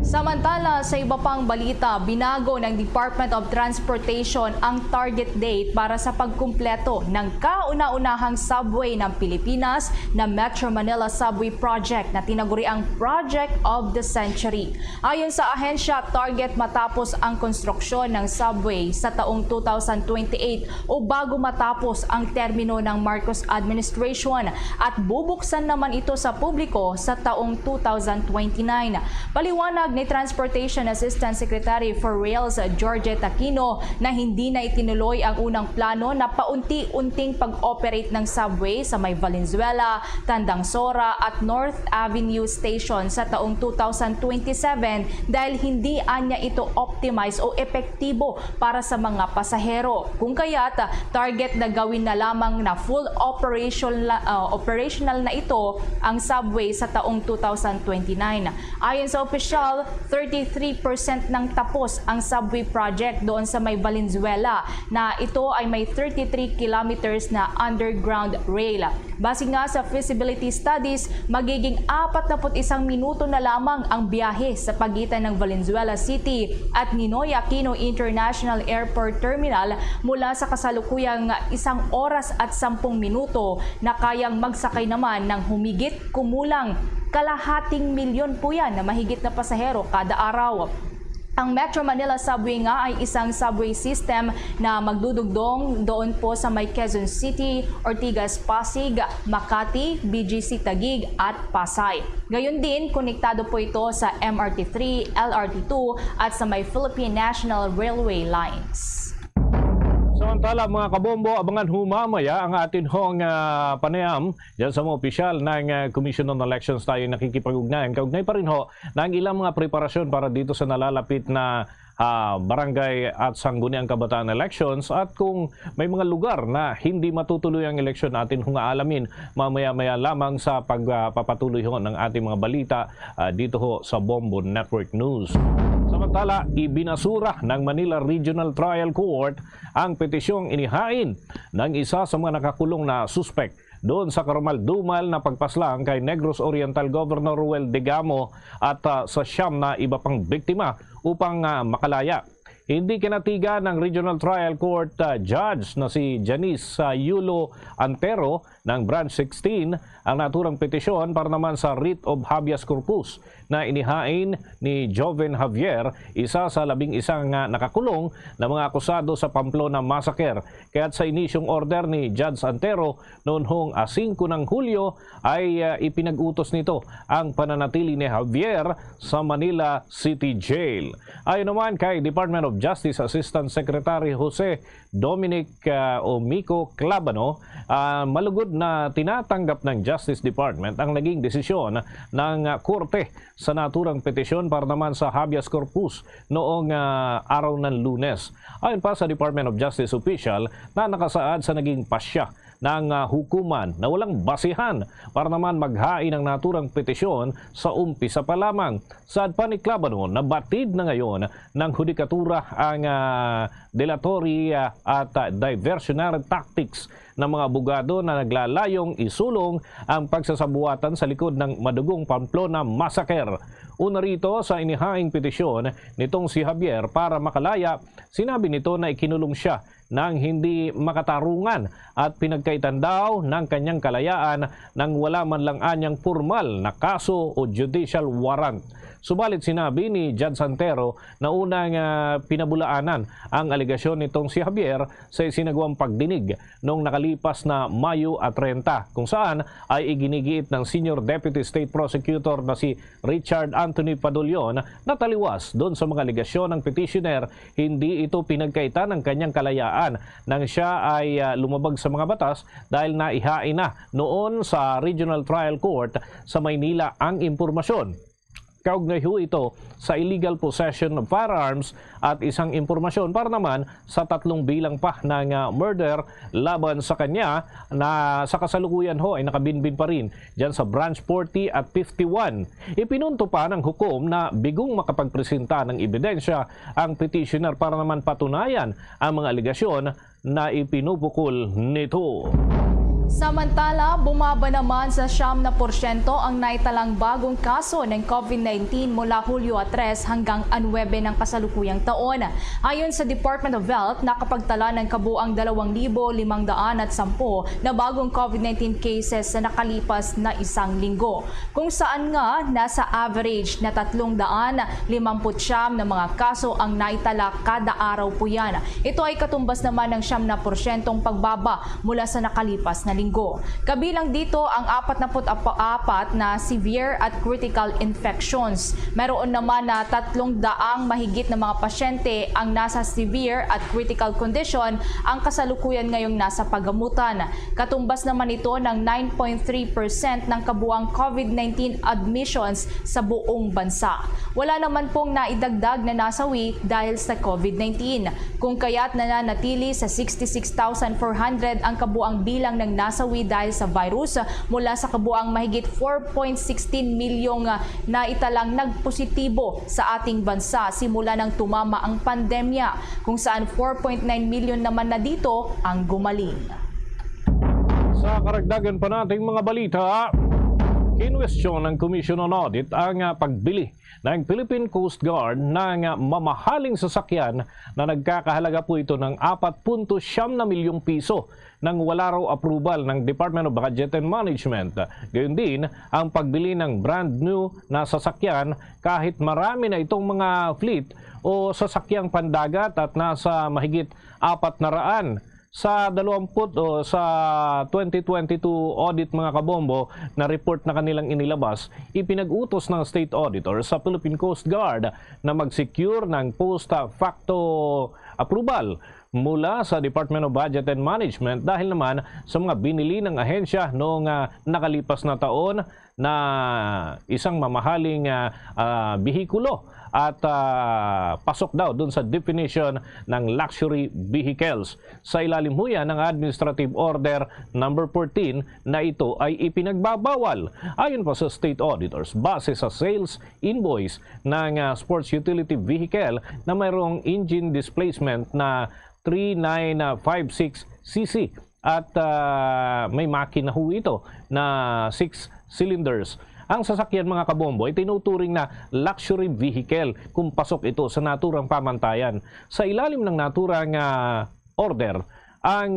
Samantala, sa iba pang balita, binago ng Department of Transportation ang target date para sa pagkumpleto ng kauna-unahang subway ng Pilipinas na Metro Manila Subway Project na tinaguriang Project of the Century. Ayon sa ahensya, target matapos ang konstruksyon ng subway sa taong 2028 o bago matapos ang termino ng Marcos administration at bubuksan naman ito sa publiko sa taong 2029. Paliwanag ni Transportation Assistant Secretary for Rails Georgette Aquino na hindi na itinuloy ang unang plano na paunti-unting pag-operate ng subway sa may Valenzuela, Tandang Sora at North Avenue Station sa taong 2027 dahil hindi anya ito optimize o epektibo para sa mga pasahero. Kung kaya't target na gawin na lamang na full operational na ito ang subway sa taong 2029. Ayon sa opisyal, 33% nang tapos ang subway project doon sa may Valenzuela na ito ay may 33 kilometers na underground rail. Base nga sa feasibility studies, magiging 41 minuto na lamang ang biyahe sa pagitan ng Valenzuela City at Ninoy Aquino International Airport Terminal mula sa kasalukuyang 1 oras at 10 minuto na kayang magsakay naman ng humigit kumulang 250,000 po yan na mahigit na pasahero kada araw. Ang Metro Manila Subway nga ay isang subway system na magdudugdong doon po sa may Quezon City, Ortigas Pasig, Makati, BGC Taguig at Pasay. Gayon din, konektado po ito sa MRT3, LRT2 at sa may Philippine National Railway lines. Samantala mga kabombo, abangan humamaya ang atin hong panayam dyan sa mga opisyal ng Commission on Elections tayo nakikipag-ugnayan. Kaugnay pa rin ho ng ilang mga preparasyon para dito sa nalalapit na barangay at sangguniang kabataan elections, at kung may mga lugar na hindi matutuloy ang eleksyon natin hong aalamin mamaya-maya lamang sa pagpapatuloy ho ng ating mga balita dito ho sa Bombo Network News. Samantala, ibinasura ng Manila Regional Trial Court ang petisyong inihain ng isa sa mga nakakulong na suspect doon sa karumal-dumal na pagpaslang kay Negros Oriental Governor Ruel Degamo at sa siyam na iba pang biktima upang makalaya. Hindi kinatiga ng Regional Trial Court Judge na si Janice Yulo Antero ng Branch 16 ang naturang petisyon para naman sa writ of habeas corpus na inihain ni Joven Javier, isa sa 11 nakakulong na mga akusado sa Pamplona Massacre. Kaya't sa inisyong order ni Judge Antero noon hong 5 ng Hulyo ay ipinag-utos nito ang pananatili ni Javier sa Manila City Jail. Ayon naman kay Department of Justice Assistant Secretary Jose Dominic Omico Clabano, malugod na tinatanggap ng Justice Department ang naging desisyon ng korte sa naturang petisyon para naman sa habeas corpus noong araw ng Lunes. Ayon pa sa Department of Justice official na nakasaad sa naging pasya ng hukuman na walang basihan para naman maghain ng naturang petisyon sa umpisa pa lamang. Saad pa ni Clabano na batid na ngayon ng hudikatura ang dilatory at diversionary tactics ng mga abogado na naglalayong isulong ang pagsasabuatan sa likod ng madugong Pamplona Massacre. Una rito sa inihaing petisyon nitong si Javier para makalaya, sinabi nito na ikinulong siya nang hindi makatarungan at pinagkaitan daw ng kanyang kalayaan nang wala man lang anyang formal na kaso o judicial warrant. Subalit sinabi ni Judge Santero na unang pinabulaanan ang alegasyon nitong si Javier sa isinagawang pagdinig noong nakalipas na Mayo at 30, kung saan ay iginigiit ng Senior Deputy State Prosecutor na si Richard Anthony Padulyon na taliwas doon sa mga alegasyon ng petitioner. Hindi ito pinagkaitan ng kanyang kalayaan nang siya ay lumabag sa mga batas dahil naihain na noon sa Regional Trial Court sa Maynila ang impormasyon. Kaugnay ho ito sa illegal possession of firearms at isang impormasyon para naman sa 3 bilang pa ng murder laban sa kanya na sa kasalukuyan ho ay nakabinbin pa rin dyan sa Branch 40 at 51. Ipinunto pa ng hukom na bigong makapagpresenta ng ebidensya ang petitioner para naman patunayan ang mga aligasyon na ipinupukol nito. Samantala, bumaba naman sa 9% ang naitalang bagong kaso ng COVID-19 mula Hulyo 3 hanggang 9 ng kasalukuyang taon. Ayon sa Department of Health, nakapagtala ng kabuang 2,510 na bagong COVID-19 cases sa nakalipas na isang linggo, kung saan nga nasa average na 359 na mga kaso ang naitala kada araw po yan. Ito ay katumbas naman ng 9% pagbaba mula sa nakalipas na linggo. Kabilang dito ang 44 na severe at critical infections. Meron naman na 300 mahigit na mga pasyente ang nasa severe at critical condition ang kasalukuyan ngayong nasa paggamutan. Katumbas naman ito ng 9.3% ng kabuang COVID-19 admissions sa buong bansa. Wala naman pong naidagdag na nasawi dahil sa COVID-19, kung kaya't nananatili sa 66,400 ang kabuang bilang ng nasawi dahil sa virus mula sa kabuang mahigit 4.16 milyong na italang nagpositibo sa ating bansa simula nang tumama ang pandemya, kung saan 4.9 milyon naman na dito ang gumaling. Sa karagdagan pa nating mga balita, kinwestiyon ng Commission on Audit ang pagbili ng Philippine Coast Guard ng mamahaling sasakyan na nagkakahalaga po ito ng 4.9 na milyong piso nang wala raw approval ng Department of Budget and Management. Gayon din ang pagbili ng brand new na sasakyan kahit marami na itong mga fleet o sasakyang pandagat at nasa mahigit 400 sa 2022 audit mga kabombo na report na kanilang inilabas. Ipinag-utos ng State Auditor sa Philippine Coast Guard na mag-secure ng post facto approval mula sa Department of Budget and Management dahil naman sa mga binili ng ahensya noong nakalipas na taon na isang mamahaling bihikulo at pasok daw dun sa definition ng luxury vehicles. Sa ilalim ho yan ng Administrative Order number 14 na ito ay ipinagbabawal. Ayon pa sa State Auditors, base sa sales invoice ng sports utility vehicle na mayroong engine displacement na 3956cc at may makina ho ito na 6 cylinders. Ang sasakyan mga kabombo ay tinuturing na luxury vehicle kung pasok ito sa naturang pamantayan. Sa ilalim ng naturang order, ang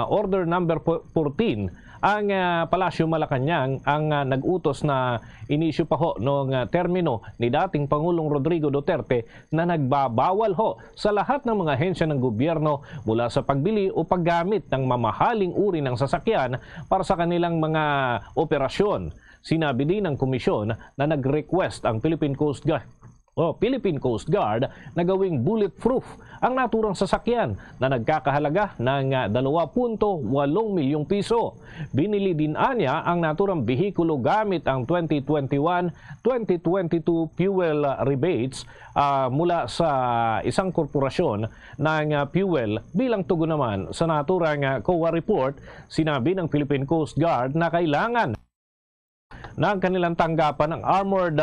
order number 14, ang Palasyo Malacanang ang nag-utos na inisyu pa ho noong termino ni dating Pangulong Rodrigo Duterte na nagbabawal ho sa lahat ng mga ahensya ng gobyerno mula sa pagbili o paggamit ng mamahaling uri ng sasakyan para sa kanilang mga operasyon. Sinabi din ng komisyon na nag-request ang Philippine Coast Guard na gawing bulletproof ang naturang sasakyan na nagkakahalaga ng 2.8 milyong piso. Binili din anya ang naturang bihikulo gamit ang 2021-2022 fuel rebates mula sa isang korporasyon ng fuel bilang tugon naman sa naturang COA report. Sinabi ng Philippine Coast Guard na kailangan ng kanilang tanggapan ng armored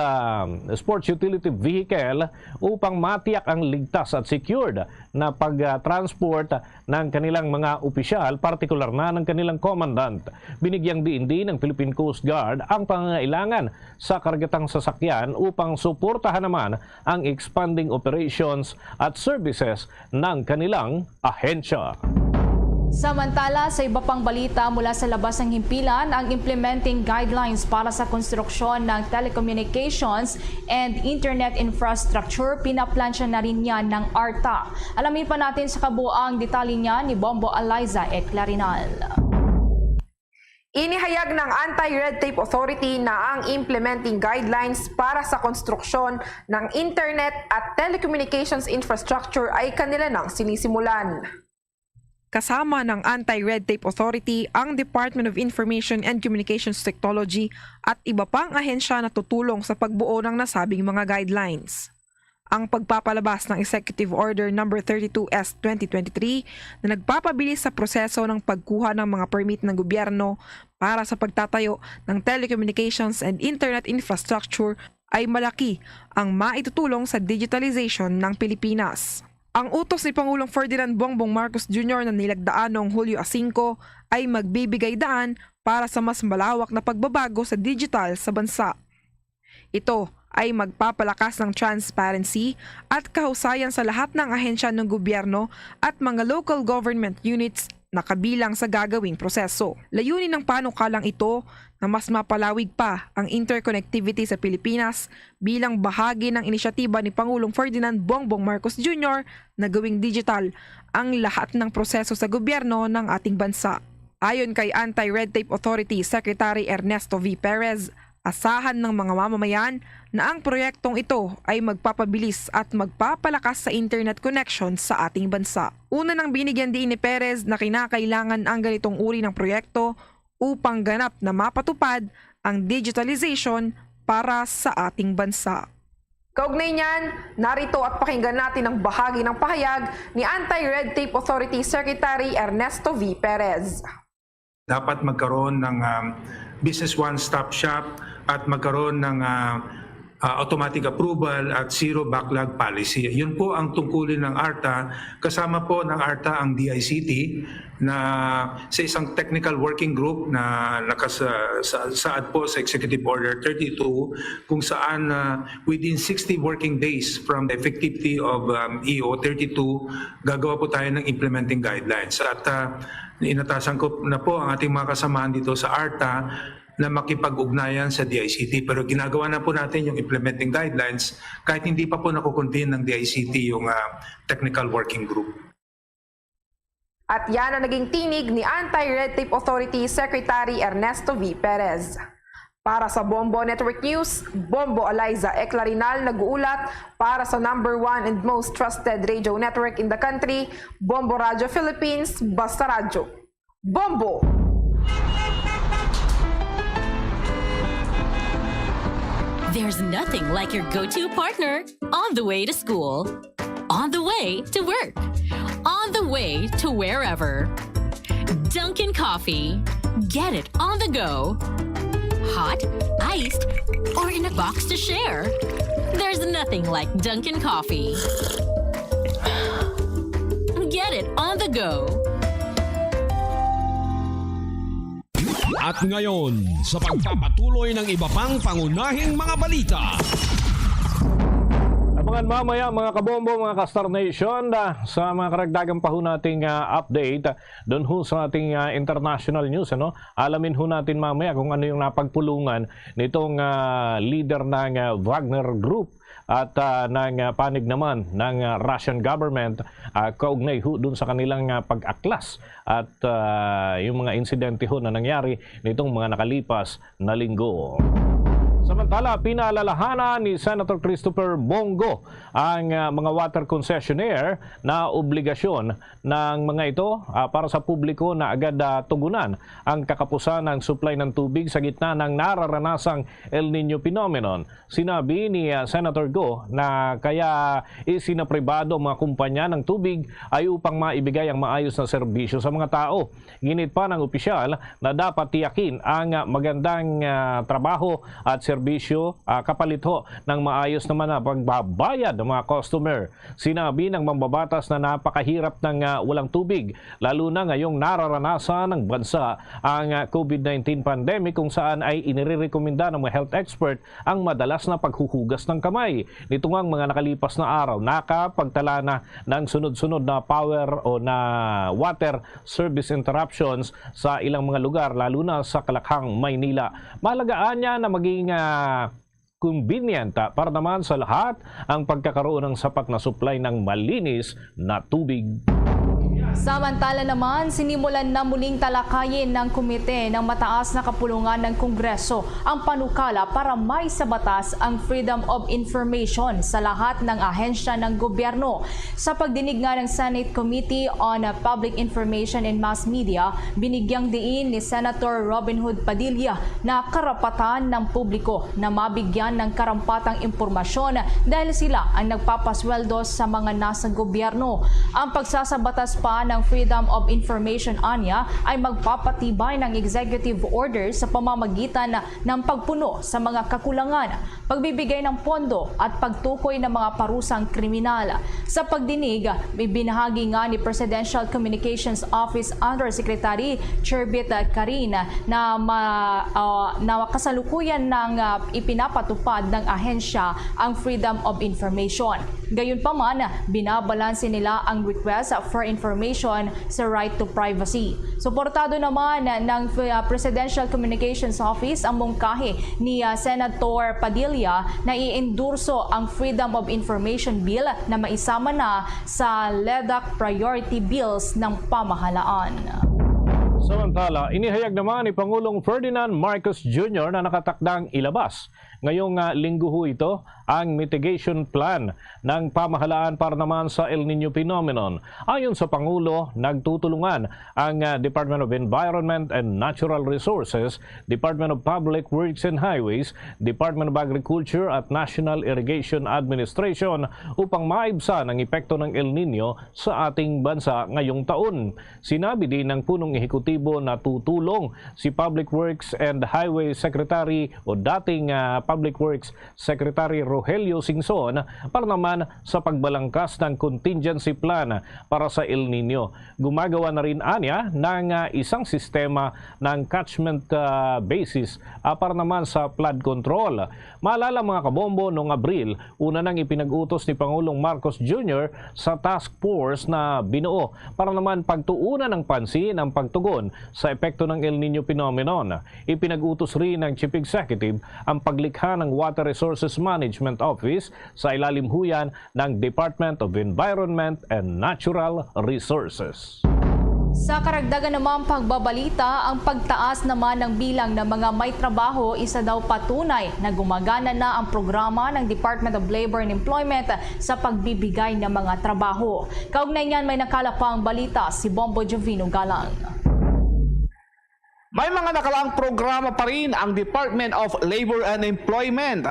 sports utility vehicle upang matiyak ang ligtas at secured na pag-transport ng kanilang mga opisyal, partikular na ng kanilang commandant. Binigyang diin din ng Philippine Coast Guard ang pangangailangan sa kargatang sasakyan upang suportahan naman ang expanding operations at services ng kanilang ahensya. Samantala, sa iba pang balita mula sa labas ng himpilan, ang implementing guidelines para sa konstruksyon ng telecommunications and internet infrastructure, pinaplansya na rin yan ng ARTA. Alamin pa natin sa kabuang detalye niya ni Bombo Aliza et Clarinal. Inihayag ng Anti-Red Tape Authority na ang implementing guidelines para sa konstruksyon ng internet at telecommunications infrastructure ay kanila nang sinisimulan. Kasama ng Anti-Red Tape Authority ang Department of Information and Communications Technology at iba pang ahensya na tutulong sa pagbuo ng nasabing mga guidelines. Ang pagpapalabas ng Executive Order No. 32S 2023 na nagpapabilis sa proseso ng pagkuha ng mga permit ng gobyerno para sa pagtatayo ng telecommunications and internet infrastructure ay malaki ang maitutulong sa digitalization ng Pilipinas. Ang utos ni Pangulong Ferdinand Bongbong Marcos Jr. na nilagdaan noong Hulyo 5 ay magbibigay daan para sa mas malawak na pagbabago sa digital sa bansa. Ito ay magpapalakas ng transparency at kahusayan sa lahat ng ahensya ng gobyerno at mga local government units na kabilang sa gagawing proseso. Layunin ng panukalang ito na mas mapalawig pa ang interconnectivity sa Pilipinas bilang bahagi ng inisyatiba ni Pangulong Ferdinand Bongbong Marcos Jr. na gawing digital ang lahat ng proseso sa gobyerno ng ating bansa. Ayon kay Anti-Red Tape Authority Secretary Ernesto V. Perez, asahan ng mga mamamayan na ang proyektong ito ay magpapabilis at magpapalakas sa internet connection sa ating bansa. Una nang binigyan din ni Perez na kinakailangan ang ganitong uri ng proyekto upang ganap na mapatupad ang digitalization para sa ating bansa. Kaugnay niyan, narito at pakinggan natin ang bahagi ng pahayag ni Anti-Red Tape Authority Secretary Ernesto V. Perez. Dapat magkaroon ng business one-stop shop at magkaroon ng automatic approval at zero backlog policy. Yun po ang tungkulin ng ARTA. Kasama po ng ARTA ang DICT na sa isang technical working group na nakasaad po sa Executive Order 32 kung saan within 60 working days from the effectivity of EO 32 gagawa po tayo ng implementing guidelines. At inatasan ko na po ang ating mga kasamahan dito sa ARTA na makipag-ugnayan sa DICT. Pero ginagawa na po natin yung implementing guidelines kahit hindi pa po nakukontin ng DICT yung technical working group. At yan ang naging tinig ni Anti-Red Tape Authority Secretary Ernesto V. Perez. Para sa Bombo Network News, Bombo Eliza Eclarinal nag-uulat para sa #1 and most trusted radio network in the country, Bombo Radio Philippines, Basta Radio. Bombo! There's nothing like your go-to partner on the way to school, on the way to work, on the way to wherever. Dunkin' Coffee. Get it on the go. Hot, iced, or in a box to share. There's nothing like Dunkin' Coffee. Get it on the go. At ngayon, sa pagpapatuloy ng iba pang pangunahing mga balita. Abangan mamaya mga kabombo, mga ka-Star Nation, sa mga karagdagang pa ho nating update doon ho sa ating international news. Alamin ho natin mamaya kung ano yung napagpulungan nitong leader ng Wagner Group at ng panig naman ng Russian government kaugnay ho dun sa kanilang pag-aklas at yung mga insidente ho na nangyari nitong mga nakalipas na linggo. Samantala, pinaalalahanan ni Senator Christopher Bongo ang mga water concessionaire na obligasyon ng mga ito para sa publiko na agad tugunan ang kakapusan ng supply ng tubig sa gitna ng nararanasang El Nino phenomenon. Sinabi ni Senator Go na kaya isinapribado ang mga kumpanya ng tubig ay upang maibigay ang maayos na serbisyo sa mga tao. Ginit pa ng opisyal na dapat tiyakin ang magandang trabaho at serbisyo kapalit ho ng maayos naman na pagbabayad ng mga customer. Sinabi ng mambabatas na napakahirap ng walang tubig, lalo na ngayong nararanasan ng bansa ang COVID-19 pandemic kung saan ay inirekomenda ng mga health expert ang madalas na paghuhugas ng kamay. Nito ngang mga nakalipas na araw, nakapagtala na ng sunod-sunod na power o na water service interruptions sa ilang mga lugar, lalo na sa Kalakhang, Maynila. Malagaan niya na maging convenient para naman sa lahat ang pagkakaroon ng sapat na supply ng malinis na tubig. Samantala naman, sinimulan na muling talakayin ng Komite ng Mataas na Kapulungan ng Kongreso ang panukala para may sa batas ang Freedom of Information sa lahat ng ahensya ng gobyerno. Sa pagdinig nga ng Senate Committee on Public Information and Mass Media, binigyang diin ni Senator Robin Hood Padilla na karapatan ng publiko na mabigyan ng karampatang impormasyon dahil sila ang nagpapasweldo sa mga nasa gobyerno. Ang pagsasabatas pa ng Freedom of Information anya ay magpapatibay ng executive order sa pamamagitan ng pagpuno sa mga kakulangan, pagbibigay ng pondo at pagtukoy ng mga parusang kriminal. Sa pagdinig, ibinahagi nga ni Presidential Communications Office Undersecretary Cherbit Karin na kasalukuyan ng ipinapatupad ng ahensya ang Freedom of Information. Gayunpaman, binabalanse nila ang request for information sa right to privacy. Suportado naman ng Presidential Communications Office ang mungkahi ni Senator Padilla na i-endorso ang Freedom of Information Bill na maisama na sa LEDAC priority bills ng pamahalaan. Samantala, inihayag naman ni Pangulong Ferdinand Marcos Jr. na nakatakdang ilabas ngayong linggo ho ito ang mitigation plan ng pamahalaan para naman sa El Nino phenomenon. Ayon sa Pangulo, nagtutulungan ang Department of Environment and Natural Resources, Department of Public Works and Highways, Department of Agriculture at National Irrigation Administration upang maibsan ang epekto ng El Nino sa ating bansa ngayong taon. Sinabi din ng punong ehekutibo na tutulong si Public Works and Highway Secretary o dating Public Works Secretary Rogelio Singson para naman sa pagbalangkas ng contingency plan para sa El Nino. Gumagawa na rin anya ng isang sistema ng catchment basis para naman sa flood control. Maalala mga kabombo, noong Abril, una nang ipinag-utos ni Pangulong Marcos Jr. sa task force na binuo para naman pagtuunan ng pansin ang pagtugon sa epekto ng El Nino phenomenon. Ipinag-utos rin ng Chief Executive ang paglikha ng Water Resources Management Office sa ilalim huyan ng Department of Environment and Natural Resources. Sa karagdagan naman pagbabalita, ang pagtaas naman ng bilang ng mga may trabaho isa daw patunay na gumagana na ang programa ng Department of Labor and Employment sa pagbibigay ng mga trabaho. Kaugnay niyan may nakalapang balita si Bombo Jovino Galang. May mga nakalaang programa pa rin ang Department of Labor and Employment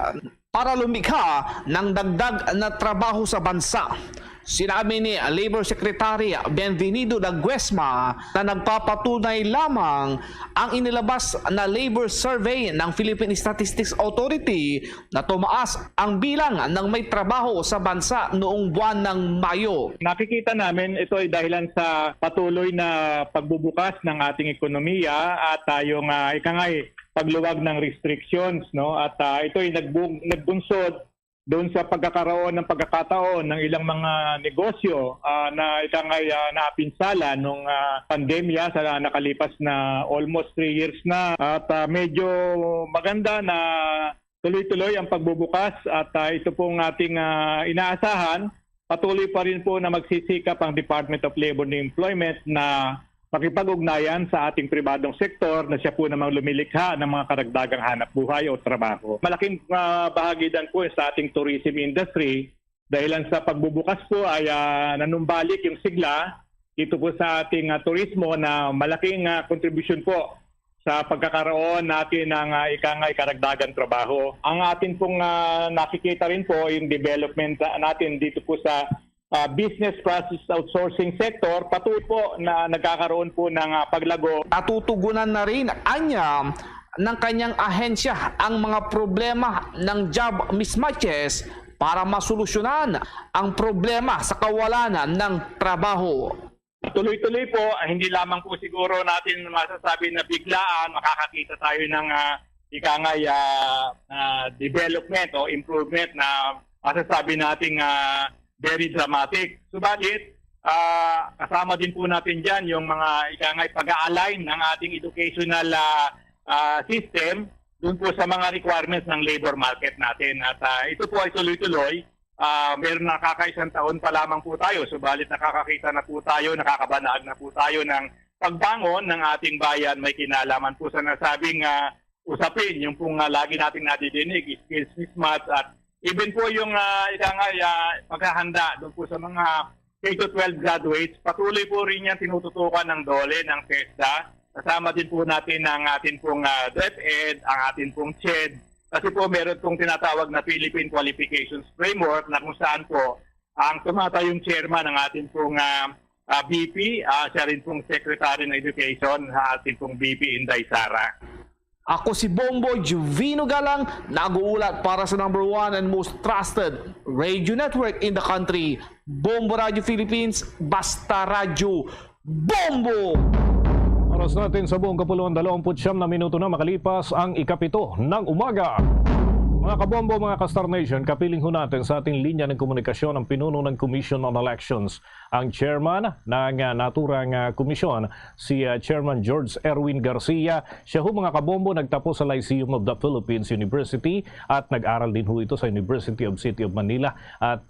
para lumikha ng dagdag na trabaho sa bansa. Sinabi ni Labor Secretary Benvenido Laguesma na nagpapatunay lamang ang inilabas na labor survey ng Philippine Statistics Authority na tumaas ang bilang ng may trabaho sa bansa noong buwan ng Mayo. Nakikita namin ito ay dahilan sa patuloy na pagbubukas ng ating ekonomiya at tayong pagluwag ng restrictions, no? At ito ay nagbunsod doon sa pagkakaroon ng pagkakataon ng ilang mga negosyo na napinsala nung pandemya sa nakalipas na almost 3 years na. At medyo maganda na tuloy-tuloy ang pagbubukas at ito pong ating inaasahan. Patuloy pa rin po na magsisikap ang Department of Labor and Employment na makipag-ugnayan sa ating pribadong sektor na siya po namang lumilikha ng mga karagdagang hanap buhay o trabaho. Malaking bahagi din po sa ating tourism industry dahilan sa pagbubukas po ay nanumbalik yung sigla dito po sa ating turismo na malaking kontribusyon po sa pagkakaroon natin ng karagdagang trabaho. Ang atin pong nakikita rin po yung development natin dito po sa business process outsourcing sector, patuloy po na nagkakaroon po ng paglago. Natutugunan na rin anya ng kanyang ahensya ang mga problema ng job mismatches para masolusyonan ang problema sa kawalan ng trabaho. Tuloy-tuloy po, hindi lamang po siguro natin masasabi na biglaan makakakita tayo ng development o improvement na masasabi nating very dramatic. Subalit, kasama din po natin dyan yung mga pag-a-align ng ating educational system dun po sa mga requirements ng labor market natin. At ito po ay tuloy-tuloy. Meron nakakaisang taon pa lamang po tayo. Subalit nakakakita na po tayo, nakakabanaag na po tayo ng pagbangon ng ating bayan. May kinalaman po sa nasabing usapin, yung pong lagi nating nadidinig, skills mismatch at even po yung paghahanda doon po sa mga K-12 graduates, patuloy po rin yan tinututukan ng DOLE, ng TESDA. Kasama din po natin ang atin pong DepEd, ang atin pong CHED. Kasi po meron pong tinatawag na Philippine Qualifications Framework na kung saan po ang tumatayong chairman ng atin pong BP, siya rin pong Secretary ng Education, atin pong BP Inday Sara. Ako si Bombo Jovino Galang, nag-uulat para sa #1 and most trusted radio network in the country, Bombo Radio Philippines, Basta Radio Bombo! Oras natin sa buong kapuluan 29 na minuto na makalipas ang ikapito ng umaga. Mga kabombo, mga ka-Star Nation, kapiling ho natin sa ating linya ng komunikasyon ang pinuno ng Commission on Elections. Ang chairman ng naturang komisyon, si Chairman George Erwin Garcia. Siya ho, mga kabombo, nagtapos sa Lyceum of the Philippines University at nag-aral din ho ito sa University of City of Manila. At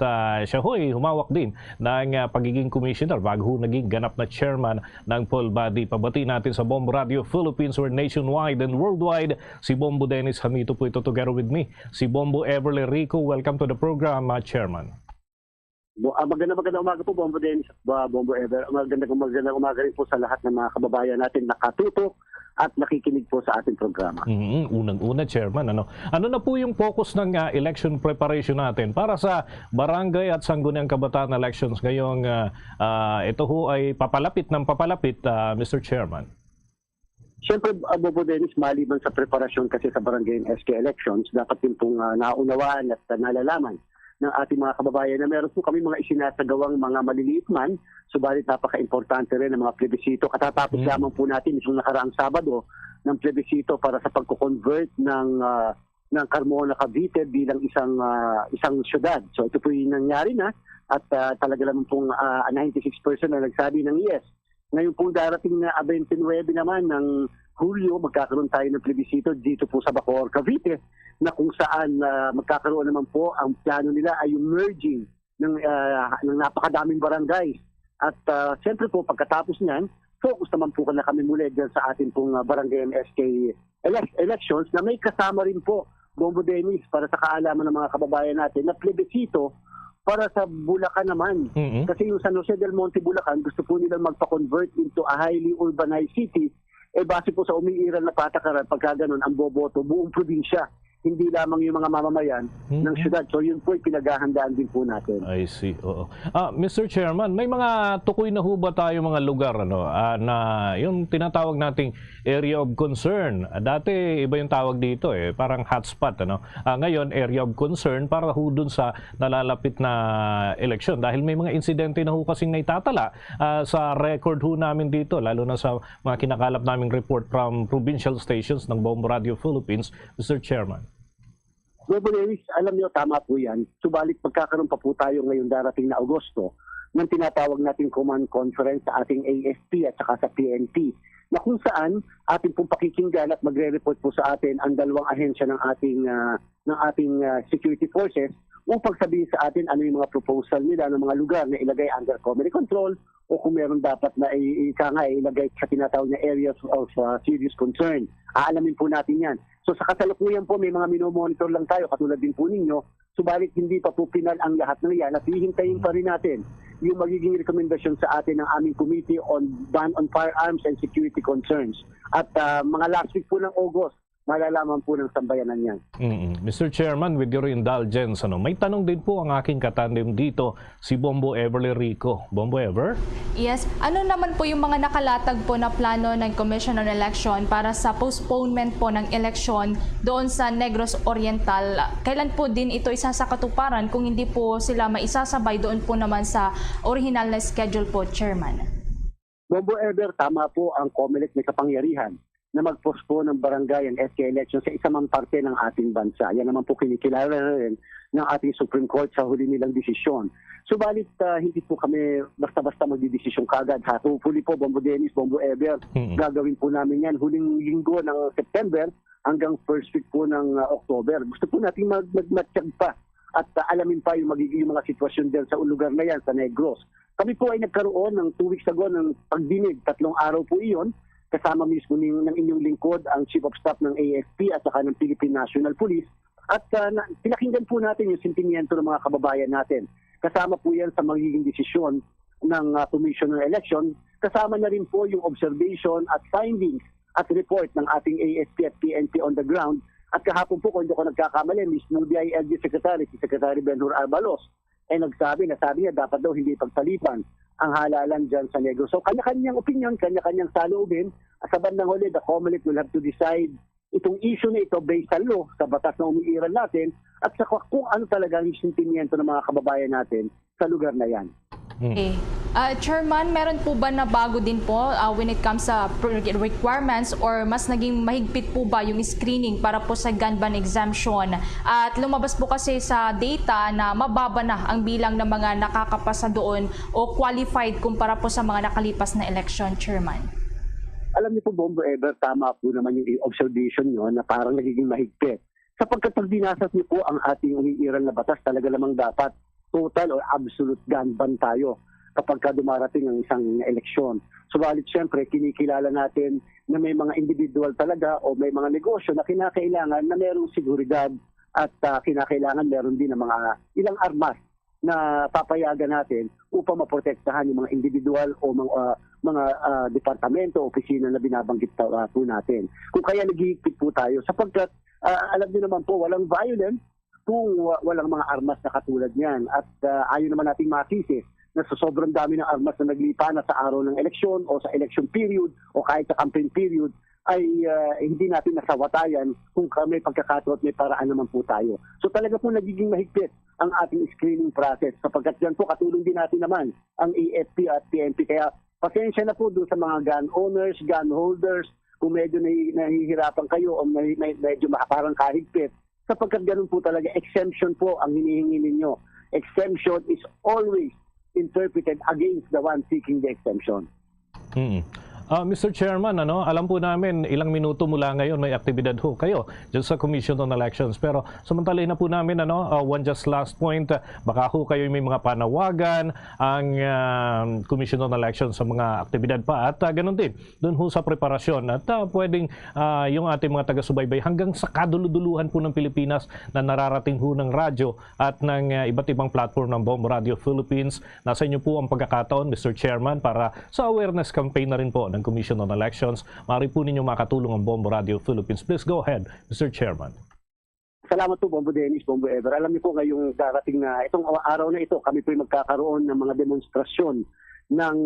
siya ho ay humawak din ng pagiging commissioner bago ho naging ganap na chairman ng poll body. Pabati natin sa Bombo Radio Philippines or nationwide and worldwide, si Bombo Dennis Hamito po ito together with me. Si Bombo Everly Rico, welcome to the program, Chairman. Magandang umaga po, Bombo Dennis at Bombo Ever. Magandang umaga rin po sa lahat ng mga kababayan natin nakatutok at nakikinig po sa ating programa. Unang-una, Chairman, ano na po yung focus ng election preparation natin para sa barangay at sangguniang kabataan elections ngayong ito ho ay papalapit, Mr. Chairman? Siyempre, Bobo Dennis, maliban sa preparasyon kasi sa barangay and SK elections, dapat din pong naunawaan at nalalaman ng ating mga kababayan na meron po kami mga isinasagawang mga maliliit man, subalit napaka-importante rin ng mga plebisito. Katatapos lamang po natin isang nakaraang Sabado ng plebisito para sa pagko-convert ng Carmona, Cavite bilang isang syudad. So ito po yung nangyari na at talaga naman pong 96% na nagsabi ng yes. Ngayon po darating na 29 naman ng Hulyo, magkakaroon tayo ng plebisito dito po sa Bacoor, Cavite, na kung saan magkakaroon naman po, ang plano nila ay yung merging ng napakadaming barangay. At siyempre po, pagkatapos niyan, mag-focus naman po na kami muli dyan sa ating pong barangay MSK elections na may kasama rin po, Bombo Dennis, para sa kaalaman ng mga kababayan natin na plebisito para sa Bulacan naman. Kasi yung San Jose del Monte, Bulacan, gusto po nilang magpa-convert into a highly urbanized city. Base po sa umiiral na patakaran, pagka ganun, ang boboto, buong probinsya. Hindi lamang yung mga mamamayan ng syudad. So yun po ay pinaghahandaan din po natin. I see. Oo. Mr. Chairman, may mga tukoy na ho ba tayo mga lugar na yung tinatawag nating area of concern? Dati iba yung tawag dito parang hotspot. Ngayon, area of concern para ho dun sa nalalapit na eleksyon. Dahil may mga insidente na ho kasing naitatala sa record ho namin dito, lalo na sa mga kinakalap naming report from provincial stations ng Bombo Radio Philippines, Mr. Chairman. Bobo Lewis, alam niyo, tama po yan. Subalit magkakaroon pa po tayo ngayong darating na Agosto ng tinatawag nating command conference sa ating AFP at saka sa PNP na kung saan ating pong pakikinggan at magre-report po sa atin ang dalawang ahensya ng ating security forces upang sabihin sa atin ano yung mga proposal nila ng mga lugar na ilagay under community control o kung meron dapat na ilagay sa tinatawag na areas of serious concern. Aalamin po natin yan. So sa kasalukuyan po, may mga minomonitor lang tayo, katulad din po ninyo, subalit hindi pa po pinal ang lahat ng yan at hihintayin pa rin natin yung magiging rekomendasyon sa atin ng aming Committee on Ban on Firearms and Security Concerns. At mga last week po ng August, malalaman po ng sambayanan yan. Mr. Chairman, with your indulgence, may tanong din po ang aking katandem dito, si Bombo Everly Rico. Bombo Ever? Yes. Ano naman po yung mga nakalatag po na plano ng Commission on Election para sa postponement po ng election doon sa Negros Oriental? Kailan po din ito isasakatuparan kung hindi po sila maisasabay doon po naman sa original na schedule po, Chairman? Bombo Ever, tama po ang COMELEC may kapangyarihan na mag-postpone ng barangay and SK election sa isa mang parte ng ating bansa. Yan naman po kinikilala rin ng ating Supreme Court sa huli nilang desisyon. Subalit, hindi po kami basta-basta magdidesisyon kagad. Hopefully po, Bombo Dennis, Bombo Ever, gagawin po namin yan huling linggo ng September hanggang first week po ng October. Gusto po natin magmatsyag pa at alamin pa yung magiging mga sitwasyon din sa lugar na yan, sa Negros. Kami po ay nagkaroon ng 2 weeks ago ng pagdinig, 3 araw po iyon, kasama mismo ng inyong lingkod, ang Chief of Staff ng AFP at saka ng Philippine National Police. At pinakinggan po natin yung sentimiento ng mga kababayan natin. Kasama po yan sa magiging desisyon ng Commission on Election. Kasama na rin po yung observation at findings at report ng ating AFP at PNP on the ground. At kahapon po, kung hindi ko nagkakamali, mismo DILG Secretary, si Secretary Benhur Arbalos, ay sabi niya dapat daw hindi pagtalipan ang halalan dyan sa Negros. So kanya-kanyang opinion, kanya-kanyang saloobin. Sa bandang huli, the COMELEC will have to decide itong issue na ito based sa law, sa batas na umiiral natin, at sa kung ano talaga yung sentimiento ng mga kababayan natin sa lugar na yan. Okay. Chairman, meron po ba na bago din po when it comes sa requirements or mas naging mahigpit po ba yung screening para po sa gun ban exemption? At lumabas po kasi sa data na mababa na ang bilang ng mga nakakapasa doon o qualified kumpara po sa mga nakalipas na election, Chairman. Alam niyo po, Bombo Ever, tama po naman yung observation nyo na parang nagiging mahigpit. Sapagkat pag dinasas niyo po ang ating umiiral na batas, talaga lamang dapat total or absolute gun ban tayo kapag dumarating ang isang eleksyon. Subalit siyempre, kinikilala natin na may mga individual talaga o may mga negosyo na kinakailangan na mayroong seguridad at kinakailangan meron din ng mga ilang armas na papayagan natin upang maprotektahan yung mga individual o mga departamento o opisina na binabanggit po natin. Kung kaya naghihigpit po tayo sapagkat alam niyo naman po, walang violence kung walang mga armas na katulad niyan. At ayaw naman nating masisi na sa sobrang dami ng armas na naglipa na sa araw ng eleksyon o sa election period o kahit sa campaign period ay hindi natin nasawatayan kung may pagkakataon at may paraan naman po tayo. So talaga po nagiging mahigpit ang ating screening process sapagkat yan po katulong din natin naman ang AFP at PNP. Kaya pasensya na po doon sa mga gun owners, gun holders, kung medyo nahihirapan kayo o medyo parang kahigpit. Sapagkat ganun po talaga, exemption po ang hinihingi ninyo. Exemption is always interpreted against the one seeking the exemption. Mr. Chairman, alam po namin ilang minuto mula ngayon may aktibidad ho kayo dyan sa Commission on Elections. Pero samantalay na po namin, one just last point, baka ho kayo may mga panawagan ang Commission on Elections sa mga aktibidad pa. At ganun din, doon ho sa preparasyon. At pwedeng yung ating mga taga-subaybay hanggang sa kaduluduluhan po ng Pilipinas na nararating ho ng radyo at ng iba't ibang platform ng Bombo Radio Philippines. Nasa inyo po ang pagkakataon, Mr. Chairman, para sa awareness campaign na rin po ng Commission on Elections. Maaari po ninyo makatulong ang Bombo Radio Philippines. Please go ahead, Mr. Chairman. Salamat po, Bombo Dennis, Bombo Ever. Alam niyo po ngayong darating na itong araw na ito, kami po magkakaroon ng mga demonstrasyon ng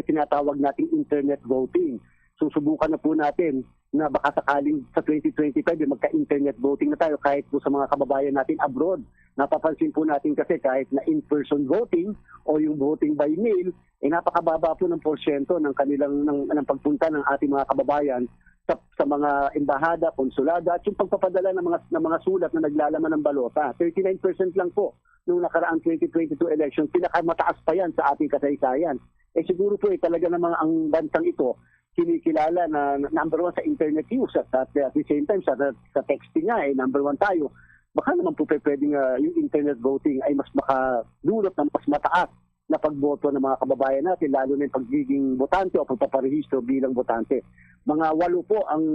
tinatawag nating internet voting. Susubukan na po natin na baka sakaling sa 2025 magka-internet voting na tayo kahit po sa mga kababayan natin abroad. Napapansin po natin kasi kahit na in-person voting o yung voting by mail, napakababa po ng porsyento ng kanilang ng pagpunta ng ating mga kababayan sa mga embahada, konsulada at yung pagpapadala ng mga sulat na naglalaman ng balota. 39% lang po nung nakaraang 2022 election, pinakamataas pa yan sa ating kasaysayan. Siguro po talaga namang ang bansang ito kinikilala na number 1 sa internet use at the same time sa texting nga number 1 tayo. Baka naman po pwedeng yung internet voting ay mas makadulot ng mas mataas na pagboto ng mga kababayan natin, lalo na yung pagiging botante o pagpaparehistro bilang botante. Mga 8 po ang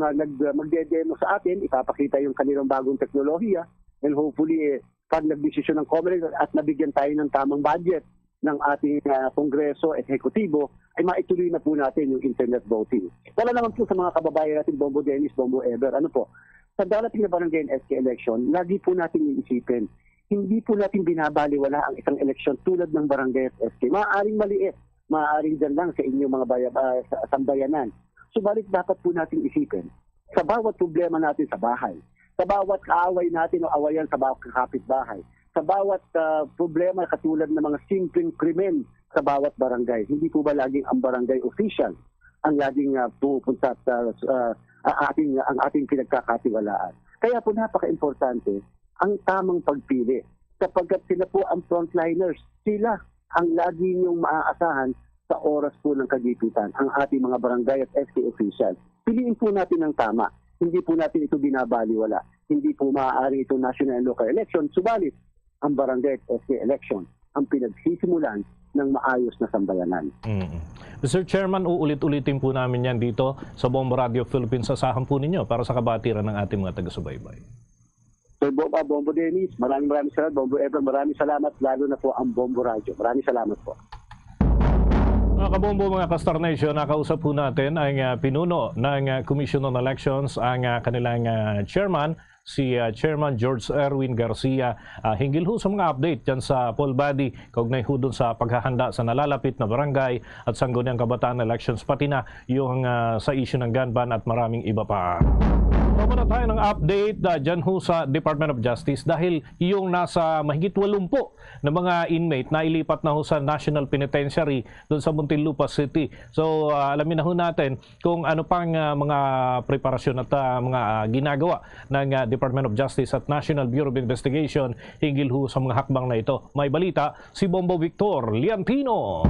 magdedemo sa atin, ipapakita yung kanilang bagong teknolohiya and hopefully pag nagdesisyon ng Congress at nabigyan tayo ng tamang budget ng ating Kongreso, Ehekutibo, ay maituloy na po natin yung internet voting. Wala naman po sa mga kababayan natin, Bombo Dennis, Bombo Ever, sa darating na barangay SK election, lagi po natin iisipin, hindi po natin binabaliwala ang isang eleksyon tulad ng barangay SK. Maaaring maliit, maaaring dyan lang sa inyong mga sambayanan. Subalit dapat po natin isipin, sa bawat problema natin sa bahay, sa bawat kaaway natin o awayan sa bawat kapitbahay, sa bawat problema katulad ng mga simpleng krimen sa bawat barangay, hindi po ba laging ang barangay official ang laging pupunta at ang ating pinagkakatiwalaan. Kaya po napaka-importante ang tamang pagpili sapagkat sila po ang frontliners. Sila ang lagi niyong maaasahan sa oras po ng kagipitan, ang ating mga barangay at SK officials. Piliin po natin ang tama. Hindi po natin ito binabaliwala. Hindi po maaari ito national and local election. Subalit, ang barangay at SK election ang pinagsisimulan ng maayos na sambayanan. Mr. Chairman, uulit-ulitin po namin yan dito sa Bombo Radio Philippines. Asahan po ninyo para sa kabatiran ng ating mga taga-subaybay. So, Bombo Dennis, maraming salamat. Bombo Ever, maraming salamat. Lalo na po ang Bombo Radio. Maraming salamat po. Mga kabombo, mga Kastar Nation, nakausap po natin ang pinuno ng Commission on Elections, ang kanilang chairman, si Chairman George Erwin Garcia, hinggil ho sa mga update dyan sa poll body, kaugnay ho dun sa paghahanda sa nalalapit na barangay at sangguniang kabataan elections, pati na yung sa issue ng gun ban at maraming iba pa. Muna tayo ng update dyan ho sa Department of Justice dahil yung nasa mahigit 80 na mga inmate na ilipat na ho sa National Penitentiary doon sa Muntinlupa City. So alamin na ho natin kung ano pang mga preparasyon at mga ginagawa ng Department of Justice at National Bureau of Investigation hinggil ho sa mga hakbang na ito. May balita si Bombo Victor Liantino.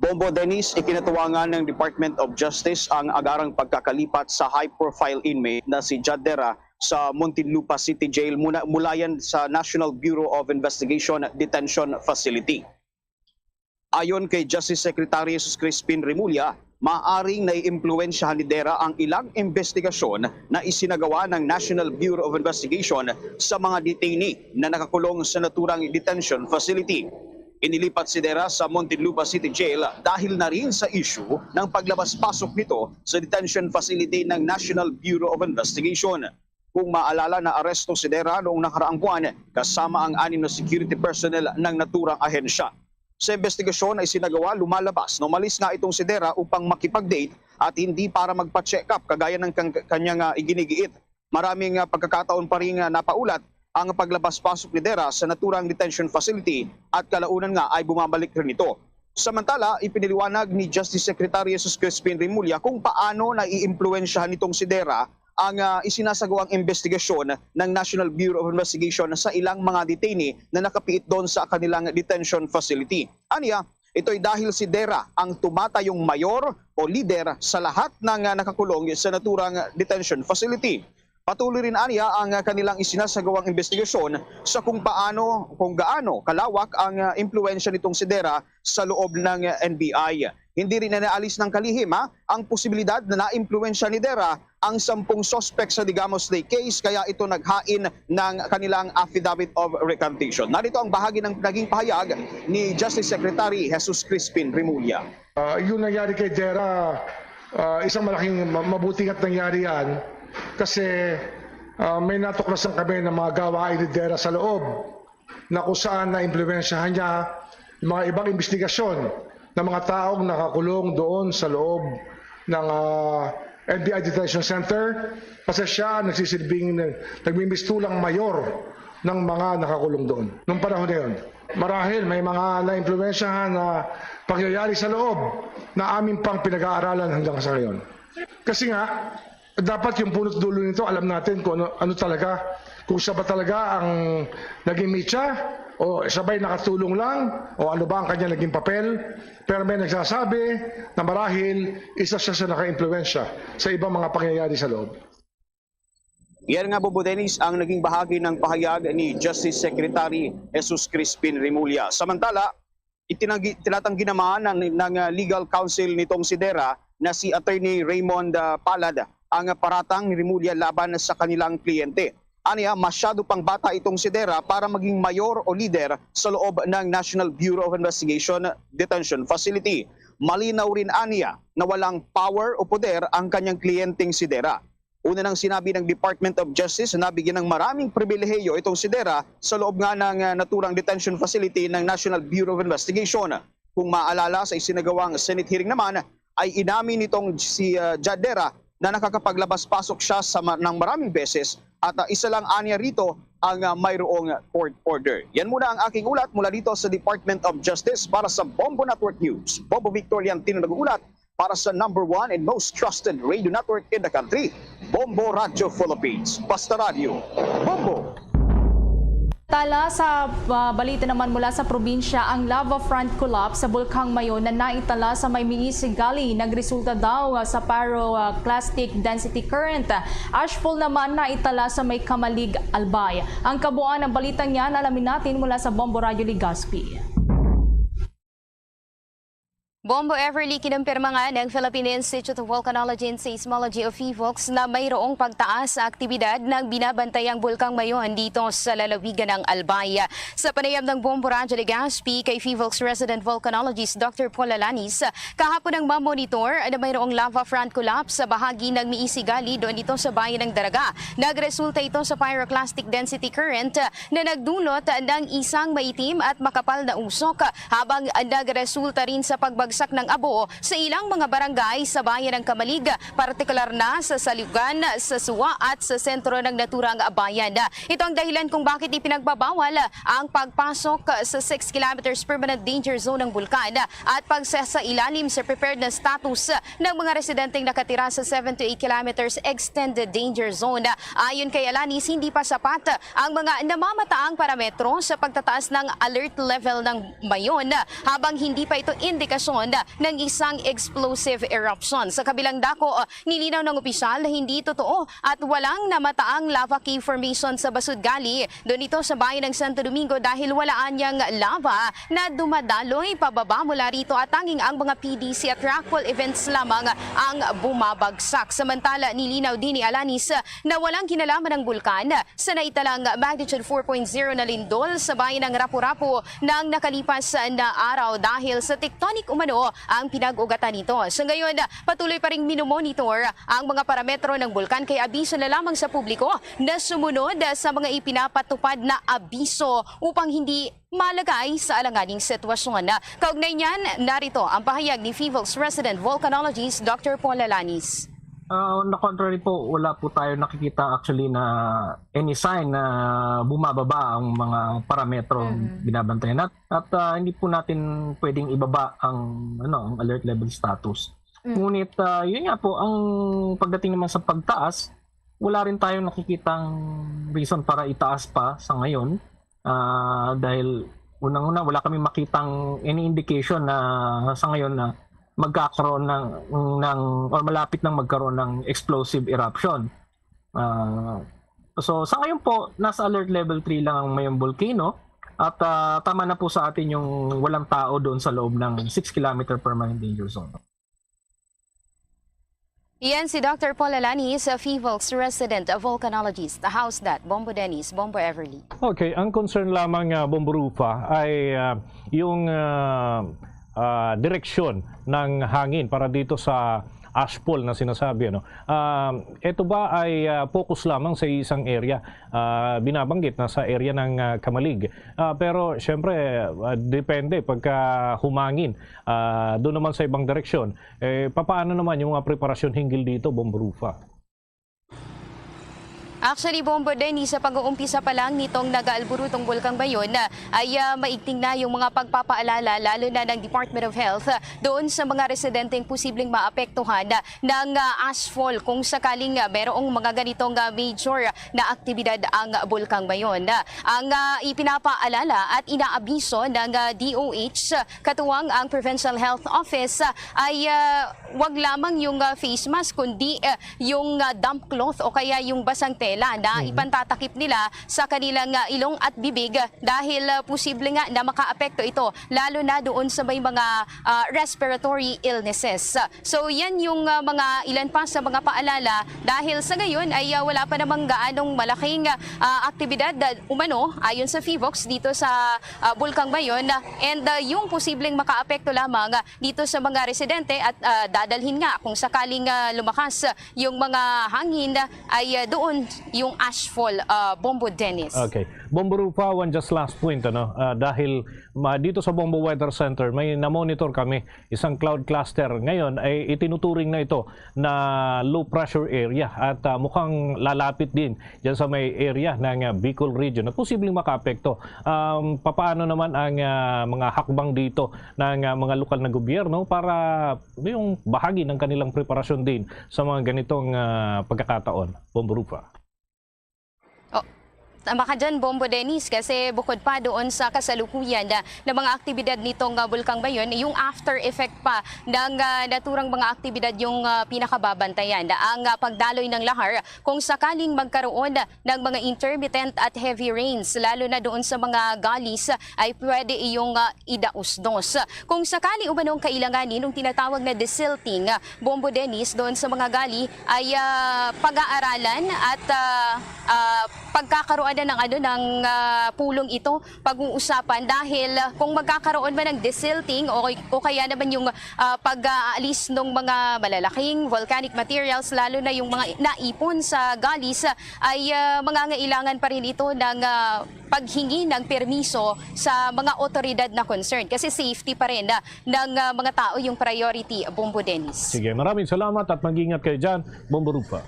Bombo Dennis, ikinatuwangan ng Department of Justice ang agarang pagkakalipat sa high-profile inmate na si Jadera sa Muntinlupa City Jail mula yan sa National Bureau of Investigation Detention Facility. Ayon kay Justice Secretary Jesus Crispin Remulla, maaring naiimpluwensyahan ni Dera ang ilang investigasyon na isinagawa ng National Bureau of Investigation sa mga detainee na nakakulong sa naturang detention facility. Inilipat si Dera sa Muntinlupa City Jail dahil na rin sa issue ng paglabas-pasok nito sa detention facility ng National Bureau of Investigation. Kung maalala, na aresto si Dera noong nakaraang buwan kasama ang 6 na security personnel ng naturang ahensya. Sa investigasyon ay sinagawa, lumalabas na umalis nga itong si Dera upang makipag-date at hindi para magpa-check up kagaya ng kanyang iginigiit. Maraming pagkakataon pa rin napaulat ang paglabas-pasok ni Dera sa naturang detention facility at kalaunan nga ay bumabalik rin ito. Samantala, ipiniliwanag ni Justice Secretary Jesus Crispin Remulla kung paano naiimpluwensyahan nitong si Dera ang isinasagawang investigasyon ng National Bureau of Investigation sa ilang mga detainee na nakapiit doon sa kanilang detention facility. Aniya, Ito'y dahil si Dera ang tumatayong mayor o lider sa lahat ng nakakulong sa naturang detention facility. Patuloy rin aniya ang kanilang isinasagawang investigasyon sa kung gaano kalawak ang impluwensya nitong si Dera sa loob ng NBI. Hindi rin naalis ng kalihim ang posibilidad na naimpluwensya ni Dera ang 10 suspect sa Digamos Day case, kaya ito naghain ng kanilang affidavit of recantation. Narito ang bahagi ng naging pahayag ni Justice Secretary Jesus Crispin Remulla. Yung nangyari kay Dera, isang malaking mabuting at nangyari yan kasi may natuklasan kami ng mga gawain ni Dera sa loob na kung saan na-impluwensyahan niya yung mga ibang investigasyon ng mga taong nakakulong doon sa loob ng NBI Detention Center kasi siya nagmimistulang mayor ng mga nakakulong doon noong panahon na yun. Marahil may mga na-impluwensyahan na pangyayari sa loob na amin pang pinag-aaralan hanggang sa ngayon. Kasi nga, dapat yung punot dulo nito, alam natin kung ano talaga, kung siya ba talaga ang naging mitya o sabay nakatulong lang o ano ba ang kanya naging papel. Pero may nagsasabi na marahil isa siya sa naka-impluwensya sa ibang mga pangyayari sa loob. Yan nga, Bobo Dennis, ang naging bahagi ng pahayag ni Justice Secretary Jesus Crispin Remulla. Samantala, tinatanggi naman ng legal counsel nitong si Dera na si Attorney Raymond Palad ang paratang ni Remulla laban sa kanilang kliyente. Aniya, masyado pang bata itong si Dera para maging mayor o lider sa loob ng National Bureau of Investigation Detention Facility. Malinaw rin aniya na walang power o poder ang kanyang kliyenteng si Dera. Una nang sinabi ng Department of Justice na nabigyan ng maraming pribilehiyo itong si Dera sa loob nga ng naturang detention facility ng National Bureau of Investigation. Kung maalala sa isinagawang Senate hearing naman, ay inamin nitong si Dera na nakakapaglabas-pasok siya ng maraming beses at isa lang aniya rito ang mayroong court order. Yan muna ang aking ulat mula dito sa Department of Justice para sa Bombo Network News. Bobo Victoriantino nag-uulat para sa #1 and most trusted radio network in the country, Bombo Radio Philippines. Basta Radio, Bombo! Tala sa balita naman mula sa probinsya, ang lava front collapse sa Bulkang Mayon na naitala sa Maymingi, Sigali nagresulta daw sa pyroclastic density current. Ashfall naman naitala sa May Kamalig, Albay. Ang kabuuan ng balitang yan alamin natin mula sa Bombo Radio Legazpi. Bombo Everly, kinumpirma nga ng Philippine Institute of Volcanology and Seismology of PHIVOLCS na mayroong pagtaas sa aktibidad ng binabantayang Bulkang Mayon dito sa lalawigan ng Albay. Sa panayam ng Bombo Radio Legazpi kay PHIVOLCS resident volcanologist Dr. Paul Alanis, kahapon ang mamonitor na mayroong lava front collapse sa bahagi ng Miisigali doon dito sa bayan ng Daraga. Nagresulta ito sa pyroclastic density current na nagdulot ng isang maitim at makapal na usok habang nagresulta rin sa pagbagsak ng abo sa ilang mga barangay sa bayan ng Kamalig, partikular na sa Salugan, sa Suwa at sa sentro ng naturang bayan. Ito ang dahilan kung bakit ipinagbabawal ang pagpasok sa 6 kilometers permanent danger zone ng bulkan at pagsasa ilalim sa preparedness status ng mga residenteng nakatira sa 7 to 8 kilometers extended danger zone. Ayon kay Alanis, hindi pa sapat ang mga namamataang parametro sa pagtataas ng alert level ng Mayon habang hindi pa ito indikasyon ng isang explosive eruption. Sa kabilang dako, nilinaw ng opisyal na hindi totoo at walang namataang lava cave formation sa Basudgali doon ito sa bayan ng Santo Domingo dahil walaan niyang lava na dumadaloy pababa mula rito at tanging ang mga PDC at rockfall events lamang ang bumabagsak. Samantala, nilinaw din ni Alanis na walang kinalaman ng bulkan sa naitalang magnitude 4.0 na lindol sa bayan ng Rapu-Rapu ng nakalipas na araw dahil sa tectonic umano ang pinag-ugatan nito. So ngayon, patuloy pa rin minomonitor ang mga parametro ng bulkan kaya abiso na lamang sa publiko na sumunod sa mga ipinapatupad na abiso upang hindi malagay sa alanganing sitwasyon. Kaugnay niyan, narito ang pahayag ni PHIVOLCS resident volcanologist Dr. Paul Alanis. On the contrary po, wala po tayo nakikita actually na any sign na bumababa ang mga parametro binabantayan at hindi po natin pwedeng ibaba ang alert level status. Ngunit yun nga po, ang pagdating naman sa pagtaas, wala rin tayong nakikitang reason para itaas pa sa ngayon dahil unang-una wala kami makitang any indication na sa ngayon na magkakaroon ng or malapit nang magkaroon ng explosive eruption. So sa ngayon po, nasa alert level 3 lang ang Mayong Volcano at tama na po sa atin yung walang tao doon sa loob ng 6 km permanent danger zone. Iyan si Dr. Paul Alanis, PHIVOLCS resident volcanologist. How's that? Bombo Dennis, Bombo Everly. Okay, ang concern lamang Bombo Rufa ay yung direksyon ng hangin para dito sa ashfall na sinasabi. Ito ba ay focus lamang sa isang area? Binabanggit na sa area ng Kamalig. Pero syempre, depende pagka humangin doon naman sa ibang direksyon. Paano naman yung mga preparasyon hinggil dito, Bombo Rufa? Actually, Bombo Dennis, sa pag-uumpisa pa lang nitong nag-aalburutong Bulkang Bayon ay maigting na yung mga pagpapaalala lalo na ng Department of Health doon sa mga residenteng posibleng maapektuhan ng ashfall kung sakaling merong mga ganitong major na aktibidad ang Bulkang Bayon. Ang ipinapaalala at inaabiso ng DOH katuwang ang Provincial Health Office ay wag lamang yung face mask kundi yung damp cloth o kaya yung basang tela na ipantatakip nila sa kanilang ilong at bibig dahil posible nga na makaapekto ito lalo na doon sa may mga respiratory illnesses. So yan yung mga ilan pa sa mga paalala dahil sa gayon ay wala pa namang gaanong malaking aktibidad umano ayon sa PHIVOLCS dito sa Bulkang Bayon and yung posibleng makaapekto lamang dito sa mga residente at dadalhin nga kung sakaling lumakas yung mga hangin ay doon yung ashfall, Bombo Dennis. Okay. Bombo Rufa, one just last point. Dahil dito sa Bombo Weather Center, may na-monitor kami isang cloud cluster. Ngayon ay itinuturing na ito na low pressure area at mukhang lalapit din dyan sa may area ng Bicol region at posibleng makaapekto. Paano naman ang mga hakbang dito ng mga lokal na gobyerno para yung bahagi ng kanilang preparasyon din sa mga ganitong pagkakataon? Bombo Rufa. Tama ka dyan, Bombo Dennis, kasi bukod pa doon sa kasalukuyan na mga aktibidad nitong Bulkang Bayon, yung after effect pa ng naturang mga aktibidad yung pinakababantayan. Ang pagdaloy ng lahar kung sakaling magkaroon ng mga intermittent at heavy rains, lalo na doon sa mga galis, ay pwede iyong idausdos. Kung sakali umanong kailanganin ng tinatawag na desilting, Bombo Dennis, doon sa mga gali ay pag-aaralan at pagkakaroon ng pulong ito pag-uusapan dahil kung magkakaroon man ng desilting o kaya naman yung pag-aalis ng mga malalaking volcanic materials lalo na yung mga naipon sa galis ay mangangailangan pa rin ito ng paghingi ng permiso sa mga otoridad na concerned kasi safety pa rin ng mga tao yung priority, Bombo Dennis. Sige, maraming salamat at mag-ingat kayo dyan, Bombo Rufa.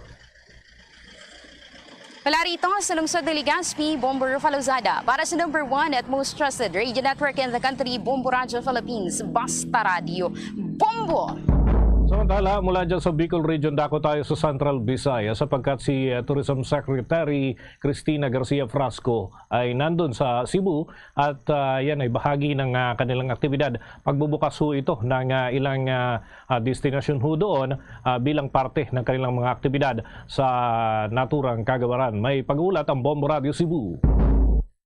Mula rito sa lungsod ng Legazpi, Bombo Rufa Lozada. Para sa number 1 at most trusted radio network in the country, Bombo Radio Philippines, Basta Radio. Bombo! Samantala, mula dyan sa Bicol Region, dako tayo sa Central Visayas sapagkat si Tourism Secretary Cristina Garcia Frasco ay nandun sa Cebu at yan ay bahagi ng kanilang aktibidad. Pagbubukas ho ito ng ilang destinasyon ho doon bilang parte ng kanilang mga aktibidad sa naturang kagawaran. May pag-uulat ang Bombo Radio Cebu.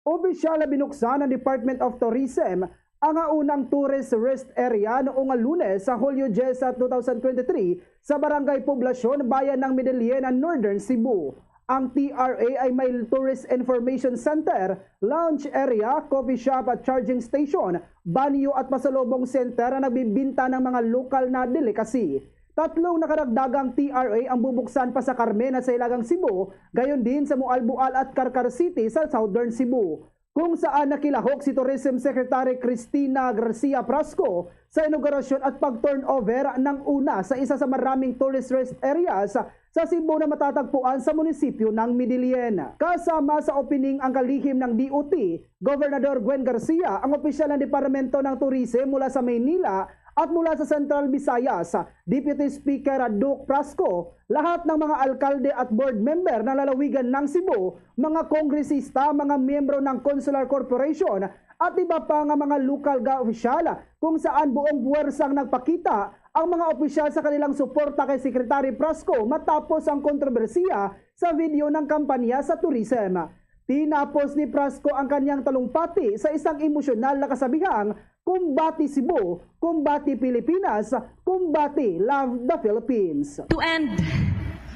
Opisyal na binuksan ng Department of Tourism ang unang tourist rest area noong Lunes sa Hulyo 10, 2023 sa Barangay Poblasyon, Bayan ng Medellin, Northern Cebu. Ang TRA ay may Tourist Information Center, lounge area, coffee shop at charging station, banyo at pasalubong center na nagbibinta ng mga lokal na delicacy. 3 nakaragdagang TRA ang bubuksan pa sa Carmen at sa Ilagang Cebu, gayon din sa Mualbual at Carcar City sa Southern Cebu, kung saan nakilahok si Tourism Secretary Cristina Garcia Frasco sa inaugurasyon at pag-turnover ng una sa isa sa maraming tourist rest areas sa Cebu na matatagpuan sa munisipyo ng Medellin. Kasama sa opening ang kalihim ng DOT, Gobernador Gwen Garcia, ang opisyal ng Departamento ng Tourism mula sa Maynila At mula sa Central Visayas, Deputy Speaker Duke Prasco, lahat ng mga alkalde at board member na lalawigan ng Cebu, mga kongresista, mga miyembro ng Consular Corporation at iba pa nga mga local opisyal kung saan buong puwersang nagpakita ang mga opisyal sa kanilang suporta kay Secretary Prasco matapos ang kontrobersiya sa video ng kampanya sa tourism. Tinapos ni Prasco ang kanyang talumpati sa isang emosyonal na kasabihang, "Kumbati Cebu, kumbati Pilipinas, kumbati Love the Philippines." To end,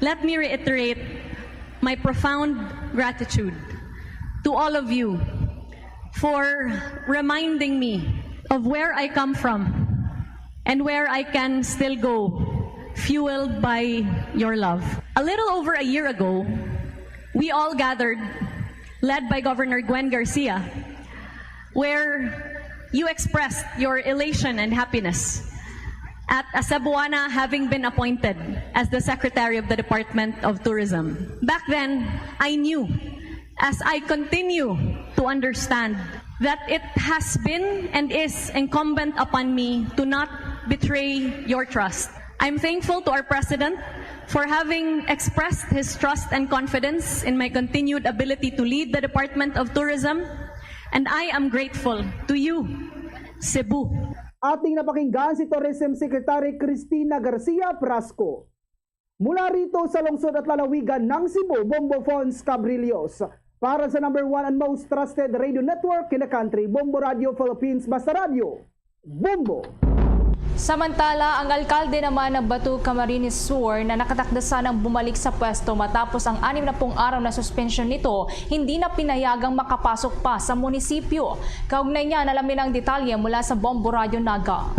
let me reiterate my profound gratitude to all of you for reminding me of where I come from and where I can still go, fueled by your love. A little over a year ago, we all gathered, led by Governor Gwen Garcia, where you expressed your elation and happiness at a Cebuana having been appointed as the Secretary of the Department of Tourism. Back then, I knew, as I continue to understand, that it has been and is incumbent upon me to not betray your trust. I'm thankful to our President for having expressed his trust and confidence in my continued ability to lead the Department of Tourism, and I am grateful to you, Cebu. Ating napakinggan si Tourism Secretary Cristina Garcia Prasco. Mula rito sa lungsod at lalawigan ng Cebu, Bombo Fons Cabrillos. Para sa number 1 and most trusted radio network in the country, Bombo Radio Philippines, Basta Radio, Bombo! Samantala, ang alkalde naman ng Batu Camarines Sur na nakatakda ng bumalik sa pwesto matapos ang 60 araw na suspensyon nito, hindi na pinayagang makapasok pa sa munisipyo. Kaugnay niya, alamin ang detalye mula sa Bombo Radio Naga.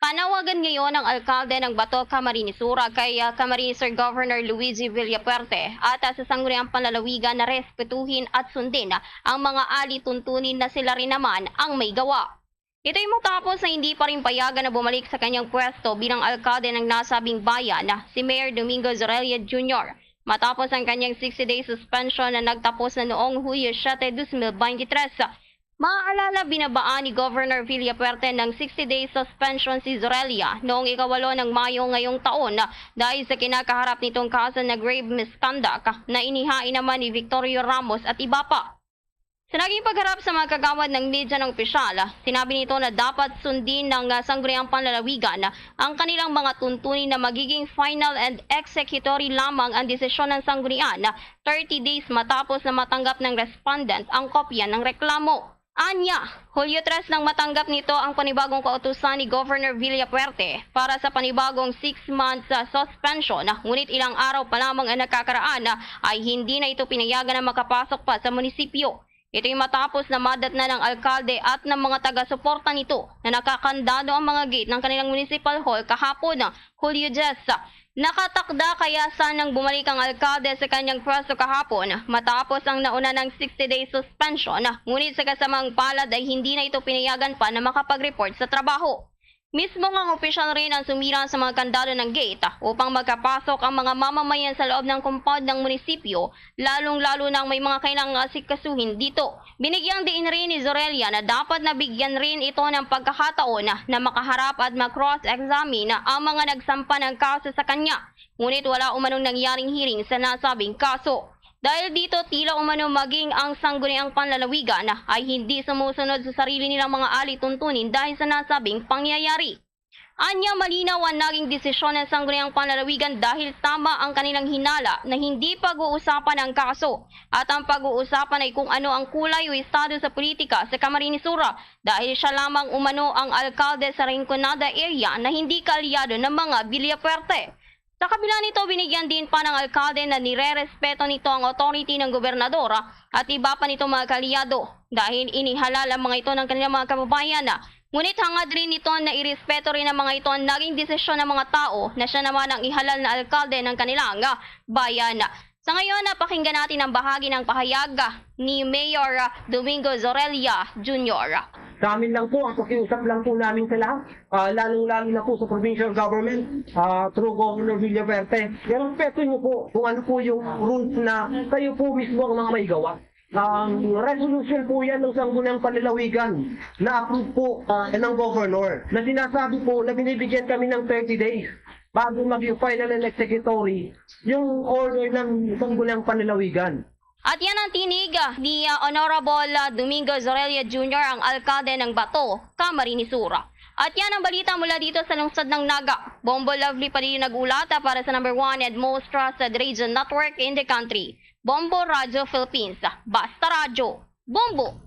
Panawagan ngayon ng alkalde ng Bato Camarines Sur kay Camarines Sur Governor Luigi Villapuerte at sa sangguniang panlalawigan na respetuhin at sundin ang mga alituntunin na sila rin naman ang may gawa. Ito'y matapos na hindi pa rin payagan na bumalik sa kanyang pwesto bilang alkalde ng nasabing bayan na si Mayor Domingo Zorelia Jr. matapos ang kanyang 60-day suspension na nagtapos na noong Hulyo 7, 2023. Maaalala, binabaan ni Governor Villapuerte ng 60-day suspension si Zorelia noong 8 ng Mayo ngayong taon dahil sa kinakaharap nitong kaso na grave misconduct na inihain naman ni Victorio Ramos at iba pa. Sa naging pagharap sa mga kagawad ng media ng opisyal, sinabi nito na dapat sundin ng sangguniang panlalawigan ang kanilang mga tuntunin na magiging final and executory lamang ang desisyon ng sanggunian 30 days matapos na matanggap ng respondent ang kopya ng reklamo. Anya, Hulyo 3 nang matanggap nito ang panibagong kautusan ni Governor Villapuerte para sa panibagong 6 months suspension, ngunit ilang araw pa lamang ang nakakaraan ay hindi na ito pinayagan na makapasok pa sa munisipyo. Ito'y matapos na madatna ng alkalde at ng mga taga-suporta nito na nakakandado ang mga gate ng kanilang municipal hall kahapon ng Hulyo 10. Nakatakda kaya sanang bumalik ang alkalde sa kanyang pwesto kahapon matapos ang nauna ng 60-day suspension, ngunit sa kasamang palad ay hindi na ito pinayagan pa na makapag-report sa trabaho. Mismo ang opisyal rin ang sumira sa mga kandado ng gate upang magkapasok ang mga mamamayan sa loob ng compound ng munisipyo, lalong-lalo na may mga kailangang asikasuhin dito. Binigyang diin rin ni Zorelia na dapat nabigyan rin ito ng pagkakataon na makaharap at mag-cross-examine ang mga nagsampa ng kaso sa kanya. Ngunit wala umanong nangyaring hearing sa nasabing kaso. Dahil dito, tila umano maging ang sangguniang panlalawigan ay hindi sumusunod sa sarili nilang mga alituntunin dahil sa nasabing pangyayari. Anya, malinaw ang naging desisyon ng sangguniang panlalawigan dahil tama ang kanilang hinala na hindi pag-uusapan ang kaso at ang pag-uusapan ay kung ano ang kulay o estado sa politika sa Camarines Sur dahil siya lamang umano ang alkalde sa Rinconada area na hindi kaalyado ng mga Villapuerte. Sa kabila nito, binigyan din pa ng alkalde na nire-respeto nito ang authority ng gobernador at iba pa nito mga kaalyado dahil inihalal ang mga ito ng kanilang mga kababayan. Ngunit hangad rin nito na irespeto rin ng mga ito ang naging desisyon ng mga tao na siya naman ang ihalal na alkalde ng kanilang bayan. Sa ngayon, napakinggan natin ang bahagi ng pahayag ni Mayor Domingo Zorelia Jr. Sa amin lang po, ang pakiusap lang po namin sa lahat, lalong-lalo na po sa provincial government, through Governor Villapuerte. Respeto niyo po kung ano po yung rules na kayo po mismo ang mga may gawa. Resolution po yan ng Sangguniang Panlalawigan na approve po ng governor na sinasabi po na binibigyan kami ng 30 days bago mag-yung final and executory yung order ng Sangguniang Panlalawigan. At yan ang tinig ni Honorable Domingo Zorelia Jr., ang alkalde ng Bato, Camarines Sur. At yan ang balita mula dito sa lungsod ng Naga. Bombo Lovely pa rin yung nag-ulat para sa number 1 and most trusted radio network in the country, Bombo Radio Philippines. Basta radyo, Bombo!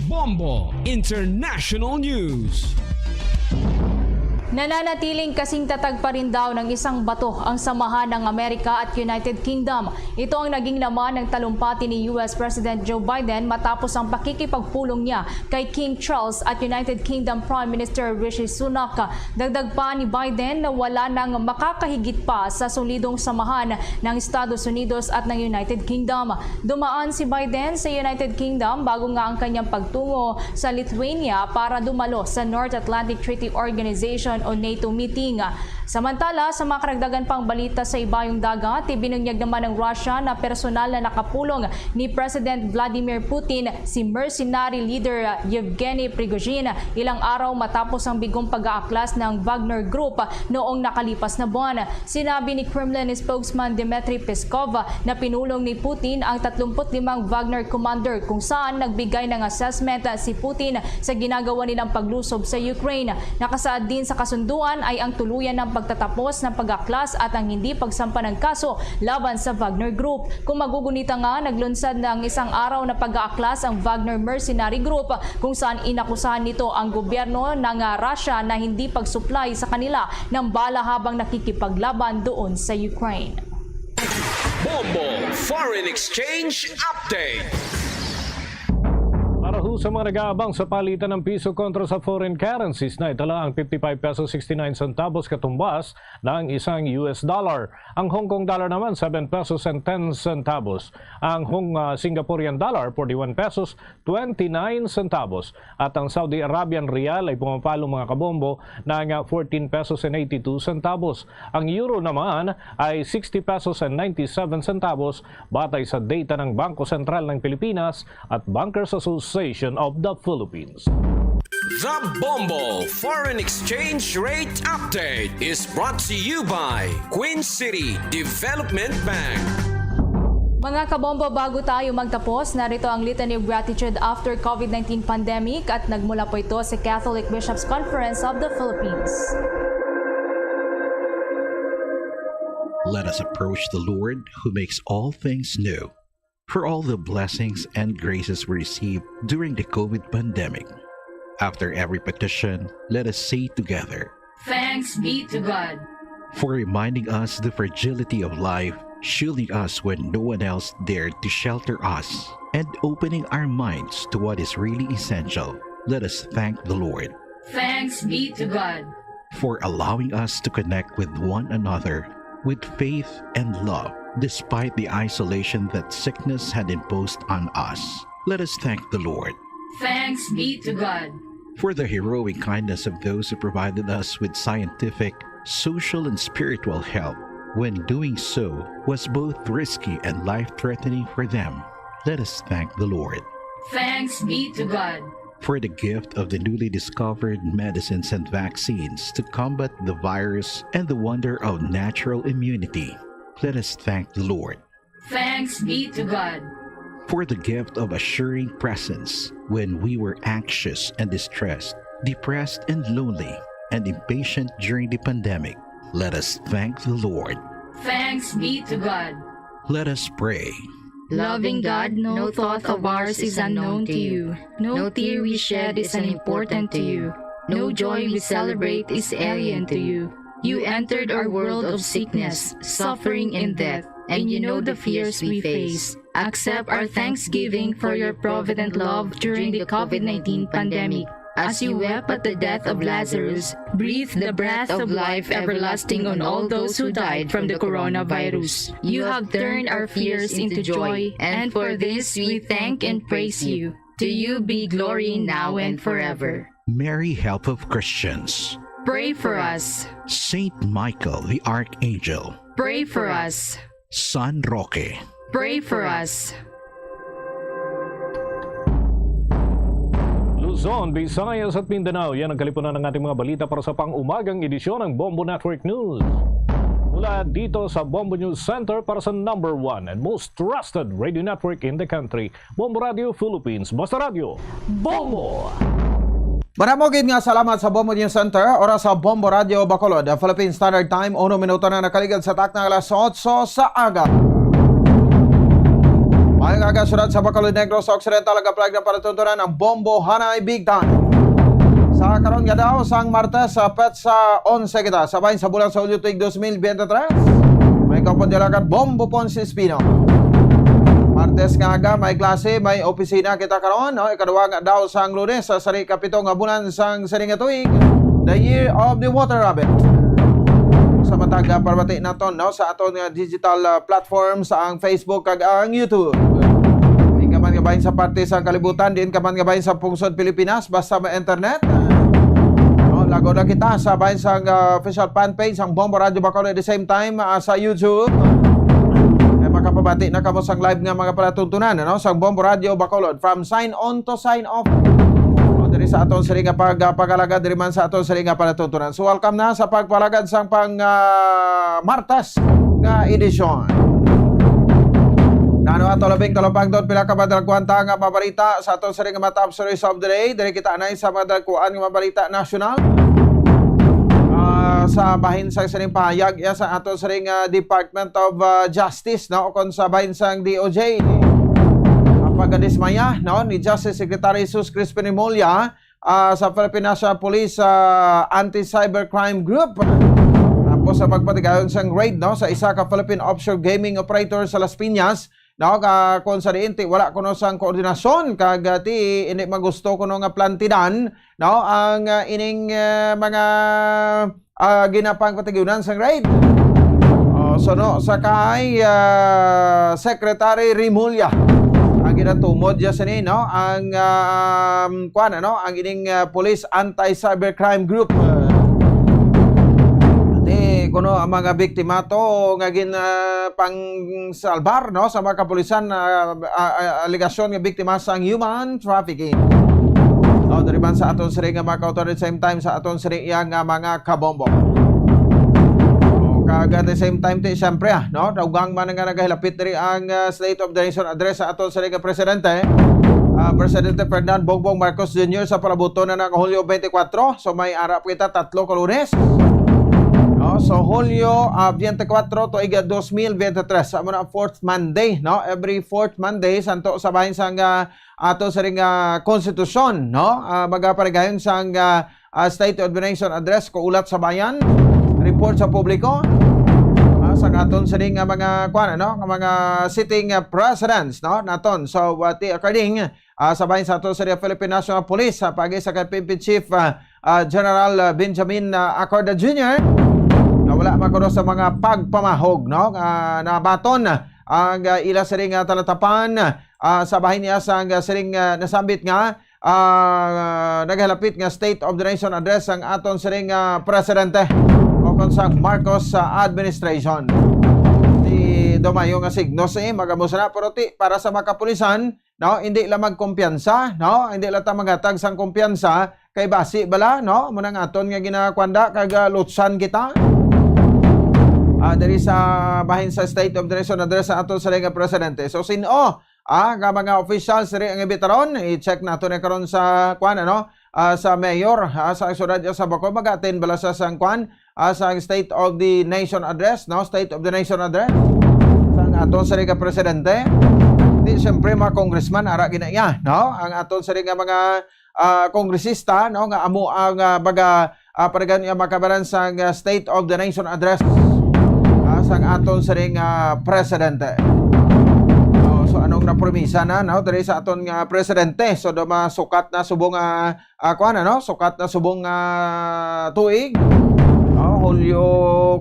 Bombo International News. Nananatiling kasing tatag pa rin daw ng isang bato ang samahan ng Amerika at United Kingdom. Ito ang naging laman ng talumpati ni US President Joe Biden matapos ang pakikipagpulong niya kay King Charles at United Kingdom Prime Minister Rishi Sunak. Dagdag pa ni Biden na wala nang makakahigit pa sa solidong samahan ng Estados Unidos at ng United Kingdom. Dumaan si Biden sa United Kingdom bago nga ang kanyang pagtungo sa Lithuania para dumalo sa North Atlantic Treaty Organization o NATO meeting. Samantala, sa mga karagdagan pang balita sa ibayong dagat, ibinunyag naman ng Russia na personal na nakapulong ni President Vladimir Putin si mercenary leader Yevgeny Prigozhin ilang araw matapos ang bigong pag-aaklas ng Wagner Group noong nakalipas na buwan. Sinabi ni Kremlin spokesman Dmitry Peskov na pinulong ni Putin ang 35 Wagner commander kung saan nagbigay ng assessment si Putin sa ginagawa nilang paglusob sa Ukraine. Nakasaad din sa kasunduan ay ang tuluyan ng pagtatapos ng pag-aklas at ang hindi pagsampa ng kaso laban sa Wagner Group. Kung magugunita nga, naglunsad ng isang araw na pag-aaklas ang Wagner Mercenary Group kung saan inakusahan nito ang gobyerno ng Russia na hindi pag-supply sa kanila ng bala habang nakikipaglaban doon sa Ukraine. Bombo Foreign Exchange Update. Para ho sa mga nag-aabang sa palitan ng piso kontra sa foreign currencies na itala ang 55 pesos 69 centavos katumbas ng isang US dollar. Ang Hong Kong dollar naman 7 pesos and 10 centavos. Ang Singaporean dollar 41 pesos 29 centavos. At ang Saudi Arabian Rial ay pumapalo mga kabombo ng 14 pesos and 82 centavos. Ang euro naman ay 60 pesos and 97 centavos batay sa data ng Bangko Sentral ng Pilipinas at Bankers Association of the Philippines. The Bombo Foreign Exchange Rate Update is brought to you by Queen City Development Bank. Mga kabombo, bago tayo magtapos, narito ang Litany of Gratitude after COVID-19 pandemic at nagmula po ito sa Catholic Bishops Conference of the Philippines. Let us approach the Lord who makes all things new. For all the blessings and graces we received during the COVID pandemic. After every petition, let us say together, Thanks be to God. For reminding us the fragility of life, shielding us when no one else dared to shelter us, and opening our minds to what is really essential. Let us thank the Lord. Thanks be to God. For allowing us to connect with one another with faith and love. Despite the isolation that sickness had imposed on us, let us thank the Lord. Thanks be to God. For the heroic kindness of those who provided us with scientific, social, and spiritual help, when doing so was both risky and life-threatening for them. Let us thank the Lord. Thanks be to God. For the gift of the newly discovered medicines and vaccines to combat the virus and the wonder of natural immunity. Let us thank the Lord. Thanks be to God. For the gift of assuring presence when we were anxious and distressed, depressed and lonely, and impatient during the pandemic. Let us thank the Lord. Thanks be to God. Let us pray. Loving God, no thought of ours is unknown to you. No tear we shed is unimportant to you. No joy we celebrate is alien to you. You entered our world of sickness, suffering, and death, and you know the fears we face. Accept our thanksgiving for your provident love during the COVID-19 pandemic. As you wept at the death of Lazarus, breathe the breath of life everlasting on all those who died from the coronavirus. You have turned our fears into joy, and for this we thank and praise you. To you be glory now and forever. Mary, help of Christians. Pray for us. Saint Michael the Archangel. Pray for us. San Roque. Pray for us. Luzon, Visayas at Mindanao. Yan ang kalipunan ng ating mga balita para sa pang-umagang edisyon ng Bombo Network News. Mula dito sa Bombo News Center para sa number 1 and most trusted radio network in the country, Bombo Radio Philippines. Basta Radio, Bombo! Maramugid nga salamat sa Bombo News Center, oras sa Bombo Radio Bacolod, Philippine Standard Time, 1 minuto na nakaligad sa takna alas 8 sa aga. May kagasunod sa Bacolod Negros Occidental agaplag na palatuntunan ng Bombo Hanay Big Time. Sa karon nga daw sang Martes sa petsa 11 kita sabayin sa bulan sa Hulyo tuig 2023. May kapadyalakan Bombo Ponce Espino. Martes nga aga may klase, may opisina kita karon, no? Ikaduwa nga daw sang Lunes sa sari kapito nga bulan sang sari nga tuig, the year of the water rabbit. Sa matag parbati naton, no, sa aton nga digital platform sa ang Facebook kag ang YouTube. Di ka man gabahin sa parte sa kalibutan, din ka man gabahin sa pungsod Pilipinas basta may internet. No, lago na kita sa bahin sa official fan page ang Bombo Radio Bacolod at the same time sa YouTube. Ay makapabati na kamo sang live nga mga palatuntunan, no, sa Bombo Radio Bacolod from sign on to sign off. Diri sa aton sari nga pagpalagad diri man sa aton sari nga palatuntunan. So welcome na sa pagpalagad sang pang Martes nga edisyon. Nano ato labing kalupang doon pila ka madalagkwanta nga mabalita sa aton sari nga top stories of the day. Diri kita anay sa madalagkuan nga mabalita nasyonal. Sa bahin sang sining pahayag ya sa aton sari nga Department of Justice, no, kon sa bahin sang DOJ. Pagkadismaya, no, ni Justice Secretary Jesus Crispin Remulla sa Philippine National Police Anti-Cybercrime Group. Tapos sa pagpatigayon sang raid, no, sa isa ka Philippine offshore gaming operator sa Las Piñas, no, kung sa diinti wala kuno sang koordinasyon kag ti hindi magusto kuno nga plantidan, no, ang ining mga ginapang patigayonan sang raid. So no, sa kay Secretary Remulla ang ginatumod dyan sa no, ang kuan, no, ang ining Police Anti-Cybercrime Group. Ati kuno ang mga biktima to nga pang salbar, no, sa mga kapulisan aligasyon nga biktima sa human trafficking. No, dari man sa aton siri nga mga kautor at same time sa aton siri nga mga kabombo. At the same time, siyempre, no, daugang man nga nagahilapit diri ang State of the Nation address sa aton sa liga presidente, Presidente Ferdinand Bongbong Marcos Jr. sa palabuto na ng Hulyo 24. So may arap kita 3 ka Lunes. No, so Hulyo 24 to 2023 sa muna 4th Monday, no, every 4th Monday santo sa bahin sang ato sa ring konstitusyon, no, magaparegayon sang State of the Nation address ko ulat sa bayan, report sa publiko. Sa aton sa ring mga kuan, no, mga sitting presidents, no, naton. So according sa bahin sa aton sa Philippine National Police sa pagi sa PNP Chief General Benjamin Acorda Jr. na wala makuno sa mga pagpamahog, no, na baton ang ila sa ring talatapan sa bahin niya sa ring nasambit nga naghalapit nga State of the Nation address ang aton sa ring presidente sa Marcos administration. Di dumayo nga signos magamusa na pero ti para sa mga kapulisan, no, hindi lang magkumpiyansa, no, hindi lang ta maghatag sang kumpiyansa kay basi bala, no, munang aton nga ginakwanda kag lutsan kita. Diri sa bahin sa State of the Nation address sa aton sa liga presidente. So sino nga mga officials diri ang ibitaron, i-check nato na karon sa kuan, ano, sa mayor sa syudad sa Bacolod mag-attend bala sa sang kuan sa State of the Nation address, no, State of the Nation address sang aton sa liga presidente. Di siyempre mga congressman ara ginaya, no, ang aton sa liga mga kongresista, no, nga amo ang baga paragan yung makabaran sang State of the Nation address sang aton sa ring presidente. So anong napromisa na, no, diri sa aton nga presidente. So dama sukat na subong kuan, no, sukat na subong tuig. Hulyo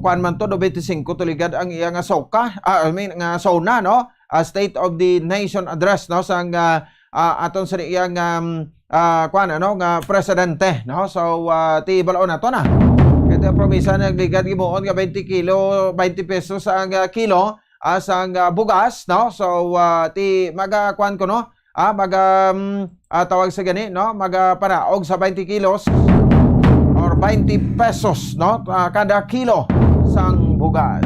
kuan man to 25 tuligad ang iya nga soka. Nga sona, no, State of the Nation address, no, sang aton sa iyang kuan, no, nga presidente, no. So ti balaon na to na. Ito promisa nagligad gibuon nga 20 pesos ang kilo sang bugas, no. So ti magakuan ko, no, tawag sa gani, no, magpanaog sa 20 kilos or 20 pesos, no, kada kilo sang bugas.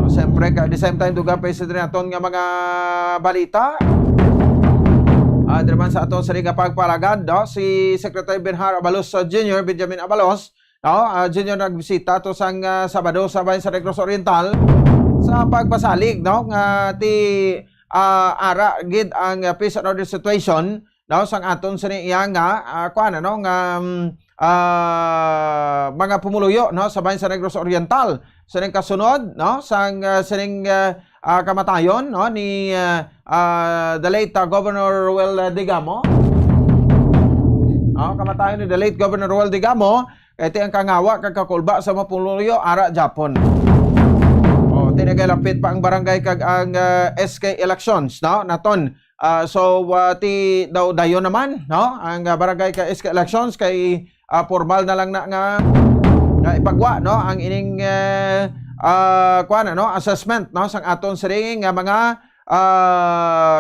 Siyempre, at the same time, dugang President naton nga mga balita. Naman sa aton sa ring pagpalagad, no, si Secretary Benjar Abalos Jr., Benjamin Abalos, no, Jr. nagbisita to sang Sabado sa bayan sa Negros Oriental sa pagpasalig, no, nga ti ara gid ang peace and order situation, no, sang aton sa niya nga kuan no nga mga pumuluyo, no, sa bayan sa Negros Oriental. Sa ning kasunod, no, sang kamatayon, no, ni the late Governor Ruel Digamo. Kamatayon ni the late Governor Ruel Digamo, kay ang kangawa kag kakulba sa mapuluyo ara Japon. Tinagalapit pa ang barangay kag ang SK elections, no, naton. Ti dayon naman, no, ang barangay kag SK elections kay formal na lang na nga ipagwa, no, ang ining no, assessment, no, sang aton sa ring mga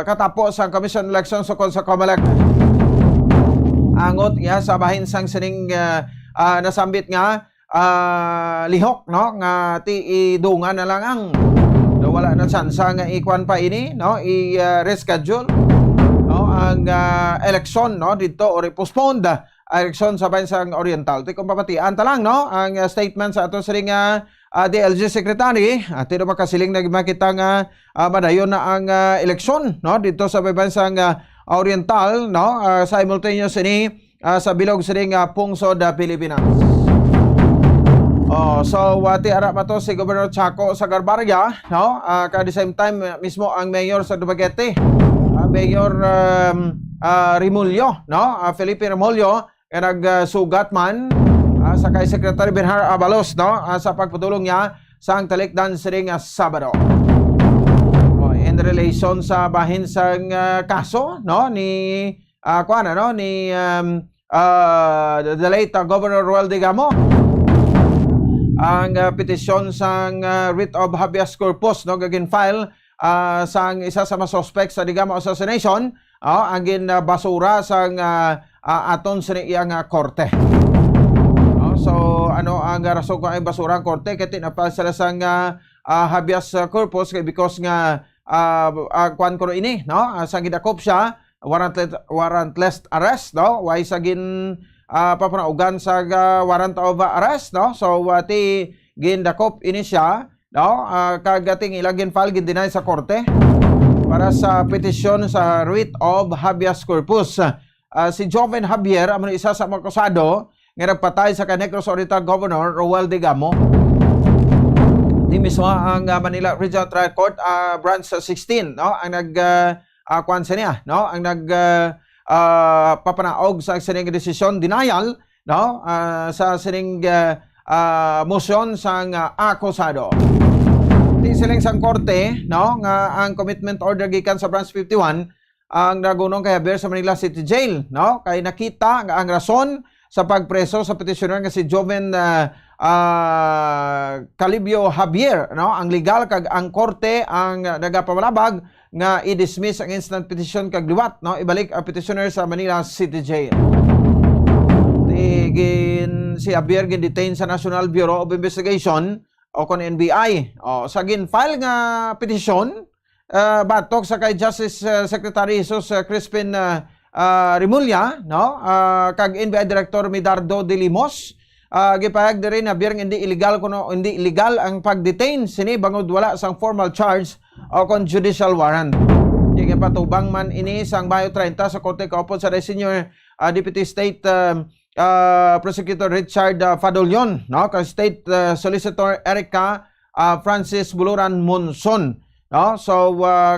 katapos ang Commission Election sa Comelec. Angot nga sa bahin sang sining nasambit nga lihok, no, nga ti idungan na lang ang wala na tsansa nga ikuan pa ini, no, i-reschedule, no, ang election, no, dito or i-postpone election sa bansang Oriental. Ti kung papatian ta lang, no, ang statement sa aton sa ring DLG Secretary, tino makasiling nagmakita nga madayon na ang eleksyon, no, dito sa bansang Oriental, no, simultaneous ini sa bilog sa ring pungsod Pilipinas. Ti ara pa to si Governor Chaco Sagarbarria, no, at the same time mismo ang mayor sa Dumaguete, Mayor Rimulyo, no, Felipe Rimulyo, nagsugat man sa kay Secretary Benjar Abalos, no, sa pagpatulong niya sa ang talikdan sa ring Sabado. In relation sa bahin sang kaso, no, ni ni the late Governor Ruel Digamo, ang petisyon sang writ of habeas corpus, no, gagin file sang isa sa mga suspect sa Digamo assassination, ang ginbasura sang aton sa iyang korte. Ano ang rason kung ay basura ang korte? Kaya tinapal sila sang habeas corpus because nga kuan ko ini, no, sang gidakop siya warrantless arrest, no, why sa gin papanaugan sa warrant of arrest, no, ti gindakop ini siya, no, kagating ilagin file gin-deny sa korte para sa petisyon sa writ of habeas corpus. Si Joven Javier, ang isa sa mga akusado nga nagpatay sa Negros Oriental Governor Ruel Digamo. Di mismo ang Manila Regional Trial Court Branch 16, no, ang kuan sa niya, no, ang papanaog sa sining desisyon denial, no, sa sining motion sang akusado. Di siling sang korte, no, nga ang commitment order gikan sa Branch 51 ang nagunong kay Javier sa Manila City Jail, no, kay nakita nga ang rason sa pagpreso sa petitioner nga si Joven Calibio Javier, no, ang legal kag ang korte ang nagapamalabag nga i-dismiss ang instant petition kag liwat, no, ibalik ang petitioner sa Manila City Jail. Si Javier gin-detain sa National Bureau of Investigation o kon NBI. Sa gin-file nga petition batok sa kay Justice Secretary Jesus Crispin Rimulya, no, kag NBI Director Medardo de Limos, gipahayag diri na biyang hindi illegal ang pag-detain sini bangod wala sang formal charge o kon judicial warrant. Yung patubang man ini sang Mayo 30 sa Korte kaupod sa Senior Deputy State Prosecutor Richard Fadolion, no, kag State Solicitor Erica Francis Buluran Monson. No,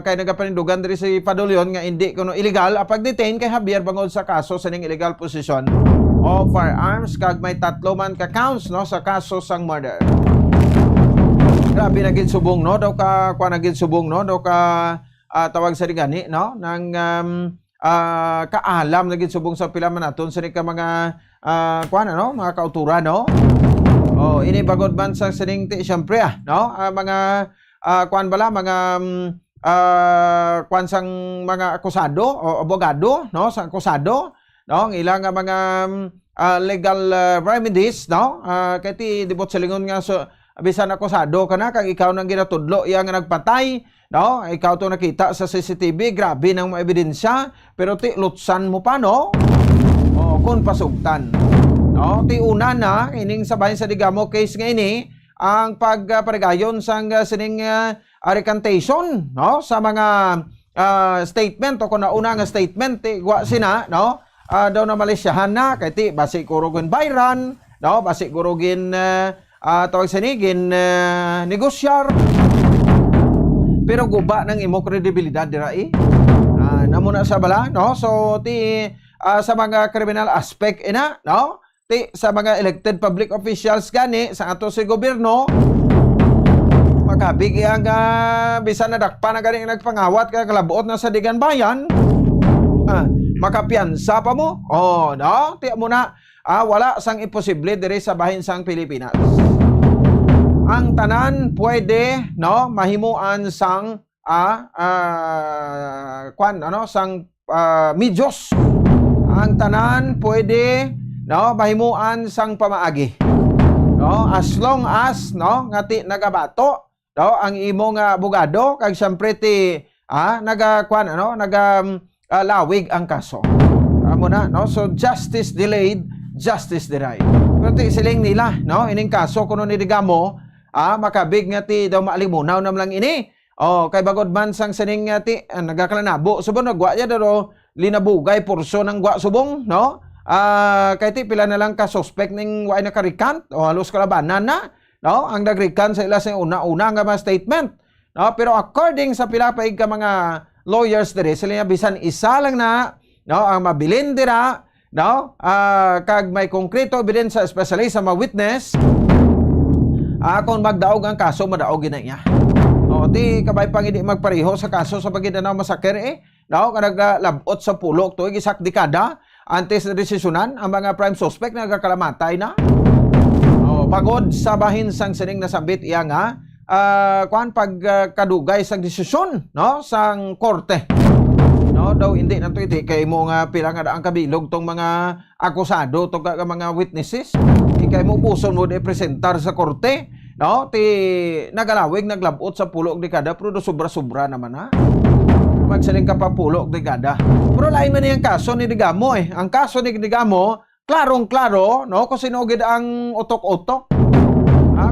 kay nagapanindugan diri si Fadolion nga hindi kuno illegal ang pag-detain kay Javier bangod sa kaso sa ning illegal possession of firearms kag may 3 man ka counts, no, sa kaso sang murder. Grabe na gid subong, no, daw ka kuan na gid subong, no, daw ka tawag sa rigani, no, nang kaalam na gid subong sa pila man naton sa ka mga kuan, no, mga kautura, no. Ini bagod man sa sining ti syempre, no, mga kuan bala mga kwansang mga akusado o abogado, no, sa akusado, no, ang ilang mga legal remedies, no, kay ti dibot silingon nga so bisan akusado ka na kang ikaw nang ginatudlo iya nga nagpatay, no, ikaw to nakita sa CCTV, grabe nang mga ebidensya, pero ti lutsan mo pa, no, o kun pasugtan, no, ti una na ining sabahin sa digamo case nga ini ang pagparigayon sang sining recantation, no, sa mga statement o kung nauna nga statement ti gwa sina, no, daw na Malaysiahan na kay ti basi kurugin bayran, no, basi kurugin tawag sinigin negosyar, pero guba ng imo kredibilidad dira namo na sa bala, no, so ti sa mga criminal aspect ina, no, ti sa mga elected public officials gani sa ato si gobyerno makabig ang bisan na dakpa na gani nagpangawat ka kalabuot na sa digan bayan, makapiyansa pa mo, no, ti mo na wala sang imposible diri sa bahin sang Pilipinas. Ang tanan pwede, no, mahimuan sang sang medyos. Ang tanan pwede, no, mahimuan sang pamaagi, no, as long as, no, ngati nagabato, no, ang imong abogado kag syempre ti lawig ang kaso. Amo na, no, so justice delayed, justice denied. Pero ti siling nila, no, ining kaso kuno ni digamo makabig nga ti daw maalimunaw nam lang ini. Kay bagod man sang sining ti nagakalanabo subong nagwa ya daw linabugay porso ng gwa subong, no, kay ti pila na lang ka suspect ning way na karikant o halos kalabanan na, no, ang nagrikan sa ila sa una nga mga statement, no, pero according sa pila pa ka mga lawyers diri sila bisan isa lang na, no, ang mabilin dira, no, kag may konkreto ebidensya especially sa mga witness, kung magdaog ang kaso madaog gina niya. Di kabay pang hindi magpareho sa kaso sa Maguindanao Massacre, no, naglabot sa pulok tuig isak dekada antes na desisyonan ang mga prime suspect na nagkakalamatay na. Pagod sa bahin sang sining nasambit iya nga pagkadugay sang desisyon, no, sang korte, no, daw hindi na to iti kay mo nga pila nga ang kabilog tong mga akusado tong mga witnesses kay mo puson mo de presentar sa korte, no, ti nagalawig naglabot sa pulok dekada pero sobra-sobra naman ha. Magsaling ka pa pulok dekada. Pero lain man yung kaso ni Digamo Ang kaso ni Digamo, klarong-klaro, no, kung sino gid ang utok-utok.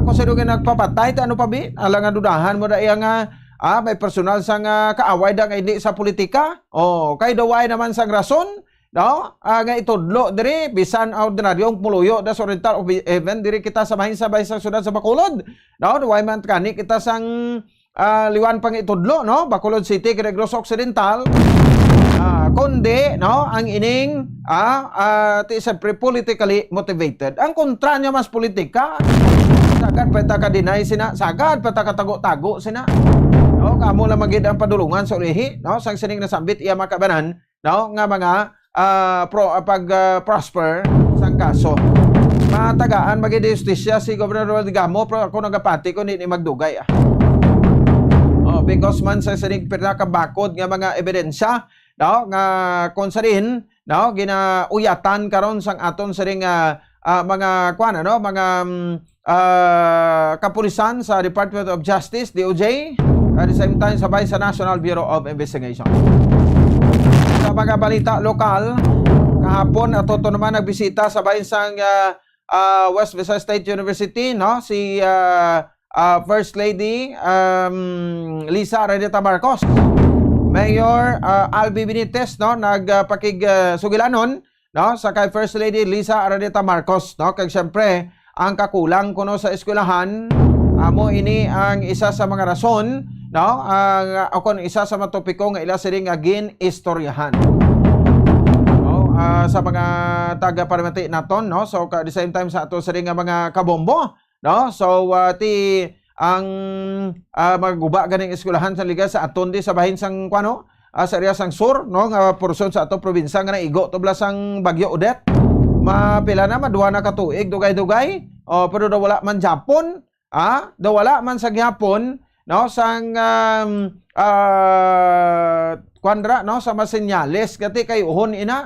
Kung sino gid nagpapatay ta ano pa bi? Alang nga dudahan mo da iya nga may personal sang kaaway da nga hindi sa politika. Kay daway naman sang rason, no, nga itudlo diri bisan ordinaryong puluyo da sa Oriental event diri kita samahin sabay sa syudad sa Bacolod, no, way man kani kita sang liwan pang itudlo, no, Bacolod City Negros Occidental, kundi, no, ang ining siyempre politically motivated. Ang kontra niya mas politika, sagad pa ka deny sina, sagad pa ka tago-tago sina, no, kamo lang magid ang padulungan sa ulihi, no, sang sining nasambit iya makabanan, no, nga mga prosper sang kaso. Matagaan magid justisya si Gobernador Digamo pero ako nagapati ko ni magdugay because man sa sining pinakabakod nga mga ebidensya, no, nga kung sa rin, no, ginauyatan karon sang aton sa ring mga mga kapulisan sa Department of Justice, DOJ, at the same time sabay sa National Bureau of Investigation. Sa mga balita lokal, kahapon atoto naman nagbisita sa bahin sang West Visayas State University, no, si First Lady Lisa Araneta Marcos. Mayor Albi Benitez, no, nagpakigsugilanon, no, sa kay First Lady Lisa Araneta Marcos, no, kag syempre ang kakulang kuno sa eskwelahan amo ini ang isa sa mga rason, no, ang isa sa mga topiko nga ila siring agin istoryahan, no, sa mga taga-parlamenti naton, no, so at the same time sa ato siring nga mga kabombo, no, so ang maguba ganing eskwelahan sa liga sa aton di sa bahin sang sa area sang sur, no, nga porsyon sa ato probinsya nga naigo to sang Bagyo Odette. Mapila na maduha na katuig dugay-dugay, pero daw wala man Japon, daw wala man sa Japon, no sang kwandra no sa masenyales kati kay uhon ina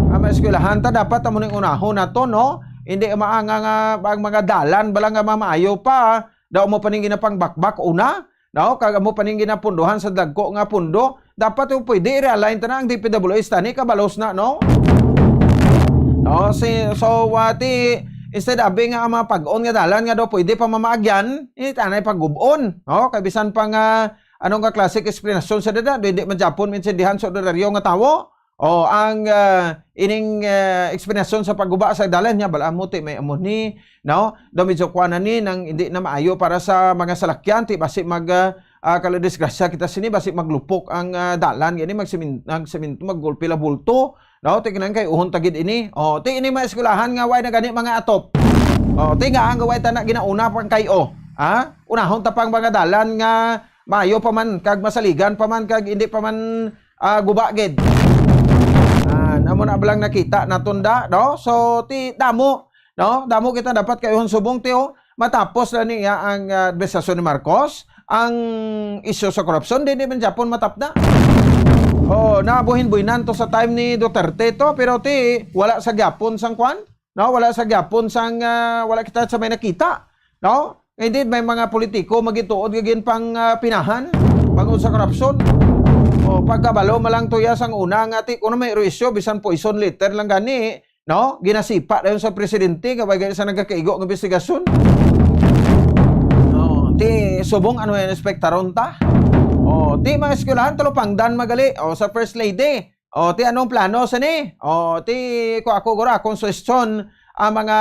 ang eskwelahan ta dapat amo ning unahon nato no hindi maanga nga ang mga dalan bala nga mamaayo pa daw mo paning ginapang bakbak una no kag mo paning ginapunduhan sa dagko nga pundo dapat yung pwede i-realign ta na ang DPWH tani kabalos na no so instead abi nga mga pag-on nga dalan nga daw pwede pa mamaagyan tanay pag-gubon no kay bisan pa nga anong nga classic explanation sa dada hindi man Japon minsindihan sa ordinaryo nga tawo o ang ining explanation sa pagguba sa dalan niya bala mo ti may amoni no daw medyo kuana ni nang hindi na maayo para sa mga salakyan ti basi mag kala disgrasya kita sini basi maglupok ang dalan gani magsemento maggulpi la bulto no ti kinang kay uhon tagid ini ti ini mga eskwelahan nga way na gani mga atop ti nga ang gaway tanak ginauna pang kayo unahon ta pang mga dalan nga maayo pa man kag masaligan pa man kag hindi pa man guba gid namo na balang nakita natunda no so ti damo kita dapat kayong subong tiyo matapos na niya ang administrasyon ni Marcos ang isyu sa korupsyon di man Japon matap na nabuhin-buhinan to sa time ni Duterte to pero ti wala sa Japon sang kwan no wala sa Japon sang wala kita sa may nakita no hindi may mga politiko magituod gagin pang pinahan bangod sa korupsyon pagkabalo malang tuya sang una nga ti kuno may isyu bisan poison letter lang gani no ginasipa dayon sa presidente kabay sa nagakaigo ng investigasyon ti subong ano yan espektaron ta ti mga eskwelahan talo pangdan magali sa first lady ti anong plano sa ni ti ko ako gura akong suggestion ang mga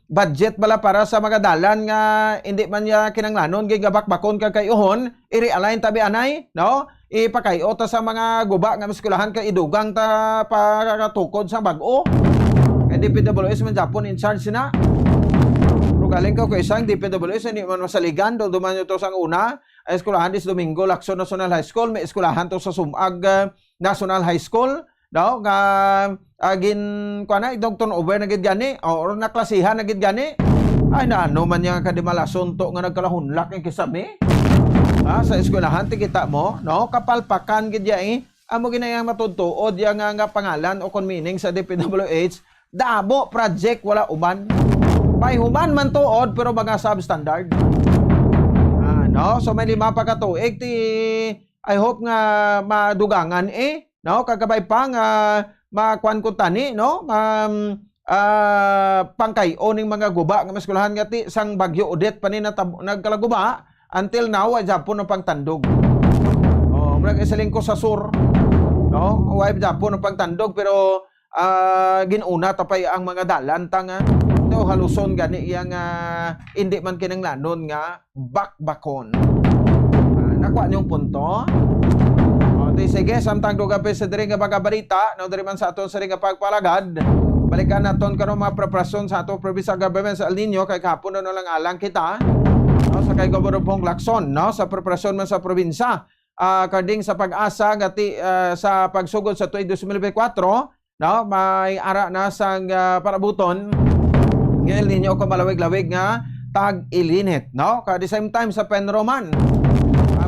budget bala para sa mga dalan nga hindi man ya kinanglanon gigabakbakon kagayuhon i-realign tabi anay no ipakayo ta sa mga guba nga eskwelahan kay idugang ta pakatukod sa bag-o DPWH man Japon in charge na pero galing ka ko isang DPWH hindi man masaligan do duman to sang una eskwelahan is Domingo Lacson National High School may eskwelahan to sa Sumag National High School daw nga agin kuana idog turnover na gid gani or naklasihan na gid gani ay naano man yang kadimalason to nga nagkalahunlak ang kisami sa eskwelahan ti kita mo no kapalpakan gid ya amo ginayang matutuod yang nga pangalan o kon meaning sa DPWH dabo project wala uban may human man tuod pero mga substandard no so may 5 pa ka tuig ti I hope nga madugangan no kagabay pa nga makuan ko tani no pangkayo ning mga guba nga eskwelahan nga ti sang Bagyo Odette pa ni nagkalaguba until now ay Japon ang pangtandog murag isaling ko sa sur no way Japon ang pangtandog pero ginuna tapay ang mga dalan tanga no haluson gani yang hindi man kinanglanon nga bakbakon nakuha niyong punto sige samtang duga pa sa diri nga pagkabalita no diri man sa aton sa ring pagpalagad balikan naton karon mga preparasyon sa ato provincial government sa El Nino kay kahapon no lang alang kita no sa kay Governor Pong Lacson no sa preparasyon man sa probinsya karding sa pag-asa gati sa pagsugod sa tuig 2024 no may ara na sang parabuton ng El Nino ko malawig-lawig nga tag-ilinit no ka the same time sa Penroman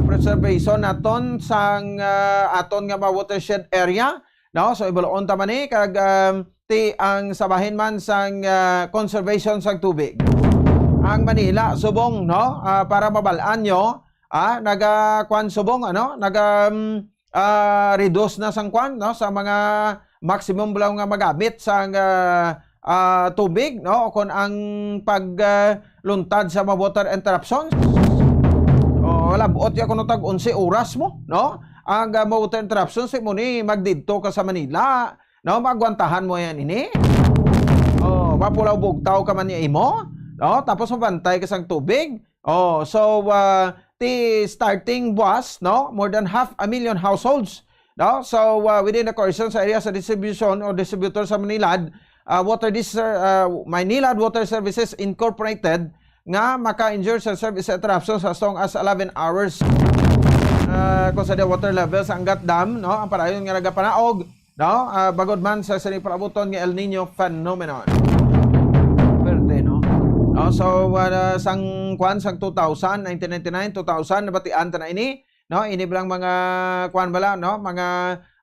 preservation naton sang aton nga watershed area no so ibaloon ta man kag ti ang sabahin man sang conservation sang tubig ang Manila subong no para mabalaan nyo naga-kwan subong reduce na sang kwan no sa mga maximum balaw nga magamit sang tubig no kon ang pagluntad sa mga water interruptions wala buot ya kuno tag 11 oras mo no ang water interruptions mo ni magdidto ka sa Manila no magwantahan mo yan ini mapulaw bugtaw ka man ni imo no tapos mabantay ka sang tubig so the starting buwas no more than 500,000 households no so within the cohesion sa area sa distribution or distributor sa Manilad Manilad Water Services Incorporated nga maka-injure sa service interruptions as long as 11 hours kung sa water levels ang Angat Dam no ang parayon nga nagapanaog no bagod man sa sini palabuton nga El Nino phenomenon perde no No, so sang 2000, 1999, 2000 nabatian ta na ini, no? Ini bilang mga kuan bala, no? Mga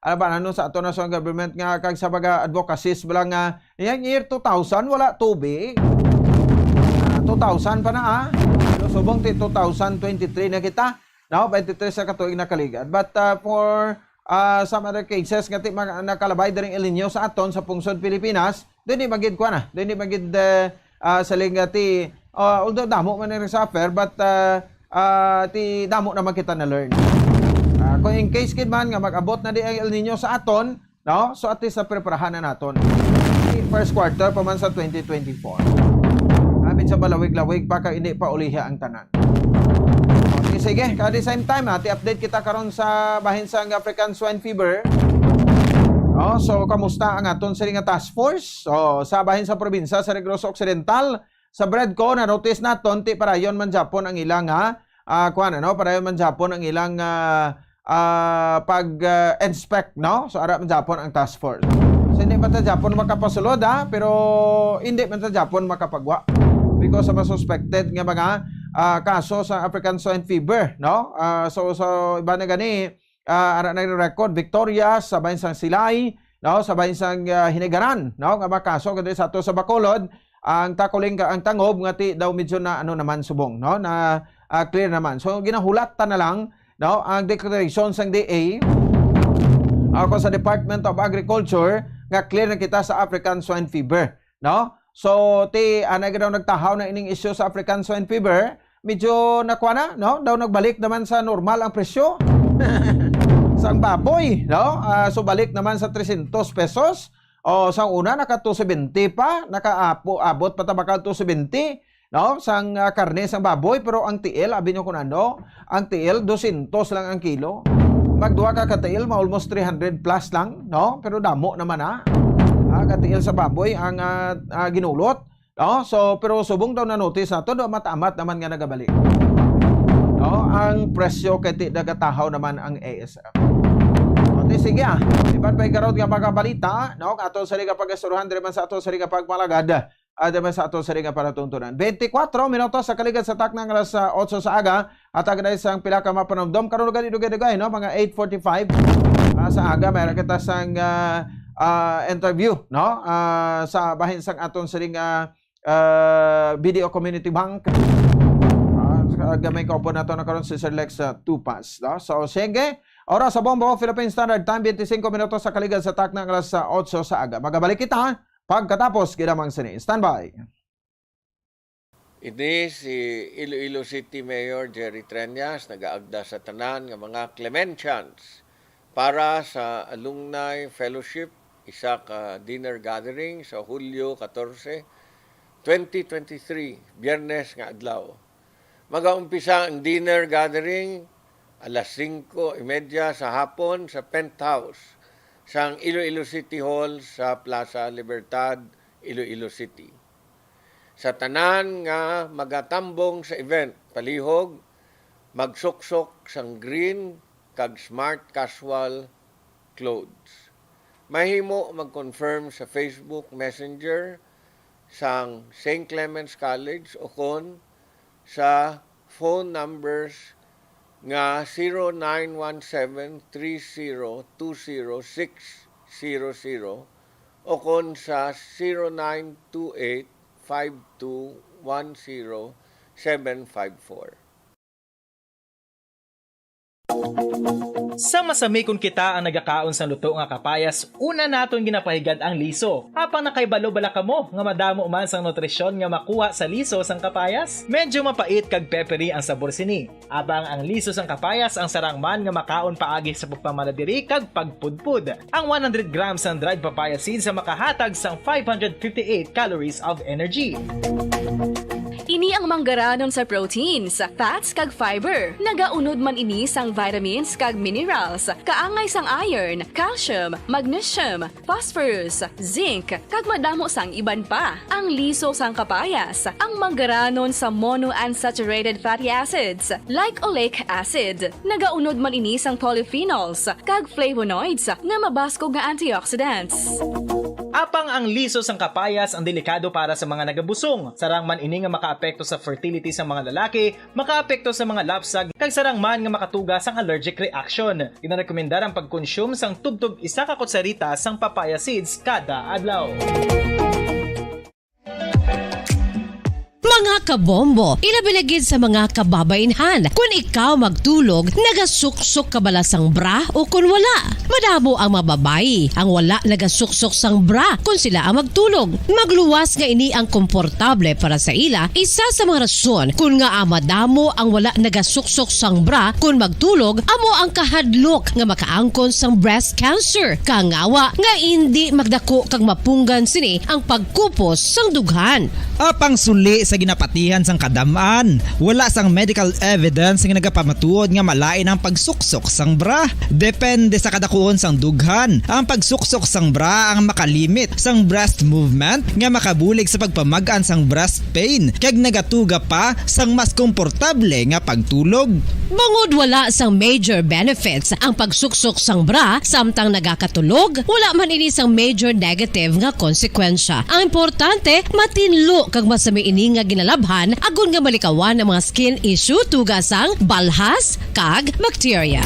ano sa ato national government nga kag sa mga advocacies bilang nga yang year 2000 wala tubig. 2000 pa na So, subong 2023 na kita, no? 23 sa katuig na kaligad. But for some other cases nga nakalabay diri El Nino sa aton sa pungsod Pilipinas, dili magid kuan na, dili magid sa lingati although damo man ni suffer but ti damo naman kita na learn. Kung in case kid man nga mag-abot na di ang El Nino sa aton, no? So at least na preparahan na naton. First quarter pa man sa 2024. Amin sa balawig-lawig pa ka hindi pa uliha ang tanan. Okay, sige, at the same time update kita karon sa bahin sa African Swine Fever. So kamusta ang aton sa nga task force? So sa bahin sa probinsya sa Negros Occidental, sa Bredco na notice naton ti parayon man Japon ang ilang parayon man Japon ang ilang pag-inspect, no? So ara man Japon ang task force. So hindi man ta Japon makapasulod pero hindi man ta Japon makapagwa because sa suspected nga mga kaso sa African Swine Fever, no? So iba na gani ara na record Victoria sa bahin sang Silay, no? Sa bahin sang Hinigaran, no? Nga mga kaso kadto sa ato sa Bacolod, ang takuling ang tangob nga ti daw medyo na naman subong, no? Na clear naman. So ginahulat ta na lang, no? Ang declaration sang DA ako sa Department of Agriculture nga clear na kita sa African Swine Fever, no? So ti anay daw nagtahaw na ining issue sa African Swine Fever, medyo nakuha na, no? Daw nagbalik naman sa normal ang presyo. Sang baboy, no? So balik naman sa 300 pesos. O sang una naka 270 pa, nakaabot pa tabakal 270, no? Sang karne sang baboy, pero ang TL abi nyo kun ano, ang TL 200 lang ang kilo. Magduha ka TL almost 300 plus lang, no? Pero damo naman ka-TL sa baboy ang ginulot, no? So pero subong daw na notice nato do matamat naman nga nagabalik. No, ang presyo kay ti nagatahaw naman ang ASF. Okay, sige iban pa ikarod nga mga balita, no? Ato sa liga pagasturuhan dire man sa ato sa liga pagmalagad, dire sa ato sa liga para tuntunan. 24 minutos sa kaligad sa taknang alas 8 sa aga at agad sang pila ka mapanumdom karon dugay-dugay, no? Mga 8:45 sa aga mayroon kita sang interview, no? Sa bahin sang aton sa liga Video Community Bank. Gamay ko po na ito na karoon si Sir Lex Tupas, no? So sige, oras sa Bombo Philippine Standard Time 25 minutos sa kaligad sa taknang alas 8 sa aga. Magabalik kita pagkatapos kinamang sini. Standby. Ini si Iloilo City Mayor Jerry Treñas nagaagda sa tanan nga mga Clementians para sa Alumni Fellowship, isa ka dinner gathering sa Hulyo 14, 2023, Biyernes nga adlaw. Mag-aumpisa ang dinner gathering alas 5:30 sa hapon sa penthouse sa Iloilo City Hall sa Plaza Libertad, Iloilo City. Sa tanan nga magatambong sa event, palihog, magsuksok sang green kag smart casual clothes. Mahimo mag-confirm sa Facebook Messenger sang St. Clements College o kon sa phone numbers nga 0917-3020-600 o kon sa 0928-5210-754. Sa masamikon kita ang nagakaon sa luto nga kapayas, una naton ginapahigad ang liso. Apang nakaibalo bala kamo nga madamo man sang nutrisyon nga makuha sa liso sang kapayas. Medyo mapait kag peppery ang sabor sini. Abang ang liso sang kapayas ang sarang man nga makaon paagi sa pagpamaladiri kag pagpudpud. Ang 100 grams ng dried papaya seeds sa makahatag sang 558 calories of energy. Ini ang manggaranon sa proteins, fats kag fiber. Nagaunod man ini sang vitamins kag minerals, kaangay sang iron, calcium, magnesium, phosphorus, zinc, kag madamo sang iban pa. Ang liso sang kapayas, ang manggaranon sa monounsaturated fatty acids like oleic acid. Nagaunod man ini sang polyphenols kag flavonoids nga mabaskog nga antioxidants. Apang ang liso sang kapayas ang delikado para sa mga nagabusong. Sarang man ini nga makaapekto sa fertility sa mga lalaki, makaapekto sa mga lapsag, kag sarang man nga makatuga sang allergic reaction. Ginarekomendar ang pagkonsume sang tubtog 1 ka kutsarita sang papaya seeds kada adlaw. Mga kabombo, ilabinagid sa mga kababainhan. Kung ikaw magtulog, nagasuksok ka bala sang bra o kung wala. Madamo ang mababayi ang wala nagasuksok sang bra kung sila ang magtulog. Magluwas nga ini ang komportable para sa ila, isa sa mga rason kung nga madamo ang wala nagasuksok sang bra kung magtulog, amo ang kahadlok nga makaangkon sang breast cancer. Kangawa nga hindi magdako kag mapunggan sini ang pagkupos sang dughan. Apang suli sa ginapatihan sang kadamaan, wala sang medical evidence nga nagapamatuod nga malain ang pagsuksok sang bra. Depende sa kadakuon sang dughan. Ang pagsuksok sang bra ang makalimit sang breast movement nga makabulig sa pagpamagan sang breast pain kag nagatuga pa sang mas komportable nga pagtulog. Bangod wala sang major benefits ang pagsuksok sang bra samtang nagakatulog, wala man ini sang major negative nga konsekwensya. Ang importante, matinlo kag masami ini nga ginalabhan agon nga malikawan ang mga skin issue tugasang balhas kag bacteria.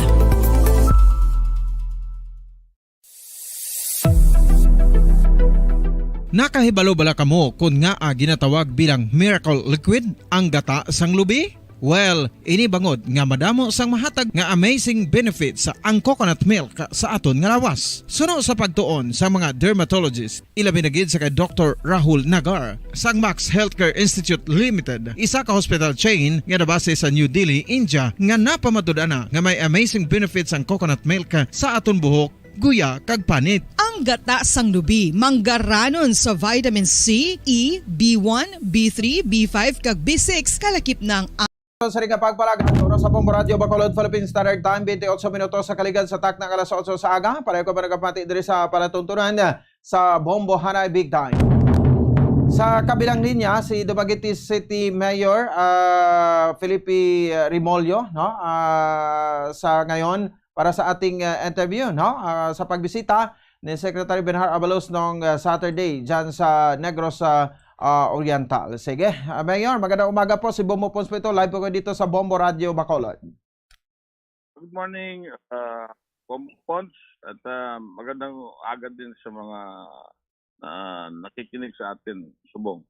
Nakahibalo bala kamo kung nga ginatawag bilang miracle liquid ang gata sang lubi? Well, ini bangod nga madamo sang mahatag nga amazing benefits sa ang coconut milk sa aton nga lawas. Suno sa pagtuon sa mga dermatologist, ilabi na gid sa kay Dr. Rahul Nagar sang Max Healthcare Institute Limited, isa ka hospital chain nga nabase sa New Delhi, India, nga napamatud-ana nga may amazing benefits ang coconut milk sa aton buhok, guya kag panit. Ang gata sang lubi manggaranon sa vitamin C, E, B1, B3, B5 kag B6 kalakip ng sa ring pagpalagan oras sa Bombo Radio Bacolod Philippine Standard Time 28 minutos sa kaligad sa tak ng alas 8 sa aga. Pareho ko pa nagapati diri sa palatuntunan sa Bombo Hanay Big Time. Sa kabilang linya si Dumaguete City Mayor Felipe Rimolyo, no? Sa ngayon para sa ating interview, no? Sa pagbisita ni Secretary Benhar Abalos noong Saturday diyan sa Negros Oriental. Sige, Mayor, magandang umaga po. Si Bombo Ponspito, live po ko dito sa Bombo Radio Bacolod. Good morning, Bombo Pons, at magandang aga din sa mga nakikinig sa atin, Subong.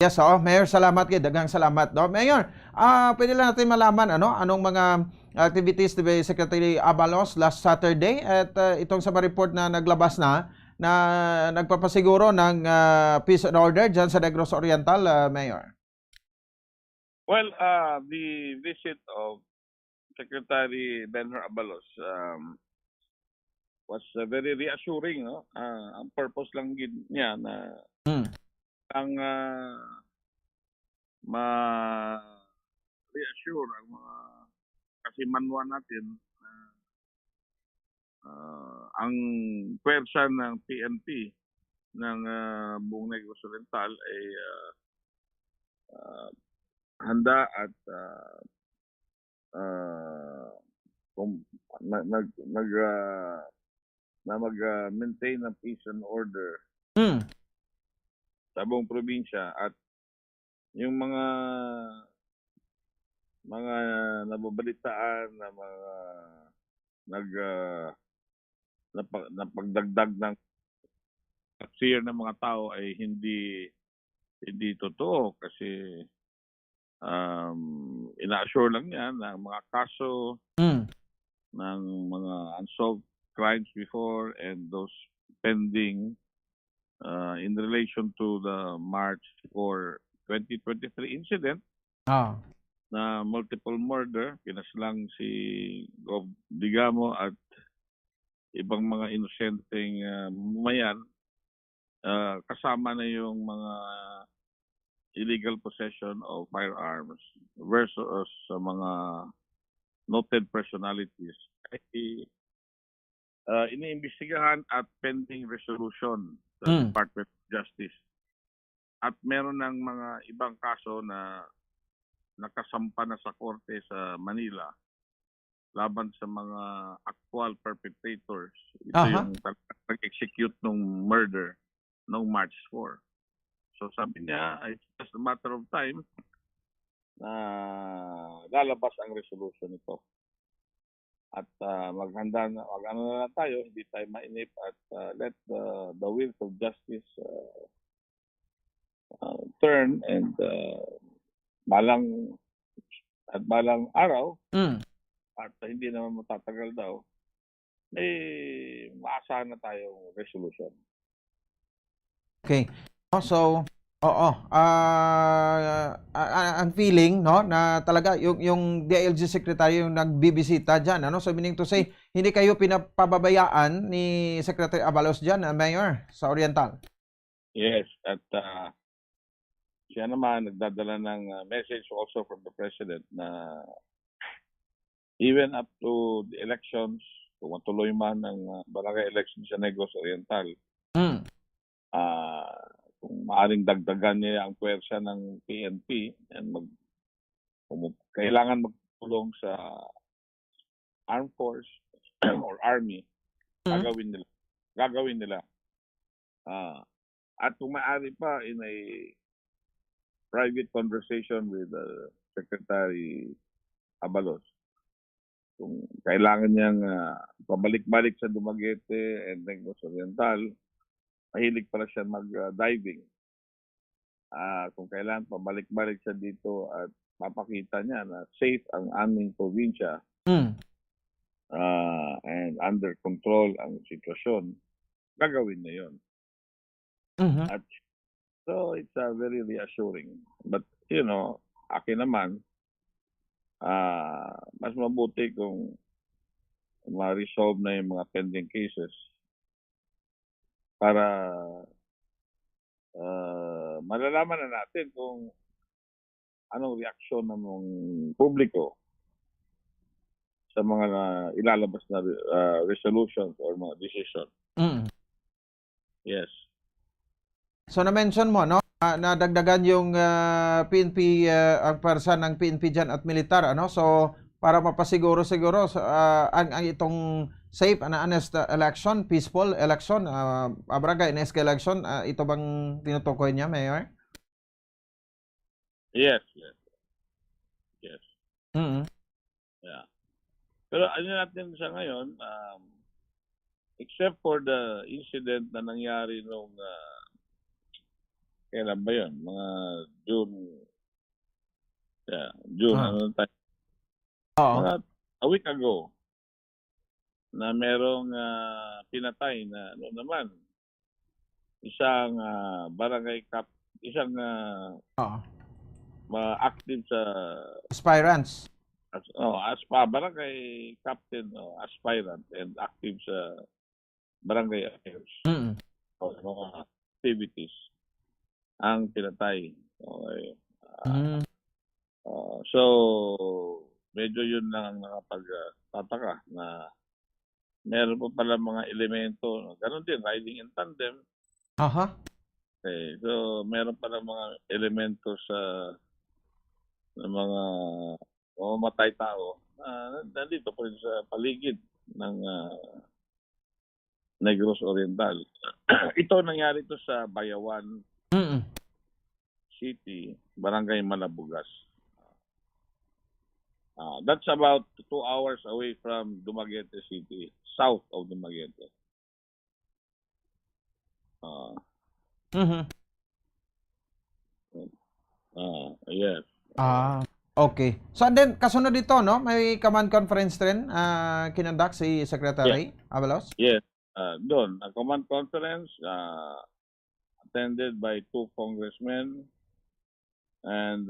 Yes, Mayor, salamat kayo. Dagang salamat. No? Mayor, pwede lang natin malaman anong mga activities ni Secretary Abalos last Saturday at itong sa report na naglabas na nagpapasiguro ng peace and order dyan sa Negros Oriental, Mayor? Well, the visit of Secretary Benhar Abalos was very reassuring. No? Ang purpose lang niya na ang ma-reassure ang mga kasimanwa natin ang pwersa ng PNP ng buong Negros Oriental ay handa at mag-maintain ng peace and order sa buong probinsya, at yung mga nababalitaan na mga napagdagdag ng fear ng mga tao ay hindi totoo, kasi ina-assure lang niya na mga kaso ng mga unsolved crimes before and those pending in relation to the March 4, 2023 incident na multiple murder, pinaslang si Gov. Digamo at ibang mga inosenteng mamayan, kasama na yung mga illegal possession of firearms versus sa mga noted personalities ay iniimbestigahan at pending resolution sa Department of Justice. At meron ng mga ibang kaso na nakasampa na sa korte sa Manila laban sa mga actual perpetrators. Ito yung nag-execute ng murder. noong March 4. So sabi niya, it's just a matter of time na lalabas ang resolution nito. At maghanda na, mag-ano na lang tayo, hindi tayo mainip at let the wheels of justice turn and balang araw at hindi naman matatagal daw, maasahan na tayong resolution. Okay. So, ang feeling, no, na talaga yung DILG secretary yung nagbibisita diyan, ano? So meaning to say, hindi kayo pinapababayaan ni Secretary Abalos diyan, Mayor, sa Oriental. Yes, at siya naman nagdadala ng message also from the President na even up to the elections, kung matuloy man ang barangay elections sa Negros Oriental, kung maaaring dagdagan niya ang puwersa ng PNP and kailangan magtulong sa armed force or army, gagawin nila. At kung maaari pa in a private conversation with Secretary Abalos, kung kailangan niyang pabalik-balik sa Dumaguete and Negros Oriental, mahilig pala siya mag-diving. Kung kailangan pabalik-balik siya dito at mapakita niya na safe ang aming probinsya and under control ang sitwasyon, gagawin niya yun. At so it's very reassuring. But, you know, akin naman, mas mabuti kung ma-resolve na yung mga pending cases para malalaman na natin kung anong reaksyon ng publiko sa mga ilalabas na resolutions or mga decision. Yes. So na-mention mo, no, na dagdagan yung PNP, ang pwersa ng PNP dyan at militar, ano? So para mapasiguro ang itong safe and honest election, peaceful election, barangay NSK election, ito bang tinutukoy niya, Mayor? Yes. Yeah. Pero ano natin sa ngayon, except for the incident na nangyari nung kailan ba yun? Mga June. Ano tayo? Mga a week ago na merong pinatay na ano naman isang barangay isang active sa aspirants. Barangay captain aspirant and active sa barangay affairs. Mga activities ang pinatay. Okay. So medyo yun lang ang nakapagtataka na meron pa pala mga elemento. Ganon din, riding in tandem. Okay, so meron pala mga elemento sa mga mamamatay tao na nandito po sa paligid ng Negros Oriental. Ito nangyari to sa Bayawan City, Barangay Malabugas. That's about 2 hours away from Dumaguete City, south of Dumaguete. Yes. Okay. So and then, kasunod dito, no? May command conference rin kinandak si Secretary Abalos? Yes. Doon, a command conference attended by 2 congressmen and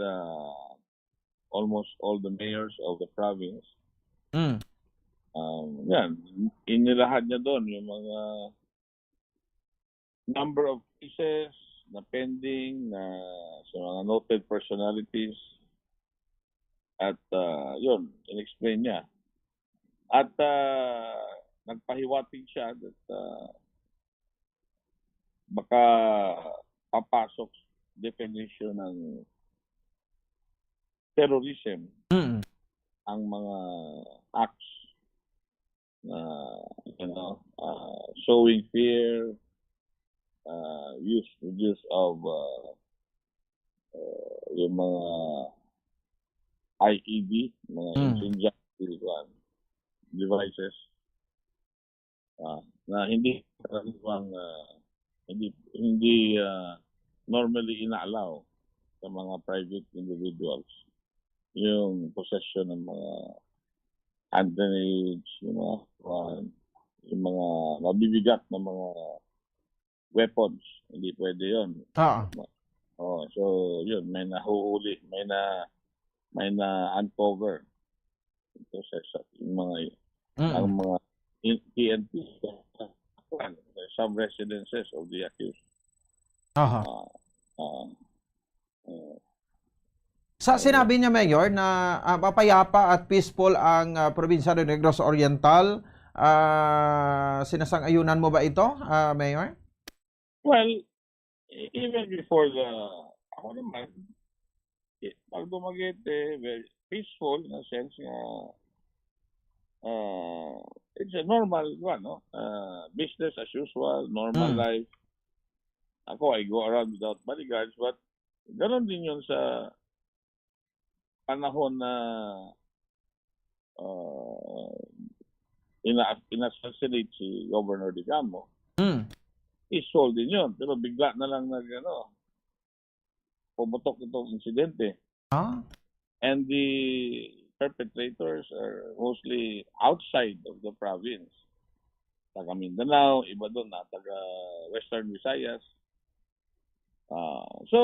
almost all the mayors of the province. Yan, inilahad niya doon yung mga number of cases na pending na sa mga noted personalities at yun, in-explain niya. At nagpahiwatig siya that baka papasok definition ng terrorism ang mga acts na showing fear use of yung mga IED, mga incendiary devices na hindi karaniwang hindi normally inaalaw sa mga private individuals yung possession ng mga hand grenades, yung mga mabibigat na mga weapons. Hindi pwede yun. So yun, may nahuhuli, may na uncover ito sa yung mga ang mga PNP some residences of the accused. Sa sinabi niya, Mayor, na mapayapa at peaceful ang probinsya ng Negros Oriental, sinasang-ayunan mo ba ito, Mayor? Well, even before ako naman, pag Dumaguete, very peaceful in a sense nga, it's a normal one, no? Business as usual, normal life. Ako, I go around without bodyguards, but ganoon din yun sa panahon na ina-assassinate si Governor Digamo. Peaceful din yun, pero bigla na lang pumutok itong insidente. And the perpetrators are mostly outside of the province. Taga Mindanao, iba doon na taga Western Visayas. So,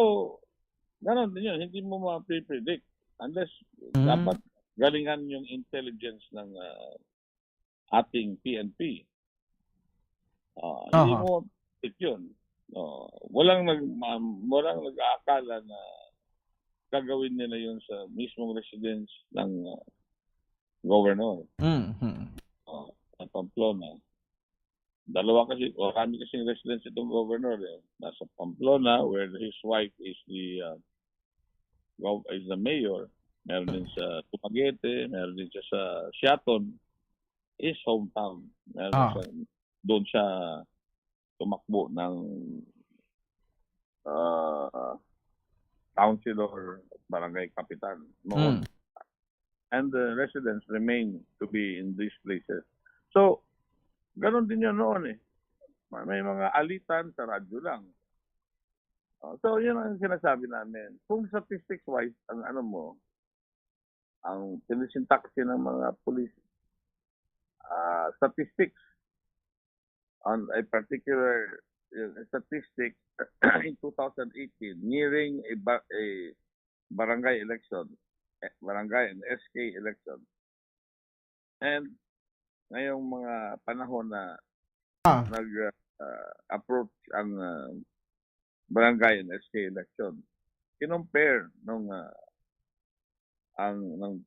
gano'n din yun. Hindi mo ma-predict unless dapat galingan yung intelligence ng ating PNP. Hindi mo predict yun. Walang nag-aakala na gagawin nila yun sa mismong residence ng governor. Sa Pamplona. Kami kasing residence itong governor. Nasa Pamplona, where his wife is the mayor. Meron din sa Dumaguete, meron din siya sa Siaton, his hometown. Doon siya tumakbo ng councilor, barangay kapitan noon. And the residents remain to be in these places. So, ganon din yun noon eh. May mga alitan sa radyo lang. So, yun ang sinasabi namin. Kung statistics-wise, ang tinisintaksi ng mga police, statistics on a particular statistic in 2018, nearing a barangay election, barangay and SK election. And ngayong mga panahon na nag-approach ang barangay and SK election, kinompare ng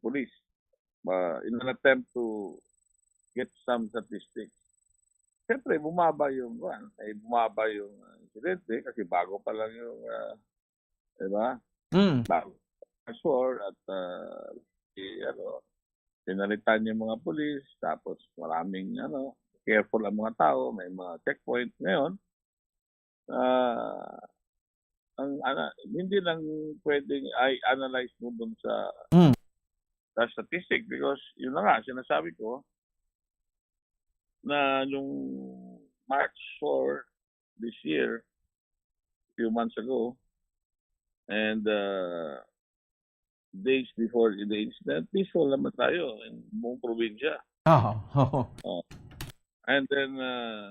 police in an attempt to get some statistics. Siyempre, bumaba yung insidente kasi bago pa lang yung diba? Bago. Sure, at pinalitan yung mga pulis, tapos maraming careful ang mga tao, may mga checkpoint. Ngayon, hindi lang pwedeng i-analyze mo dun sa statistic because yun na nga, sinasabi ko na yung March 4 this year, a few months ago, and days before the incident, peaceful naman tayo in buong probinsya. And then,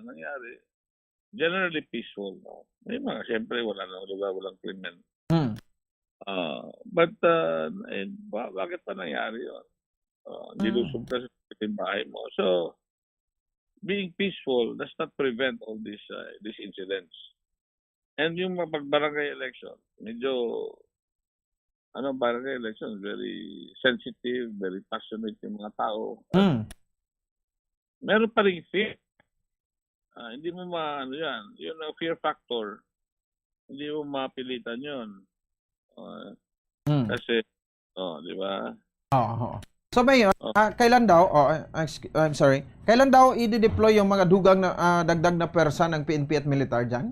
nangyari, generally peaceful. May mga, siyempre, walang krimen. But, bakit pa nangyari yun? Nilusog ka sa bahay mo. So, being peaceful does not prevent all these incidents. And yung barangay election, medyo barangay election, very sensitive, very passionate yung mga tao. Meron pa rin fear. Hindi mo yan. Yun ang fear factor. Hindi mo mapilitan yun. Kasi, di ba? So, Mayor, kailan daw, I'm sorry, kailan daw i-deploy yung mga dugang na dagdag na persa ng PNP at militar dyan?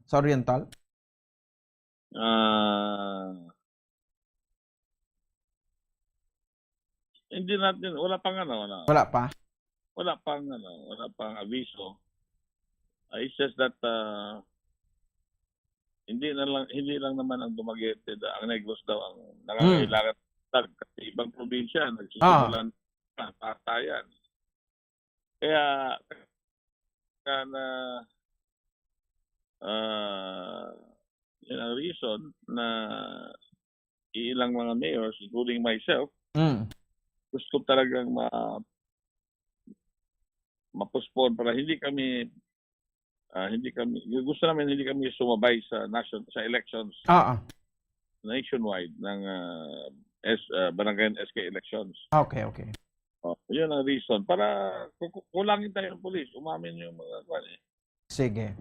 sa Oriental? Hindi natin, wala pang Wala pa. wala pang aviso. It's just that hindi lang naman ang Dumaguete, ang Negros daw ang nangangailangan kasi ibang probinsya nagsisimulan patayan. Kaya yun ang reason na ilang mga mayors, including myself, gusto talagang ma-postpone para hindi kami gusto namin hindi kami sumabay sa elections nationwide ng barangay and SK elections. Okay. Yun ang reason para kulangin tayo ng police, umamin yung mga Sige.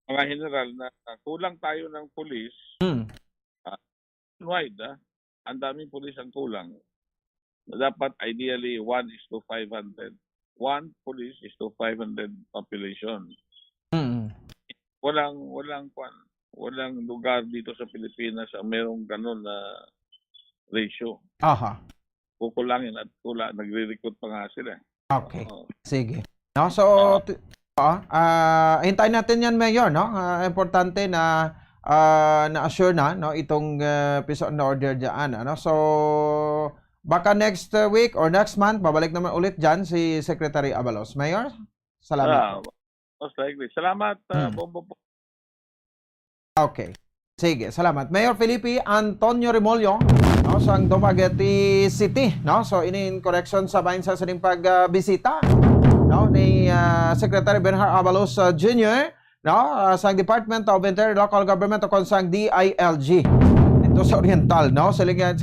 mga general na kulang tayo ng police. Nationwide, ang daming police ang kulang. Dapat ideally 1:500. 1 police is to 500 population. Walang lugar dito sa Pilipinas ang merong ganun na ratio. Kukulangin at nagre-recruit pa nga sila. Okay. Sige. No, so hintayin natin yan, Mayor, no? Importante na na-assure no itong piece on order diyan, ano? So baka next week or next month babalik naman ulit diyan si Secretary Abalos. Mayor, salamat. Most likely. Salamat, Bombo. Okay. Sige, salamat. Mayor Felipe Antonio Remolyo, no, sa Dumaguete City, no? So in correction sa bahin sa sining pagbisita, no, ni Secretary Bernard Abalos Jr., no, sa Department of Interior Local Government o konsang DILG dito sa Oriental, no? Silingan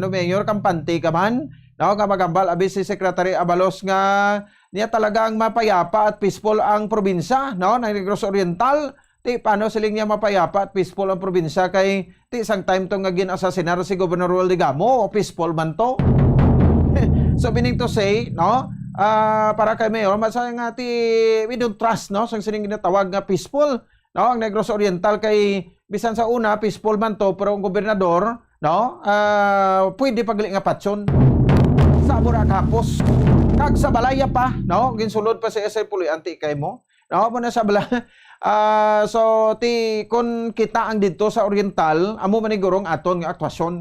Mayor kampante ka man, no, nga magambal abi si Secretary Abalos nga niya talagang mapayapa at peaceful ang probinsya, no, ng Negros Oriental. Ti paano siling niya mapayapa at peaceful ang probinsya kay ti isang time to nga gin-asasinar si Governor Roel Digamo, peaceful man to. So meaning to say, no, para kay Mayor, masaya nga we don't trust, no, sa sining ginatawag nga peaceful, no, ang Negros Oriental kay bisan sa una peaceful man to pero ang gobernador, no, pwede pagli nga patsyon sa Burakapos kag sa balaya pa, no, ginsulod pa si SI Pulianti kay mo, no, mo na sa balaya. So kun kita ang dito sa Oriental, amo manigurong aton nga aktwasyon,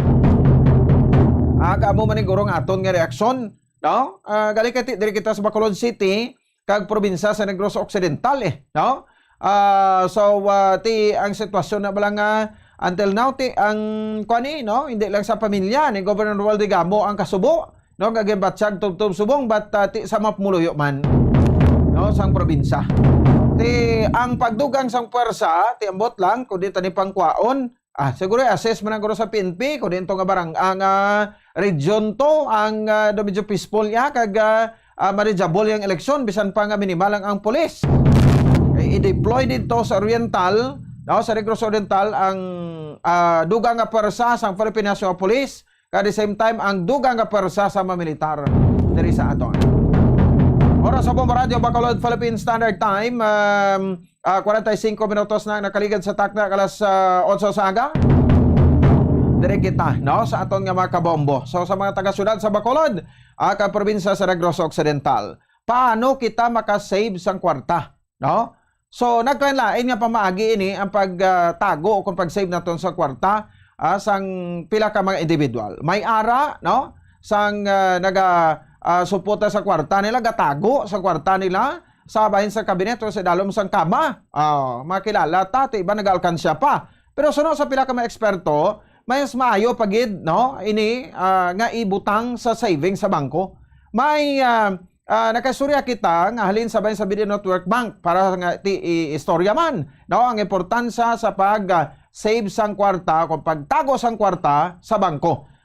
amo manigurong aton nga reaksyon, no, gali kay diri kita sa Bacolod City kag probinsya sa Negros Occidental, no. So ang sitwasyon na bala nga until now ang kuani, no, hindi lang sa pamilya ni Governor Roel Digamo ang kasubo, no, gagibatsyag tubtub subong but sa mapmuluyo man, no, sang probinsya. Ang pagdugang sang puwersa ambot lang kundi tani pangkwaon, siguro assess man ang sa PNP kundi ito nga barang ang region to ang medyo peaceful ya kag manageable yung eleksyon bisan pa nga minimal ang pulis. I-deploy dito sa Oriental, no, sa Negros Oriental ang dugang nga puwersa sang Philippine National Police at the same time ang dugang nga puwersa sa mga militar diri sa aton. Oras sa Bomba Radio, Bacolod, Philippine Standard Time. 45 minutos na nakaligad sa takna alas 8 sa aga. Dire kita, no, sa aton nga mga kabombo. So sa mga taga-syudad sa Bacolod, kaprobinsya sa Negros Occidental, paano kita makasave sang kwarta, no? So nagkanlain nga pamaagi ini ang pagtago o kung pag-save naton sa kwarta sang pila ka mga individual. May ara, no, sang suporta sa kwarta nila, gatago sa kwarta nila sa bahin sa kabinet o sa dalom sang kama. Makilala tati iba nag-alkansya pa. Pero suno sa pila ka mga eksperto, may maayo pagid, no, ini nga ibutang sa savings sa bangko. May nakasurya kita nga halin sa bahin sa Video Network Bank para nga istorya man, no, ang importansya sa pag-save sang kwarta o pagtago sang kwarta sa bangko.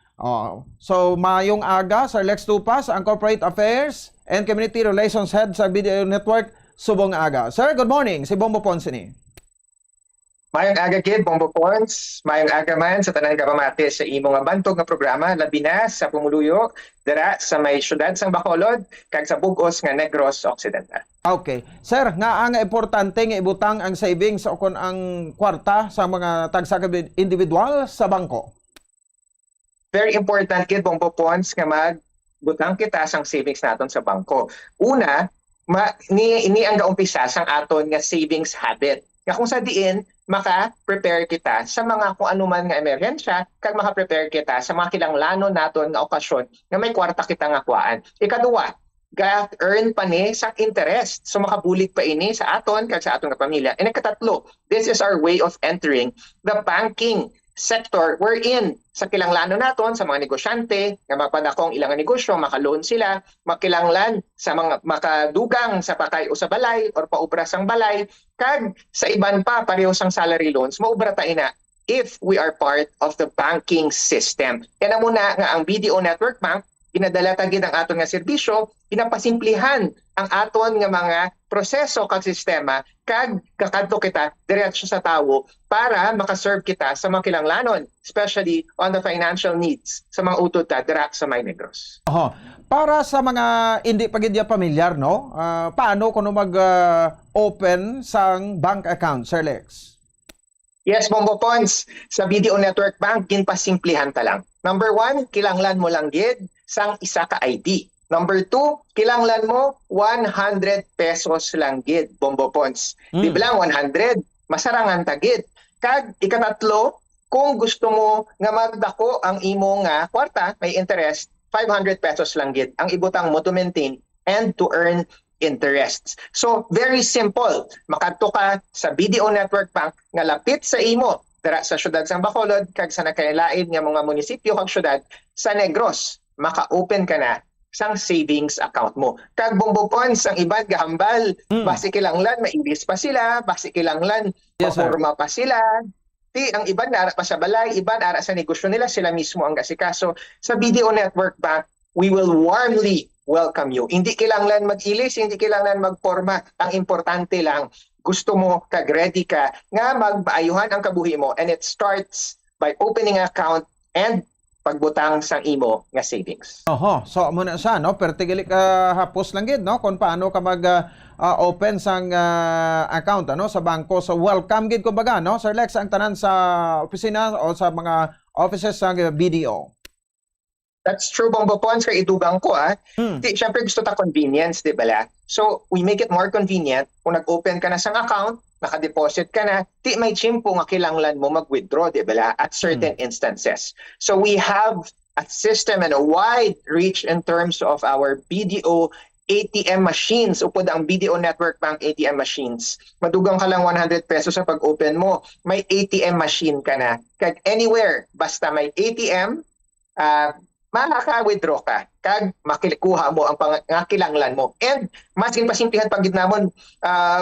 So mayong aga Sir Lex Tupas, ang Corporate Affairs and Community Relations Head sa Video Network, subong aga. Sir, good morning. Si Bombo Ponce ni. Mayong aga kid, Bombo Pons, mayong aga man sa tanan kapamati sa imo nga bantog nga programa labi na sa pumuluyo dira sa may syudad sang Bacolod kag sa bug-os nga Negros Occidental. Okay. Sir, nga ang importante nga ibutang ang savings o kon ang kwarta sa mga tagsa individual sa bangko. Very important kid, Bombo Pons, nga magbutang kita sang savings naton sa bangko. Una, ini ang gaumpisa sang aton nga savings habit. Nga kung sa diin maka-prepare kita sa mga kung anuman nga emerhensya, kag maka-prepare kita sa mga kinahanglanon naton nga okasyon nga may kwarta kita nga kuhaan. Ikaduwa, ga-earn pa ni sa interest. So makabulig pa ini sa aton kag sa aton nga pamilya. And ikatatlo, this is our way of entering the banking sector wherein sa kilanglanon naton sa mga negosyante nga mapadakong ilang negosyo, makaloan sila, makilanglan sa mga makadugang sa pakay o sa balay or paubra sang balay, kag sa iban pa pareho sang salary loans, maubra ta ina if we are part of the banking system. Kaya na muna nga ang BDO Network Bank, pinadala tagid ang aton nga serbisyo, pinapasimplihan ang aton nga mga proseso kag sistema kag kakadto kita diretso sa tawo para makaserve kita sa mga kilanglanon, especially on the financial needs sa mga utod ta dira sa May Negros. Para sa mga hindi pagidya pamilyar, no? Paano kuno mag-open sang bank account, Sir Lex? Yes, Bombo Pons, sa BDO Network Bank ginpasimplihan ta lang. Number 1, kilanglan mo lang gid sang isa ka ID. Number 2, kilanglan mo 100 pesos lang gid, Bombo Pons. Di bilang 100, masarangan tagid. Kag ikatatlo, kung gusto mo nga magdako ang imo nga kwarta, may interest, 500 pesos lang gid ang ibutang mo to maintain and to earn interests. So, very simple. Makadto ka sa BDO Network Bank nga lapit sa imo dira sa syudad sang Bacolod kag sa nakailain nga mga munisipyo kag syudad sa Negros, maka-open ka na sang savings account mo. Kag Bombo Pons, ang iban gahambal, basi kilanglan maimbis pa sila, basi kilanglan maporma pa sila. Ang iban ara pa sa balay, iban ara sa negosyo nila, sila mismo ang gasikaso. Sa BDO Network Bank, we will warmly welcome you. Hindi kilanglan mag-ilis, hindi kilanglan magporma. Ang importante lang, gusto mo kag ready ka nga magbaayuhan ang kabuhi mo, and it starts by opening an account and pagbutang sang imo nga savings. So muna sa no, pertigili ka hapos lang gid no kung paano ka mag open sang account ano sa bangko. So welcome gid kumbaga no, Sir Lex, ang tanan sa opisina o sa mga offices sang BDO. That's true, Bombo Pons, kay idugang ko Siyempre gusto ta convenience, di ba la? So we make it more convenient kung nag-open ka na sang account, naka-deposit ka na, may chimpo nga kilanglan mo mag-withdraw, di ba la? At certain instances. So we have a system and a wide reach in terms of our BDO ATM machines. Upod ang BDO Network Bank ATM machines. Madugang ka lang 100 pesos sa pag-open mo, may ATM machine ka na. Kag anywhere, basta may ATM, makaka-withdraw ka, kag makikuha mo ang pangakilanglan mo. And mas pasimplihan pagid namon,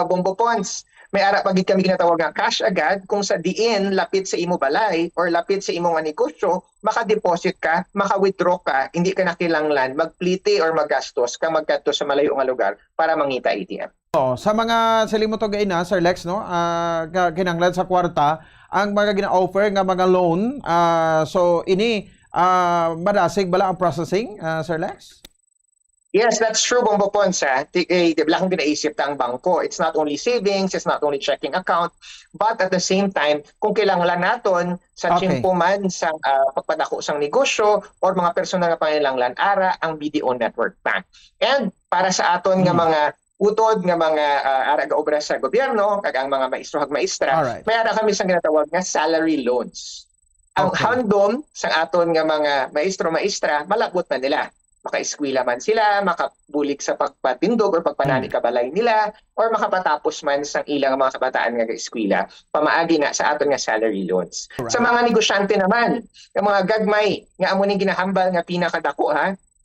Bombo Pons, may ara pagid kami ginatawag nga cash agad, kung sa diin lapit sa imo balay or lapit sa imo nga negosyo, maka-deposit ka, maka-withdraw ka, hindi ka nakilanglan magplite or magastos ka magkadto sa malayo nga lugar para mangita ATM. Sa mga salimot gay na, Sir Lex, no, kinanglan sa kwarta, ang mga gina-offer nga mga loan, so ini madasig bala ang processing, Sir Lex? Yes, that's true, Bombo Pons. Di ba kung ginaisip ta ang bangko, it's not only savings, it's not only checking account, but at the same time, kung kailangan naton sa chimpo man sa pagpadako sang negosyo or mga personal na pangailangan, ara ang BDO Network Bank. And para sa aton nga mga utod nga mga ara gaobra sa gobyerno, kag ang mga maestro hag maestra, may ara kami sang ginatawag nga salary loans. Ang handom sa aton nga mga maestro-maestra, malabot na nila. Maka-eskwela man sila, makabulik sa pagpatindog or pagpanani kabalay nila, or makapatapos man sa ilang mga kabataan nga eskwela, pamaagi na sa aton nga salary loans. Sa mga negosyante naman, yung mga gagmay, nga amo ning ginahambal nga pinakadako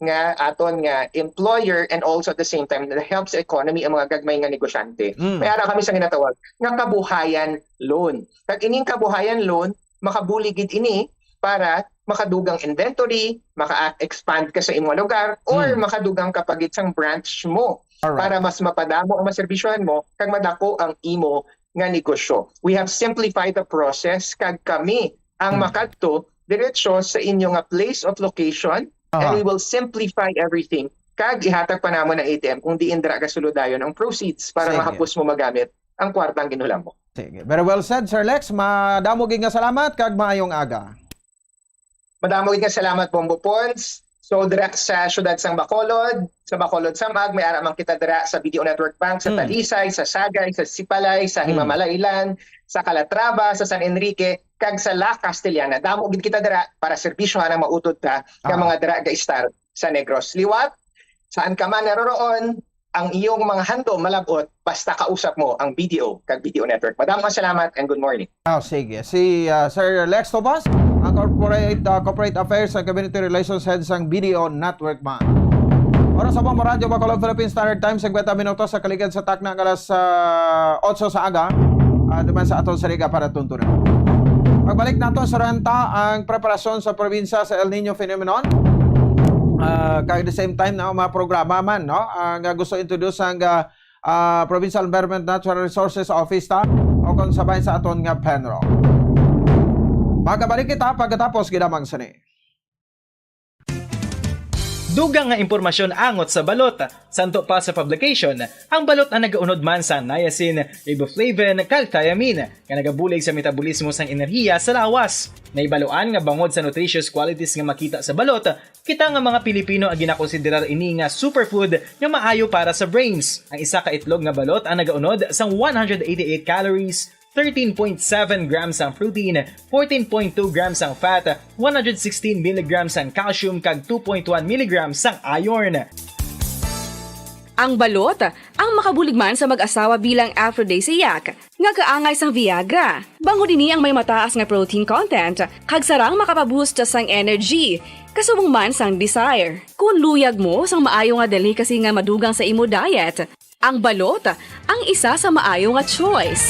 nga aton nga employer, and also at the same time that helps the economy ang mga gagmay nga negosyante. May ara kami sa ginatawag nga kabuhayan loan. Kag ining kabuhayan loan, makabuligid ini para makadugang inventory, maka-expand ka sa imong lugar, or makadugang kapagit sang branch mo para mas mapadamo ang maserbisyohan mo kag madako ang imo nga negosyo. We have simplified the process kag kami ang makadto diretso sa inyong place of location and we will simplify everything. Kag ihatag pa namon ng ATM kung di indra kasuludayon ang proceeds para mahapos mo magamit ang kwartang ginulam mo. Sige. Very well said, Sir Lex. Madamo gid nga salamat kag maayong aga. Madamo gid nga salamat, Bombo Pons. So dira sa syudad sang Bacolod, sa Bacolod Samag, may ara man kita dira sa BDO Network Bank sa Talisay, sa Sagay, sa Sipalay, sa Himamalailan, sa Calatrava, sa San Enrique, kag sa La Castellana. Damo gid kita dira para serbisyohan ang mautod ta ka mga dira ga-start sa Negros. Liwat, saan ka man naroroon, ang iyong mga hando malabot basta kausap mo ang BDO kag BDO Network. Madaming salamat and good morning. Sige. Si Sir Lex Tobas, ang Corporate Affairs and Community Relations Head sang BDO Network Man. Oras sa mga radyo Bacolod Philippine Standard Time, 50 minutos sa kaligid sa takna alas 8 sa aga. Duman sa aton sa liga para tuntunan. Pagbalik nato sa renta ang preparasyon sa probinsya sa El Nino phenomenon. Kaya the same time na mga programa man, no? Ang gusto introduce ang Provincial Environment Natural Resources Office ta o kung sabay sa aton nga PENRO. Magkabalik kita pagkatapos ginamang sani. Dugang nga impormasyon angot sa balot. Santo pa sa publication, ang balot ang nagaunod man sa niacin, riboflavin, calthiamine, nga nagabulig sa metabolismo sang enerhiya sa lawas. Naibaloan nga bangod sa nutritious qualities nga makita sa balot, kita nga mga Pilipino ang ginakonsiderar ini nga superfood nga maayo para sa brains. Ang isa ka itlog nga balot ang nagaunod sang 188 calories, 13.7 grams ang protein, 14.2 grams ang fat, 116 mg ang calcium kag 2.1 mg ang iron. Ang balot, ang makabulig man sa mag-asawa bilang aphrodisiac, nga kaangay sang Viagra. Bango dini ang may mataas nga protein content, kag sarang makapaboost sang energy, kasubong man sang desire. Kung luyag mo sang maayo nga delicacy nga madugang sa imo diet, ang balot, ang isa sa maayo nga choice.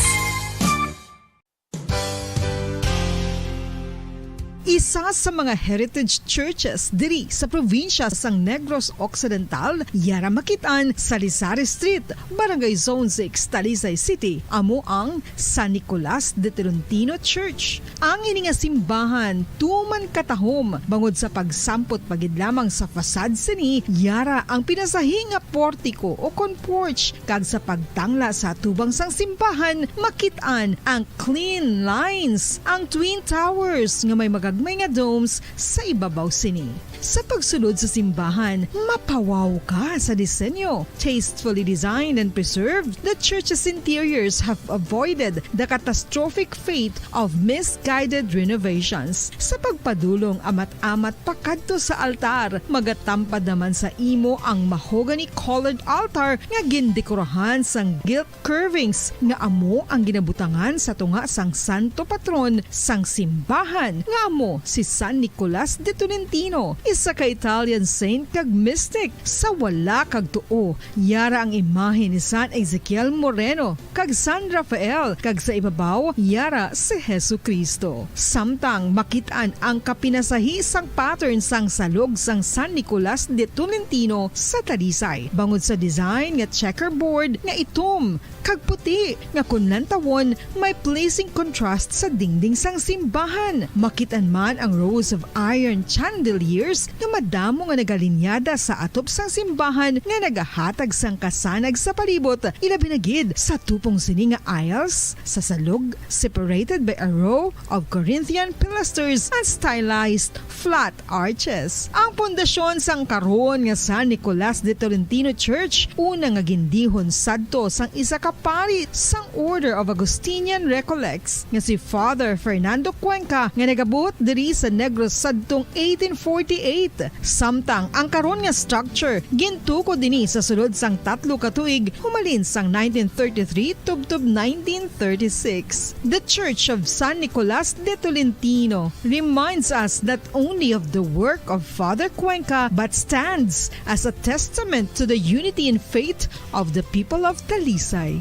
Isa sa mga heritage churches diri sa probinsya sang Negros Occidental, yara makitaan sa Lizares Street, Barangay Zone 6, Talisay City, amo ang San Nicolas de Tolentino Church. Ang ini nga simbahan tuman katahom bangod sa pagsampot pagid lamang sa fasad sini, yara ang pinasahi nga portiko o kon porch, kag sa pagtangla sa tubang sang simbahan makitaan ang clean lines, ang twin towers nga may may nga domes sa ibabaw sini. Sa pagsulod sa simbahan, mapawaw ka sa disenyo. Tastefully designed and preserved, the church's interiors have avoided the catastrophic fate of misguided renovations. Sa pagpadulong amat-amat pakadto sa altar, magatampad naman sa imo ang mahogany colored altar nga gindekorahan sang gilt curvings nga amo ang ginabutangan sa tunga sang santo patron sang simbahan nga amo si San Nicolas de Tolentino, isa ka Italian saint kag mystic. Sa wala kag tuo, yara ang imahe ni San Ezekiel Moreno kag San Rafael, kag sa ibabaw yara si Hesu Kristo. Samtang makitaan ang kapinasahi sang pattern sang salog sang San Nicolas de Tolentino sa Talisay, bangod sa design nga checkerboard nga itom kag puti nga kunlantawon may placing contrast sa dingding sang simbahan. Makitaan man ang rows of iron chandeliers nga madamo nga nagalinyada sa atop sang simbahan nga nagahatag sang kasanag sa palibot, ilabi na gid sa tupong sini nga aisles sa salog, separated by a row of Corinthian pilasters and stylized flat arches. Ang pundasyon sang karon nga San Nicolas de Tolentino Church una nga gindihon sadto sang isa ka pari sang Order of Augustinian Recollects nga si Father Fernando Cuenca nga nagabot diri sa Negros sadtong 1848. Samtang ang karon nga structure gintuko dinhi sa sulod sang 3 ka tuig humalin sang 1933 tubtob 1936. The Church of San Nicolas de Tolentino reminds us not only of the work of Father Cuenca but stands as a testament to the unity and faith of the people of Talisay.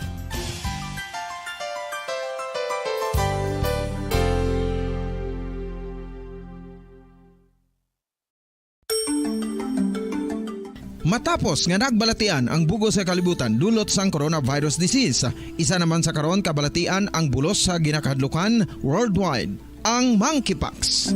Matapos nga nagbalatian ang bugos sa kalibutan dulot sang coronavirus disease, isa naman sa karon kabalatian ang bulos sa ginakahadlukan worldwide, ang monkeypox.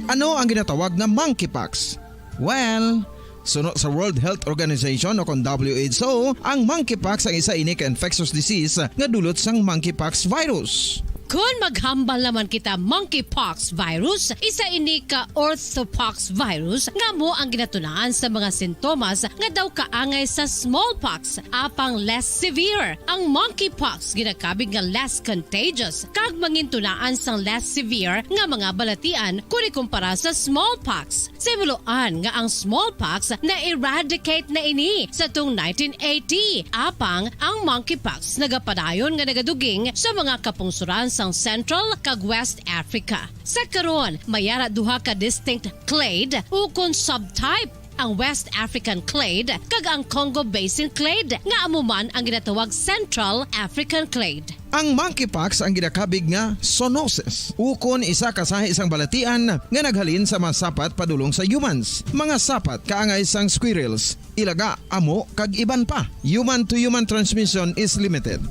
Ano ang ginatawag na monkeypox? Well, sunod sa World Health Organization o kung WHO, ang monkeypox ang isa ini ka infectious disease nga dulot sang monkeypox virus. Kung maghambal naman kita monkeypox virus, isa ini ka orthopox virus nga mo ang ginatulaan sa mga sintomas nga daw kaangay sa smallpox, apang less severe. Ang monkeypox ginakabig nga less contagious kag mangintunaan sang less severe nga mga balatian kung ikumpara sa smallpox. Simuloan nga ang smallpox na eradicate na ini sa tung 1980, apang ang monkeypox nagapadayon nga nagaduging sa mga kapungsuran sang Central kag West Africa. Sa karon, mayara duha ka distinct clade ukon subtype, ang West African clade kag ang Congo Basin clade nga amuman ang ginatawag Central African clade. Ang monkeypox ang ginakabig nga zoonosis, ukon isa ka sa isang balatian nga naghalin sa mga sapat padulong sa humans. Mga sapat kaangay sang squirrels, ilaga, amo kag iban pa. Human to human transmission is limited.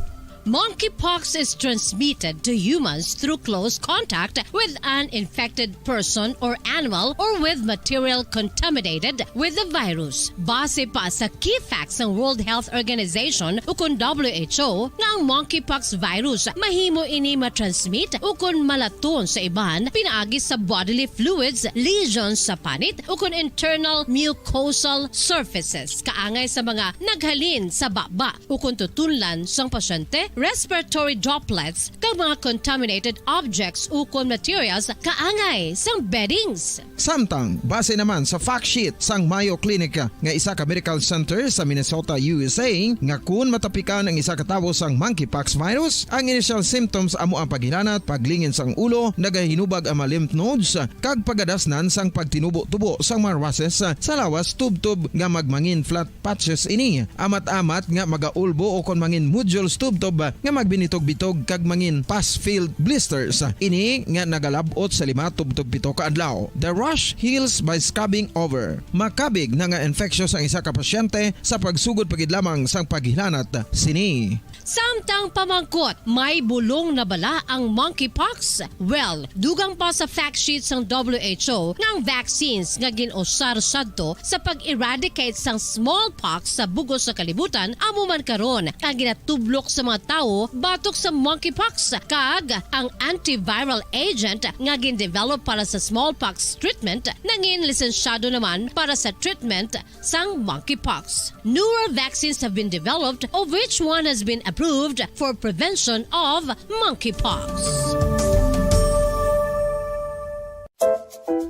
Monkeypox is transmitted to humans through close contact with an infected person or animal or with material contaminated with the virus. Base pa sa key facts ng World Health Organization ukon WHO nga ang monkeypox virus mahimo ini matransmit ukon malaton sa iban pinaagi sa bodily fluids, lesions sa panit ukon internal mucosal surfaces kaangay sa mga naghalin sa baba ukon tutunlan sang pasyente, respiratory droplets kag mga contaminated objects ukon materials kaangay sang beddings. Samtang, base naman sa fact sheet sang Mayo Clinic nga isa ka medical center sa Minnesota, USA, nga kun matapikan ang isa ka tawo sang monkeypox virus, ang initial symptoms amo ang paghilanat, paglingin sang ulo, nagahinubag ang mga lymph nodes, kag pagadasnan sang pagtinubo-tubo sang mga rashes sa lawas tubtob nga magmangin flat patches ini. Amat-amat nga magaulbo o kon mangin nodules tubtob nga magbinitog-bitog kag mangin pus-filled blisters. Ini nga nagalabot sa 5 tubtob 7 ka adlaw. The rash heals by scabbing over. Makabig na nga infectious ang isa ka pasyente sa pagsugod pagid lamang sang paghilanat sini. Samtang pamangkot, may bulong na bala ang monkeypox? Well, dugang pa sa fact sheets ng WHO nga ang vaccines nga ginusar sadto sa pag-eradicate sang smallpox sa bugos sa kalibutan amo man karon ang ginatublok sa mga tao batok sa monkeypox kag ang antiviral agent nga gin-develop para sa smallpox treatment nangin lisensyado naman para sa treatment sang monkeypox. Newer vaccines have been developed, of which one has been approved for prevention of monkeypox.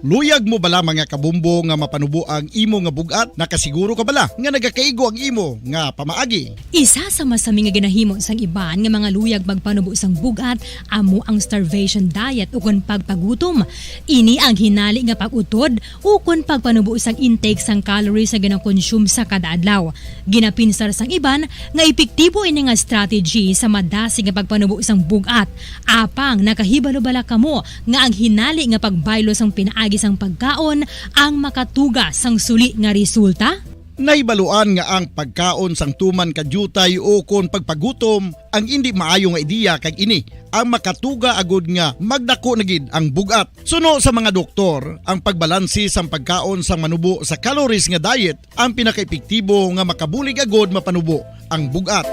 Luyag mo bala mga kabumbo nga mapanubo ang imo nga bugat? Nakasiguro ka bala nga nagakaigo ang imo nga pamaagi? Isa sa masami nga ginahimo sang iban nga mga luyag magpanubo sang bugat amo ang starvation diet ukon pagpagutom. Ini ang hinali nga pag-utod ukon pagpanubo sang intake sang calories sa ginakonsume sa kada adlaw. Ginapinsar sang iban nga epektibo ini nga strategy sa madasig nga pagpanubo sang bugat. Apang nakahibalo bala kamo nga ang hinali nga pagbaylo sang pinaagi sang pagkaon ang makatuga sang suli nga resulta? Naibaluan nga ang pagkaon sang tuman kadyutay o kon pagpagutom ang hindi maayo nga ideya kag ini ang makatuga agud nga magdako na gid ang bugat. Suno sa mga doktor, ang pagbalansi sang pagkaon sang manubo sa calories nga diet ang pinakaepektibo nga makabulig agud mapanubo ang bugat.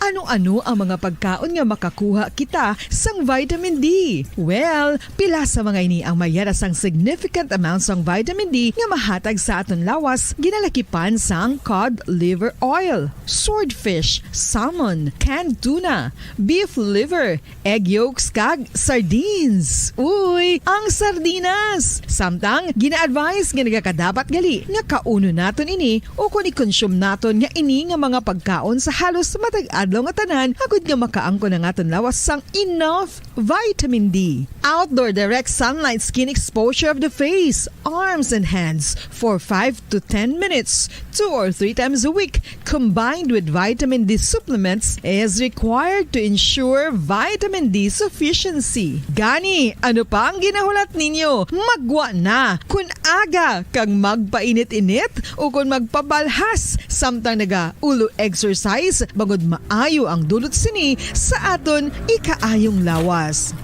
Ano-ano ang mga pagkaon nga makakuha kita sang vitamin D? Well, pila sa mga ini ang mayara sang significant amount sang vitamin D nga mahatag sa aton lawas ginalakipan sang cod liver oil, swordfish, salmon, canned tuna, beef liver, egg yolks kag sardines. Uy, ang sardinas! Samtang gina-advise nga nagakadapat gali nga kauno naton ini o kung i-consume naton nga ini nga mga pagkaon sa halos matag-adlaw nga tanan agud nga makaangko na aton lawas sang enough vitamin D. Outdoor direct sunlight skin exposure of the face, arms and hands for 5 to 10 minutes 2 or 3 times a week combined with vitamin D supplements is required to ensure vitamin D sufficiency. Gani, ano pa ang ginahulat ninyo? Magwa na kun aga kang magpainit-init o kung magpabalhas samtang naga-ulo exercise bangod maayo ang dulot sini sa aton ikaayong lawas.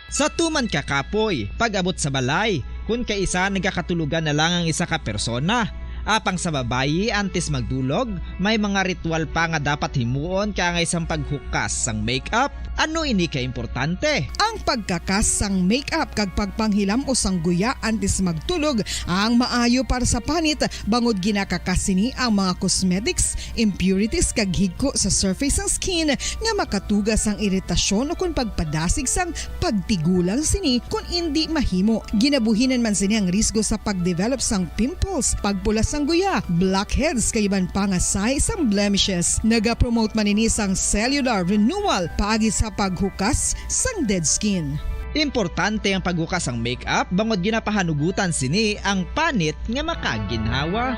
Sa tuman ka kapoy, pag-abot sa balay, kung kaisa nagkakatulugan na lang ang isa ka persona. Apang sa babayi antes magdulog, may mga ritual pa nga dapat himuon kaya nga isang paghukas sang makeup. Ano ini ka importante? Ang pagkakas sang makeup kag pagpanghilam o sang guya antes magtulog ang maayo para sa panit bangod ginakakas sini ang mga cosmetics, impurities kag higko sa surface sang skin nga makatugas ang iritasyon o kung pagpadasig sang pagtigulang sini kung hindi mahimo. Ginabuhinan man sini ang risgo sa pagdevelop sang pimples, pagpula sang guya, blackheads kay iban pa nga size sang blemishes. Naga-promote man ini sang cellular renewal paagi sa paghukas sang dead skin. Importante ang paghukas ang makeup bangod ginapahanugutan sini ang panit nga makaginhawa.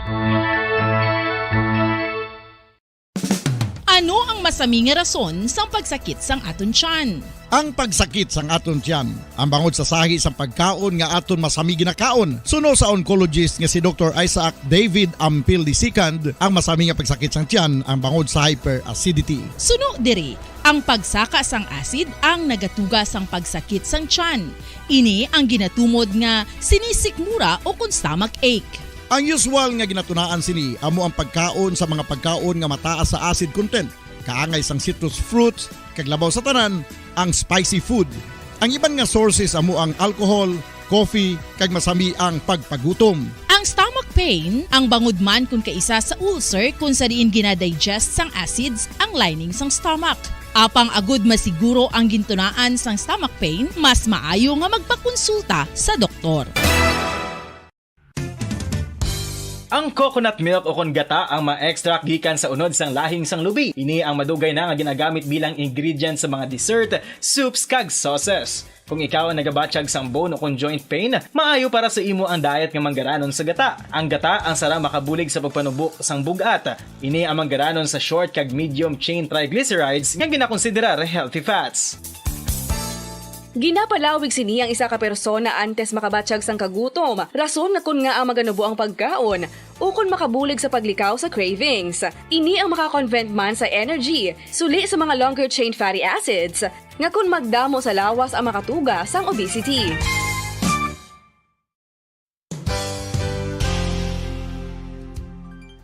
Ano ang masaming nga rason sang pagsakit sang aton tiyan? Ang pagsakit sang aton tiyan, ang bangod sa sahi sang pagkaon nga aton masami ginakaon. Suno sa oncologist nga si Dr. Isaac David Ampil II, ang masami nga pagsakit sang tiyan ang bangod sa hyperacidity. Suno diri, ang pagsaka sang acid ang nagatuga sang pagsakit sang tiyan. Ini ang ginatumod nga sinisikmura o kung stomach ache. Ang usual nga ginatunaan sini amo ang pagkaon sa mga pagkaon nga mataas sa acid content, kaangay sang citrus fruits, kag labaw sa tanan ang spicy food. Ang iban nga sources amo ang alcohol, coffee, kag masami ang pagpagutom. Ang stomach pain ang bangod man kung kaisa sa ulcer kung sa diin ginadigest sang acids ang lining sang stomach. Apang agud masiguro ang gintunaan sang stomach pain, mas maayo nga magpakonsulta sa doktor. Ang coconut milk o kon gata ang ma-extract gikan sa unod sang lahing sang lubi. Ini ang madugay na nga ginagamit bilang ingredient sa mga dessert, soups kag sauces. Kung ikaw ang nagabatsyag sang bone o kung joint pain, maayo para sa imo ang diet nga manggaranon sa gata. Ang gata ang sara makabulig sa pagpanubo sang bugat. Ini ang manggaranon sa short kag medium chain triglycerides nga ginakonsiderar healthy fats. Ginapalawig sini ang isa ka persona antes makabatsyag sang kagutom. Rason na kun nga ang maganubo ang pagkaon o kun makabulig sa paglikaw sa cravings. Ini ang makakonvent man sa energy, suli sa mga longer chain fatty acids, nga kun magdamo sa lawas ang makatuga sang obesity.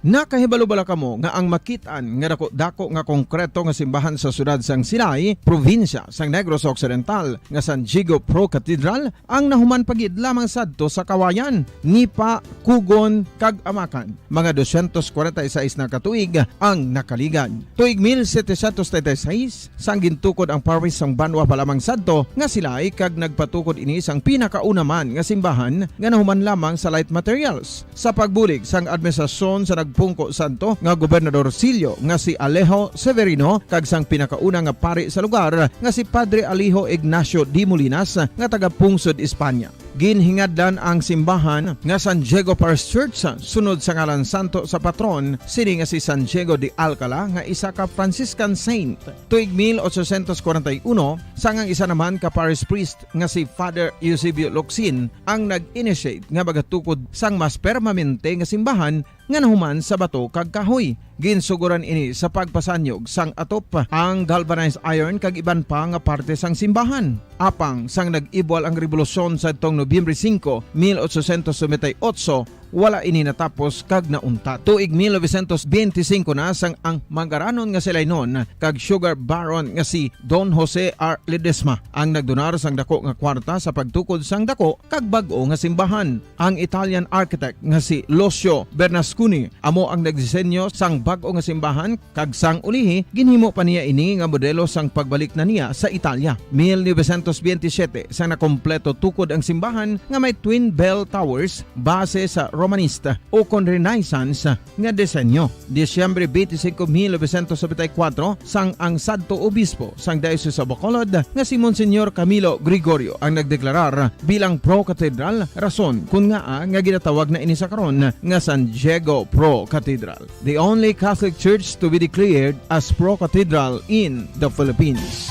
Nakahibalo-bala kamo nga ang makitaan nga dako nga konkreto nga simbahan sa sudad sang Sinay, probinsya sang Negros Occidental nga San Diego Pro Cathedral ang nahuman pagid lamang sadto sa Kawayan, Nipa, Kugon kag Amakan. Mga 246 na katuig ang nakaligan. Tuig 1736 sang gintukod ang parish sang Banwa palamang sadto nga silay kag nagpatukod ini sang pinakauna man nga simbahan nga nahuman lamang sa light materials. Sa pagbulig sang administrasyon sa Pungko Santo nga Gobernador Silio nga si Alejo Severino kag sang pinakauna nga pari sa lugar nga si Padre Alijo Ignacio D. Molinas nga taga Pungsod, Espanya. Ginhingadlan ang simbahan nga San Diego Parish Church sunod sa ngalan santo sa patron sini nga si San Diego de Alcala nga isa ka Franciscan saint. Tuig 1841 sangang isa naman ka parish priest nga si Father Eusebio Locsin ang nag-initiate nga bagatukod sang mas permanente nga simbahan nga nahuman sa bato kag kahoy. Ginsuguran ini sa pagpasanyog sang atop ang galvanized iron kag iban pa nga parte sang simbahan. Apang sang nag-ibwal ang revolusyon sa tong Nobyembre 5, 1898, wala ini natapos kag nauntat. Tuig 1925 na sang ang manggaranon nga silay noon kag sugar baron nga si Don Jose R. Ledesma ang nagdonar sang dako nga kwarta sa pagtukod sang dako kag bag-o nga simbahan. Ang Italian architect nga si Lucio Bernasconi amo ang nagdisenyo sang bag-o nga simbahan kag sang ulihi ginhimo pa niya ini nga modelo sang pagbalik na niya sa Italia. 1927 sang nakompleto tukod ang simbahan nga may twin bell towers base sa Romanista o kon Renaissance nga disenyo. Disyembre 25, 1974 sang ang sadto obispo sang Diocese of Bacolod nga si Monsignor Camilo Gregorio ang nagdeklarar bilang pro-cathedral, rason kung nga ginatawag na ini sa karon nga San Diego Pro-Cathedral, the only Catholic church to be declared as pro-cathedral in the Philippines.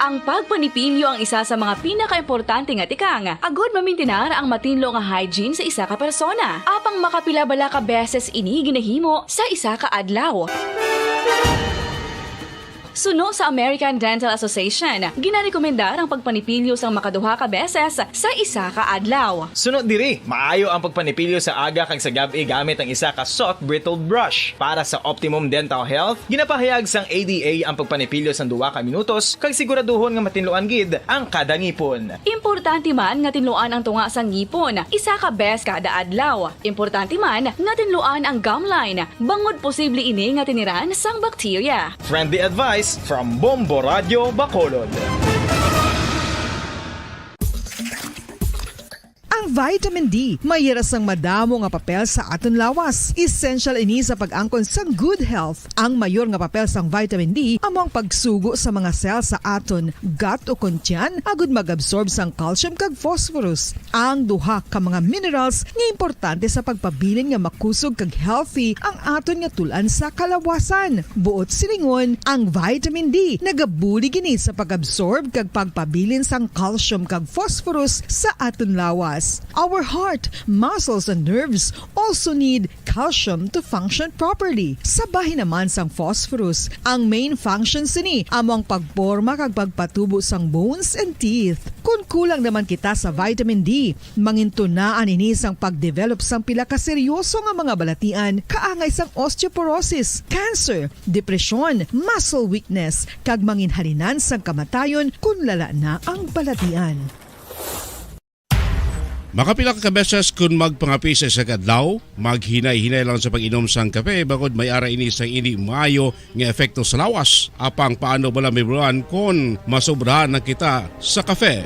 Ang pagpanipilyo ang isa sa mga pinaka-importante nga tikang. Agod mamintinar ang matinlo nga hygiene sa isa ka persona. Apang makapilabala ka beses ini ginahimo sa isa ka adlaw. Suno sa American Dental Association, ginarekomendar ang pagpanipilyo sang makaduha ka beses sa isa ka adlaw. Sunod diri, maayo ang pagpanipilyo sa aga kag sa gabi gamit ang isa ka soft brittle brush. Para sa optimum dental health, ginapahayag sang ADA ang pagpanipilyo sang 2 ka minutos kag siguraduhon nga matinluan gid ang kada ngipon. Importante man nga tinluan ang tunga sang ngipon, isa ka bes kada adlaw. Importante man nga tinluan ang gum line, bangod posible ini nga tiniran sang bakterya. Friendly advice from Bombo Radio Bacolod. Ang vitamin D mayira sang madamo nga papel sa aton lawas. Essential ini sa pag-angkon sang good health. Ang mayor nga papel sang vitamin D amo ang pagsugo sa mga cell sa aton gut o kuntyan agud mag-absorb sang calcium kag phosphorus. Ang duha ka mga minerals nga importante sa pagpabilin nga makusog kag healthy ang aton nga tulan sa kalawasan. Buot silingon, ang vitamin D nagabuli gini sa pag-absorb kag pagpabilin sang calcium kag phosphorus sa aton lawas. Our heart, muscles, and nerves also need calcium to function properly. Sabahin naman sang phosphorus. Ang main functions ni amo ang pagporma kag pagpatubo sang bones and teeth. Kung kulang naman kita sa vitamin D, mangintunaan ini sang pagdevelop sang pila ka seryoso nga mga balatian, kaangay sang osteoporosis, cancer, depresyon, muscle weakness, kag manginhalinan sang kamatayon kung lala na ang balatian. Makapila ka beses kung magpangapi sa isa kadlaw, maghinay-hinay lang sa pag-inom sang kape bagod may ara ini sang ini maayo nga epekto sa lawas. Apang paano bala mibuan kung masobrahan na kita sa kape?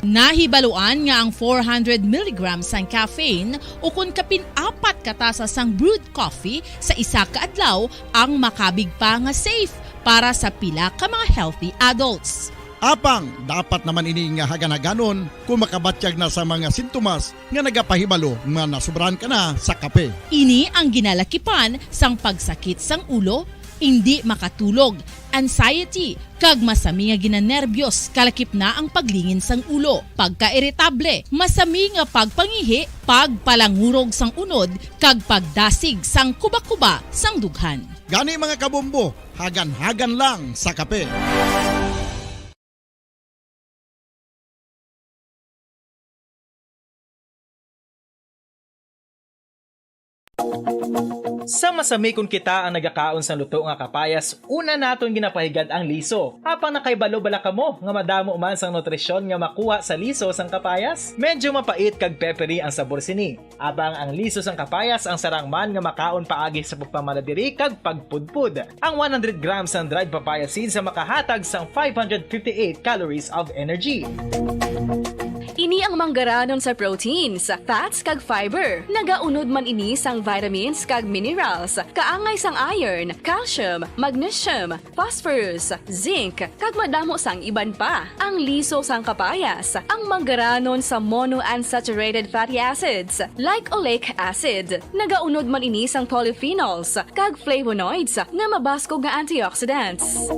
Nahibaluan nga ang 400 mg sang caffeine o kung kapin-4 katasa sang brewed coffee sa isa ka adlaw ang makabig pa nga safe para sa pila ka mga healthy adults. Apang, dapat naman ini nga haganaganon kung makabatyag na sa mga sintomas nga nagapahibalo nga nasubrahan ka na sa kape. Ini ang ginalakipan sang pagsakit sang ulo, hindi makatulog, anxiety, kag masami nga ginanerbiyos, kalakip na ang paglingin sang ulo, pagka-irritable, masami nga pagpangihi, pagpalangurog sang unod, kag pagdasig sang kuba-kuba sang dughan. Gani mga kabombo, hagan-hagan lang sa kape. Sa masami kung kita ang nagakaon sa luto nga kapayas, una naton ginapahigad ang liso. Apang nakaibalo bala kamo nga madamo man sang nutrisyon nga makuha sa liso sang kapayas? Medyo mapait kag peppery ang sabor sini. Abang ang liso sang kapayas ang sarangman nga makaon paagi sa pagpamaladiri kag pagpudpud. Ang 100 grams ng dried papaya seeds sa makahatag sang 558 calories of energy. Ini ang manggaranon sa proteins, fats kag fiber. Nagaunod man ini sang vitamins kag minerals, kaangay sang iron, calcium, magnesium, phosphorus, zinc, kag madamo sang iban pa. Ang liso sang kapayas, ang manggaranon sa monounsaturated fatty acids like oleic acid. Nagaunod man ini sang polyphenols kag flavonoids na mabaskog nga antioxidants.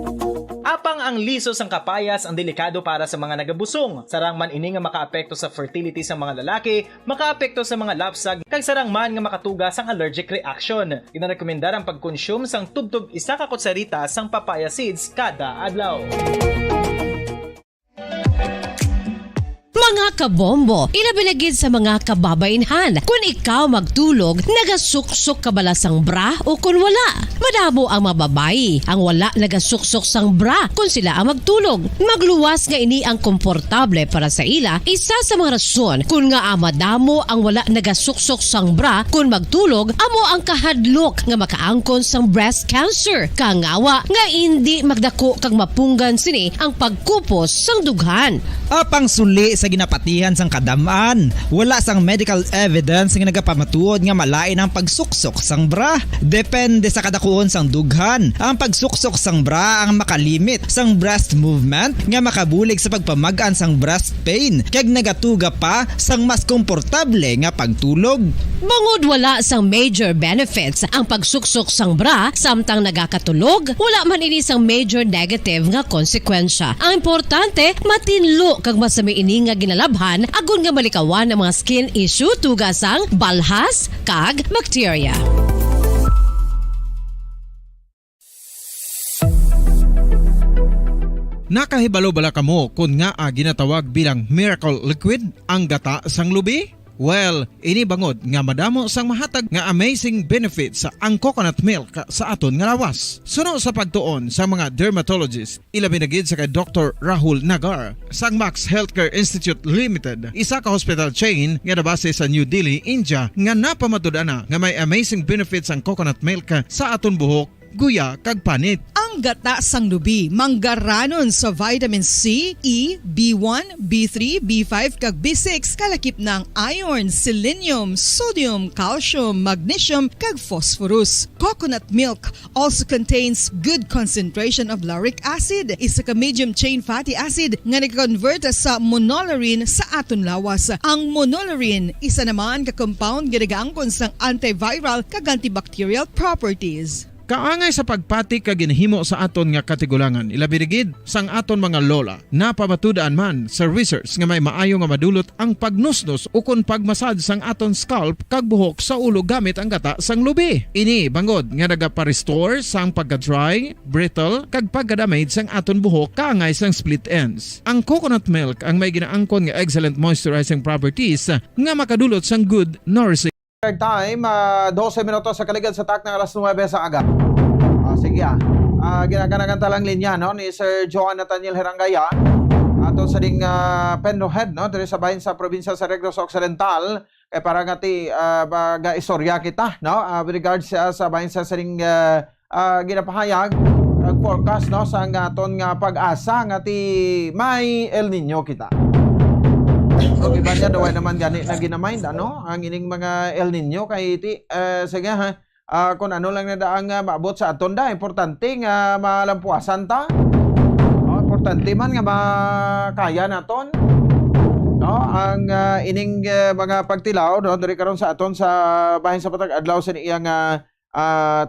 Apang ang liso sang kapayas ang delikado para sa mga nagabusong. Sarang man ini nga makaapekto sa fertility sa mga lalaki, makaapekto sa mga lapsag, kag sarang man nga makatuga sang allergic reaction. Ginarekomendar ang pagkonsume sang tubtog 1 ka kutsarita sang papaya seeds kada adlaw. Mga kabombo, ilabi na gid sa mga kababainhan. Kung ikaw magtulog, nagasuksok ka bala sang bra o kung wala. Madamo ang mababayi ang wala nagasuksok sang bra kung sila ang magtulog. Magluwas nga ini ang komportable para sa ila. Isa sa mga rason kung nga madamo ang wala nagasuksok sang bra kung magtulog, amo ang kahadlok nga makaangkon sang breast cancer. Kangawa nga hindi magdako kag mapunggan sini ang pagkupos sang dughan. Apang suli sa ginapatihan sang kadamaan, wala sang medical evidence nga nagapamatuod nga malain ang pagsuksok sang bra. Depende sa kadakuon sang dughan. Ang pagsuksok sang bra ang makalimit sang breast movement nga makabulig sa pagpamagaan sang breast pain kag nagatuga pa sang mas komportable nga pagtulog. Bangod wala sang major benefits ang pagsuksok sang bra samtang nagakatulog, wala man ini sang major negative nga konsekwensya. Ang importante, matinlo kag masami ini nga ginalabhan agon nga malikawan ang mga skin issue tugas sang balhas kag bacteria. Nakahibalo bala kamo kung nga ginatawag bilang miracle liquid ang gata sang lubi? Well, ini bangod nga madamo sang mahatag nga amazing benefits sa ang coconut milk sa aton nga lawas. Suno sa pagtuon sa mga dermatologist, ilabi na gid sa kay Dr. Rahul Nagar sang Max Healthcare Institute Limited, isa ka hospital chain nga nabase sa New Delhi, India, nga napamatud-ana nga may amazing benefits ang coconut milk sa aton buhok, guya kag panit. Ang gata sang lubi manggaranon sa vitamin C, E, B1, B3, B5 kag B6 kalakip ng iron, selenium, sodium, calcium, magnesium kag phosphorus. Coconut milk also contains good concentration of lauric acid, isa ka medium chain fatty acid nga nag-convert sa monolarin sa aton lawas. Ang monolarin isa naman ka compound nga nagaangkon sang antiviral kag antibacterial properties. Kaangay sa pagpatik kag ginhimo sa aton nga katigulangan, ilabirigid sang aton mga lola, napamatudan man sa research nga may maayo nga madulot ang pagnusnos o kun pagmasad sang aton scalp kag buhok sa ulo gamit ang gata sang lubi. Ini bangod nga nagapa-restore sang pagka-dry, brittle kag pagka-damage sang aton buhok kaangay sang split ends. Ang coconut milk ang may ginaangkon nga excellent moisturizing properties nga makadulot sang good nourishing. Time, 12 minutos sa kaligid sa tak ng alas 9 sa aga. Sige ginaganagan talang linya no, ni Sir Joan Nathaniel Herangaya ato sa ding Penrohead no, diri sa bahin sa probinsya sa Negros Occidental kay para ngati istorya kita no, with regards sa bahin sa ding ginapahayag forecast no sa aton nga pag-asa ngati may El Nino kita. So iba niya daw naman gani na ginamind ano ang ining mga El Nino kay iti sige ha kung ano lang na daang maabot sa aton da importante nga malampuasan ta. Importante man nga makaya naton no ang ining mga pagtilaw no diri karon sa aton sa bahin sa patag adlaw sa iyang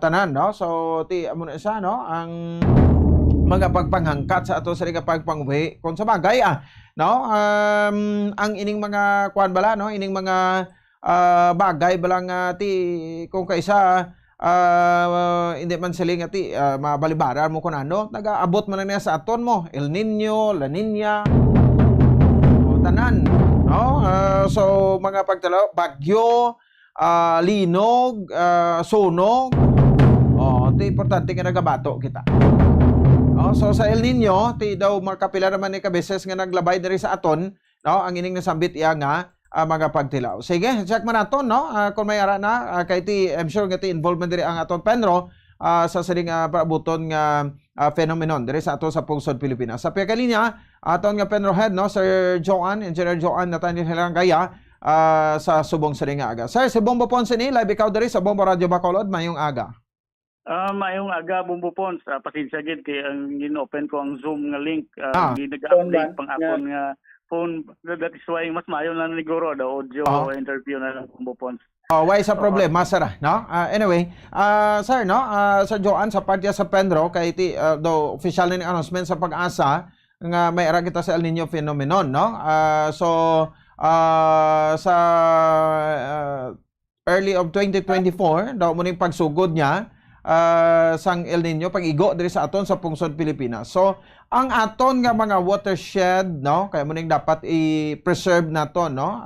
tanan no. So ti amo na isa no ang mga pagpanghangkat sa ato sa pagpangbuhi kung sa bagay no ang ining mga kuan bala no ining mga bagay balang ti kung kaisa hindi man siling ati mabalibaran mo kun ano nagaabot man na sa aton mo El Nino, La Nina tanan no so mga pagtalaw bagyo linog sunog ti importante nga nagabato kita. So sa El Nino, ti daw makapila naman ni kabeses nga naglabay diri sa aton, no, ang ining nasambit iya nga mga pagtilaw. Sige, check man naton no, kung may ara na kay ti I'm sure nga ti involvement diri ang aton Penro sa siling paabuton nga phenomenon diri sa ato sa Pungsod Pilipinas. Sa pagkalinya, aton nga Penrohead no, Sir Joan, Engineer Joan Nathaniel Herangaya sa subong siling aga. Sir, si Bombo Ponce ni live ikaw diri sa Bombo Radio Bacolod, mayong aga. Mayong aga Bombo Pons, pasensya gid kay ang gin-open ko ang Zoom nga link, ginaga-update pang akon nga phone. That is why mas maayo na siguro the audio interview na lang Bombo Pons. Why sa problema sir, no? Anyway, sir no, Sir Joan sa partya sa Penro kay ti do official na announcement sa pag-asa nga may ara kita sa El Nino phenomenon, no? Sa early of 2024 daw mo ning pagsugod niya sang El Nino pag-igo diri sa aton sa pungsod Pilipinas. So ang aton nga mga watershed, no, kaya mo ning dapat i-preserve nato, no,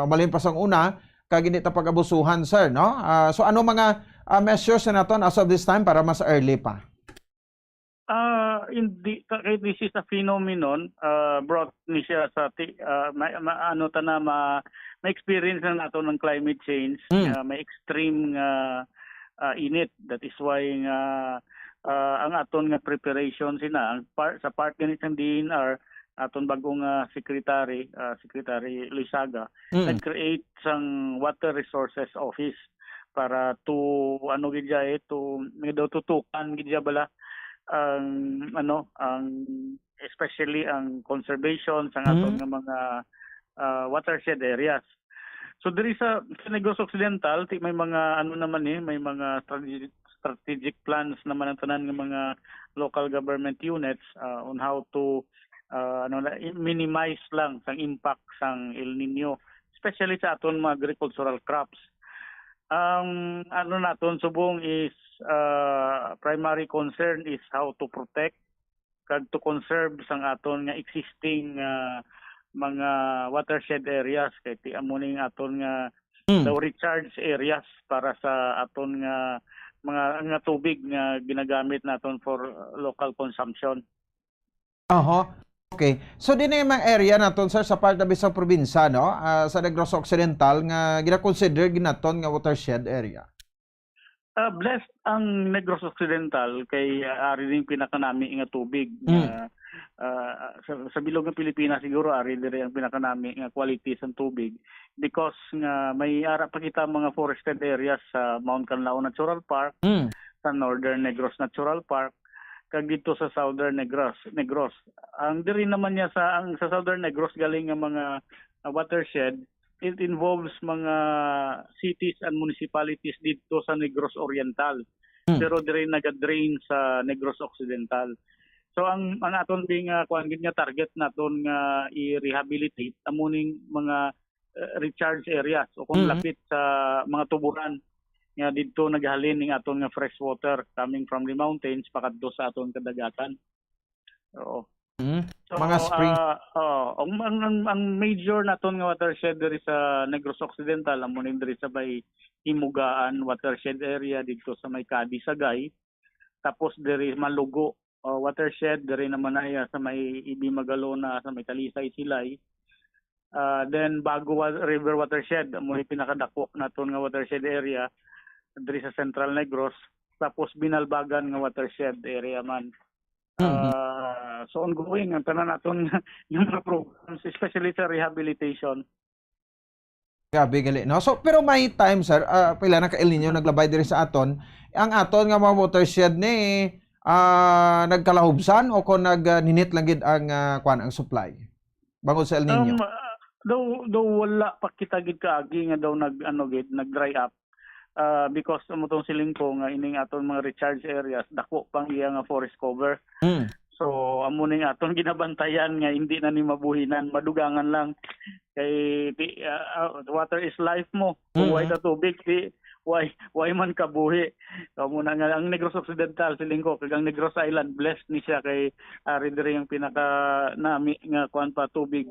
malin pa sang una kag hindi ta pag-abusuhan, sir, no. So ano mga measures na naton as of this time para mas early pa? This is a phenomenon brought ni siya sa ma-experience na nato ng climate change, may extreme init. That is why ang aton nga preparation sa part ganitong DNR, aton bagong secretary Luisaga, nag-create sang water resources office para to tutukan gidya bala ang especially ang conservation sa aton nga mga watershed areas. So diri sa Negros Occidental may mga may mga strategic plans naman ang tanan ng mga local government units on how to minimize lang sang impact sang El Nino, especially sa aton mga agricultural crops. Naton subong is primary concern is how to protect kag to conserve sang aton nga existing mga watershed areas kay ti amuning aton nga daw recharge areas para sa aton nga mga tubig nga ginagamit naton for local consumption. Okay. So din yung mga area naton, sir, sa part na bisang probinsya, no, sa Negros Occidental nga gina-consider ginaton nga watershed area. Blessed ang Negros Occidental kay ari ring pinakanami nga tubig sa bilog ng Pilipinas. Siguro ari dire ang pinakanami nga quality sa tubig because nga may ara pa kita mga forested areas sa Mount Canlaon Natural Park, sa Northern Negros Natural Park, kag dito sa Southern Negros. Ang diri naman niya sa Southern Negros galing nga mga watershed, it involves mga cities and municipalities dito sa Negros Oriental. Pero diri naga-drain sa Negros Occidental. So ang aton ding kuan gid nga target naton nga i-rehabilitate amuning mga recharge areas o kung lapit sa mga tuburan nga dito naghalin ning aton nga fresh water coming from the mountains pakadto sa aton kadagatan. Oo. So, mga spring. Ang major naton nga watershed diri sa Negros Occidental amuning diri sa may Himugaan watershed area dito sa may Cadi Sagay. Tapos diri Malugo watershed diri naman ay sa may Ibi Magalona sa may Talisay Silay. Then Bago River watershed amuning pinakadako naton nga watershed area diri sa Central Negros. Tapos Binalbagan nga watershed area man. So ongoing ang tanan naton yung mga programs especially sa rehabilitation. Grabe gali, no? So pero may time, sir, pila na ka El Nino naglabay diri sa aton, ang aton nga mga watershed ni nagkalahubsan o kung nagninit lang gid ang ang supply bangod sa El Nino. Daw wala pa kita gid kaagi nga daw nag dry up. Because umutong siling ko nga ining aton mga recharge areas dako pang iya nga forest cover. So amuning aton ginabantayan nga hindi na ni mabuhinan, madugangan lang kay water is life mo. Kung way ta tubig why man kabuhi. So muna nga ang Negros Occidental siling ko kag ang Negros Island blessed ni siya kay ari diri ang pinaka nami nga kuan pa tubig.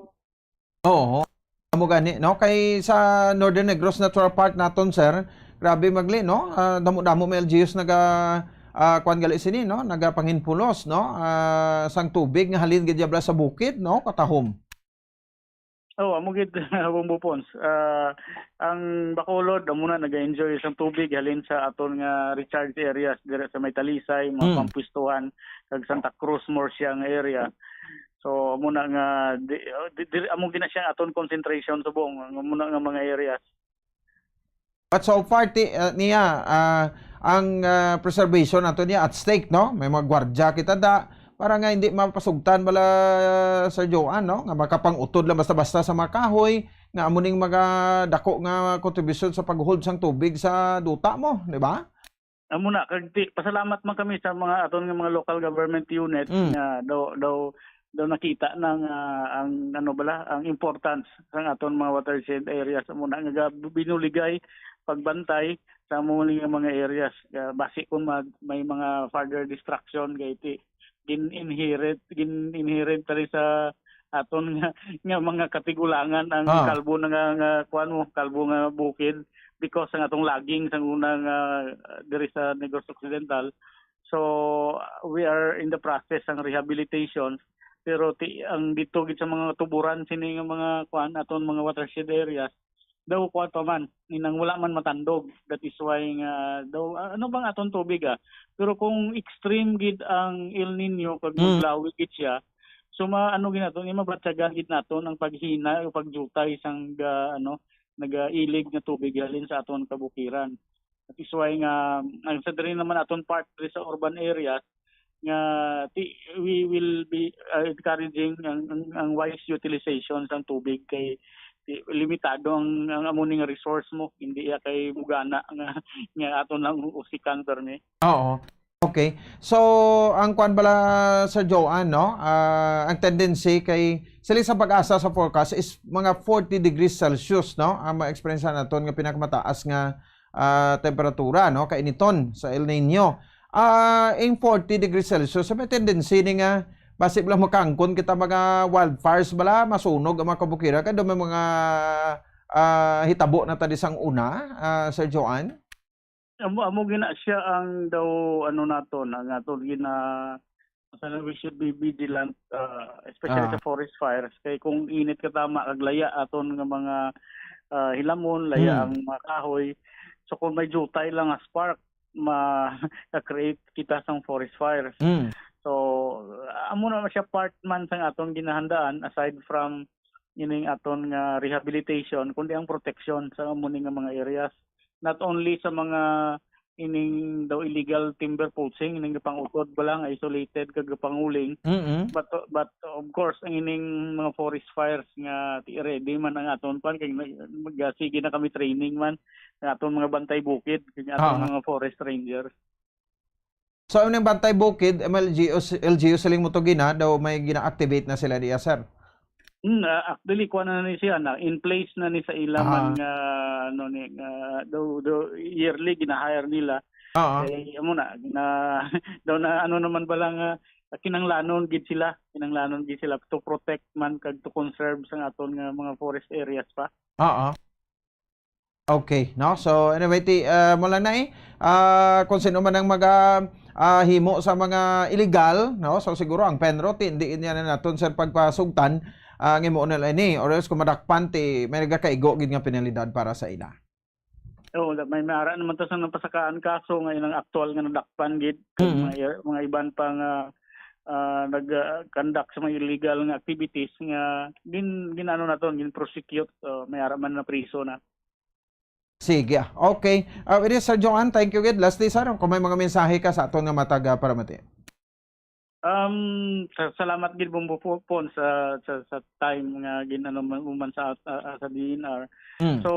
Oo. Amo gani, no, kay sa Northern Negros Natural Park naton, sir, grabe magli, no, damo-damo may LGUs kuan gali sini, no, nagapanginpulos, no, sang tubig nga halin gid sa bukid, no, katahom. Amo gid bumbupons. Ang Bacolod amo na naga-enjoy sang tubig halin sa aton nga recharge areas dire sa may Talisay, mga Pampuistuhan kag Santa Cruz more siyang area. So amo na nga amo gina siya aton concentration subong amo na nga mga areas. But so far ang preservation nato niya at stake, no? May mga gwardya kita para nga hindi mapasugtan bala Sir Joan, no? Nga makapangutod lang basta-basta sa mga kahoy nga amuning mga dako nga contribution sa paghold sang tubig sa duta mo, di ba? Amo na kag pasalamat man kami sa mga aton nga mga local government units nga daw daw nakita ng ang importance ng aton mga watershed areas muna nga binuligay pagbantay sa mga areas base kung may mga further distraction kay iti gin-inherit tali sa aton nga mga katigulangan ang kalbo nga kalbo nga bukid because ang atong laging sa unang diri sa Negros Occidental. So we are in the process ng rehabilitation. Pero ang dito gid sa mga tuburan sini nga mga aton mga watershed areas daw pa man inang wala man matandog. That is why nga daw ano bang aton tubig pero kung extreme gid ang El Nino kag maglawi gid siya so ginaton mabatyagan gid naton ang paghina o pagjutay sang nagailig nga tubig halin sa aton kabukiran. That is why nga ang sa diri naman aton part sa urban areas nga we will be encouraging ang wise utilization ng tubig kay limitado ang amuning resource mo hindi kay bugana nga aton lang usikan permi. Oo. Okay. So ang kwan bala sa Joanne ang tendency kay sila sa pag-asa sa forecast is mga 40 degrees Celsius ang ma-experience naton nga pinakamataas nga temperatura kainiton sa El Nino. In 40 degrees Celsius, may tendency ni nga basi lang makangkon kita mga wildfires bala, masunog ang mga kabukira. Kaya may mga hitabo na tadi sang una, Sir Joanne? Amo gina siya ang daw naton, ang aton gina we should be vigilant, especially sa forest fires. Kaya kung init ka tama, kaglaya aton nga mga hilamon, laya ang mga kahoy. So kung may jutay lang nga spark, ma-create kita sang forest fires. So, amo na siya part man sang aton ginahandaan aside from ining aton nga rehabilitation kundi ang protection sa amuning nga mga areas. Not only sa mga ining daw illegal timber poaching ining pang-utod ba lang isolated kag panguling but of course ang ining mga forest fires nga ready man ang aton pan kay magasige na kami training man ang aton mga bantay bukid kay aton mga forest rangers. So yung bantay bukid LGU siling mo to daw may gina-activate na sila diya sir. Actually kuha na ni siya in place na ni sa ilaman nga yearly gina-hire nila. Amo na daw na naman balang kinanglanon gid sila to protect man kag to conserve sang aton nga mga forest areas pa. Okay, so anyway mula na kung sino man ang himo sa mga illegal so siguro ang penalty hindi niya na naton sa pagpasugtan ang imo na ini or else kung madakpan may nagakaigo gid nga penalidad para sa ila. May mara naman to sa napasakaan kaso ngayon ang aktual nga nadakpan gid mga iban pang nag-conduct sa mga illegal nga activities nga ginano naton prosecute may ara man na priso na. Sige. Okay. It is Sir Joanne, thank you gid. Lastly sir, kung may mga mensahe ka sa aton nga mataga para mati. Salamat gid Bombo Pon sa time nga ginano man sa DNR. So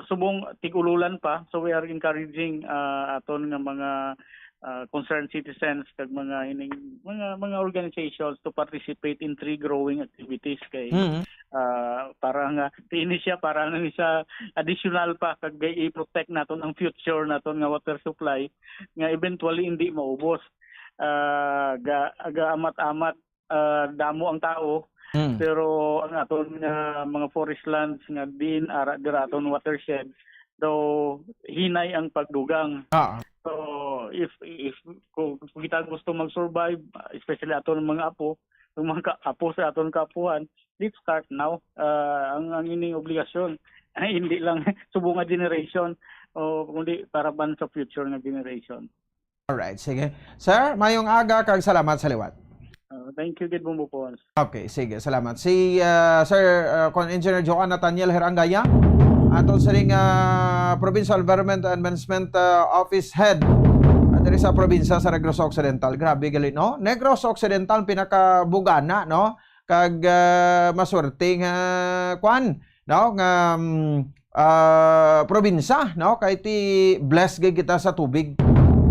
subong tigululan pa. So we are encouraging aton nga mga concerned citizens kag mga organizations to participate in tree growing activities kay para nga tiini siya para nga sa additional pa kag i-protect naton ang future naton nga water supply nga eventually hindi maubos. Aga amat-amat damo ang tao pero ang aton mga forest lands nga din ara aton watershed daw hinay ang pagdugang. So if kung kita gusto mag-survive especially aton mga apo sa aton kapuhan, let's start now. Ang ining obligasyon hindi lang subong nga generation o kundi para ban sa future nga generation. Alright, sige. Sir, mayong aga kag salamat sa liwat. Thank you, Gid Bombo Pons. Okay, sige, salamat. Si Sir Engineer Joan Nathaniel Herangaya, aton sa ring Provincial Environment and Management Office Head diri sa probinsya sa Negros Occidental. Grabe gali, no? Negros Occidental pinakabugana, no? Kag maswerte nga kwan, no? Nga probinsya, no? Kay ti bless gid kita sa tubig.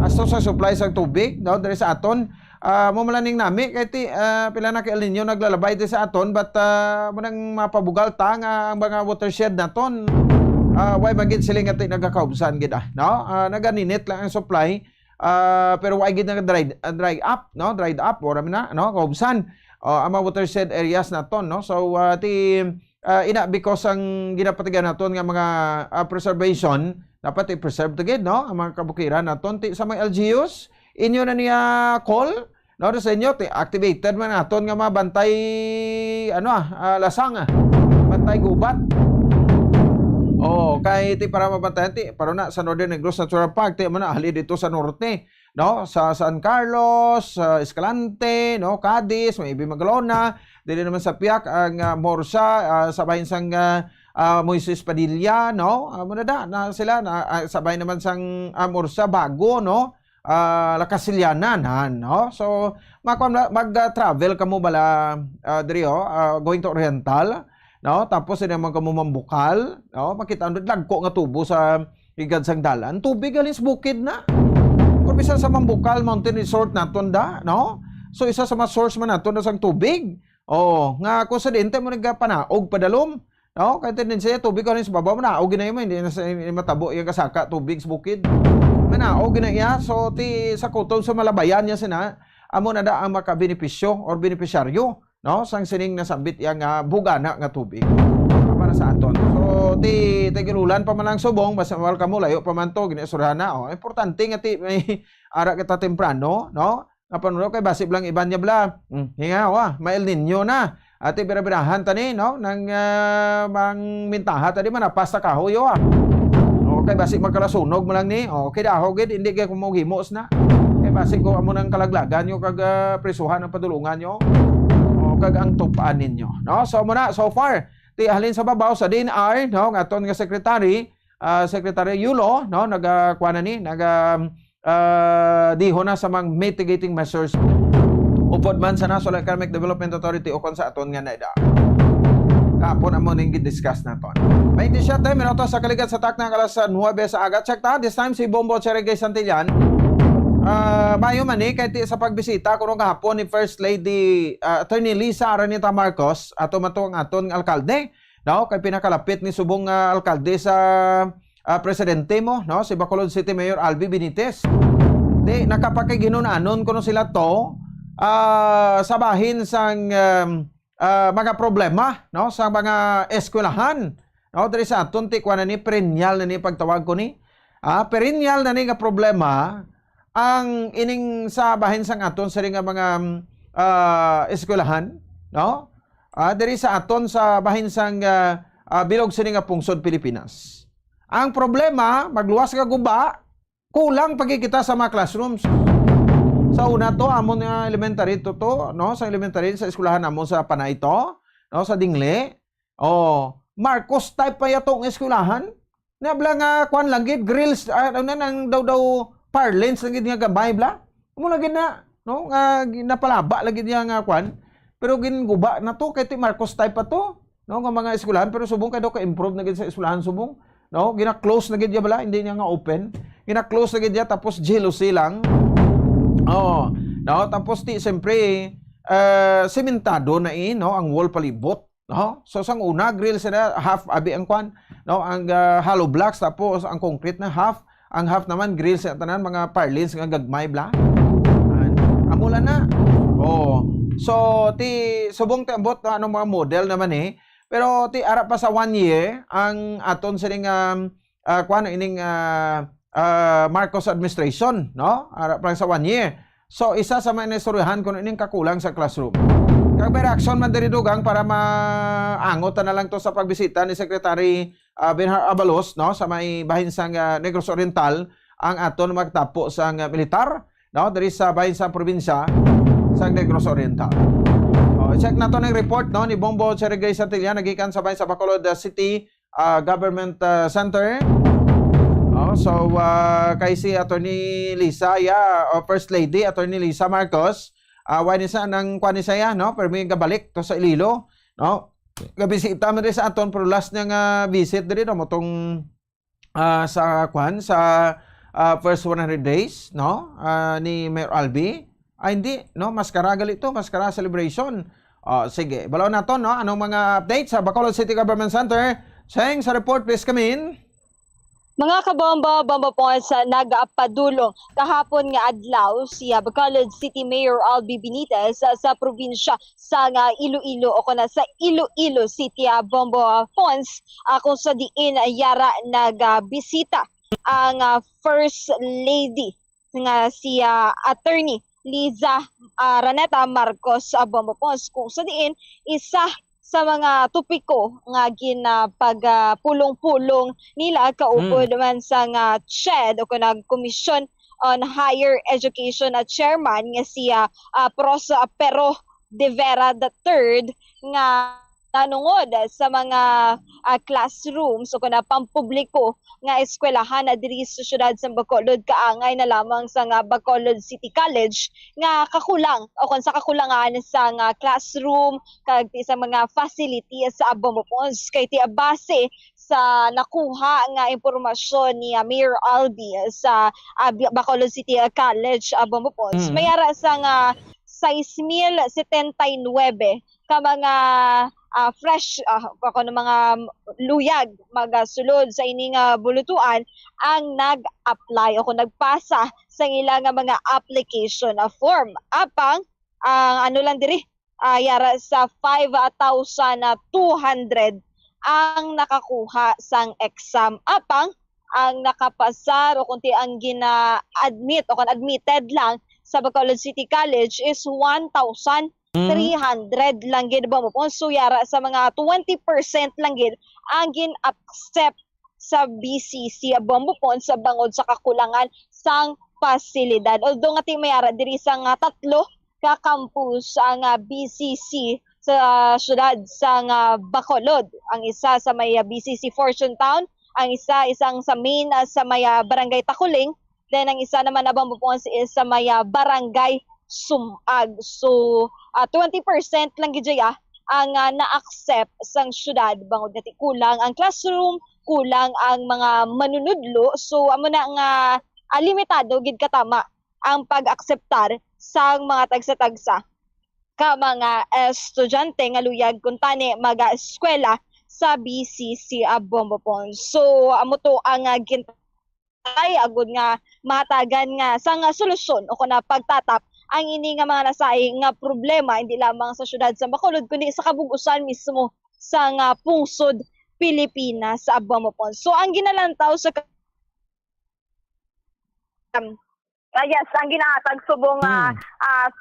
Asto sa supply sa tubig, no? Diri sa aton mo malaning nami kay ti pila na kay El Nino naglalabay ti sa aton but manang mapabugal ta nga ang mga watershed naton why magid sila nga ti nagakaubsan gid no naganinit lang ang supply pero why gid dry up no dried up or na no kaubsan ang mga watershed areas naton no so ina because ang ginapatigan naton nga mga preservation dapat i-preserve to gid no ang mga kabukiran naton ti sa mga LGUs inyo na niya call no sa inyo ti activated man naton nga mabantay lasang bantay gubat kay ti para mabantayan ti para na sa Northern Negros Natural Park ti man ali dito sa norte no sa San Carlos, Escalante, no Cadiz, maybe Magalona, dili naman sa Piak ang Morsa sa bahin sang Moises Padilla no manada na sila sabay naman sang Morsa Bago no Lakasilianan no so mag-travel kamo bala diri going to Oriental no tapos naman kamo mambukal no makita andud dagko nga tubo sa higad sang dalan tubig galing sa bukid na or bisan sa Mambukal Mountain Resort naton da no so isa sa mga source man naton na sang tubig nga kung sa dente mo nagpanaog padalom no kay tendency tubig galing sa baba na og ginay mo hindi na matabo yung kasaka tubig sa bukid manaog ginay ya so ti sa kutob sa malabayan niya sina amo na da ang makabenepisyo or benepisyaryo no sang sining nasambit yang bugana nga tubig para sa aton so ti ginulan pa man ang subong basta wal kamo layo pa man to ginasurhan na importante nga ti may ara kita temprano no napanuno kay basib lang iban niya bla hinga may El Nino na ati birabirahan tani no nang mang mintaha tadi man pasta kahoyo kay basig magkalasunog mo lang ni kay daho gid hindi kay kumogimos na kay basig ko amo nang kalaglagan yo kag prisuhan ang padulungan nyo kag ang tupaan ninyo no so muna so far ti halin sa babaw sa DNR no aton nga secretary Yulo no nagakuana ni diho na sa mga mitigating measures upod man sa National Economic Development Authority o kon sa aton nga naida kapon amo ning gidiscuss naton 27 minutos sa kaligat sa takna alas 9 sa aga check ta this time si Bombo Cherregay Santillan mayo man kay sa pagbisita kuno gahapon ni First Lady Attorney Lisa Araneta Marcos ato matong aton alkalde no kay pinakalapit ni subong alkalde sa presidente mo no si Bacolod City Mayor Albi Benitez di nakapakiginunanon kuno sila to sa bahin sang mga problema no sa mga eskwelahan no diri sa aton ti kuan ni perennial na ni pagtawag ko ni perennial na ni nga problema ang ining sa bahin sang aton sa nga mga eskwelahan no diri sa aton sa bahin sang bilog sa nga pungsod Pilipinas ang problema magluwas ka guba kulang pagkikita sa mga classrooms sa una to amon nga elementary to no sa elementary sa eskwelahan amon sa Panay to no sa Dingle Marcos type pa yatong eskwelahan nabla nga kwan lang gid grills nang daw parlance lang gid nga gabay bla mo lagi na no nga napalaba lagi niya nga kwan pero ginguba na to kay ti Marcos type pa to no nga mga eskwelahan pero subong kay daw ka improve na gid sa eskwelahan subong no gina-close na gid ya bala hindi niya nga open gina-close na gid ya tapos jealousy lang no tapos ti siyempre sementado na no ang wall palibot no so sang una grill sila half abi ang kwan no ang hollow blocks tapos ang concrete na half ang half naman grill sa tanan mga parlins nga gagmay bla amula na so ti subong ti ambot ano mga model naman pero ti ara pa sa 1 year ang aton sining kwan ining Marcos administration no ara pa sa 1 year so isa sa mga inistoryahan kuno ining kakulang sa classroom kag may reaction man diri dugang para maangot na lang to sa pagbisita ni Secretary Benhar Abalos no sa may bahin sang Negros Oriental ang aton magtapo sang militar no diri sa bahin sa probinsya sang Negros Oriental check nato ng report no ni Bombo Cherregay Santillan nagikan sa bahin sa Bacolod City Government Center so kay si Attorney Lisa First Lady Attorney Lisa Marcos wani sa nang kwani saya no permi gabalik to sa Ililo no gabisita man sa aton pero last nga visit diri no motong sa kwan sa first 100 days no ni Mayor Albi hindi, no? Maskara galito, maskara celebration. Sige, balaw na to, no? Anong mga updates sa Bacolod City Government Center? Cheng, sa report, please come in. Mga kabomba, bomba points nagpadulong kahapon nga adlaw si Bacolod City Mayor Albi Benitez sa probinsya sa Iloilo o kuna sa Iloilo City bomba points kung sa diin yara nagbisita ang First Lady nga si Attorney Liza Raneta Marcos bomba points kung sa diin isa sa mga topiko nga ginapagpulong-pulong nila kaupod man sa CHED o kunang Commission on Higher Education at Chairman nga si Pros Pero de Vera III nga nanungod sa mga classrooms o kuna pampubliko nga eskwelahan na diri sa syudad sa Bacolod kaangay na lamang sa Bacolod City College nga kakulang o kung sa kakulangan sa classroom kag sa mga facilities sa Abomopons kay ti base sa nakuha nga impormasyon ni Mayor Albi sa Bacolod City College Abomopons mayara sa 6,079 ka mga fresh ako ng mga luyag magasulod sa ining bulutuan ang nag-apply o kung nagpasa sa ilang mga application form. Apang ano lang diri yara sa 5,200 ang nakakuha sang exam. Apang ang nakapasar o kunti ang gina-admit o admitted lang sa Bacolod City College is 1,300 lang gid ba mo so yara sa mga 20% lang gid ang gin-accept sa BCC Bombopon sa bangod sa kakulangan sang pasilidad. Although nga mayara diri sa tatlo ka campus ang BCC sa syudad sa Bacolod. Ang isa sa may BCC Fortune Town, ang isang sa main sa may Barangay Takuling, then ang isa naman na Bombopon is sa may Barangay Sumag. So 20% lang gid ang na-accept sang syudad bangod nga kulang ang classroom, kulang ang mga manunudlo. So amo na nga limitado gid katama ang pag-akseptar sang mga tagsa-tagsa ka mga estudyante nga luyag kun tani mag-eskwela sa BCC Bombopon. So amo to ang gintay agud nga mahatagan nga sang solusyon o kuna pagtatap ang ini nga mga nasaing nga problema hindi lamang sa syudad sa Bacolod kundi sa kabugusan mismo sa pungsod Pilipinas sa Abomopon. So ang ginalantaw sa yes, ang ginahatag subong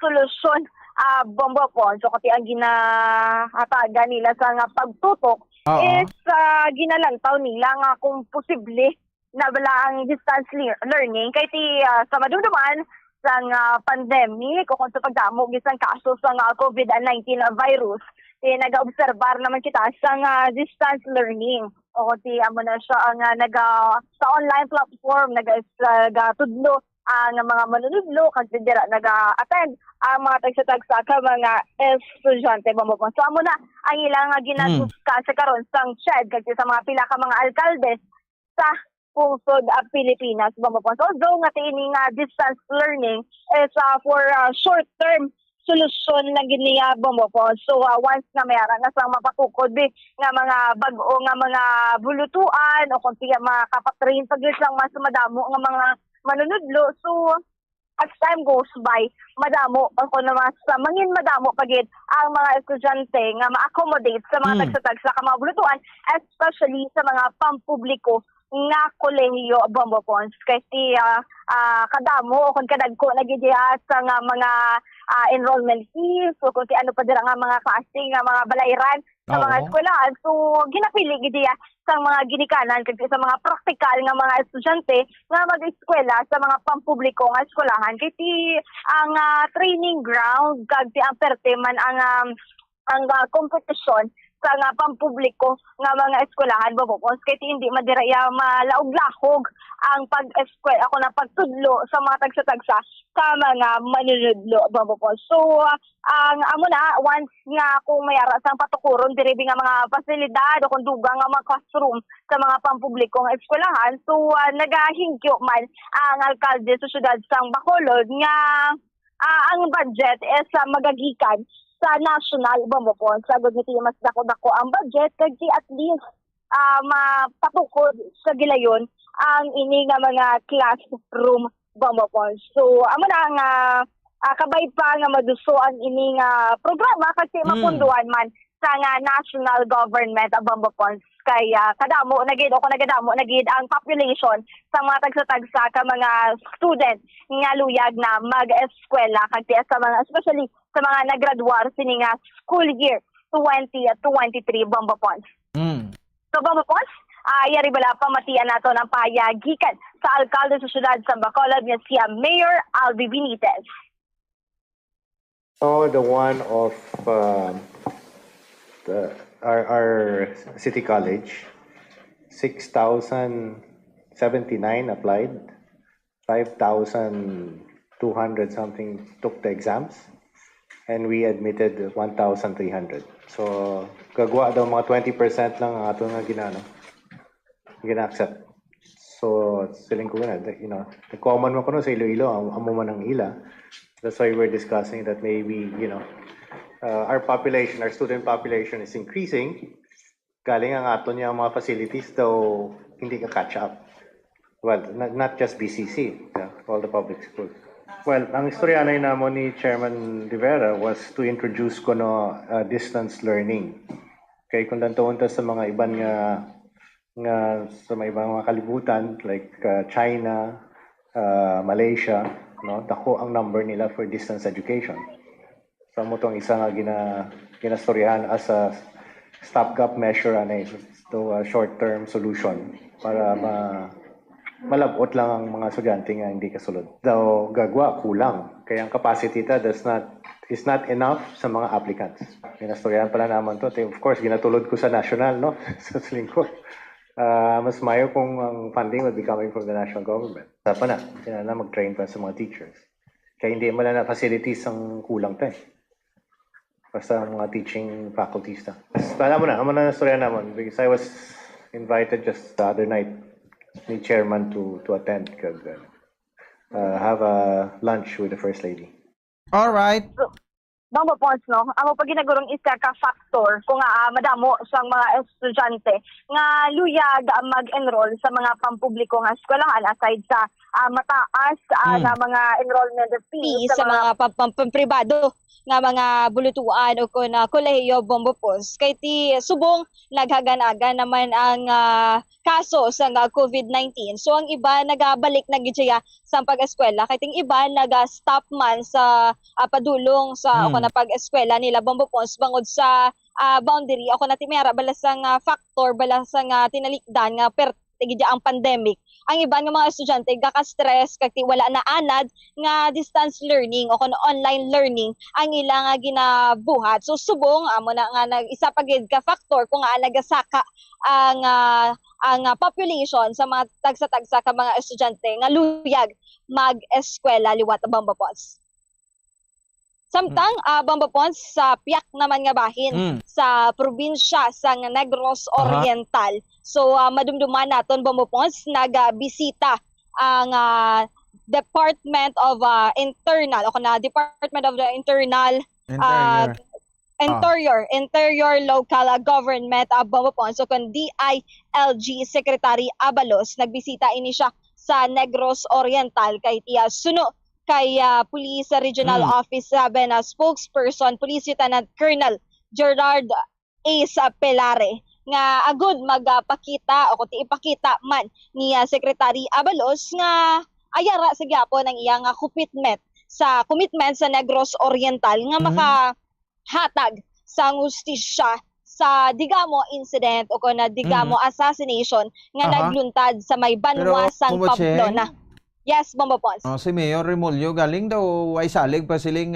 solusyon Bombopon. So kasi ang ginahatagan nila sa pagtutok is ginalantaw nila nga kung posible na wala ang distance learning kay sa madumduman sang pandemic o kung sa pagdamo gisang kaso sa COVID-19 virus nag-obserbar naman kita sang distance learning o kung amo na siya ang sa online platform nagatudlo ang mga manunudlo kag dira naga-attend ang mga tagsa-tagsa ka mga estudyante Bombopon. So amo na ang ilang ginadiscuss karon sang CHED kag sa mga pila ka mga alkalde sa pungsod Pilipinas Bombopon. So although nga tining distance learning is for short-term solusyon lang giniya Bombopon. So once na mayara na sang mapatukod nga mga bag-o nga mga bulutuan o kung makapatrain pag lang mas madamo nga mga manunudlo. So as time goes by, madamo ako na mas mangin madamo pagid ang mga estudyante nga ma-accommodate sa mga tagsa-tagsa ka mga bulutuan, especially sa mga pampubliko nga kolehiyo Bombopon. Kasi kadamo o kung kadagko na gid sa mga enrollment fees o kung ano pa dira nga mga klase nga mga balayran sa mga eskwelahan. So ginapili gid sa mga ginikanan kag sa mga praktikal nga mga estudyante nga mag-eskwela sa mga pampubliko nga eskwelahan kay ang training ground kag ang perte man ang kompetisyon sa nga pampubliko nga mga eskwelahan Bombopon kay hindi madiraya malaog-lahog ang pag-eskwela ako na pagtudlo sa mga tagsa-tagsa sa mga manunudlo Bombopon. So ang amo na once nga kung mayara sang patukuron diri nga mga pasilidad o kung dugang nga mga classroom sa mga pampubliko nga eskwelahan, so nagahingyo man ang alkalde sa syudad sang Bacolod nga ang budget is magagikan sa national bombopon. Sagod niti mas dako-dako ang budget kag at least mapatukod sa gilayon ang ini nga mga classroom bombopon. So amo na nga kabay pa nga maduso ang ini nga programa kasi mapunduan man sa nga national government bombopon kay kadamo na gid o nagadamo na gid ang population sa mga tagsa-tagsa ka mga student nga luyag na mag-eskwela kag sa mga especially sa mga naggraduar sini nga school year 2023 bombopon. So bombopon, yari bala pamatian nato ng payagikan sa alkalde sa syudad sa Bacolod nga siya Mayor Albi Benitez. Oh, the one of our city college, 6,079 applied, 5,200 something took the exams, and we admitted 1,300. So, kagwa daw mga 20% lang ang ato nga gina-accept. So, siling ko na, the common mo ko sa Iloilo, amo man ang ila. That's why we're discussing that maybe, our population, our student population is increasing. Galing ang ato niya mga facilities, though hindi ka catch up. Well, not just BCC, all the public schools. Well, ang istorya na inamo ni Chairman Rivera was to introduce ko distance learning. Kaya kung lantuon ta sa mga ibang sa mga ibang mga kalibutan like China, Malaysia, dako ang number nila for distance education. So mo tong isa nga ginastoryahan as a stopgap measure to a short-term solution para malabot lang ang mga estudyante nga hindi kasulod. Daw gagwa kulang kaya ang capacity is not enough sa mga applicants. Ginastoryahan pala naman to. Of course, ginatulod ko sa national, sa lingkod. Mas mayo kung ang funding would be coming from the national government. Sapa na, na mag-train pa sa mga teachers. Kaya hindi mo na facilities ang kulang tayo. Basta mga teaching faculties na. Amo na storya naman because I was invited just the other night ni chairman to attend have a lunch with the First Lady. All right. Bamba Pons, amo pa ginagurong isa ka factor kung madamo sang mga estudyante nga luyag mag-enroll sa mga pampubliko nga eskwelahan aside sa mataas na mga enrollment fees sa mga pampribado nga mga bulutuan o kun kolehiyo Bombo Pons kay ti subong naghaganaga naman ang kaso sa COVID-19. So ang iba nagabalik na gidya sa pag-eskwela kay ting iba naga-stop man sa padulong sa ako na pag-eskwela nila Bombo Pons bangod sa boundary ako na timera balasang factor balasang tinalikdan nga gidya ang pandemic. Ang iba nga mga estudyante gaka-stress kag wala na anad nga distance learning o kuno online learning ang ilang ginabuhat. So subong amo na nga nag-isa pa gid ka factor kung nagasaka ang population sa mga tagsa-tagsa ka mga estudyante nga luyag mag-eskwela liwat Bamba Pons. Samtang Bamba Pons sa piyak naman nga bahin sa probinsya sa Negros Oriental. So madumduman naton Bamba Pons nagbisita ang Department of Internal o kana Department of the Interior Local Government Bamba Pons so kun DILG Secretary Abalos nagbisita ini siya sa Negros Oriental kay tiya suno kay Police Regional Office 7 spokesperson Police Lieutenant Colonel Gerard A. Pelare nga agud magpakita o kuti ipakita man ni Secretary Abalos nga ayara sa gyapon ang iyang commitment sa Negros Oriental nga makahatag sa hustisya sa digamo incident o kuna digamo assassination nga nagluntad sa may banwa sang Pamplona. Yes, Bamba Pons. Si Mayor Remolyo galing daw ay salig pa siling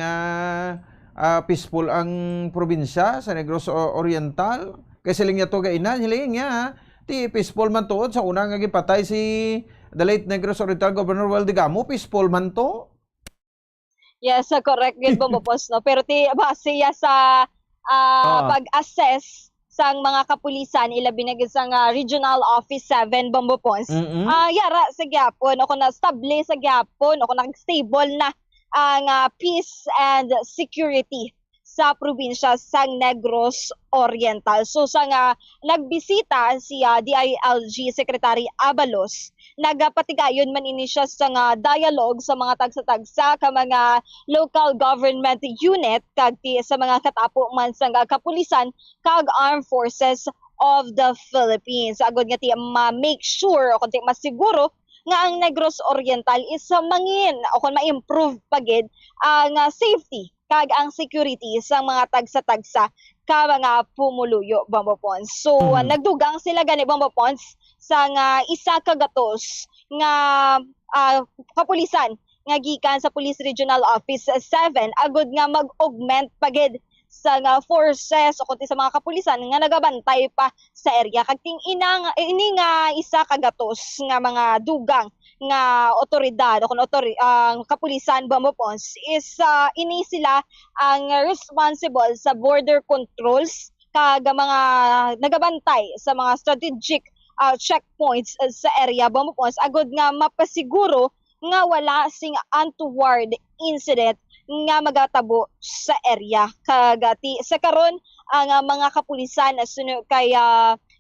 peaceful ang probinsya sa Negros Oriental. Kaya siling niya to gainan, hiling niya ti peaceful man to sa unang nga gipatay si the late Negros Oriental Governor Valdigamo, peaceful man to. Yes, correct gid Bamba Pons no. Pero ti base sa pag-assess sang mga kapulisan ilabi na gid sang Regional Office 7 Bamba Pons. Yara sa gyapon ako na stable sa gyapon ako na stable na ang peace and security sa probinsya sang Negros Oriental. So sa nagbisita si DILG Secretary Abalos, nagpatigayon man ini siya sa dialogue sa mga tagsa-tagsa ka mga local government unit kag sa mga katapo man sa kapulisan kag armed forces of the Philippines. Agod nga ti ma-make sure o kunti masiguro nga ang Negros Oriental is mangin o kung ma-improve pagid ang safety kag ang security sa mga tagsa-tagsa ka mga pumuluyo, Bombo Pons. So nagdugang sila gani, Bombo Pons, sa isa ka gatos nga kapulisan nga gikan sa Police Regional Office 7 agud nga mag-augment pagid sa forces o kunti sa mga kapulisan nga nagabantay pa sa area. Kag ini nga isa ka gatos nga mga dugang nga otoridad o ang kapulisan, Bombo Pons, is ini sila ang responsible sa border controls kag mga nagabantay sa mga strategic checkpoints sa area, Bombo Pons, agud nga mapasiguro nga wala sing untoward incident nga magatabo sa area. Kagati sa karon ang mga kapulisan kay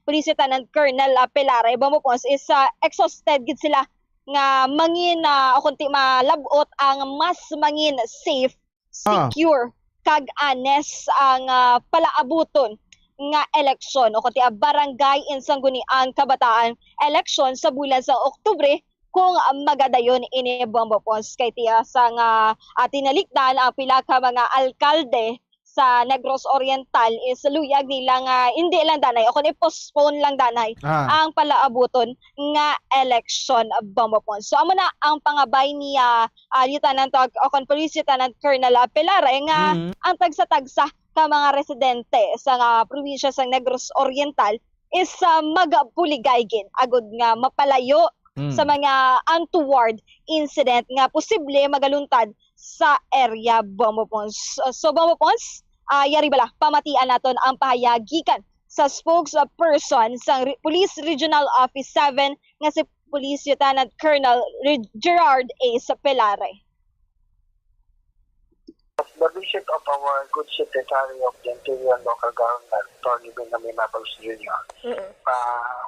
Police Lieutenant Colonel Pelare, Bombo Pons, is exhausted gid sila nga mangin o kunti malabot ang mas mangin safe, secure kag honest ang palaabuton nga eleksyon o kunti barangay Insangguniang Kabataan election sa bulan sa Oktubre kung magadayon ini, Bombo Pons, kay tiya sa tinalikdan ang pila ka mga alkalde sa Negros Oriental is luyag nila nga hindi lang danay o kundi postpone lang danay ang palaabuton nga election, Bombo Pons. So amo na ang pangabay ni Lieutenant o Police Lieutenant Colonel Pelare nga ang tagsa-tagsa ka mga residente sa probinsya sa Negros Oriental is magapuligaygin agud nga mapalayo sa mga untoward incident nga posible magaluntad sa area, Bombo Pons. So Bombo Pons, yari bala pamatian naton ang pahayagikan sa spokesperson sa Police Regional Office 7 nga si Police Lieutenant Colonel Gerard A. Pelare. The visit of our good Secretary of the Interior and Local Government, Tony Benjamin Abalos Jr.,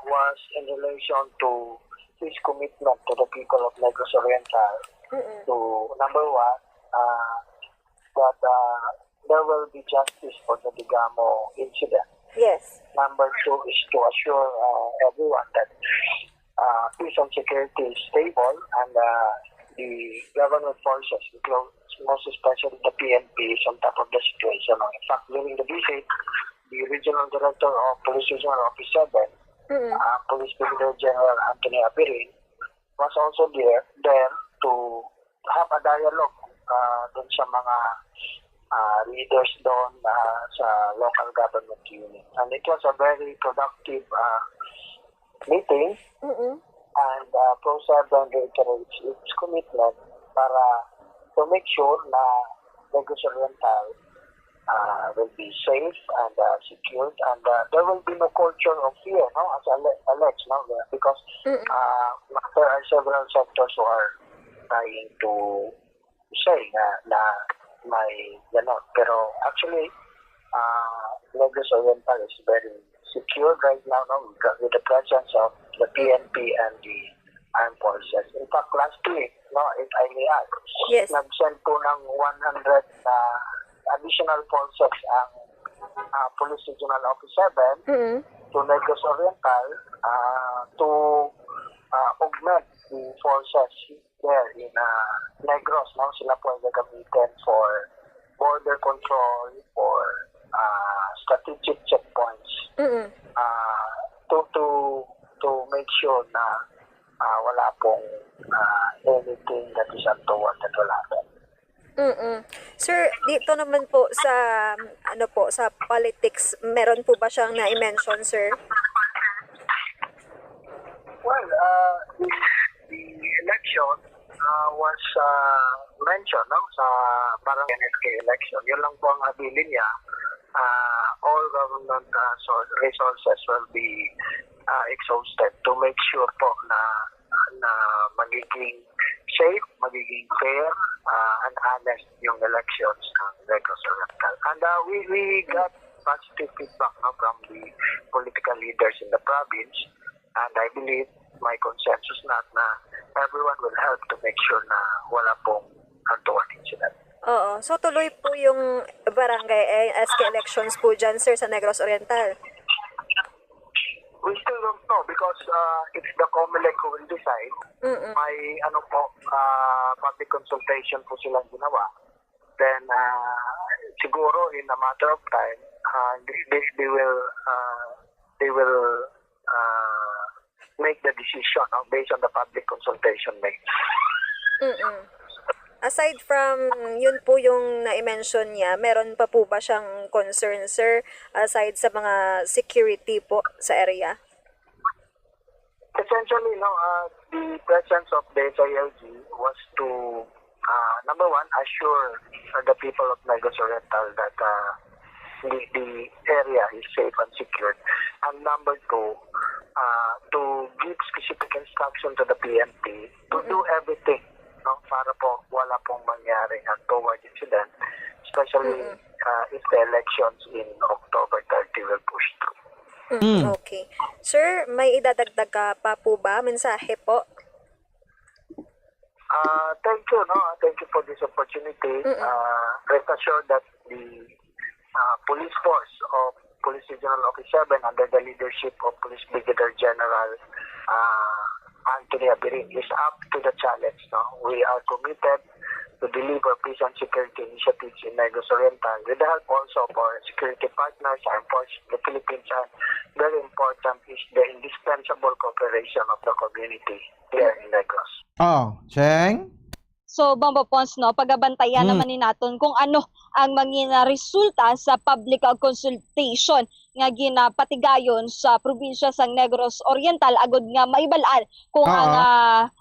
was in relation to his commitment to the people of Negros Oriental to, number one, that there will be justice for the Digamo incident. Yes. Number two is to assure everyone that peace and security is stable and the government forces, most especially the PNP, is on top of the situation. In fact, during the visit, the Regional Director of Police Regional Office 7, Police Brigadier General Anthony Apirin, was also there to have a dialogue dun sa mga leaders doon sa local government unit. And it was a very productive meeting. And Pro7 reiterates its commitment para to make sure na Negros Oriental will be safe and secured, and there will be no culture of fear, no, as alleged, no, because there are several sectors who are trying to say na may ganon. Pero actually, Negros Oriental is very secure right now, no, with the presence of the PNP and the armed forces. In fact, last week, no, if I may add, nag-send po ng 100 additional forces ang Police Regional Office 7 to Negros Oriental to augment the forces there in Negros. No? Sila po ay gagamitin for border control, for strategic checkpoints, to make sure na wala pong anything that is untoward that will happen. Sir, dito naman po sa sa politics, meron po ba siyang na-mention, sir? Well, the election was mentioned, no, sa barangay NSK election. Yun lang po ang habilin niya. All government resources will be exhausted to make sure po na magiging safe, magiging fair, and honest yung elections ng Negros Oriental. And we got positive feedback from the political leaders in the province, and I believe my consensus na everyone will help to make sure na wala pong untoward incident. Oo. So tuloy po yung barangay SK elections po dyan, sir, sa Negros Oriental. We still don't know because it's the COMELEC who will decide. May public consultation po silang ginawa. Then siguro in a matter of time they will make the decision based on the public consultation made. Aside from yun po yung na-mention niya, meron pa po ba siyang concern, sir, aside sa mga security po sa area? Essentially, the presence of the SILG was to, number one, assure the people of Negros Oriental that the area is safe and secure. And number two, to give specific instruction to the PNP to do everything para po wala pong mangyaring untoward incident, especially if the elections in October 30 will push through. Okay. Sir, may idadagdag ka pa po ba? Mensahe po? Thank you. Thank you for this opportunity. Rest assured that the police force of Police Regional Office 7 under the leadership of Police Brigadier General Anthony Abirin is up to the challenge. We are committed to deliver peace and security initiatives in Negros Oriental with the help also of our security partners, Armed Forces of the Philippines, and very important is the indispensable cooperation of the community here in Negros. Cheng? So, Bombo Pons, pagabantayan naman ni naton kung ano ang mga resulta sa public consultation nga ginapatigayon sa probinsya sang Negros Oriental agud nga maibalaan kung ang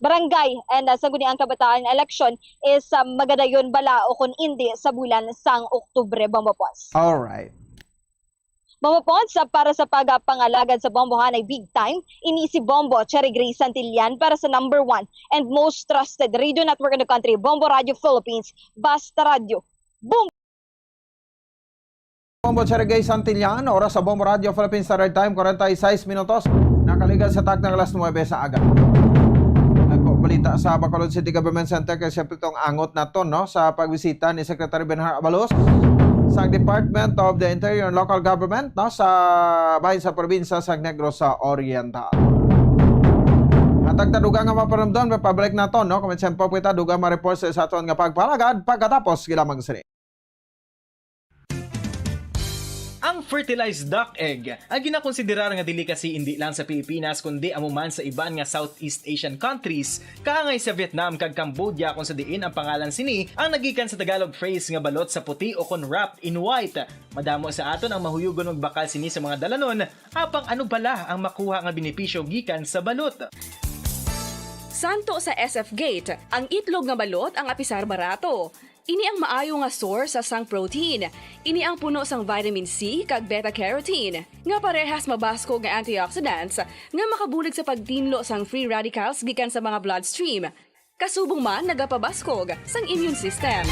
barangay and sa ang kabataan election is magadayon bala o kung hindi sa bulan sang Oktubre, Bombo Pons. Alright. Bombo Pons, para sa pagpangalagad sa bombohan ay big time, ini si Bombo Cherry Grace Santillan para sa number 1 and most trusted radio network in the country, Bombo Radio Philippines, Basta Radio. Boom! Bombo Cherry Grace Santillan, oras sa Bombo Radio Philippines Standard Time, 46 minutos. Nakaligan sa tak ng alas 9 sa aga. Nagbalita sa Bacolod City Government Center kay siyempre itong angot na to, sa pagbisita ni Secretary Benhar Abalos sa Department of the Interior and Local Government sa bahin sa probinsya sa Negros Oriental. At agtaduga nga maparamdon, mapabalik na to, kung siyempre po itaduga ma-report sa aton nga pagpalagad pagkatapos gilamang sini. Ang fertilized duck egg ang ginakonsiderar nga delicacy hindi lang sa Pilipinas kundi amuman sa iban nga Southeast Asian countries kaangay sa Vietnam kag Cambodia kung sa diin ang pangalan sini ang nagikan sa Tagalog phrase nga balot sa puti o kon wrapped in white. Madamo sa aton ang mahuyugon magbakal sini sa mga dalanon apang ano bala ang makuha nga benepisyo gikan sa balot. Santo sa SF Gate, ang itlog nga balot ang apisar barato. Ini ang maayo nga source sa sang protein. Ini ang puno sang vitamin C kag beta-carotene. Nga parehas mabasko nga antioxidants nga makabulig sa pagtinlo sang free radicals gikan sa mga bloodstream. Kasubong man nagapabaskog sang immune system.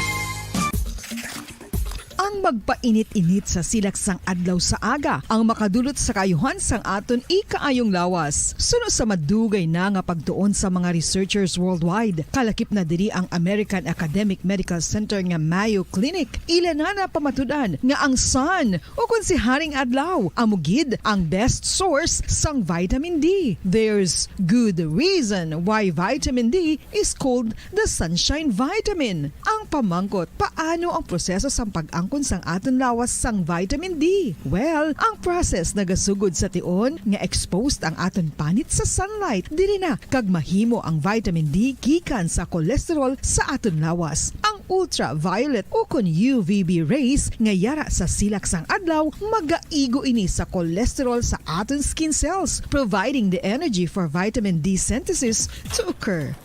Ang magpainit-init sa silak sang adlaw sa aga ang makadulot sa kayuhan sang aton ikaayong lawas. Suno sa madugay na nga pagtuon sa mga researchers worldwide, kalakip na diri ang American Academic Medical Center nga Mayo Clinic. Ila na pamatudan nga ang sun o kung si Haring Adlaw amugid ang best source sang vitamin D. There's good reason why vitamin D is called the sunshine vitamin. Ang pamangkot, paano ang proseso sang pag-angkon sang aton lawas sang vitamin D? Well, ang process nagasugod sa tion nga exposed ang aton panit sa sunlight dili na kag mahimo ang vitamin D gikan sa cholesterol sa aton lawas. Ang ultraviolet o kon UVB rays nga yara sa silak sang adlaw magaigo ini sa cholesterol sa aton skin cells, providing the energy for vitamin D synthesis to occur.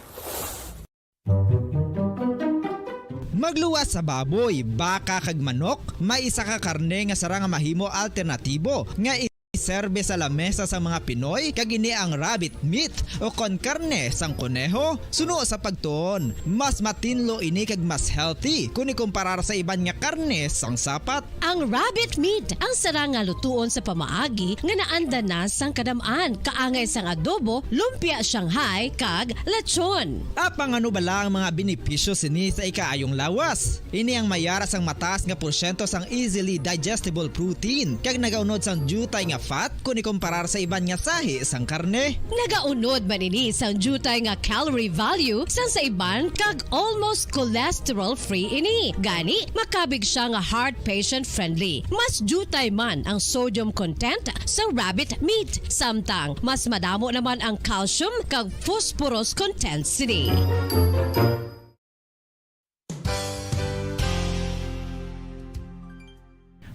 Magluwas sa baboy, baka kag manok, may isa ka karne nga sarang mahimo alternatibo nga giserbe sa lamesa sa mga Pinoy kag ini ang rabbit meat o kon karne sang kuneho. Suno sa pagtuon, mas matinlo ini kag mas healthy kung ikumparar sa iban nga karne sang sapat. Ang rabbit meat ang sarang nga lutuon sa pamaagi nga naanda na sang kadamaan, kaangay sang adobo, lumpia Shanghai kag lechon. Apang ano bala ang mga benepisyo sini sa ikaayong lawas? Ini ang mayara sang mataas nga porsyento sang easily digestible protein kag nagaunod sang jutay nga fat kung ikumparar sa iban nga sahi sang karne. Nagaunod man ini sang jutay nga calorie value sang sa iban kag almost cholesterol free ini. Gani makabig siya nga heart patient friendly. Mas jutay man ang sodium content sa rabbit meat, samtang mas madamo naman ang calcium kag phosphorus content sini.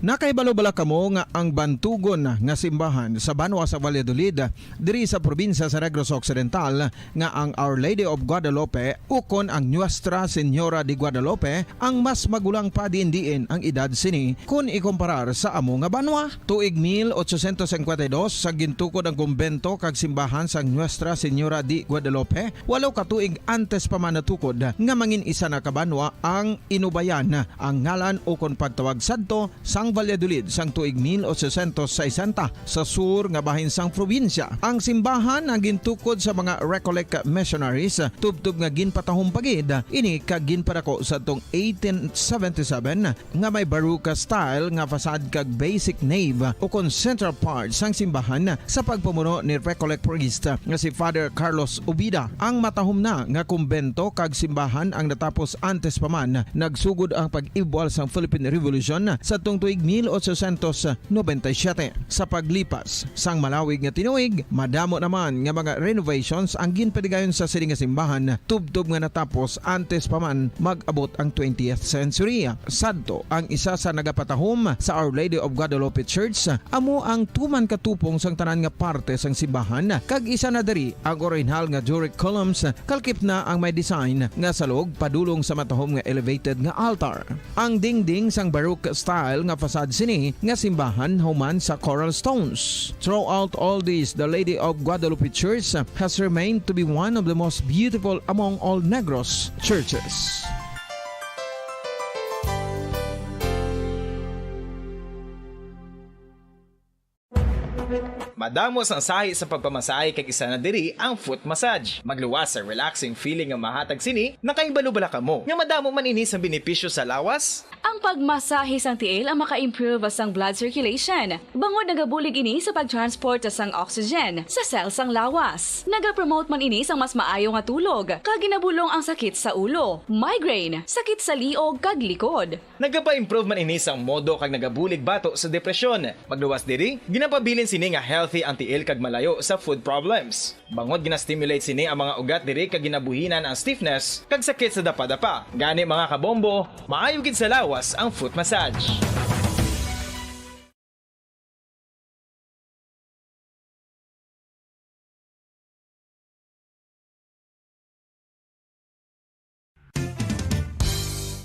Nakaibalo-bala kamo nga ang bantugon nga simbahan sa Banwa sa Valladolid diri sa probinsya sa Negros Occidental nga ang Our Lady of Guadalupe ukon ang Nuestra Señora de Guadalupe ang mas magulang pa diin ang edad sini kung ikomparar sa amo nga banwa. Tuig 1852 sa gintukod ang kumbento kag simbahan sa Nuestra Señora de Guadalupe, walo ka tuig antes pa man natukod nga mangin isa na kabanwa ang inubayan ang ngalan ukon pagtawag sadto sang Valladolid sang tuig 1860 sa sur nga bahin sang probinsya. Ang simbahan ang gintukod sa mga Recollect missionaries tubtub nga ginpatahong pagid ini kag ginpadako sa tong 1877 nga may baroque style nga fasad kag basic nave o kon central part sang simbahan sa pagpamuno ni Recollect priest nga si Father Carlos Ubida. Ang matahom na nga kumbento kag simbahan ang natapos antes pa man nagsugod ang pag-ibwal sang Philippine Revolution sa tong tuig 1897. Sa paglipas sang malawig nga tinuig, madamo naman nga mga renovations ang ginpadigayon sa siling nga simbahan tubtob nga natapos antes pa man mag-abot ang 20th century. Sadto ang isa sa nagapatahom sa Our Lady of Guadalupe Church, amo ang tuman katupong sang tanan nga parte sang simbahan kag isa na diri ang original nga Doric columns kalkip na ang may design nga salog padulong sa matahom nga elevated nga altar. Ang dingding sang baroque style nga fasad sini nga simbahan human sa coral stones. Throughout all this, the Lady of Guadalupe Church has remained to be one of the most beautiful among all Negros churches. Madamos ang sahi sa pagpamasahe kag isa na diri ang foot massage. Magluwas sa relaxing feeling nga mahatag sini, nakaibalo-bala kamo. Nga madamo man ini sa benepisyo sa lawas. Ang pagmasahe sang tiil ang maka-improve sang blood circulation. Bangod nagabulig ini sa pagtransport sang oxygen sa cells sang lawas. Nagapromote man ini sang mas maayo nga tulog, kag ginabulong ang sakit sa ulo, migraine, sakit sa liog kag likod. Nagapa-improve man ini sang modo kag nagabulig bato sa depresyon. Magluwas diri, ginapabilin sini nga healthy ang tiil kag malayo sa food problems. Bangod gina-stimulate sini ang mga ugat diri kag ginabuhinan ang stiffness kag sakit sa dapa-dapa. Gani mga kabombo, maayo gid sa lawas ang foot massage.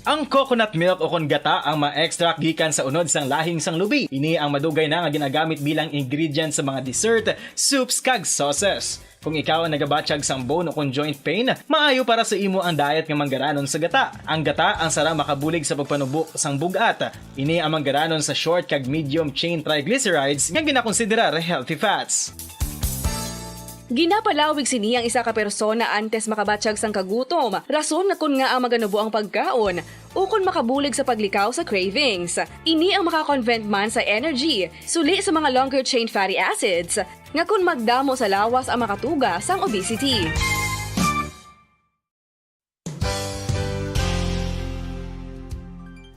Ang coconut milk o kon gata ang ma-extract gikan sa unod sang lahing sang lubi. Ini ang madugay na nga ginagamit bilang ingredient sa mga dessert, soups kag sauces. Kung ikaw ang nagabatsyag sang bone o kon joint pain, maayo para sa imo ang diet nga manggaranon sa gata. Ang gata ang sara makabulig sa pagpanubok sang bugat. Ini ang manggaranon sa short kag medium chain triglycerides nga ginakonsiderar healthy fats. Ginapalawig sini ang isa ka persona antes makabatsyag sang kagutom. Rason na kun nga ang maganubo ang pagkaon o kun makabulig sa paglikaw sa cravings. Ini ang makakonvent man sa energy, suli sa mga longer chain fatty acids, nga kun magdamo sa lawas ang makatuga sang obesity.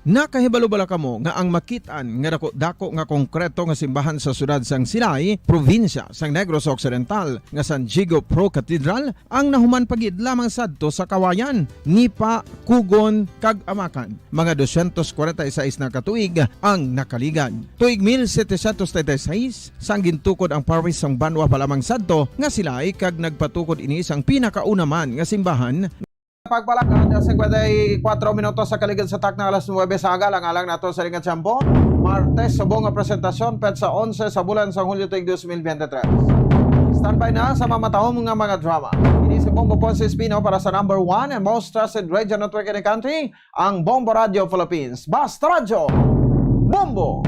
Nakahibalo-bala kamo nga ang makitaan nga dako nga konkreto nga simbahan sa sudad sang Silay, probinsya sang Negros Occidental nga San Diego Pro Cathedral ang nahuman pagid lamang sadto sa Kawayan, Nipa, Kugon kag Amakan. Mga 246 na katuig ang nakaligan. Tuig 1736 sang gintukod ang parish sang Banwa pa lamang sadto nga Silay kag nagpatukod ini sang pinakauna man nga simbahan. Pagpalakan sa 54 minutos sa kaligid sa tak ng alas 9 sa agalang alang nato sa Ringan Champo. Martes, subong nga presentasyon, petsa 11 sa bulan sa Hulyo tuig 2023. Standby na sa mamatahong mga drama. Ini si Bombo Ponce Espino para sa number 1 and most trusted radio network in the country, ang Bombo Radio Philippines. Basta Radio, Bombo!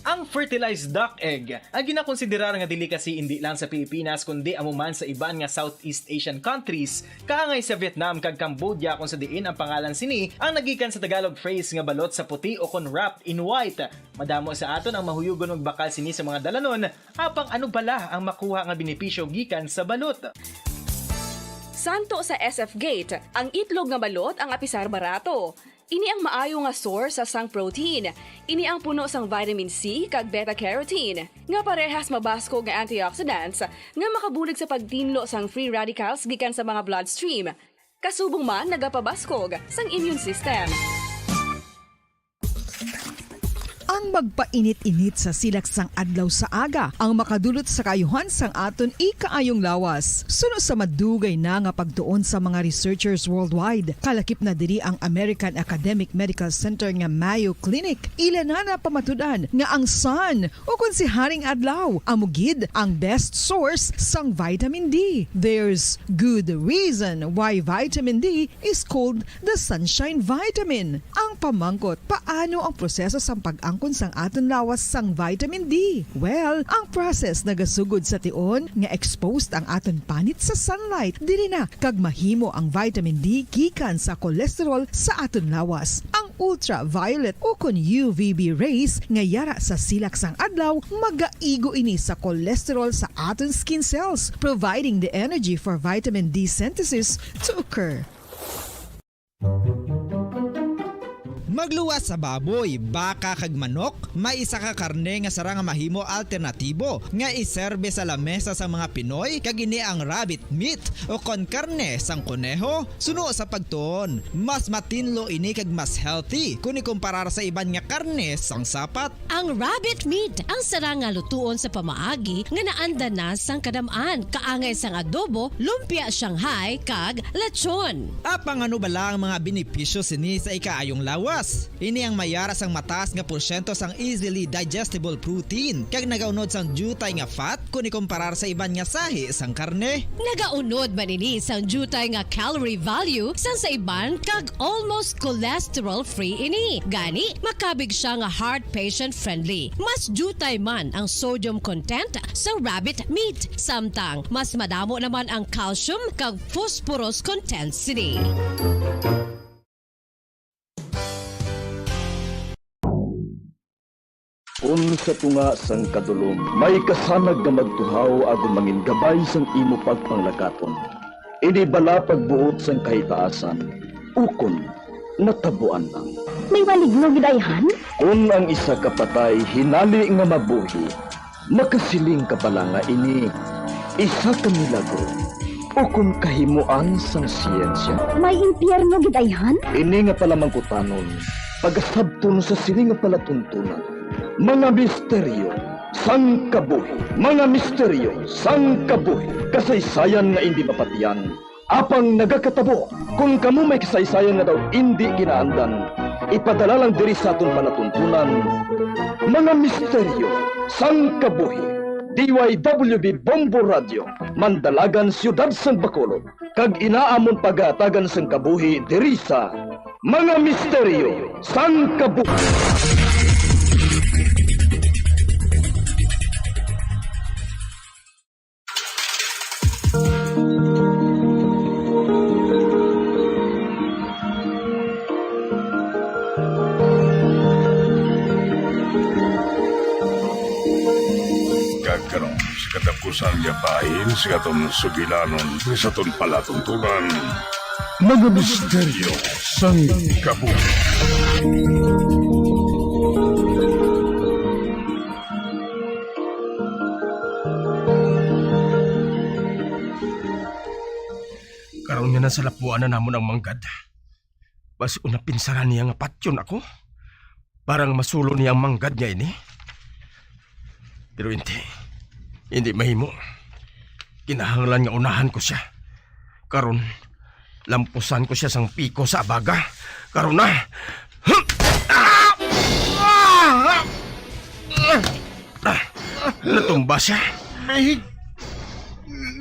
Ang fertilized duck egg ang ginakonsiderar nga delicacy hindi lang sa Pilipinas kundi amuman sa iban nga Southeast Asian countries, kaangay sa Vietnam kag Cambodia kung sa diin ang pangalan sini ang nagikan sa Tagalog phrase nga balot sa puti o kon wrapped in white. Madamo sa aton ang mahuyugon og bakal sini sa mga dalanon, apang ano bala ang makuha nga benepisyo gikan sa balot. Santo sa SF Gate, ang itlog nga balot ang apisar barato. Ini ang maayo nga source sa sang protein. Ini ang puno sang vitamin C kag beta-carotene. Nga parehas mabasko nga antioxidants nga makabulig sa pagtinlo sang free radicals gikan sa mga bloodstream. Kasubong man nagapabaskog sang immune system. Ang magpainit-init sa silak sang adlaw sa aga ang makadulot sa kaayuhan sang aton ikaayong lawas. Suno sa madugay na nga pagtuon sa mga researchers worldwide, kalakip na diri ang American Academic Medical Center nga Mayo Clinic. Ilan na pamatudan nga ang sun o kung si Haring Adlaw amugid ang best source sang vitamin D. There's good reason why vitamin D is called the sunshine vitamin. Ang pamangkot, paano ang proseso sang pag-angkon sang aton lawas sang vitamin D? Well, ang process nagasugod sa tion nga exposed ang aton panit sa sunlight. Dili na kag mahimo ang vitamin D gikan sa cholesterol sa aton lawas. Ang ultraviolet o kon UVB rays nga yara sa silak sang adlaw magaigo ini sa cholesterol sa aton skin cells, providing the energy for vitamin D synthesis to occur. Magluwas sa baboy, baka kag manok, may isa ka karne nga sara nga mahimo alternatibo nga iserbe sa lamesa sa mga Pinoy kag ini ang rabbit meat o kon karne sang kuneho. Suno sa pagtuon, mas matinlo ini kag mas healthy kung ikumparar sa iban nga karne sang sapat. Ang rabbit meat ang sara nga lutuon sa pamaagi nga naanda na sang kadamaan, kaangay sang adobo, lumpia Shanghai kag lechon. Apang ano bala ang mga benepisyo sini sa ikaayong lawas? Ini ang mayara sang mataas nga porsyento sang easily digestible protein kag nagaunod sang jutay nga fat kung ikumparar sa iban nga sahi sang karne. Nagaunod man ini sang jutay nga calorie value sang sa iban kag almost cholesterol free ini. Gani makabig siya nga heart patient friendly. Mas jutay man ang sodium content sa rabbit meat, samtang mas madamo naman ang calcium kag phosphorus content sini. Kung sa tunga sang kadulom, may kasanag na magtuhaw agon mangin gabay sang imo pagpanglakaton. Ini bala pagbuot sang kahitaasan, ukon natabuan lang. May maligno gidayhan? Kung ang isa ka patay hinali nga mabuhi, makasiling ka pala nga ini isa ka milagro. Ukon kahimuan sang siyensya. May impyerno gidayhan? Ini nga pala mangkutanon, pagasabton sa siling nga palatuntunan. Mga misteryo sang kabuhi, mga misteryo sang kabuhi, kasaysayan nga hindi mapatiyan. Apang nagakatabo, kung kamo may kasaysayan nga daw hindi ginaandan, ipadala lang diri sa aton panatuntunan. Mga misteryo sang kabuhi, DYWB Bombo Radio, Mandalagan, Siyudad San Bacolod, kag inaamon pagatagan sang kabuhi diri sa Mga Misteryo sang Kabuhi. Kagkarong sa katapusan yapain sa katong sugilanon sa ton palatuntunan. Mga misteryo sang kabuhi. Karon nga na sa lapuan na namon ang manggad. Basi una pinsaran niya nga patyon ako. Parang masulo niya ang manggad niya ini. Pero hindi mahimo. Kinahanglan nga unahan ko siya. Karon, lampusan ko siya sang piko sa abaga. Karon na. Natumba siya. May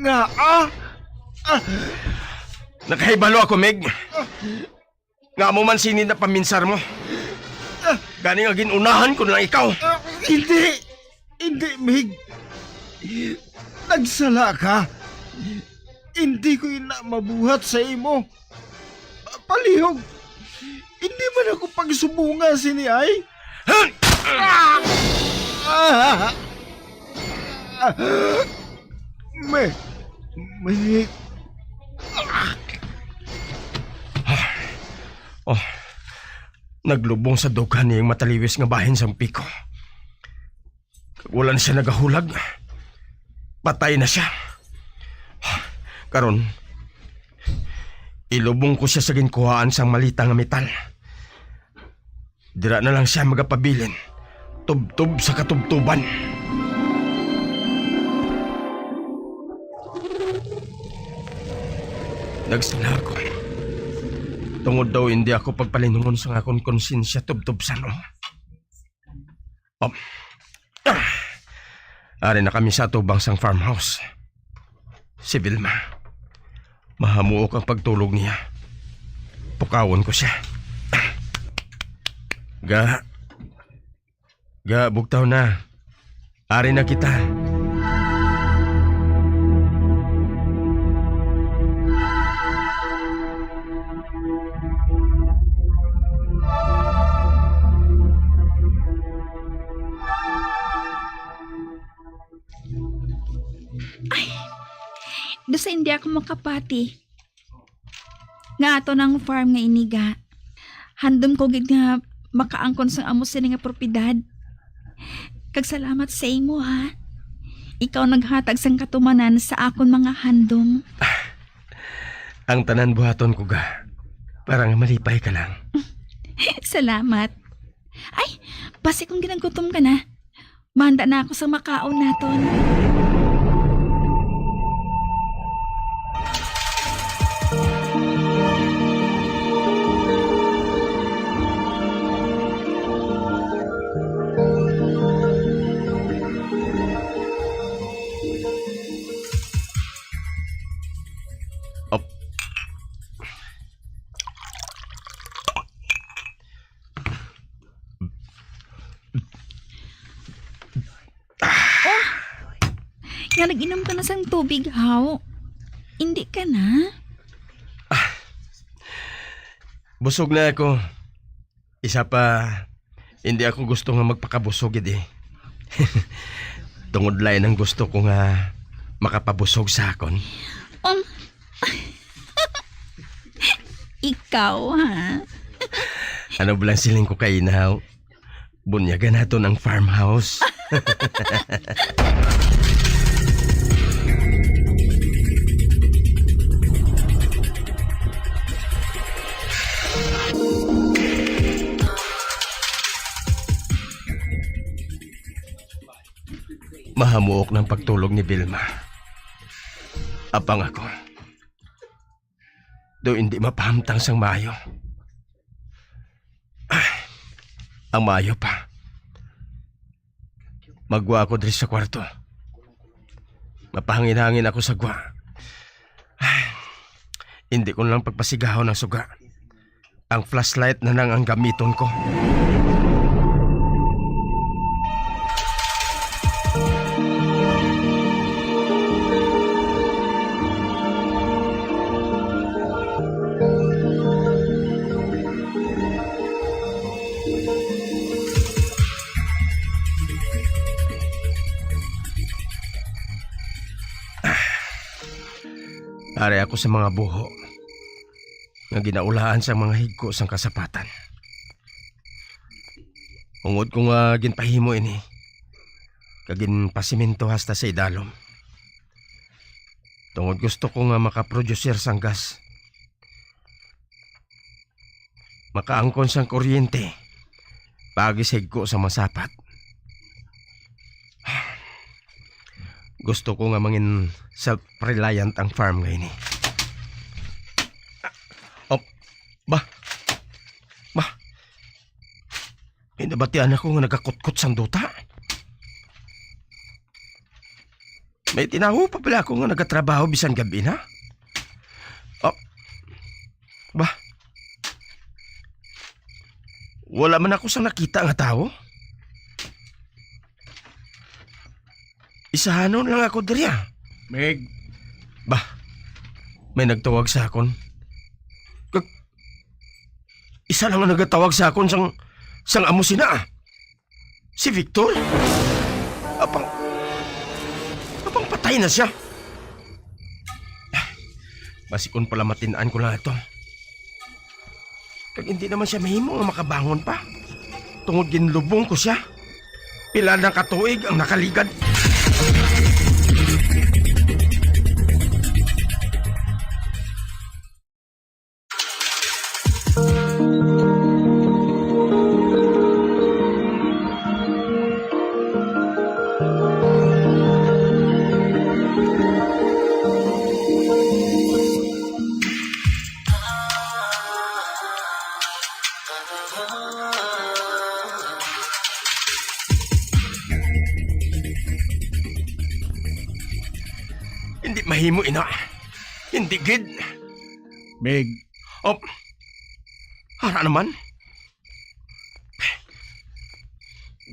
nga Nakahibalo ako, Meg. Nga mo man sinid na paminsar mo. Gani nga ginunahan ko na ikaw. Hindi, Mig. Nagsala ka. Hindi ko ina mabuhat sa imo. Palihog. Hindi man ako pagsubunga sini ay. May Oh, naglubong sa dughan niyang mataliwis nga bahin sang piko. Wala na siya nagahulag. Patay na siya. Karon, ilubong ko siya sa ginkuhaan sang malita nga metal. Dira na lang siya magapabilin. Tubtob sa katubtuban. Nagsala ako. Tungod daw hindi ako pagpalinungon sa akong konsensya tubtubsan o. Ari na kami sa tubang sang farmhouse. Si Vilma. Mahamuok ang pagtulog niya. Pukawon ko siya. Bugtaw na. Ari na kita. Dosa hindi ako makapati. Nga ato ng farm nga iniga. Handom ko gid nga makaangkon sa amo sila nga propiedad. Kagsalamat sa imo ha. Ikaw naghatag sang katumanan sa akon mga handom. Ang tanan buhaton ko ga. Parang malipay ka lang. Salamat. Ay, basi kung ginagutom ka na. Manda na ako sa makaon naton. Nga nag-inom ka na sang tubig, haw. Hindi ka na? Busog na ako. Isa pa, hindi ako gusto nga magpakabusog eh. Tungod lain ang gusto ko nga makapabusog sa akon. Ikaw, ha? Ano ba lang siling ko kay Inaw? Bunyagan nato ng farmhouse. Mahamuok ng pagtulog ni Vilma. Apang ako. Do hindi mapahamtang sang mayo. Ang mayo pa. Magwa ako diri sa kwarto. Mapahangin-hangin ako sa gwa. Hindi ko lang pagpasigaw ng suga. Ang flashlight na nang ang gamiton ko. Ari ako sa mga buho nga ginaulaan sa mga higko sang kasapatan. Ungod ko nga ginpahimo ini, kagin pasimento hasta sa idalom. Tungod gusto ko nga makaproducer sang gas. Makaangkon sang kuryente, pagi sa higko sa masapat. Gusto ko nga mangin self-reliant ang farm ngayon eh. May nabatian ako nga nagakutkot sang duta. May tinawo pa pala ako nga nagatrabaho bisan gabi na. Oh. Ba? Wala man ako sa nakita nga tao. Isahanon lang ako diri. Meg. Ba? May nagtawag sa akon. Isa lang ang nagatawag sa akon sang amo sina. Si Victor. Apang patay na siya. Basikon pala matinaan ko lang ito. Kag hindi naman siya mahimo nga makabangon pa. Tungod ginlubong ko siya. Pila ng katuig ang nakaligad. Hindi mahimo ina. Hindi gid. Meg. Oh. Hara naman.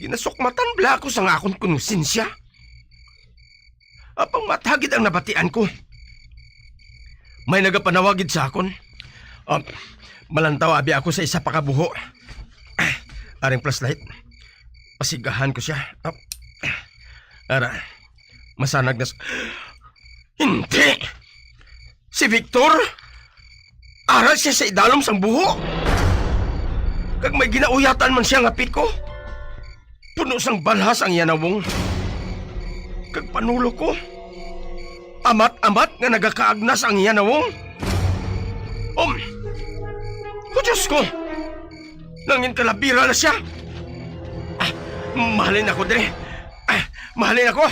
Ginasukmatan bla ako sa akong konsensya. Apang matagid ang nabatian ko. May nagapanawagid sa akon. Malantaw abi ako sa isa pa kabuho. Aring flashlight. Pasigahan ko siya. Ara. Masanag na... Hindi! Si Victor? Aral siya sa idalom sang buho. Kag may ginauyatan man siya nga piko. Puno sang balhas ang yanawong. Kag panulo ko. Amat-amat nga nagakaagnas ang yanawong. O Diyos ko! Nangin kalabira na siya. Mahalin ako, Dre. Mahalin ako.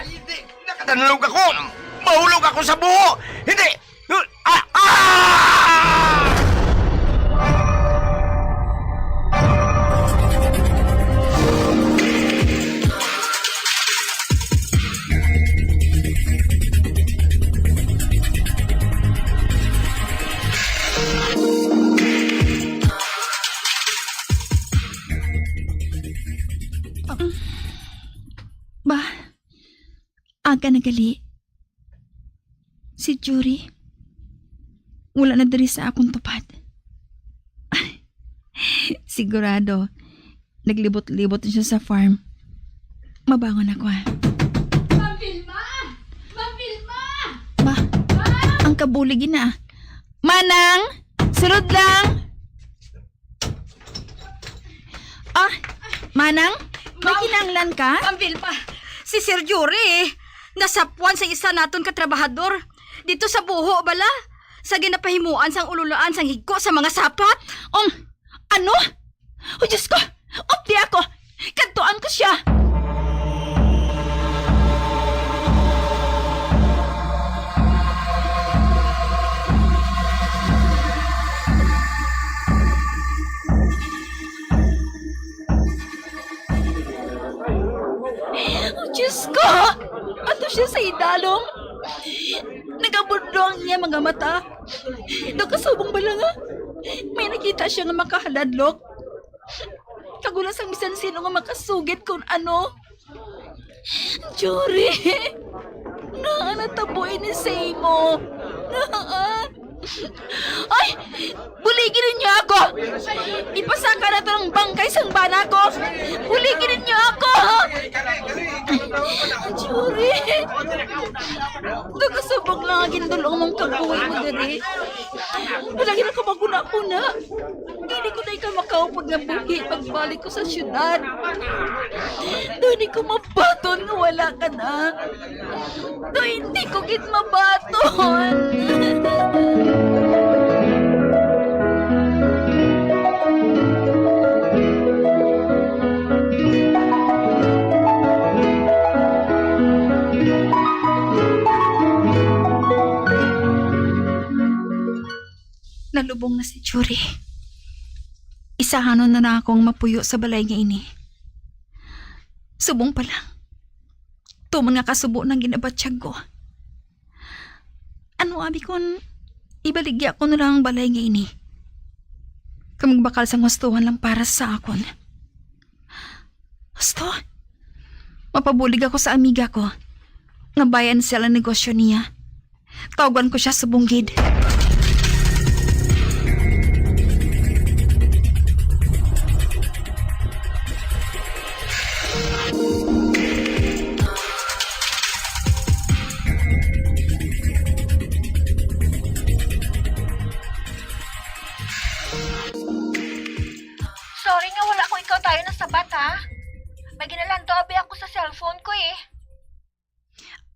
Hindi. Nakatanulog ako. Mahulog ako sa buho. Hindi. Ba, aga nagali. Si Jury, wala na diri sa akong tupad. Sigurado, naglibot-libot siya sa farm. Mabangon ako. Ma'am Vilma! Ma'am Vilma! Ba, ang kabulig na. Manang, sunod lang. Manang, may kinanglan ka? Ma'am Vilma, si Sir Jury, nasapuan sa isa naton katrabahador. Dito sa buho, bala. Sa ginapahimuan sang ululaan sang higko sa mga sapat. Ano? O Diyos ko! Opti ako! Kantuan ko siya! O Diyos ko! Ato siya sa idalong. Nagabundo ang niya mga mata. Nakasubong ba lang may nakita siya nga makahaladlok. Kagulas ang bisan sino nga makasugit kung ano. Jury! Naanataboy ni Seymo. Ay! Buligin ninyo ako! Ipasaka na ito ng bangkay sang bana ko! Buligin ninyo ako! Jury! Nagkasabog lang ang ginadulong mong kabuhay mo diri. Palagi na ka maguna-una. Hindi ko na ikaw makaupod nga buhi pagbalik ko sa syudad. Doon ko mabaton nga wala ka na. Doon hindi ko git mabaton. Nalubong na si Jury. Isahanon na akong mapuyo sa balay nga ini. Subong pa lang. Tuman nga kasubo ng ginabatsyag ko. Ano abi kon ibaligya ko na lang ang balay nga ini. Kamagbakal sa gustuhan lang para sa akon. Gusto? Mapabulig ako sa amiga ko. Nga bayan sila negosyo niya. Tawagan ko siya sa bunggid. Sorry nga wala ko ikaw tayo ng sabat ha. May ginalanto abi ako sa cellphone ko eh.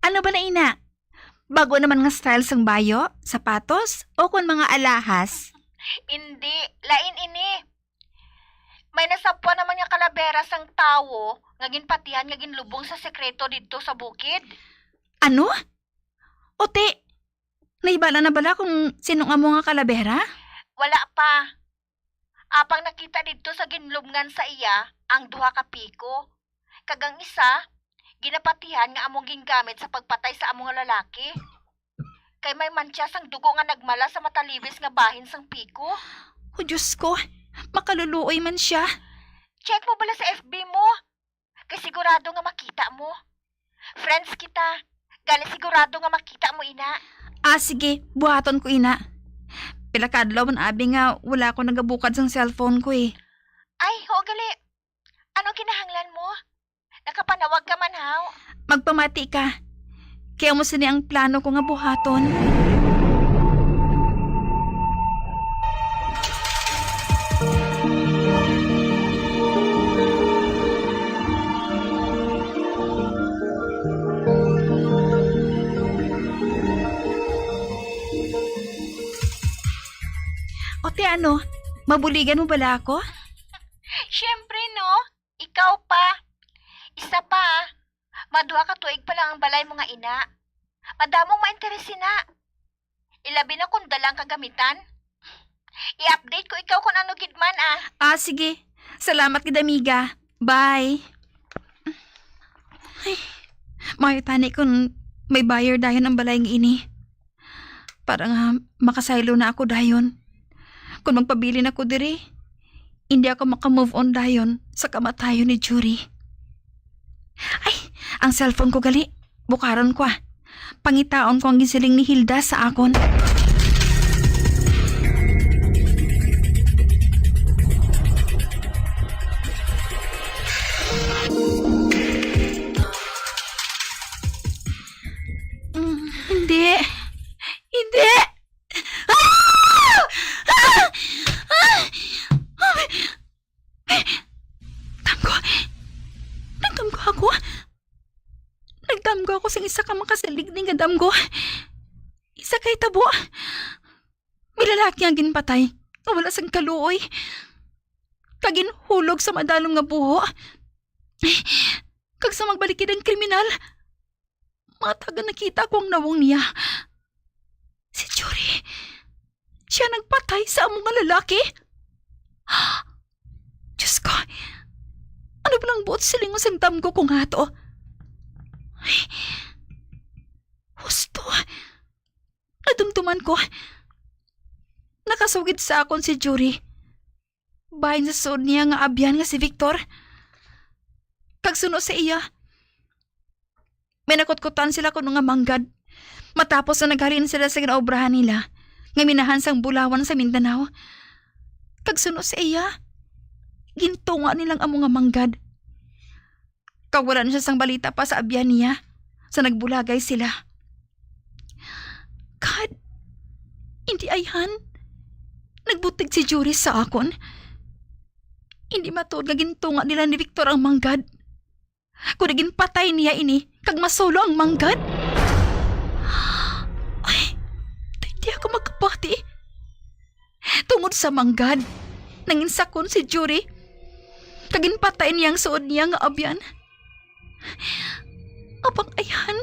Ano ba na ina? Bago naman nga style sang bayo, sapatos, o kung mga alahas? Hindi, lain ini. May nasapwa naman nga kalabera sang tawo, nga ginpatihan nga ginlubong sa sekreto dito sa bukid. Ano? Ote, naibala na bala kung sino nga mo nga kalabera? Wala pa. Apang nakita dito sa ginlubngan sa iya, ang duha ka piko. Kagang isa, ginapatihan nga among gingamit sa pagpatay sa among lalaki. Kay may mantsa sang dugo nga nagmala sa matalibis nga bahin sang piko. O Diyos ko, makaluluoy man siya. Check mo bala sa FB mo. Kay sigurado nga makita mo. Friends kita. Gali sigurado nga makita mo ina. Sige, buhaton ko ina. Pila kadlaw man abi nga wala ko nagabukad sang cellphone ko eh. Ay, ho gali. Anong kinahanglan mo? Nakapanawag ka man haw. Magpamati ka. Kaya mo sini ang plano ko nga buhaton. Ote ano, mabuligan mo bala ako? Siyempre no, ikaw pa. Isa pa, maduha ka tuig pa lang ang balay mo nga ina. Madamong mainteresin na. Ilabi na kung dalang kagamitan. I-update ko ikaw kung ano gidman Sige. Salamat gid amiga. Bye. Ay, mayo tani kung may buyer dayon ang balay nga ini. Para nga makasaylo na ako dayon. Kung magpabili na ko diri, hindi ako makamove on dayon sa kamatayon ni Jury. Ay, ang cellphone ko gali. Bukaron ko Pangitaon ko ang gisiling ni Hilda sa akon. Hindi. Hindi. Nagdamgo ako sa isa ka makasalig ni nga damgo. Isa kay tabo. May lalaki ang ginpatay. Wala sang kaluoy. Kaginhulog sa madalong nga buho. Kag sa magbalikid ang kriminal, mataga nakita ko ang nawong niya. Si Jury. Siya nagpatay sa among nga lalaki. Diyos ko. Ano ba lang buot silingos ang damgo kong hato? Ay, husto. Nadumduman ko. Nakasugid sa akon si Jury. Bahin sa suod niya nga abyan nga si Victor. Kagsuno sa iya. May nakotkotan sila kuno nga manggad. Matapos na naghalin sila sa ginaobrahan nila. Nga minahan sang Bulawan sa Mindanao. Kagsuno sa iya. Gintunga nilang amo nga manggad. Kawalan siya sang balita pa sa abyan niya sa nagbulagay sila. God, hindi ayhan. Nagbutig si Jury sa akon. Hindi matuod nga gintunga nila ni Victor ang manggad. Kung naging patay niya ini, kag masolo ang manggad. Ay, hindi ako magkapati. Tungod sa manggad, nanginsakon si Jury. Kagin patay niyang suod niya nga abyan. Apang ayan.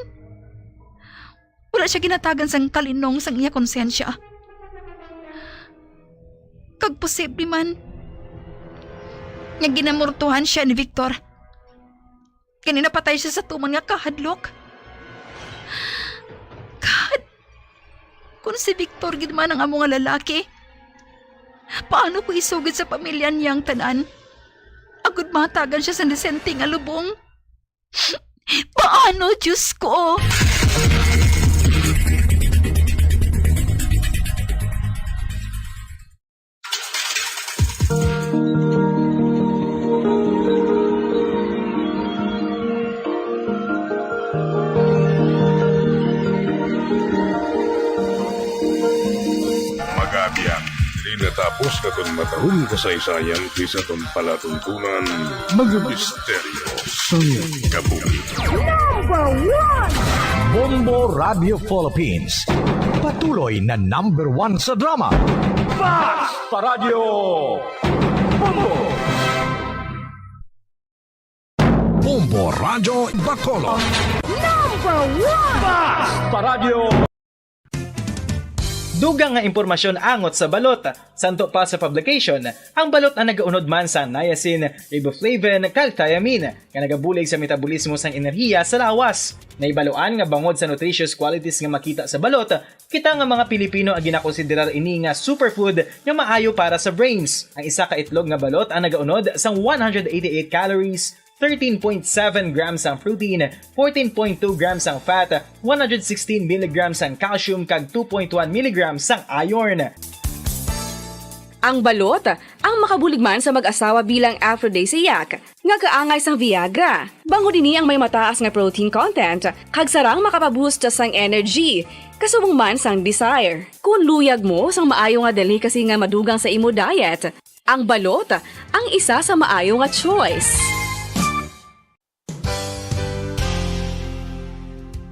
Wala siya ginatagan sang kalinong sang iya konsensya. Kag posible man, nga ginamurtuhan siya ni Victor. Kanina patay siya sa tuman nga kahadlok. God, kung si Victor gid man ang amo nga lalaki, paano ko isugid sa pamilya niyang tanan? Agud matagan siya sa desente nga lubong. Paano, Diyos ko? Magabiyak, di natapos na itong matahong kasaysayan kaysa itong palatuntunan, mga misteryo sa kabuhi. Number 1! Bombo Radio Philippines. Patuloy na number 1 sa drama. Fast Radio Bombo! Bombo Radio Bacolod. Number 1! Fast Radio Dugang nga impormasyon angot sa balot. Santo pa sa publication, ang balot ang nagaunod man sa niacin, riboflavin, kag thiamine, nga nagabulig sa metabolismo sang enerhiya sa lawas. Naibaluan nga bangod sa nutritious qualities nga makita sa balot, kita nga mga Pilipino ang ginakonsiderar ini nga superfood nga maayo para sa brains. Ang isa ka itlog nga balot ang nagaunod sang 188 calories, 13.7 grams ang protein, 14.2 grams ang fat, 116 mg ang calcium kag 2.1 mg ang iron. Ang balot, ang makabuligman sa mag-asawa bilang aphrodisiac, nga kaangay sang Viagra. Bangod ini ang may mataas nga protein content, kag sarang makapaboost sang energy, kasubong man sang desire. Kung luyag mo sang maayo nga delicacy nga madugang sa imo diet, ang balot, ang isa sa maayo nga choice.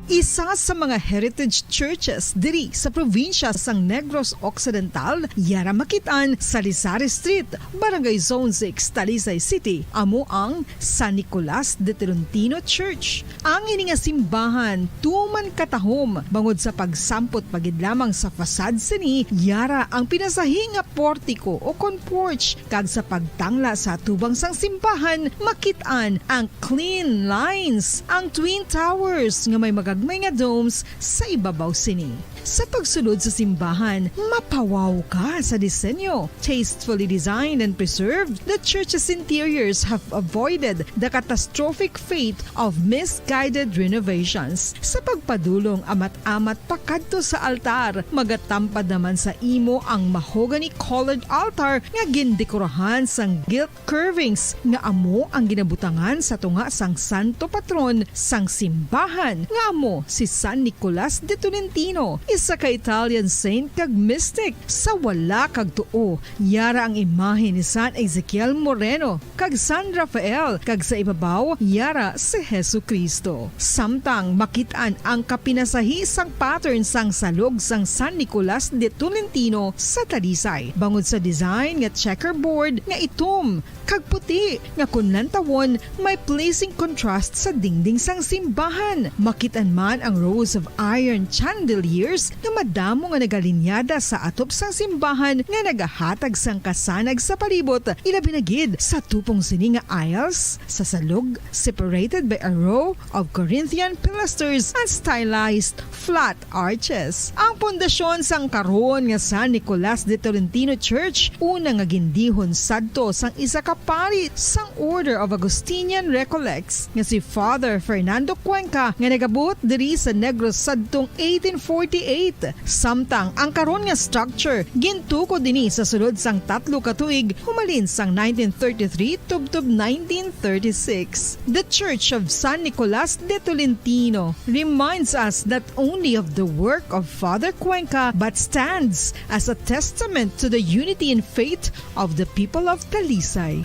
Isa sa mga heritage churches diri sa probinsya sang Negros Occidental, yara makitaan sa Lizares Street, Barangay Zone 6, Talisay City, amo ang San Nicolas de Tolentino Church. Ang ini nga simbahan tuman katahom bangod sa pagsampot pagid lamang sa fasad sini, yara ang pinasahi nga portiko o porch, kag sa pagtangla sa tubang sang simbahan makitaan ang clean lines, ang twin towers nga may magagmay nga domes sa ibabaw sini. Sa pagsulod sa simbahan, mapawaw ka sa disenyo. Tastefully designed and preserved, the church's interiors have avoided the catastrophic fate of misguided renovations. Sa pagpadulong amat-amat pakadto sa altar, magatampad naman sa imo ang mahogany colored altar nga gindekorahan sang gilt curvings nga amo ang ginabutangan sa tunga sang santo patron sang simbahan nga amo si San Nicolas de Tolentino, isa ka Italian saint kag mystic. Sa wala kag tuo, yara ang imahe ni San Ezekiel Moreno kag San Rafael, kag sa ibabaw yara si Hesu Kristo. Samtang makitaan ang kapinasahi sang pattern sang salog sang San Nicolas de Tolentino sa Talisay, bangod sa design nga checkerboard nga itom kag puti nga kunlantawon may pleasing contrast sa dingding sang simbahan. Makitaan man ang rows of iron chandeliers nga madamo nga nagalinyada sa atop sang simbahan nga nagahatag sang kasanag sa palibot, ilabi na gid sa tupong sini nga aisles sa salog, separated by a row of Corinthian pilasters and stylized flat arches. Ang pundasyon sang karon nga San Nicolas de Tolentino Church una nga gindihon sadto sang isa ka pari sang Order of Augustinian Recollects nga si Father Fernando Cuenca nga nagabot diri sa Negros sadtong 1848. Samtang ang karon nga structure gintuko dinhi sa sulod sang 3 ka tuig humalin sang 1933 tubtob 1936. The Church of San Nicolas de Tolentino reminds us not only of the work of Father Cuenca but stands as a testament to the unity and faith of the people of Talisay.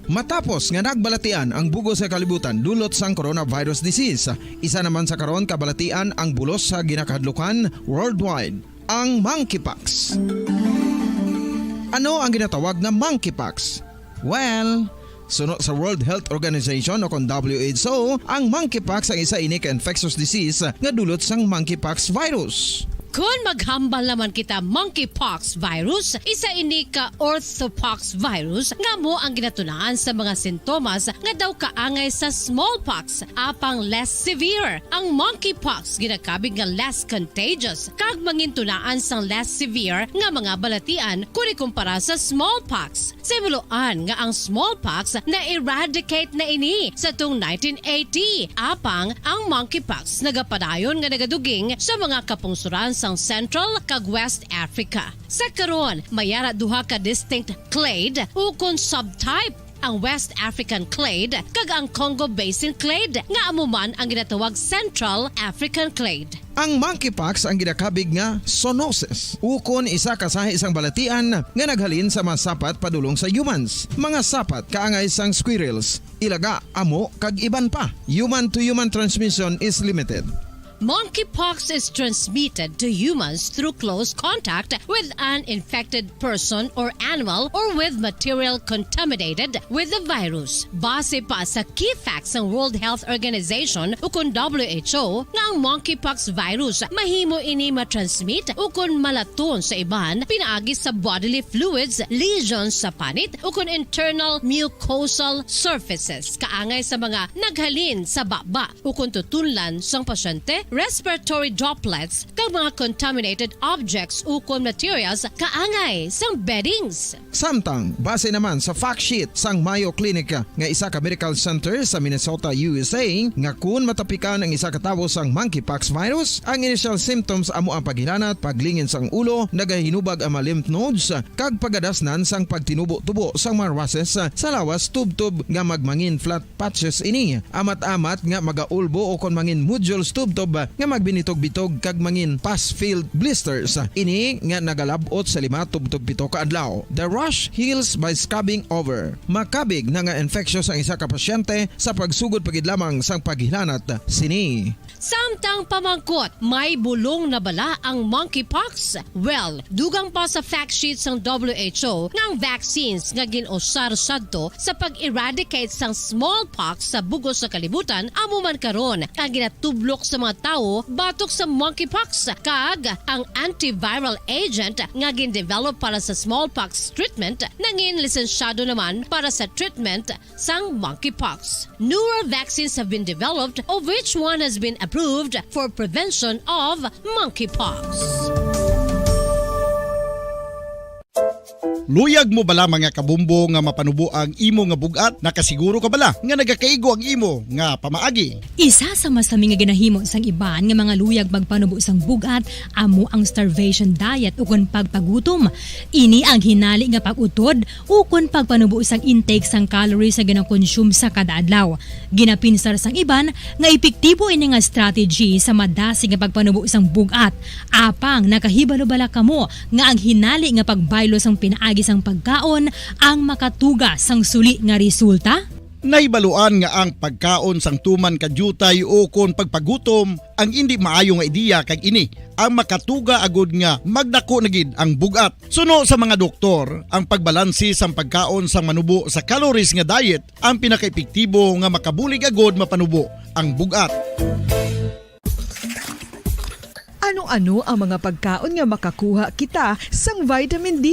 Matapos nga nagbalatian ang bugos sa kalibutan dulot sang coronavirus disease, isa naman sa karon kabalatian ang bulos sa ginakahadlukan worldwide, ang monkeypox. Ano ang ginatawag na monkeypox? Well, Suno sa World Health Organization o kon WHO, ang monkeypox ang isa ini ka infectious disease nga dulot sang monkeypox virus. Kung maghambal naman kita monkeypox virus, isa ini ka orthopox virus nga mo ang ginatunaan sa mga sintomas nga daw kaangay sa smallpox, apang less severe. Ang monkeypox ginakabig nga less contagious, kag mangintunaan sang less severe nga mga balatian kung ikumpara sa smallpox. Simuloan nga ang smallpox na eradicate na ini sa tung 1980, apang ang monkeypox nagapadayon nga nagaduging sa mga kapungsuran sang Central kag West Africa. Sa karon, mayara duha ka distinct clade o kon subtype, ang West African clade kag ang Congo Basin clade nga amuman ang ginatawag Central African clade. Ang monkeypox ang ginakabig nga zoonosis. Ukon isa kasahi isang balatian nga naghalin sa mga sapat padulong sa humans. Mga sapat kaangay sang squirrels, ilaga, amo kag iban pa. Human to human transmission is limited. Monkeypox is transmitted to humans through close contact with an infected person or animal or with material contaminated with the virus. Base pa sa key facts ng World Health Organization o kung WHO nga ang monkeypox virus mahimo ini matransmit o kung malaton sa iban pinaagi sa bodily fluids, lesions sa panit o kung internal mucosal surfaces kaangay sa mga naghalin sa baba o kung tutunlan sang pasyente, respiratory droplets kag mga contaminated objects ukon materials kaangay sang beddings. Samtang, base naman sa fact sheet sang Mayo Clinic nga isa ka medical center sa Minnesota, USA, nga kun matapikan ang isa ka tawo sang monkeypox virus, ang initial symptoms amo ang paghilanat, paglingin sang ulo, nagahinubag ang mga lymph nodes, kag pagadasnan sang pagtinubo-tubo sang mga rashes sa lawas tubtob nga magmangin flat patches ini. Amat-amat nga magaulbo o kon mangin nodules tubtob nga magbinitog-bitog kag mangin pus-filled blisters. Ini nga nagalabot sa 5 tubtob 7 ka adlaw. The rash heals by scabbing over. Makabig na nga infectious ang isa ka pasyente sa pagsugod pagid lamang sang paghilanat sini. Samtang pamangkot, may bulong na bala ang monkeypox? Well, dugang pa sa fact sheet ng WHO nga ang vaccines nga ginusar sadto sa pag-eradicate sang smallpox sa bugos sa kalibutan amo man karon ang ginatublok sa mga tao batok sa monkeypox kag ang antiviral agent nga gin-develop para sa smallpox treatment nangin lisensyado naman para sa treatment sang monkeypox. Newer vaccines have been developed of which one has been approved for prevention of monkeypox. Luyag mo bala mga kabumbo nga mapanubo ang imo nga bugat? Nakasiguro ka bala nga nagakaigo ang imo nga pamaagi? Isa sa masami nga ginahimo sang iban nga mga luyag magpanubo sang bugat amo ang starvation diet ukon pagpagutom. Ini ang hinali nga pag-utod ukon pagpanubo sang intake sang calories sa ginakonsume sa kada adlaw. Ginapinsar sang iban nga epektibo ini nga strategy sa madasi nga pagpanubo sang bugat. Apang nakahibalo bala kamo nga ang hinali nga pagbaylo sang pinaagi sang pagkaon ang makatuga sang suli nga resulta? Naibaluan nga ang pagkaon sang tuman kadyutay o kon pagpagutom ang hindi maayo nga ideya kag ini ang makatuga agud nga magdako na gid ang bugat. Suno sa mga doktor, ang pagbalansi sang pagkaon sang manubo sa calories nga diet ang pinakaepektibo nga makabulig agud mapanubo ang bugat. Ano-ano ang mga pagkaon nga makakuha kita sang vitamin D?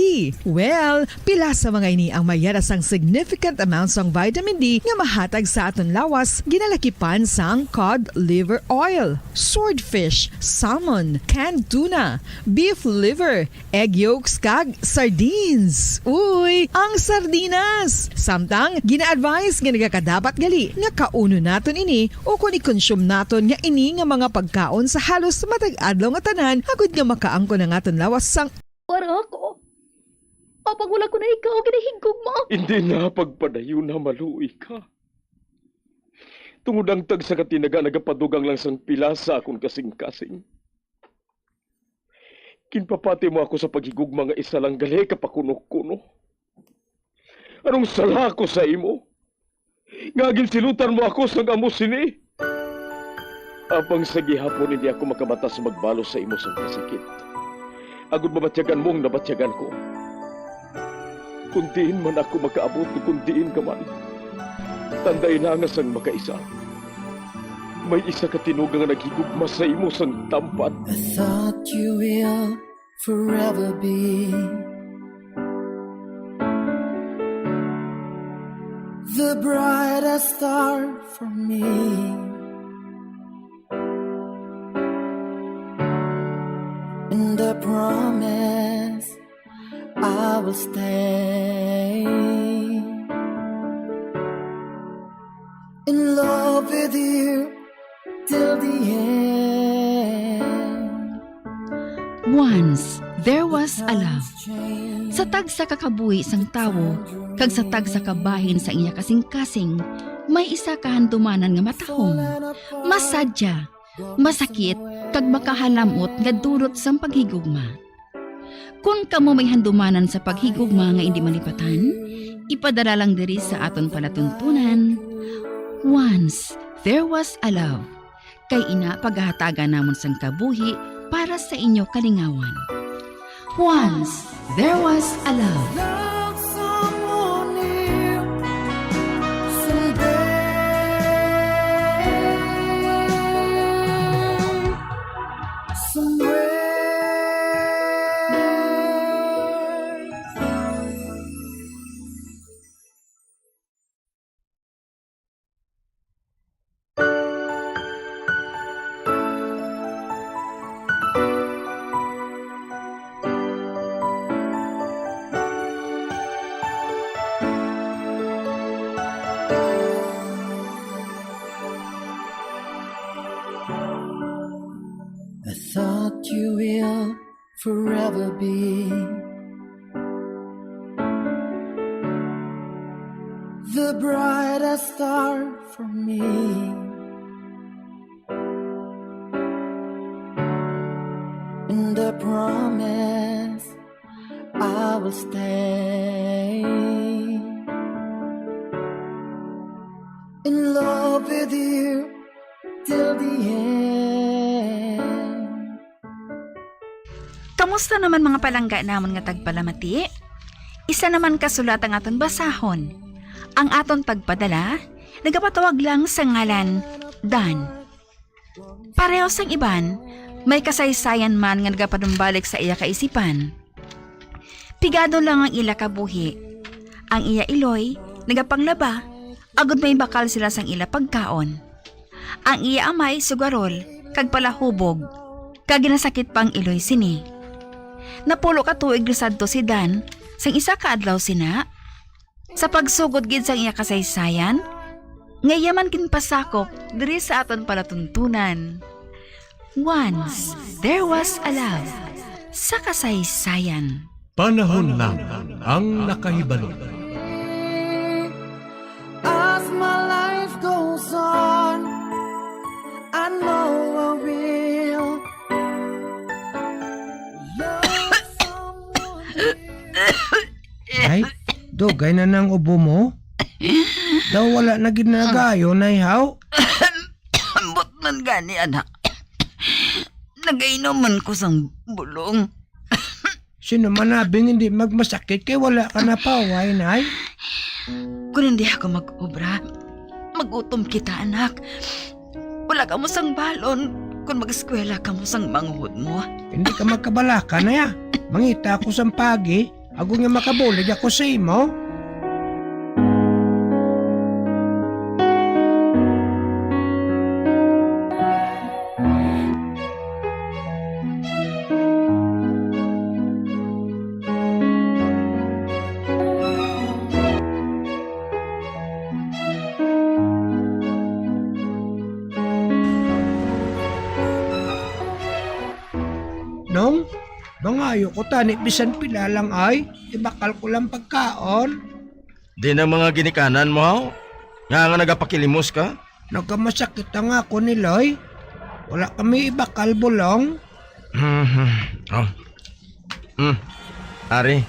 Well, pila sa mga ini ang mayara sang significant amount sang vitamin D nga mahatag sa aton lawas ginalakipan sang cod liver oil, swordfish, salmon, canned tuna, beef liver, egg yolks kag sardines. Uy, ang sardinas! Samtang gina-advise nga nagakadapat gali nga kauno naton ini o kung i-consume naton nga ini nga mga pagkaon sa halos matag adlaw nga tanan, agud nga makaangko na nga ton lawas sang... Para ako. Apag wala ko na ikaw, ginahigog mo. Hindi na pagpadayo na maluoy ka. Tungod ang tag sa katinaga nagapadugang lang sang pila sa akong kasing-kasing. Kinpapati mo ako sa paghigugma nga isa lang gali kapakuno-kuno. Anong sala ko sa imo? Ngagin silutan mo ako sa amo sini. Apang sa gihapon hindi ako makabatas magbalo sa imo sa kasakit. Agud mabatyagan mong nabatyagan ko. Kundiin man ako makaabot, kundiin ka man. Tanday na nga sang makaisa. May isa ka tinuga nga naghigugma sa imo sang tampat. I thought you will forever be the brightest star for me. And I promise I will stay in love with you till the end. Once, there was a love. Sa tagsa kakabuhi sang tawo, kag sa tagsa kabahin sa iya kasing-kasing, may isa kahandumanan nga matahong, masadya, masakit, kag makahalamot nga dulot sang paghigugma. Kung kamo may handumanan sa paghigugma nga hindi malipatan, ipadala lang diri sa aton palatuntunan. Once, there was a love. Kay ina paghahatagan namon sang kabuhi para sa inyo kalingawan. Once, there was a love. Love someone new someday, somewhere. I thought you will forever be the brightest star for me. And I promise I will stay in love with you till the end. Kamusta naman mga palangga namon nga tagpalamati? Isa naman kasulat ang aton basahon. Ang aton pagpadala, nagapatawag lang sa ngalan Dan. Pareho sang iban, may kasaysayan man nga nagapadumbalik sa iya kaisipan. Pigado lang ang ila kabuhi. Ang iya iloy, nagapanglaba, agud may bakal sila sang ila pagkaon. Ang iya amay sugarol, kag palahubog, kag ginasakit pang iloy sini. Napulo ka tuig lusadto si Dan, sang isa ka adlaw sina. Sa pagsugod gid sang iya kasaysayan, ngayaman kinpasakop diri sa aton palatuntunan. Once, there was a love sa kasaysayan. Panahon lang ang nakahibalo. As my life goes on, I know I will love someone. Ay, dugay na ng ubo mo? Daw wala na ginagayo na ihaw? Ambot man gani anak. Nagainuman ko sang bulong. Sino manabing hindi magmasakit kay wala ka na paway, nay? Kung hindi ako mag-obra, magutom kita anak. Wala ka mo sang balon kung mag-eskwela ka mo sang manguhod mo. Hindi ka magkabalaka na ya. Mangita ako sang pagi, ako nga makabulig ako sa imo. Nong, mangayo ko tani bisan pila lang ay, ibakal ko lang pagkaon. Di na mga ginikanan mo, haw? Nga nagapakilimos ka? Nagkamasakit ang ako niloy. Wala kami ibakal bulong. Ari,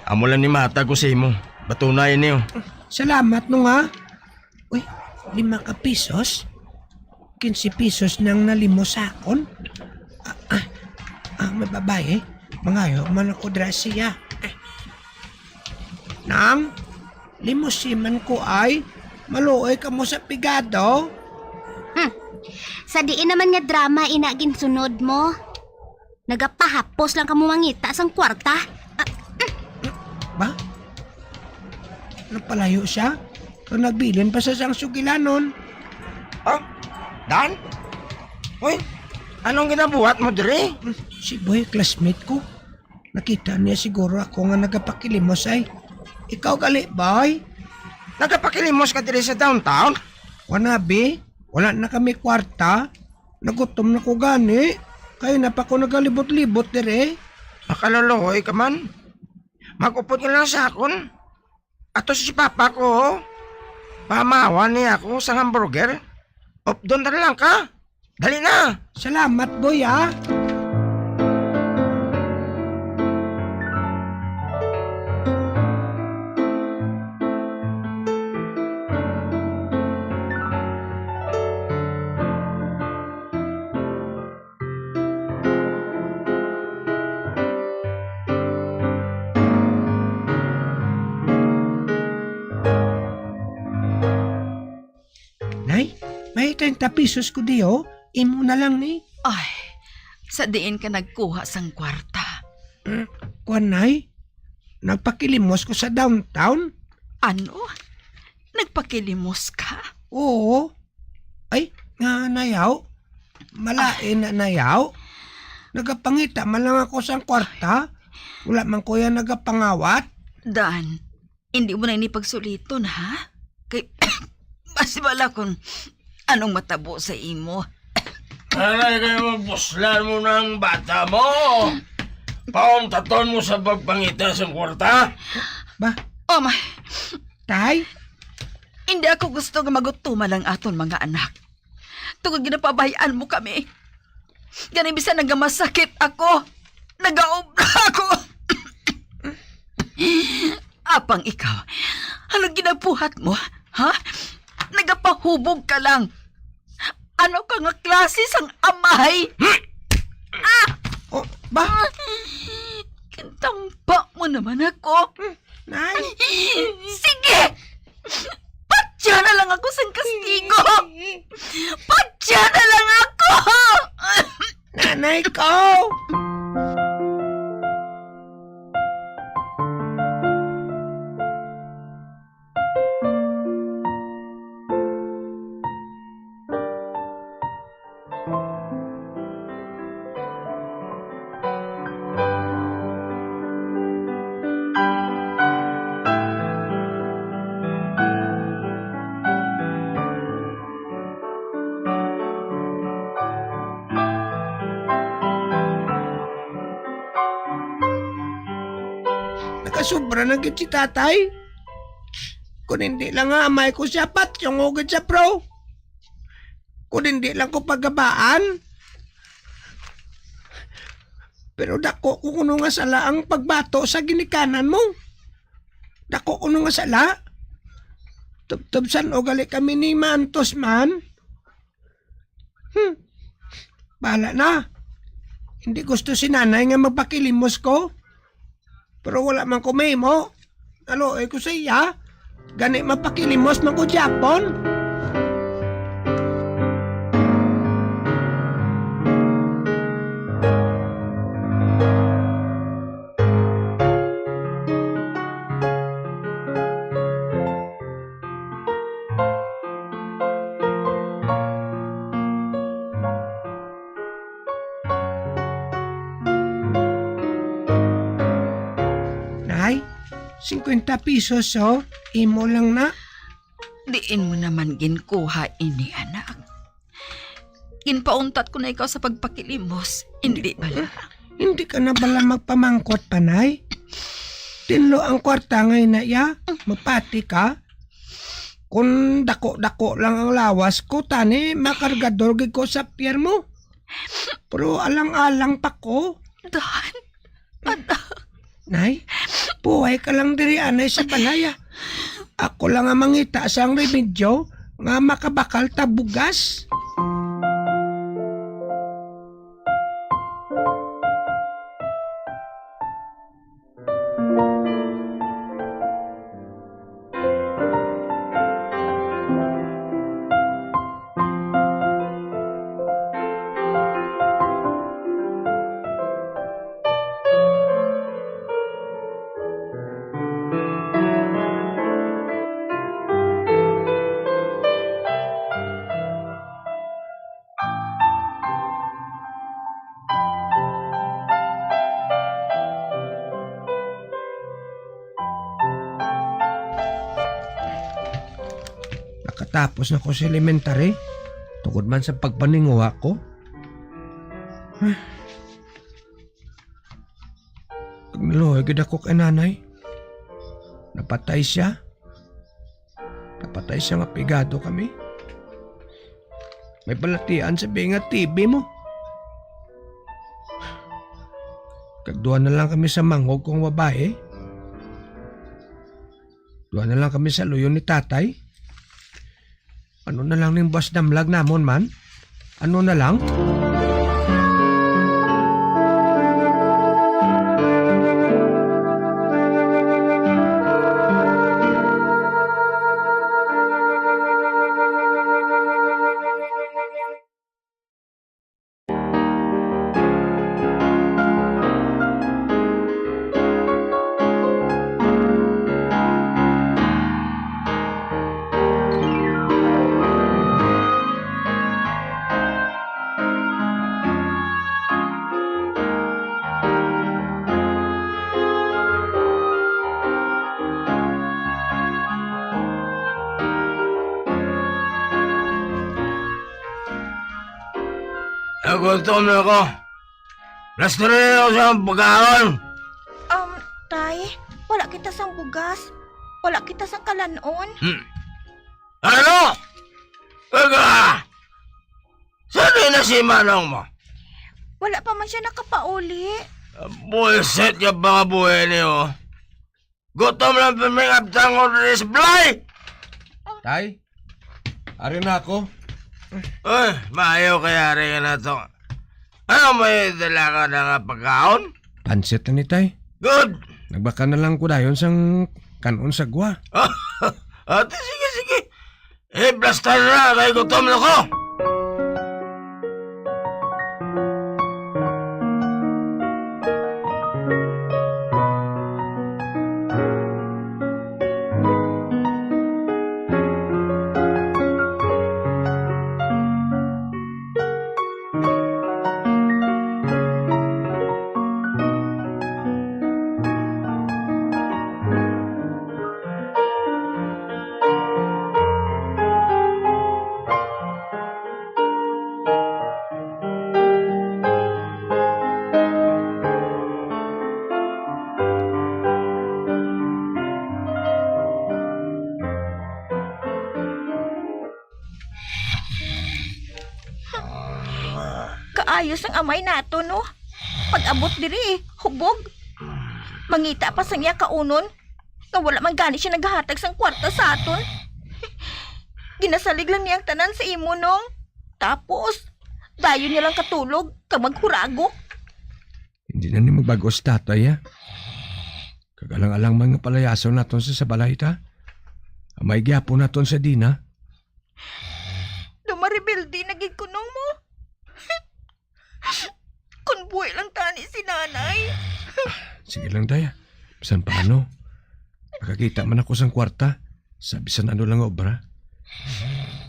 amo lang ni mata ko sa imo. Batunay niyo. Salamat no nga. Uy, 5 ka pesos? 15 pesos nang nalimos akon. May babae, mangayo man ako dra siya. Nang, limusiman ko ay Maluoy ka mo sa pigado? Sa diin naman nga drama inagin sunod mo. Nagapahapos lang kamo mangita sang kwarta. Ba? Napalayo siya? Kung nagbilin pa sa sang sugilanon. Dan? Uy, anong ginabuhat mo dire? Si Boy, classmate ko. Nakita niya siguro ako nga nagapakilimos ay. Ikaw gali, Boy? Nagapakilimos ka dire sa downtown? Wanabi, wala na kami kwarta. Nagutom na ko gani. Kaya na pa ko nagalibot-libot dire. Makaloloy ka man. Magupot ka lang sa akon. Ato si papa ko, pamawan niya ako sa hamburger. Doon na lang ka. Dali na. Salamat, Boy, ah. Nay, may 30 pesos ko diyo. Imo na lang ni. Ay, sa diin ka nagkuha sang kwarta. Kuan, Nay? Nagpakilimos ko sa downtown? Ano? Nagpakilimos ka? Oo. Ay, nga nayaw. Malain na nayaw. Nagapangita man lang ako sa kwarta. Wala man ko yan nagapangawat. Dan, hindi mo na inipagsuliton, ha? Kay, mas wala kung anong matabo sa imo. Aray kayo magbuslan mo ng bata mo. Pauntaton mo sa pagpangita sa kwarta. Ba? Oh, my. Tay? Hindi ako gusto nga magutuma lang aton mga anak. Tungod ginapabayaan mo kami. Ganun bisa nagamasakit ako. Nagaob na ako. Apang ikaw, anong ginabuhat mo? Ha? Nagapahubog ka lang. Ano ka nga klase sang amay? Oh, ba? Kintampa mo naman ako. Nay? Sige! Patya na lang ako sang kastigo! Patya na lang ako! Nanay ko! Nakasubra na gid si tatay. Kung hindi lang nga amay ko siya yung ugid sa pro. Kung hindi lang ko pagabaan. Pero dako ko kuno nga sala ang pagbato sa ginikanan mo. Dako kuno nga sala. Tubsan o gali kami ni Mantos man. Bahala na. Hindi gusto si nanay nga magpakilimos ko. Pero wala man ko may mo. Aloy ko sa iya. Gani mapakilimos man ko Japon. Nay, 50 pesos imo lang na. Diin mo naman ginkuha ini, anak. Ginpauntat ko na ikaw sa pagpakilimos. Hindi bala. Hindi ka na bala magpamangkot, panay? Tinlo ang kwarta ngayon na ya. Mapati ka. Kung dako-dako lang ang lawas ko, tani, makargador gid ko sa pier mo. Pero alang-alang pa ko. Dan, anak. Nay, buhay ka lang diri anay sa balaya. Ako lang ang mangita sa ang remedyo nga makabakal ta bugas. Katapos na ko sa elementary. Tungod man sa pagpaninguha ko. Pag naluhigid ako kay nanay, napatay siya. Napatay siya nga pigado kami. May balatian sa nga TV mo. Kagduan na lang kami sa manghog kong babae. Duan na lang kami sa luyon ni tatay. Ano na lang ning bus damlag namon man? Ano na lang? Nagutom na ako. Plasto rin ako sa pagkaon. Tay, wala kita sang bugas. Wala kita sang kalanon. Ano? Kaga! Saan na si Manong mo? Wala pa man siya nakapauli. Bullshit yung mga buhay niyo. Gutom lang pamingaptang ko rin sa blay! Tay, ari na ako. Uy, maayaw kaya rin na to. Ano may dala ka na nga pagkaon? Pansit na ni tay. Good! Nagbaka na lang ko dayon sang kanon sa gwa. Ate, sige. Blastar na, kaya gutom na ko. Kaayos ang amay nato, no? Pag-abot diri, hubog. Mangita pa sang iya kaunon, nga wala man gani siya naghahatag sang kwarta sa aton. Ginasalig lang niyang tanan sa imo, nong. Tapos, dayon niya lang katulog, kag maghurago. Hindi na ni magbagos tatay, ha? Kagalang-alang mga palayason naton sa balay, ta? Amay gyapon naton sa dina. Dumaribildi na gid kunong mo. Kung buhay lang tani si nanay. Sige lang, Daya. Bisan paano? Nakakita man ako sang kwarta. Sa bisan ano lang obra.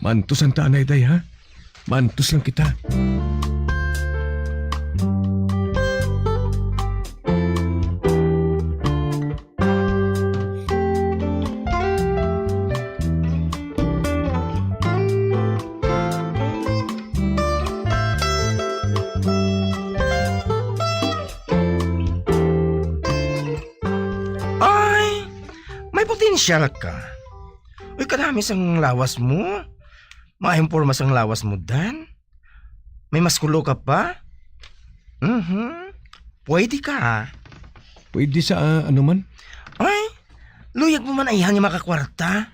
Mantos ang tanay, Daya, ha? Mantos lang kita. Potensyal ka. Uy, kadami sang lawas mo. Maimpormas ang lawas mo, Dan. May maskulo ka pa? Pwede ka. Pwede sa ano man? Ay, luyag mo man ayhan yung makakwarta.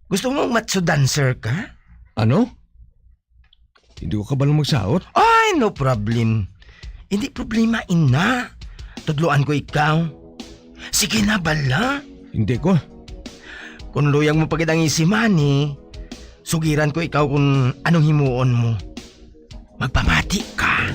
Gusto mo matso dancer ka? Ano? Hindi ko kabalang magsaot? Ay, no problem. Hindi problema, ina. Tudloan ko ikaw. Sige na, bala. Hindi ko. Kung luyang mo pagid ang isimani, sugiran ko ikaw kung anong himuon mo. Magpamati ka.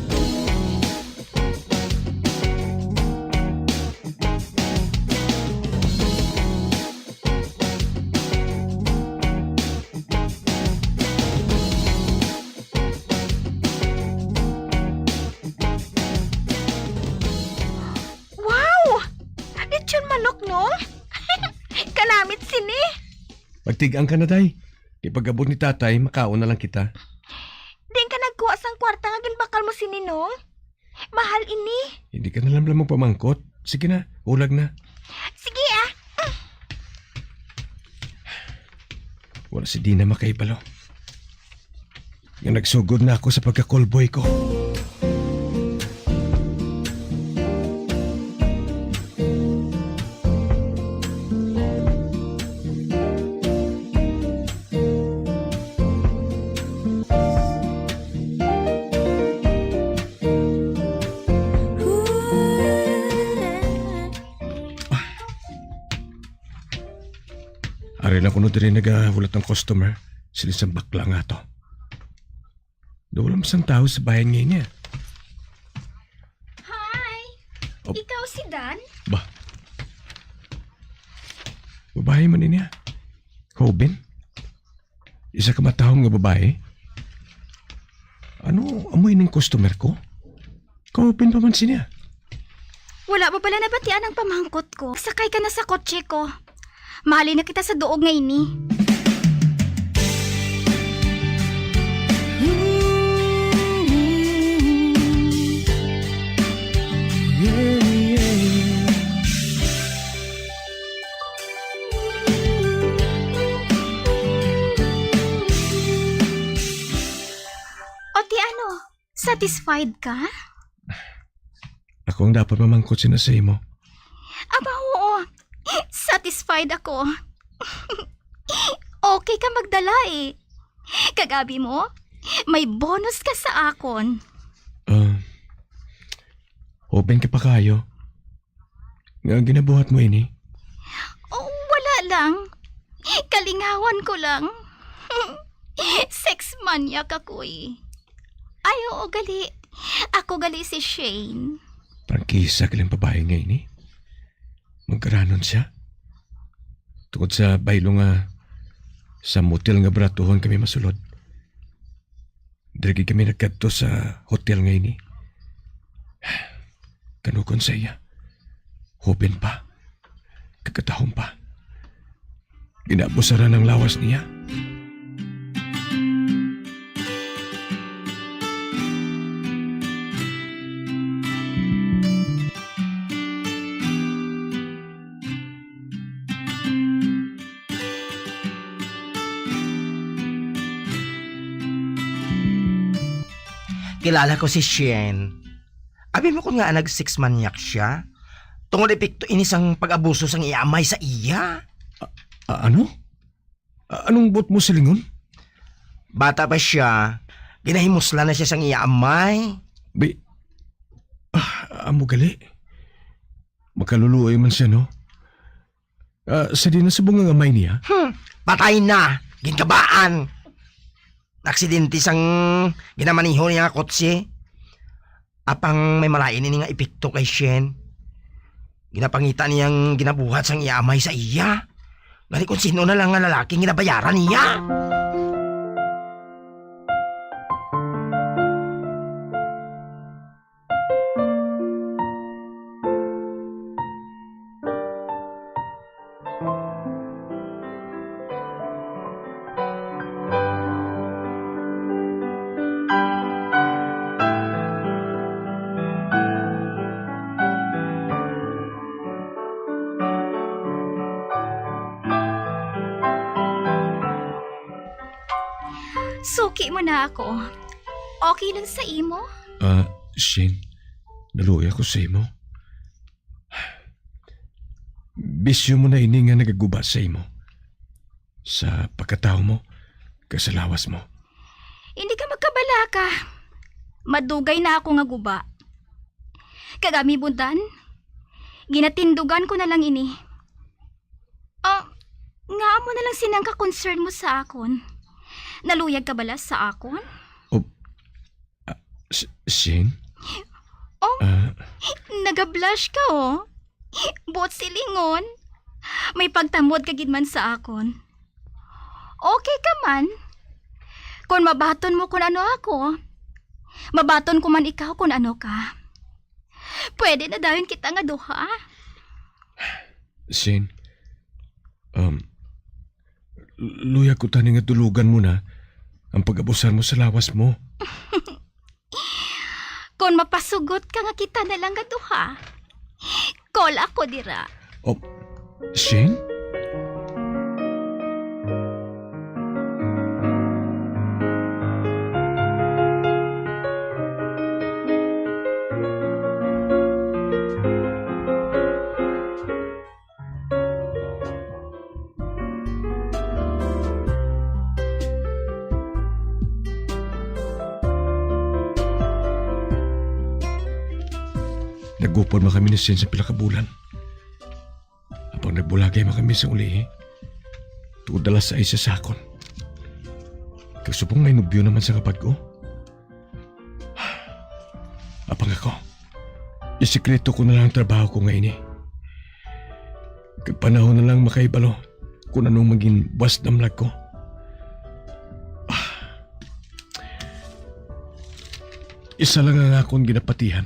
Magtigang ka na, day. Ipagabot ni tatay, makaon na lang kita. Din ka nagkuha sang kwarta nga ginbakal mo si Ninong? Mahal ini. Hindi ka na lang magpamangkot. Sige na, ulag na. Sige ah. Wala si Dina makaibalo. Nga nagsugod na ako sa pagka-callboy ko. Ari lang kuno diri nagahulat ng customer. Sila isang bakla nga to. Dawalam isang tao sa bayan ngayon niya. Hi! Oh. Ikaw si Dan? Ba? Babae man niya. Hoben? Isa ka matahong nga babae? Ano amoy ng customer ko? Kaopen pa man siya. Wala pa pala nabatian ang pamangkot ko. Sakay ka na sa kotse ko. Mahali na kita sa duog nga ini. O ti ano, satisfied ka? Ako ang dapat mamangkot sinasay mo. Aba oo, satisfied ako. Okay ka magdala eh. Kagabi mo, may bonus ka sa akon. Open ka pa kayo. Nga ginabuhat mo ini. Oh, wala lang. Kalingawan ko lang. Sex maniac ako eh. Ay, oo, gali. Ako gali si Shane. Prangkisa ka lang babae ngayon eh. Magkaranon siya. Tungkol sa baylo nga sa motel nga bratuhon kami masulod. Dirigi kami nagkadto sa hotel ngayon eh. Kanukon sa iya. Hopin pa. Kakatahon pa. Ginabusara ng lawas niya. Kilala ko si Shane. Abi mo ko nga nag-sex maniac siya. Tungod epekto inisang pag-abuso sang iamay sa iya. Ano? Anong bot mo silingon? Bata pa siya. Ginahimusla na siya sang iamay. Amo gali. Makaluluoy man siya, no? Sa di na subong ang amay niya? Patay na. Ginkabaan. Aksidente sang ginamaniho niya nga kotse. Apang may malain ni nga epekto kay Shen. Ginapangita niyang ginabuhat sang iamay sa iya. Gali kung sino na lang nga lalaking ginabayaran niya. Suki mo na ako. Okay lang sa imo? Shane, naluoy ako sa imo. Bisyo mo na ini nga nagaguba sa imo. Sa pagkatao mo, kasalawas mo. Hindi ka magkabala ka. Madugay na ako nga guba. Kagami bundan, ginatindugan ko na lang ini. Nga mo na lang sinang ka-concern mo sa akon. Naluyag ka bala sa akon? Shane? Nagablush ka oh. Buot silingon. May pagtamod ka gid man sa akon. Okay ka man. Kung mabaton mo kung ano ako, mabaton ko man ikaw kung ano ka. Pwede na dawin kita nga duha. Shane, Luyag ko tani nga tulugan mo na ang pag-abusan mo sa lawas mo. Kung mapasugot ka nga kita na lang gaduha, call ako dira. Oh, Shane? Nagupon mo kami ni Shane sa pila ka bulan. Apang nagbulagay mo kami sa uli, tuod dala sa isa sakon. Kagsupong may nubyo naman sa kapad ko. Apang ako, isikreto ko na lang ang trabaho ko ngayon eh. Kagpanahon na lang makaibalo kung anong maging buwas damlag ko. Isa lang ang akong ginapatihan.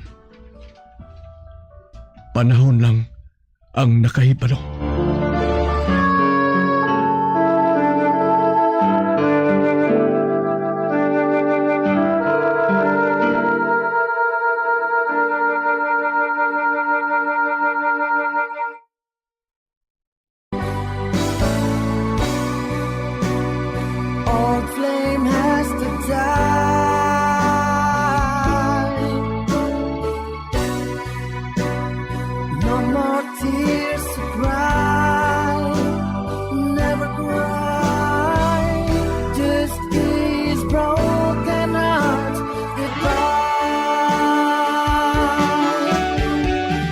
Panahon lang ang nakahibalo. Old flame has to die. No more tears to cry. Never cry. Just these broken hearts. Goodbye.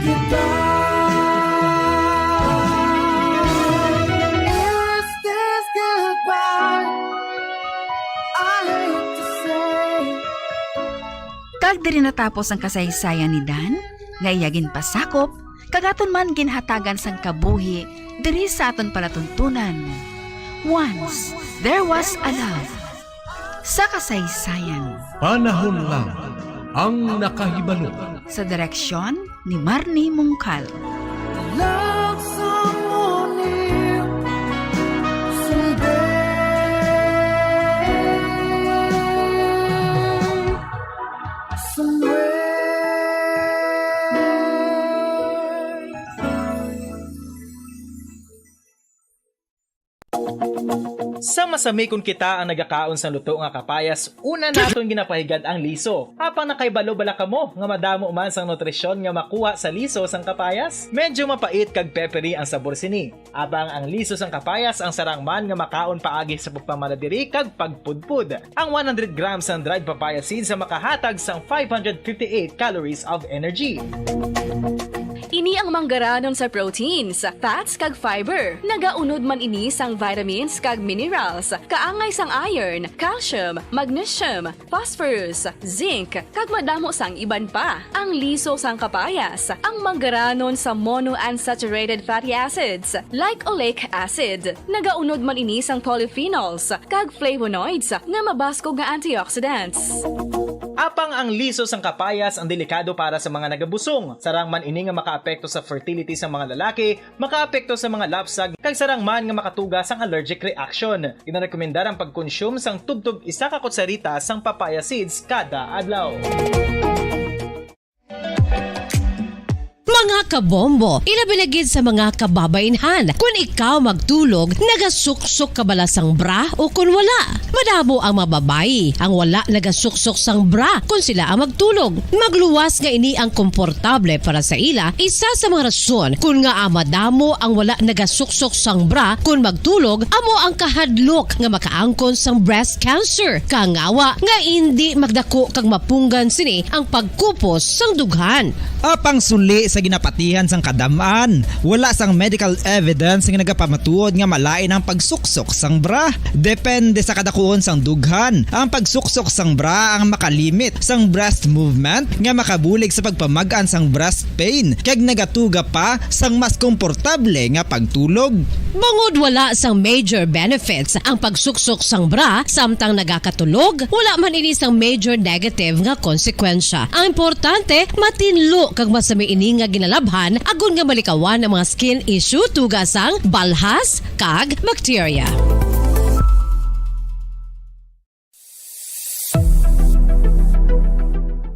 Goodbye. Is this goodbye? I hate to say. Kag diri natapos ang kasaysayan ni Dan, nga iyagin pasakop, kagaton man ginhatagan sang kabuhi diri sa aton palatuntunan. Once there was a love. Sa kasaysayan, Panahon lang ang nakahibalo. sa direksyon ni Marnie Mungkal. Love someone new someday, somewhere. Sa masamikon kita ang nagakaon sa luto nga kapayas, una naton ginapahigad ang liso. Apang nakaibalo bala kamo nga madamo man sang nutrisyon nga makuha sa liso sang kapayas. Medyo mapait kag peppery ang sabor sini. Abang ang liso sang kapayas ang sarang man nga makaon paagi sa pagpamaladiri kag pagpudpud. Ang 100 grams ng dried papaya seeds sa makahatag sang 558 calories of energy. Ini ang manggaranon sa proteins, fats kag fiber. Nagaunod man ini sang vitamins kag minerals, kaangay sang iron, calcium, magnesium, phosphorus, zinc, kag madamo sang iban pa. Ang liso sang kapayas, ang manggaranon sa monounsaturated fatty acids like oleic acid. Nagaunod man ini sang polyphenols kag flavonoids nga mabaskog nga antioxidants. Apang ang liso sang kapayas ang delikado para sa mga nagabusong. Sarang man ini nga makaapekto sa fertility sa mga lalaki, makaapekto sa mga lapsag, kag sarang man nga makatuga sang allergic reaction. Ginarekomendar ang pagkonsume sang tubtub 1 ka kutsarita sang papaya seeds kada adlaw. Mga kabombo, ilabilagid sa mga kababainhan. Kung ikaw magtulog, nagasuksok ka bala sang bra o kung wala. Madamo ang mababayi ang wala nagasuksok sang bra kung sila ang magtulog. Magluwas nga ini ang komportable para sa ila. Isa sa mga rason kung nga madamo ang wala nagasuksok sang bra kung magtulog, amo ang kahadlok nga makaangkon sang breast cancer. Kangawa nga hindi magdako kag mapunggan sini ang pagkupos sang dughan. Apang suli sa ginapatihan sang kadamaan, wala sang medical evidence nga nagapamatuod nga malain ang pagsuksok sang bra. Depende sa kadakuon sang dughan. Ang pagsuksok sang bra ang makalimit sang breast movement nga makabulig sa pagpamagaan sang breast pain kag nagatuga pa sang mas komportable nga pagtulog. Bangod wala sang major benefits ang pagsuksok sang bra samtang nagakatulog, wala man ini sang major negative nga konsekwensya. Ang importante, matinlo kag masami ini nga ginalabhan agon nga malikawan ang mga skin issue tuga sang balhas kag bacteria.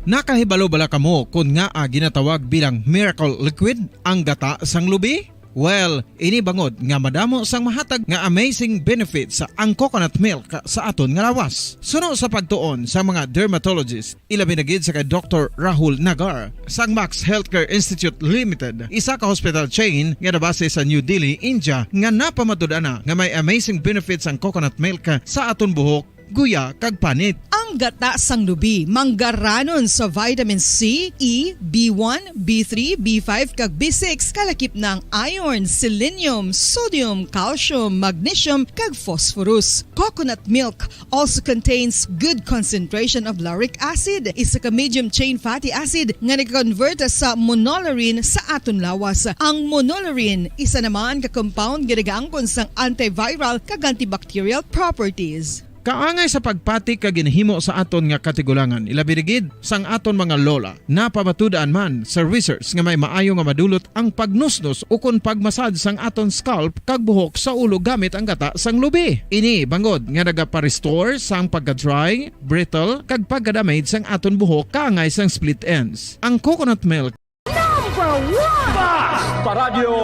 Nakahibalo bala kamo kung nga ginatawag bilang miracle liquid ang gata sang lubi? Well, ini bangod nga madamo sang mahatag nga amazing benefits sa ang coconut milk sa aton nga lawas. Suno sa pagtuon sa mga dermatologist, ilabi na gid sa kay Dr. Rahul Nagar sang Max Healthcare Institute Limited, isa ka hospital chain nga nabase sa New Delhi, India, nga napamatud-ana nga may amazing benefits ang coconut milk sa aton buhok, guya kag panit. Ang gata sang lubi manggaranon sa vitamin C, E, B1, B3, B5 kag B6 kalakip ng iron, selenium, sodium, calcium, magnesium kag phosphorus. Coconut milk also contains good concentration of lauric acid, isa ka medium chain fatty acid nga nag-convert sa monolarin sa aton lawas. Ang monolarin isa naman ka compound nga nagaangkon sang antiviral kag antibacterial properties. Kaangay sa pagpati ka ginhimo sa aton nga katigulangan, ilabirigid sang aton mga lola, napamatudan man sa research nga may maayo nga madulot ang pagnusnos o kon pagmasad sang aton scalp kag buhok sa ulo gamit ang gata sang lubi. Ini bangod nga nagapa-restore sang pagka-dry, brittle kag pagka-damage sang aton buhok kaangay sang split ends. Ang coconut milk Number 1! Fast Paradio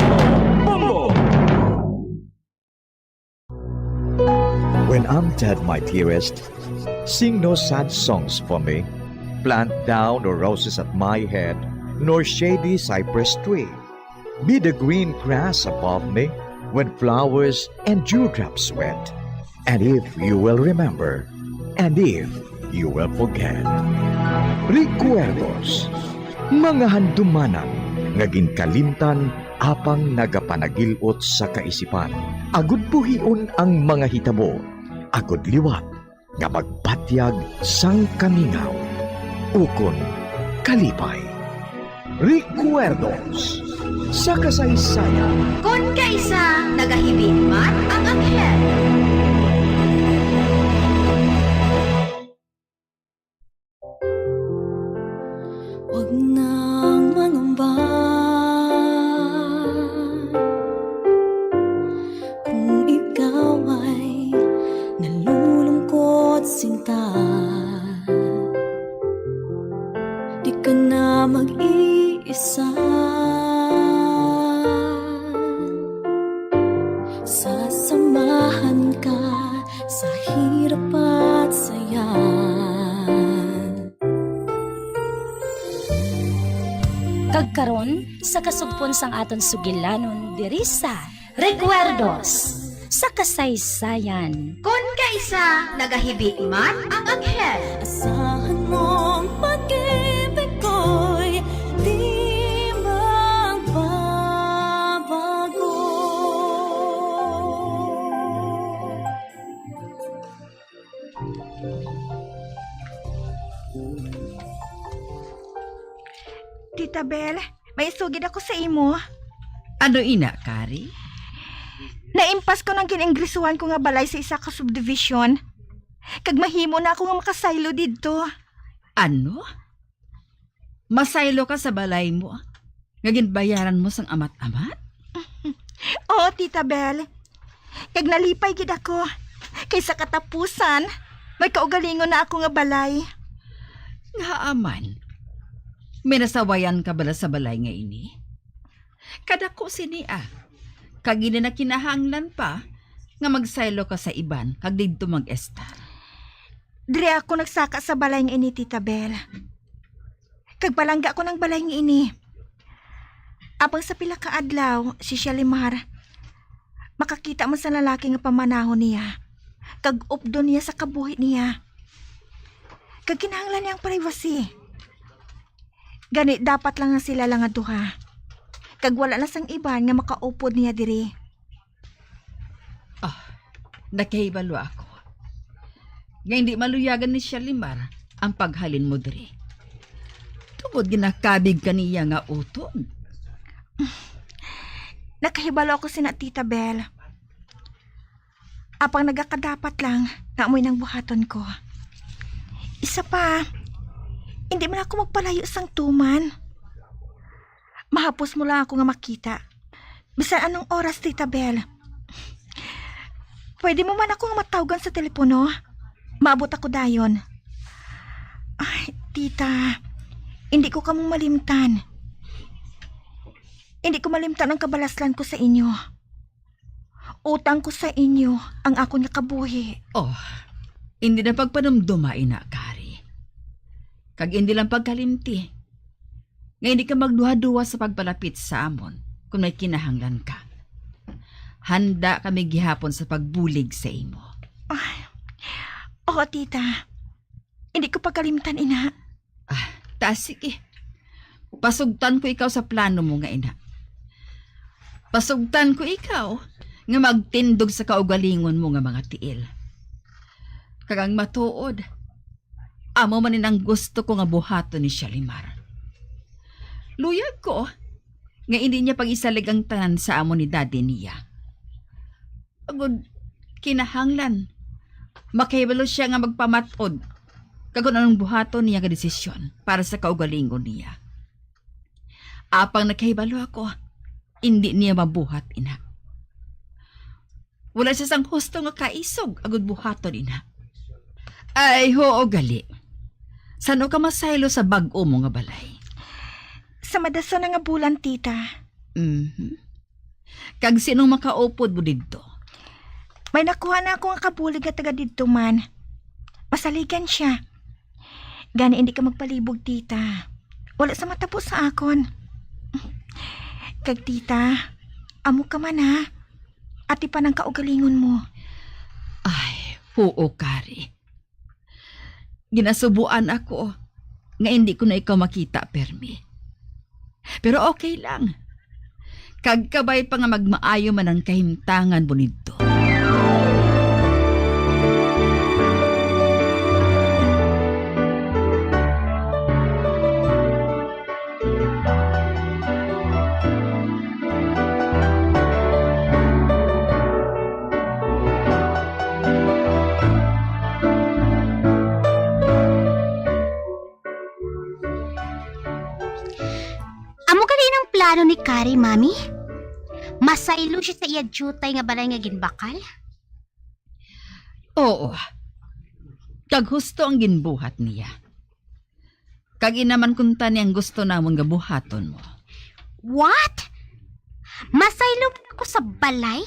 Bongo! When I'm dead, my dearest, sing no sad songs for me. Plant down no roses at my head, nor shady cypress tree. Be the green grass above me when flowers and dewdrops wet. And if you will remember, and if you will forget. Recuerdos, mga handumanan, nga ginkalimtan apang nagapanagilot sa kaisipan. Agud buhion ang mga hitabo. Agud liwat nga magpatyag sang kamingaw. Ukon kalipay. Recuerdos sa kasaysayan. Kung kaisa nagahibin man ang anghel. Huwag nang mangamba kung ikaw ay nalulungkot sinta. Di ka na mag-iisa. Sasamahan ka sa hirap at saya. Kagkaron sa kasugpon sang aton sugilanon diri sa Recuerdos sa kasaysayan. Kung kaisa nagahibi man ang anghel. Asahan mong pag-ibig ko'y di magbabago. Tita Bel, may sugid ako sa imo. Ano ina, Kari? Naimpas ko ng gininggrisuhan ko nga balay sa isa ka subdivision. Kag mahimo na ako nga makasaylo didto. Ano? Masaylo ka sa balay mo? Nga ginbayaran mo sang amat-amat? Oo, Tita Bel. Kag nalipay gid ako. Kaysa katapusan, may kaugalingon na ako nga balay. Nga aman. May nasawayan ka bala sa balay nga ini? Kadako sinia. Kag ini na kinahanglan pa nga magsaylo ka sa iban kag didto mag-esta. Dire ako nagsaka sa balay nga ini, Tita Bel. Kag palangga ko ng balay nga ini. Apang sa pila ka adlaw, si Shalimar, makakita mo sa lalaki nga pamanahon niya. Kag updo niya sa kabuhi niya. Kag kinahanglan niyang privacy. Gani dapat lang nga sila lang nga duha. Kag wala na sang iban nga makaupod niya diri. Nakahibalo ako. Nga hindi maluyagan ni Shalimar ang paghalin mo diri. Tungod ginakabig kaniya nga uton. Nakahibalo ako sina Tita Bel. Apang nagakadapat lang na amoy ng buhaton ko. Isa pa, hindi man ako magpalayo sang tuman. Mahapos mo lang ako nga makita. Bisan anong oras, Tita Bel. Pwede mo man ako nga matawgan sa telepono. Maabot ako dayon. Ay, Tita, Hindi ko kamong malimtan. Hindi ko malimtan ang kabalaslan ko sa inyo. Utang ko sa inyo ang ako nga kabuhi. Oh, hindi na pagpanumduma, ina, Kari. Kag hindi lang pagkalimti. Nga hindi ka magduha-duwa sa pagpalapit sa amon kung may kinahanglan ka. Handa kami gihapon sa pagbulig sa imo. Oo, tita. Hindi ko pagkalimtan, ina. Sige. Pasugtan ko ikaw sa plano mo nga, ina. Pasugtan ko ikaw nga magtindog sa kaugalingon mo nga mga tiil. Kagang matuod, amo manin ang gusto ko nga buhato ni Shalimar. Luyag ko nga hindi niya pag-isalig ang tanan sa amo ni daddy niya. Agud, kinahanglan. Makahibalo siya nga magpamatod kung anong buhato niya nga desisyon para sa kaugalingon niya. Apang nakahibalo ako, hindi niya mabuhat, ina. Wala siya sang husto nga kaisog agud buhaton, ina. Ay, hoo, gali. Saan ka masaylo sa bag-o mo nga balay? Sa madasa na nga bulan, tita. Kag sinong makaupod mo dito? May nakuha na ako nga kabulig at taga dito man. Masaligan siya. Gani hindi ka magpalibog, tita. Wala sa matapos sa akon. Kag tita, amo ka man ha. Ati pa ng kaugalingon mo. Ay, oo, Kari. Ginasubuan ako nga hindi ko na ikaw makita, Permi. Pero okay lang. Kagkabay pa nga magmaayo man ang kahimtangan mo nito. Plano ni Kari, mami? Masaylo siya sa iya jutay nga balay nga ginbakal? Oo. Kag husto ang ginbuhat niya. Kag inaman kunta niyang gusto namon nga buhaton mo. What? Masaylo ako sa balay?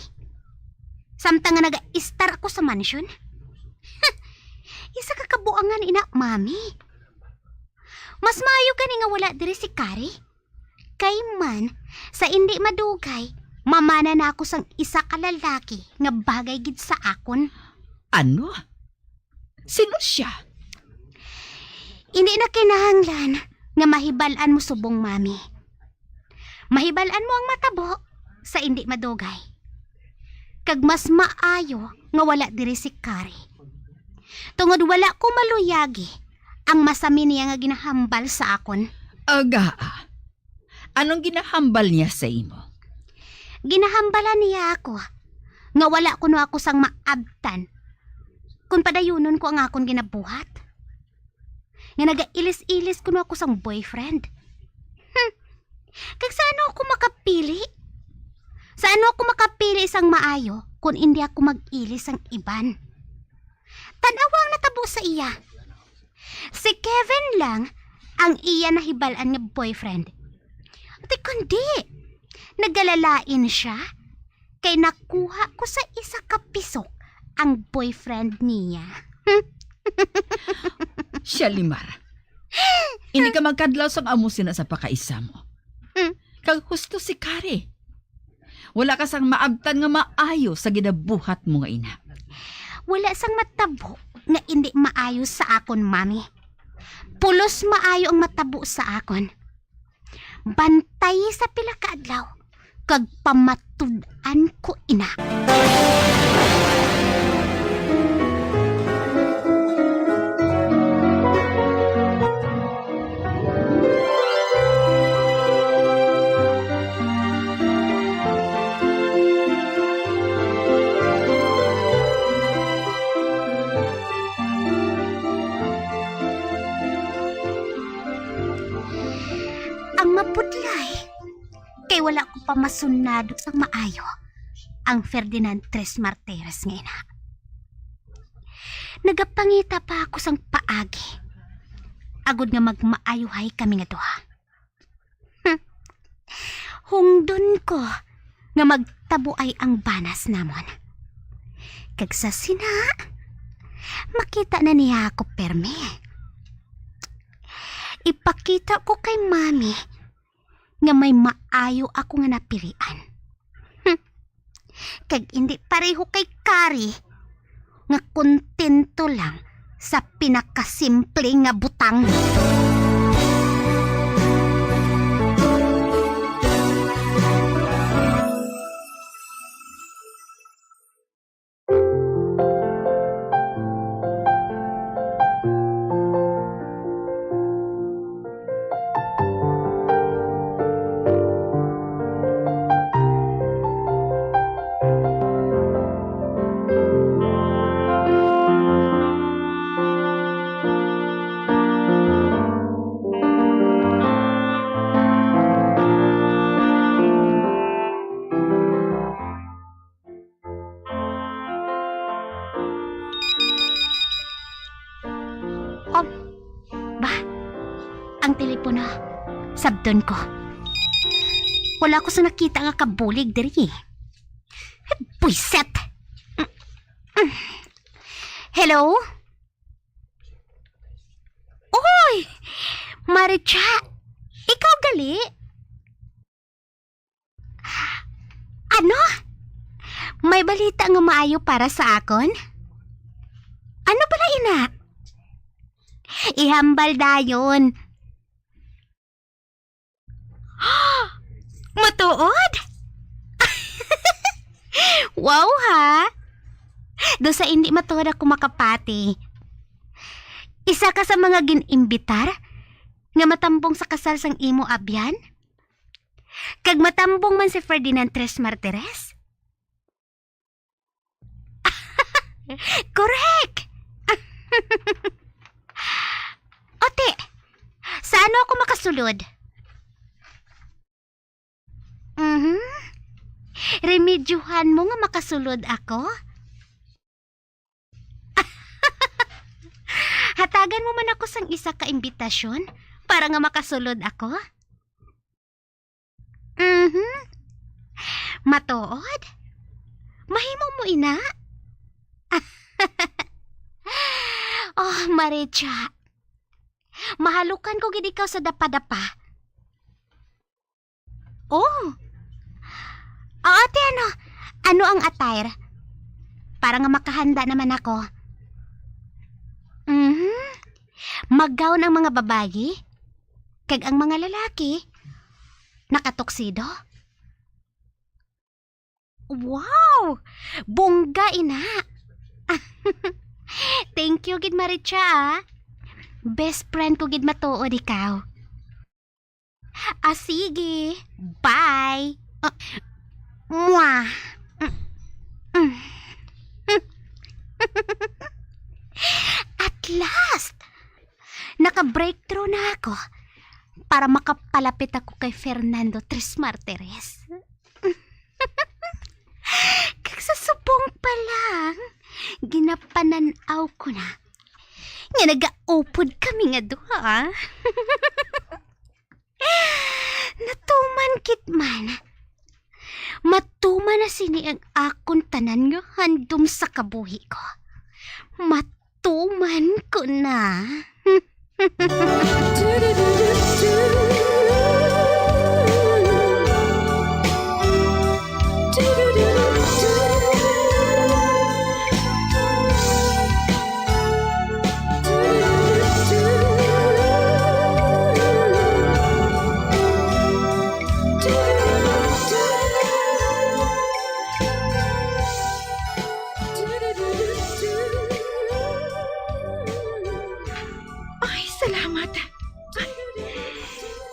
Samtang nga naga-istar ako sa mansyon? Isa ka kabuangan, ina, mami. Mas maayo ka ni nga wala diri si Kari. Kay man, sa hindi madugay, mamana na ako sang isa ka lalaki nga bagay gid sa akon. Ano? Sino siya? Hindi na kinahanglan nga mahibalan mo subong, mami. Mahibalan mo ang matabo sa hindi madugay. Kag mas maayo nga wala diri si Kari. Tungod wala ko maluyagi ang masami niya nga ginahambal sa akon. Aga. Anong ginahambal niya sa imo? Ginahambalan niya ako nga wala kuno ako sang maabtan kung padayunon ko ang akon ginabuhat. Nga nagailis-ilis kuno ako sang boyfriend. Kag saan ako makapili? Saan ako makapili isang maayo kung hindi ako mag-ilis ang iban? Tanawang natabo sa iya. Si Kevin lang ang iya nahibalan nga boyfriend. Ate kundi, nagalalain siya kay nakuha ko sa isa ka pisok ang boyfriend niya. Shalimar, hindi ka magkadlaw sang amusin na sa pakaisa mo. Kag husto si Kari. Wala ka sang maabtan nga maayo sa ginabuhat mo nga ina. Wala sang matabo nga hindi maayo sa akon, mami. Pulos maayo ang matabo sa akon. Bantay sa pila ka adlaw kag pamatud-an ko, ina. Ang mapudlay, kay wala ko pa masunado sang maayo ang Ferdinand Tres Martires nga ina. Nagapangita pa ako sang paagi. agud nga magmaayuhay kami nga duha. Hungdon ko nga magtabuay ang banas namon. Kag sa sina, makita na niya ako perme. Ipakita ko kay mami nga may maayo ako nga napilian. Kag hindi pareho kay Kari nga kontento lang sa pinakasimple nga butang. Ang telepono, sabdon ko. Wala ko sa nakita nga kabulig diri. Buiset! Hello? Oy! Maricha! Ikaw gali? Ano? May balita nga maayo para sa akon? Ano pala ina? Ihambal dayon. Matuod? Wow ha? Do sa hindi matuod ako makapati. Isa ka sa mga ginimbitar nga matambong sa kasal sang imo abyan? Kag matambong man si Ferdinand Tres Martires? Correct! Ote, saan ako makasulod? Remedyohan mo nga makasulod ako? Hatagan mo man ako sang isa ka imbitasyon para nga makasulod ako? Matuod? Mahimo mo ina? Oh, Maricha. Mahalukan ko gid ikaw sa dapa-dapa. Oh. Ate, ano ang attire? Para nga makahanda naman ako. Mag-gown ang mga babayi, kag ang mga lalaki, nakatoksido. Wow! Bongga, ina! Thank you, gid Maricha, Best friend ko gid matuod ikaw. Sige. Bye. Mwah. At last, naka-breakthrough na ako para makapalapit ako kay Fernando Tres Martires. Kagsasubong pa lang, ginapananaw ko na nga nag-aupod kami nga duha. Natuman kitman. Matuman na sini ang akon tanan nga handom sa kabuhi ko. Matuman ko na.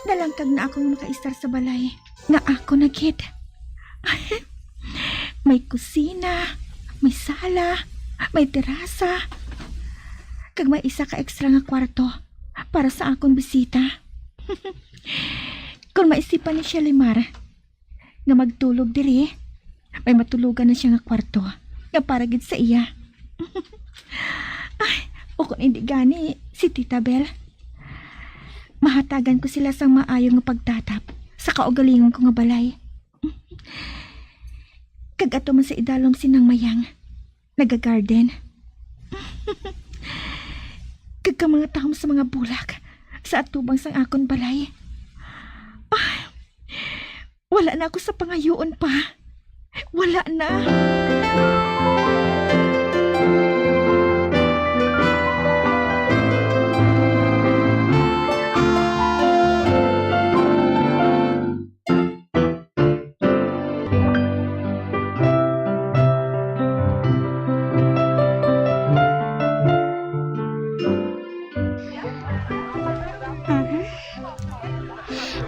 Dalangkag na akong makaistar sa balay nga ako nagid. May kusina, may sala, may terasa, kag may isa ka ekstra nga kwarto para sa akong bisita. Kung maisipan ni siya Limar nga magtulog diri, may matulugan na siya nga kwarto nga para gid sa iya. Ay, o kung hindi gani si Tita Bel, mahatagan ko sila sang maayong nga pagtatap sa kaugalingon ko nga balay. Kag ato man sa idalom sinang mayang, nagagarden. Kag ka mga taom sa mga bulak, sa atubang sang akon balay. Ah, wala na ako sa pangayoon pa. Wala na.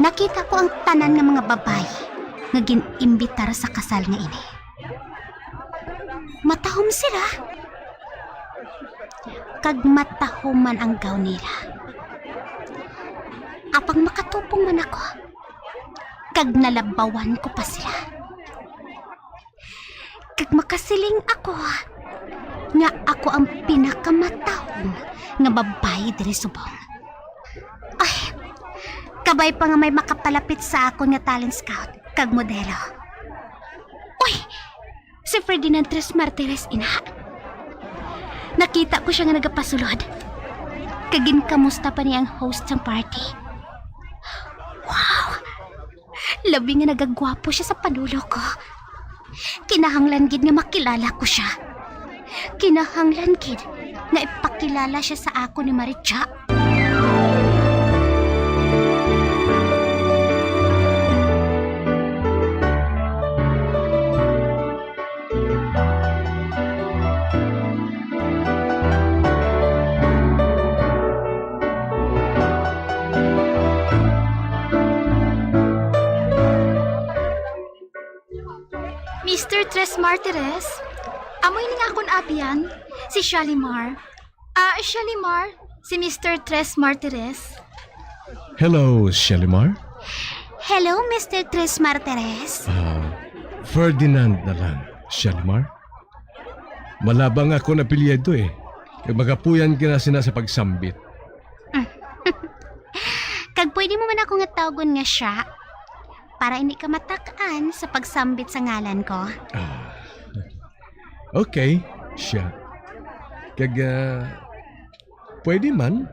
Nakita ko ang tanan nga mga babay nga gin-imbitar sa kasal nga ini. Matahom sila. Kag matahom man ang gaw nila. Apang makatupong man ako. Kag nalabawan ko pa sila. Kag makasiling ako nga ako ang pinakamatahom nga babay diri subong. Ay, kabay pa nga may makapalapit sa akon nga talent scout kag modelo. Uy! Si Ferdinand Tres Martires ina. Nakita ko siya nga nagapasulod. Kagin kamusta pa niya ang host ng party. Wow! Labi nga nagagwapo siya sa panulo ko. Kinahanglan gid nga makilala ko siya. Kinahanglan gid nga ipakilala siya sa ako ni Maritza. Mr. Tres Martires, amoy ni nga akong abiyan, si Shalimar. Shalimar, si Mr. Tres Martires. Hello, Shalimar. Hello, Mr. Tres Martires. Ferdinand na lang, Shalimar. Malabang ako na pilyado eh. Kaya magapuyan ka na sina sa pagsambit. Kag pwede mo man ako nga tawagon nga siya para hindi ka matakaan sa pagsambit sa ngalan ko. Okay, siya. Kag pwede man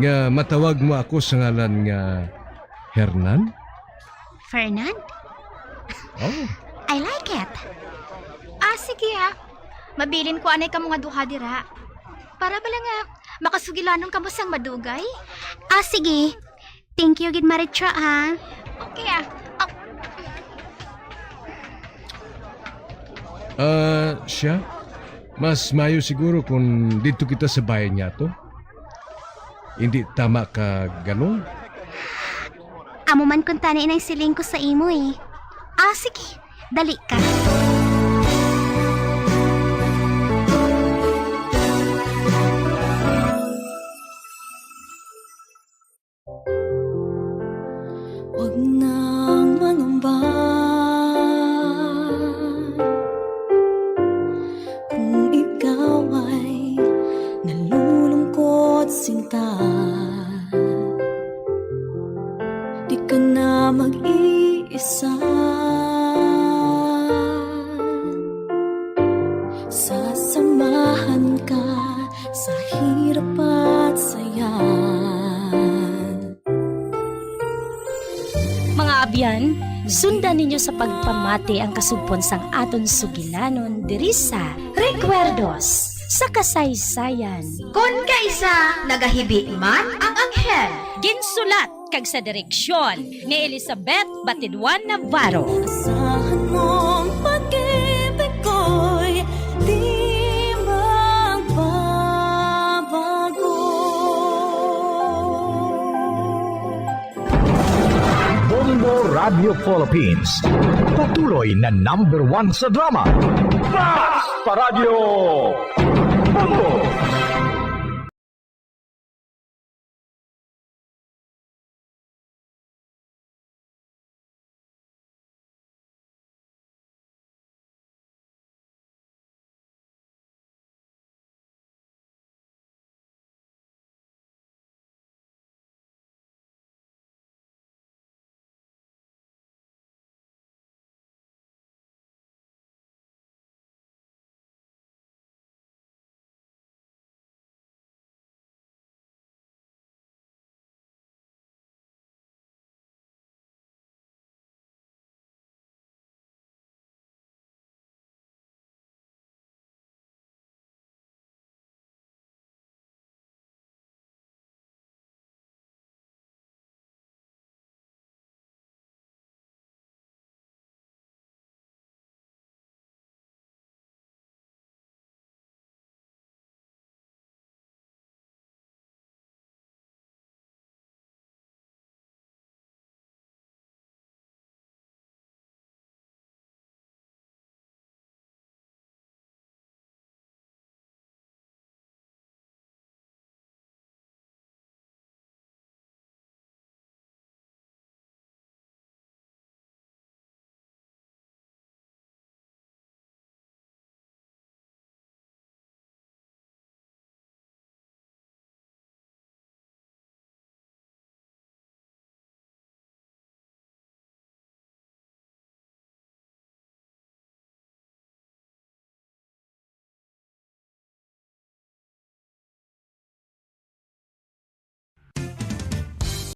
nga matawag mo ako sa ngalan nga Hernan? Fernand? Oh. I like it. Sige Mabilin ko anay ka mga duha dira. Para bala nga makasugilanon ka mo sang madugay. Sige. Thank you, gid Maritza, ha? Okay, Siya? Mas mayo siguro kung dito kita sa bayan niya to. Hindi tama ka ganun? Amo man kung tani inang siling ko sa imo eh. Sige. Dali ka. Huwag nang mangamba kung ikaw ay nalulungkot sinta. Di ka na mag-iisa. Sasamahan ka sa hirap at saya. Mga abyan, sundan ninyo sa pagpamati ang kasugpon sang aton sugilanon diri sa Recuerdos sa kasaysayan. Kun kaisa nagahibi man ang anghel. Ginsulat kag sa direksyon ni Elizabeth Batidwan Navarro. Asahan mong pag-ibig ko'y di magbabago. Bongo Radio Philippines. Patuloy na #1 sa drama. Mas Paradyo Bongo!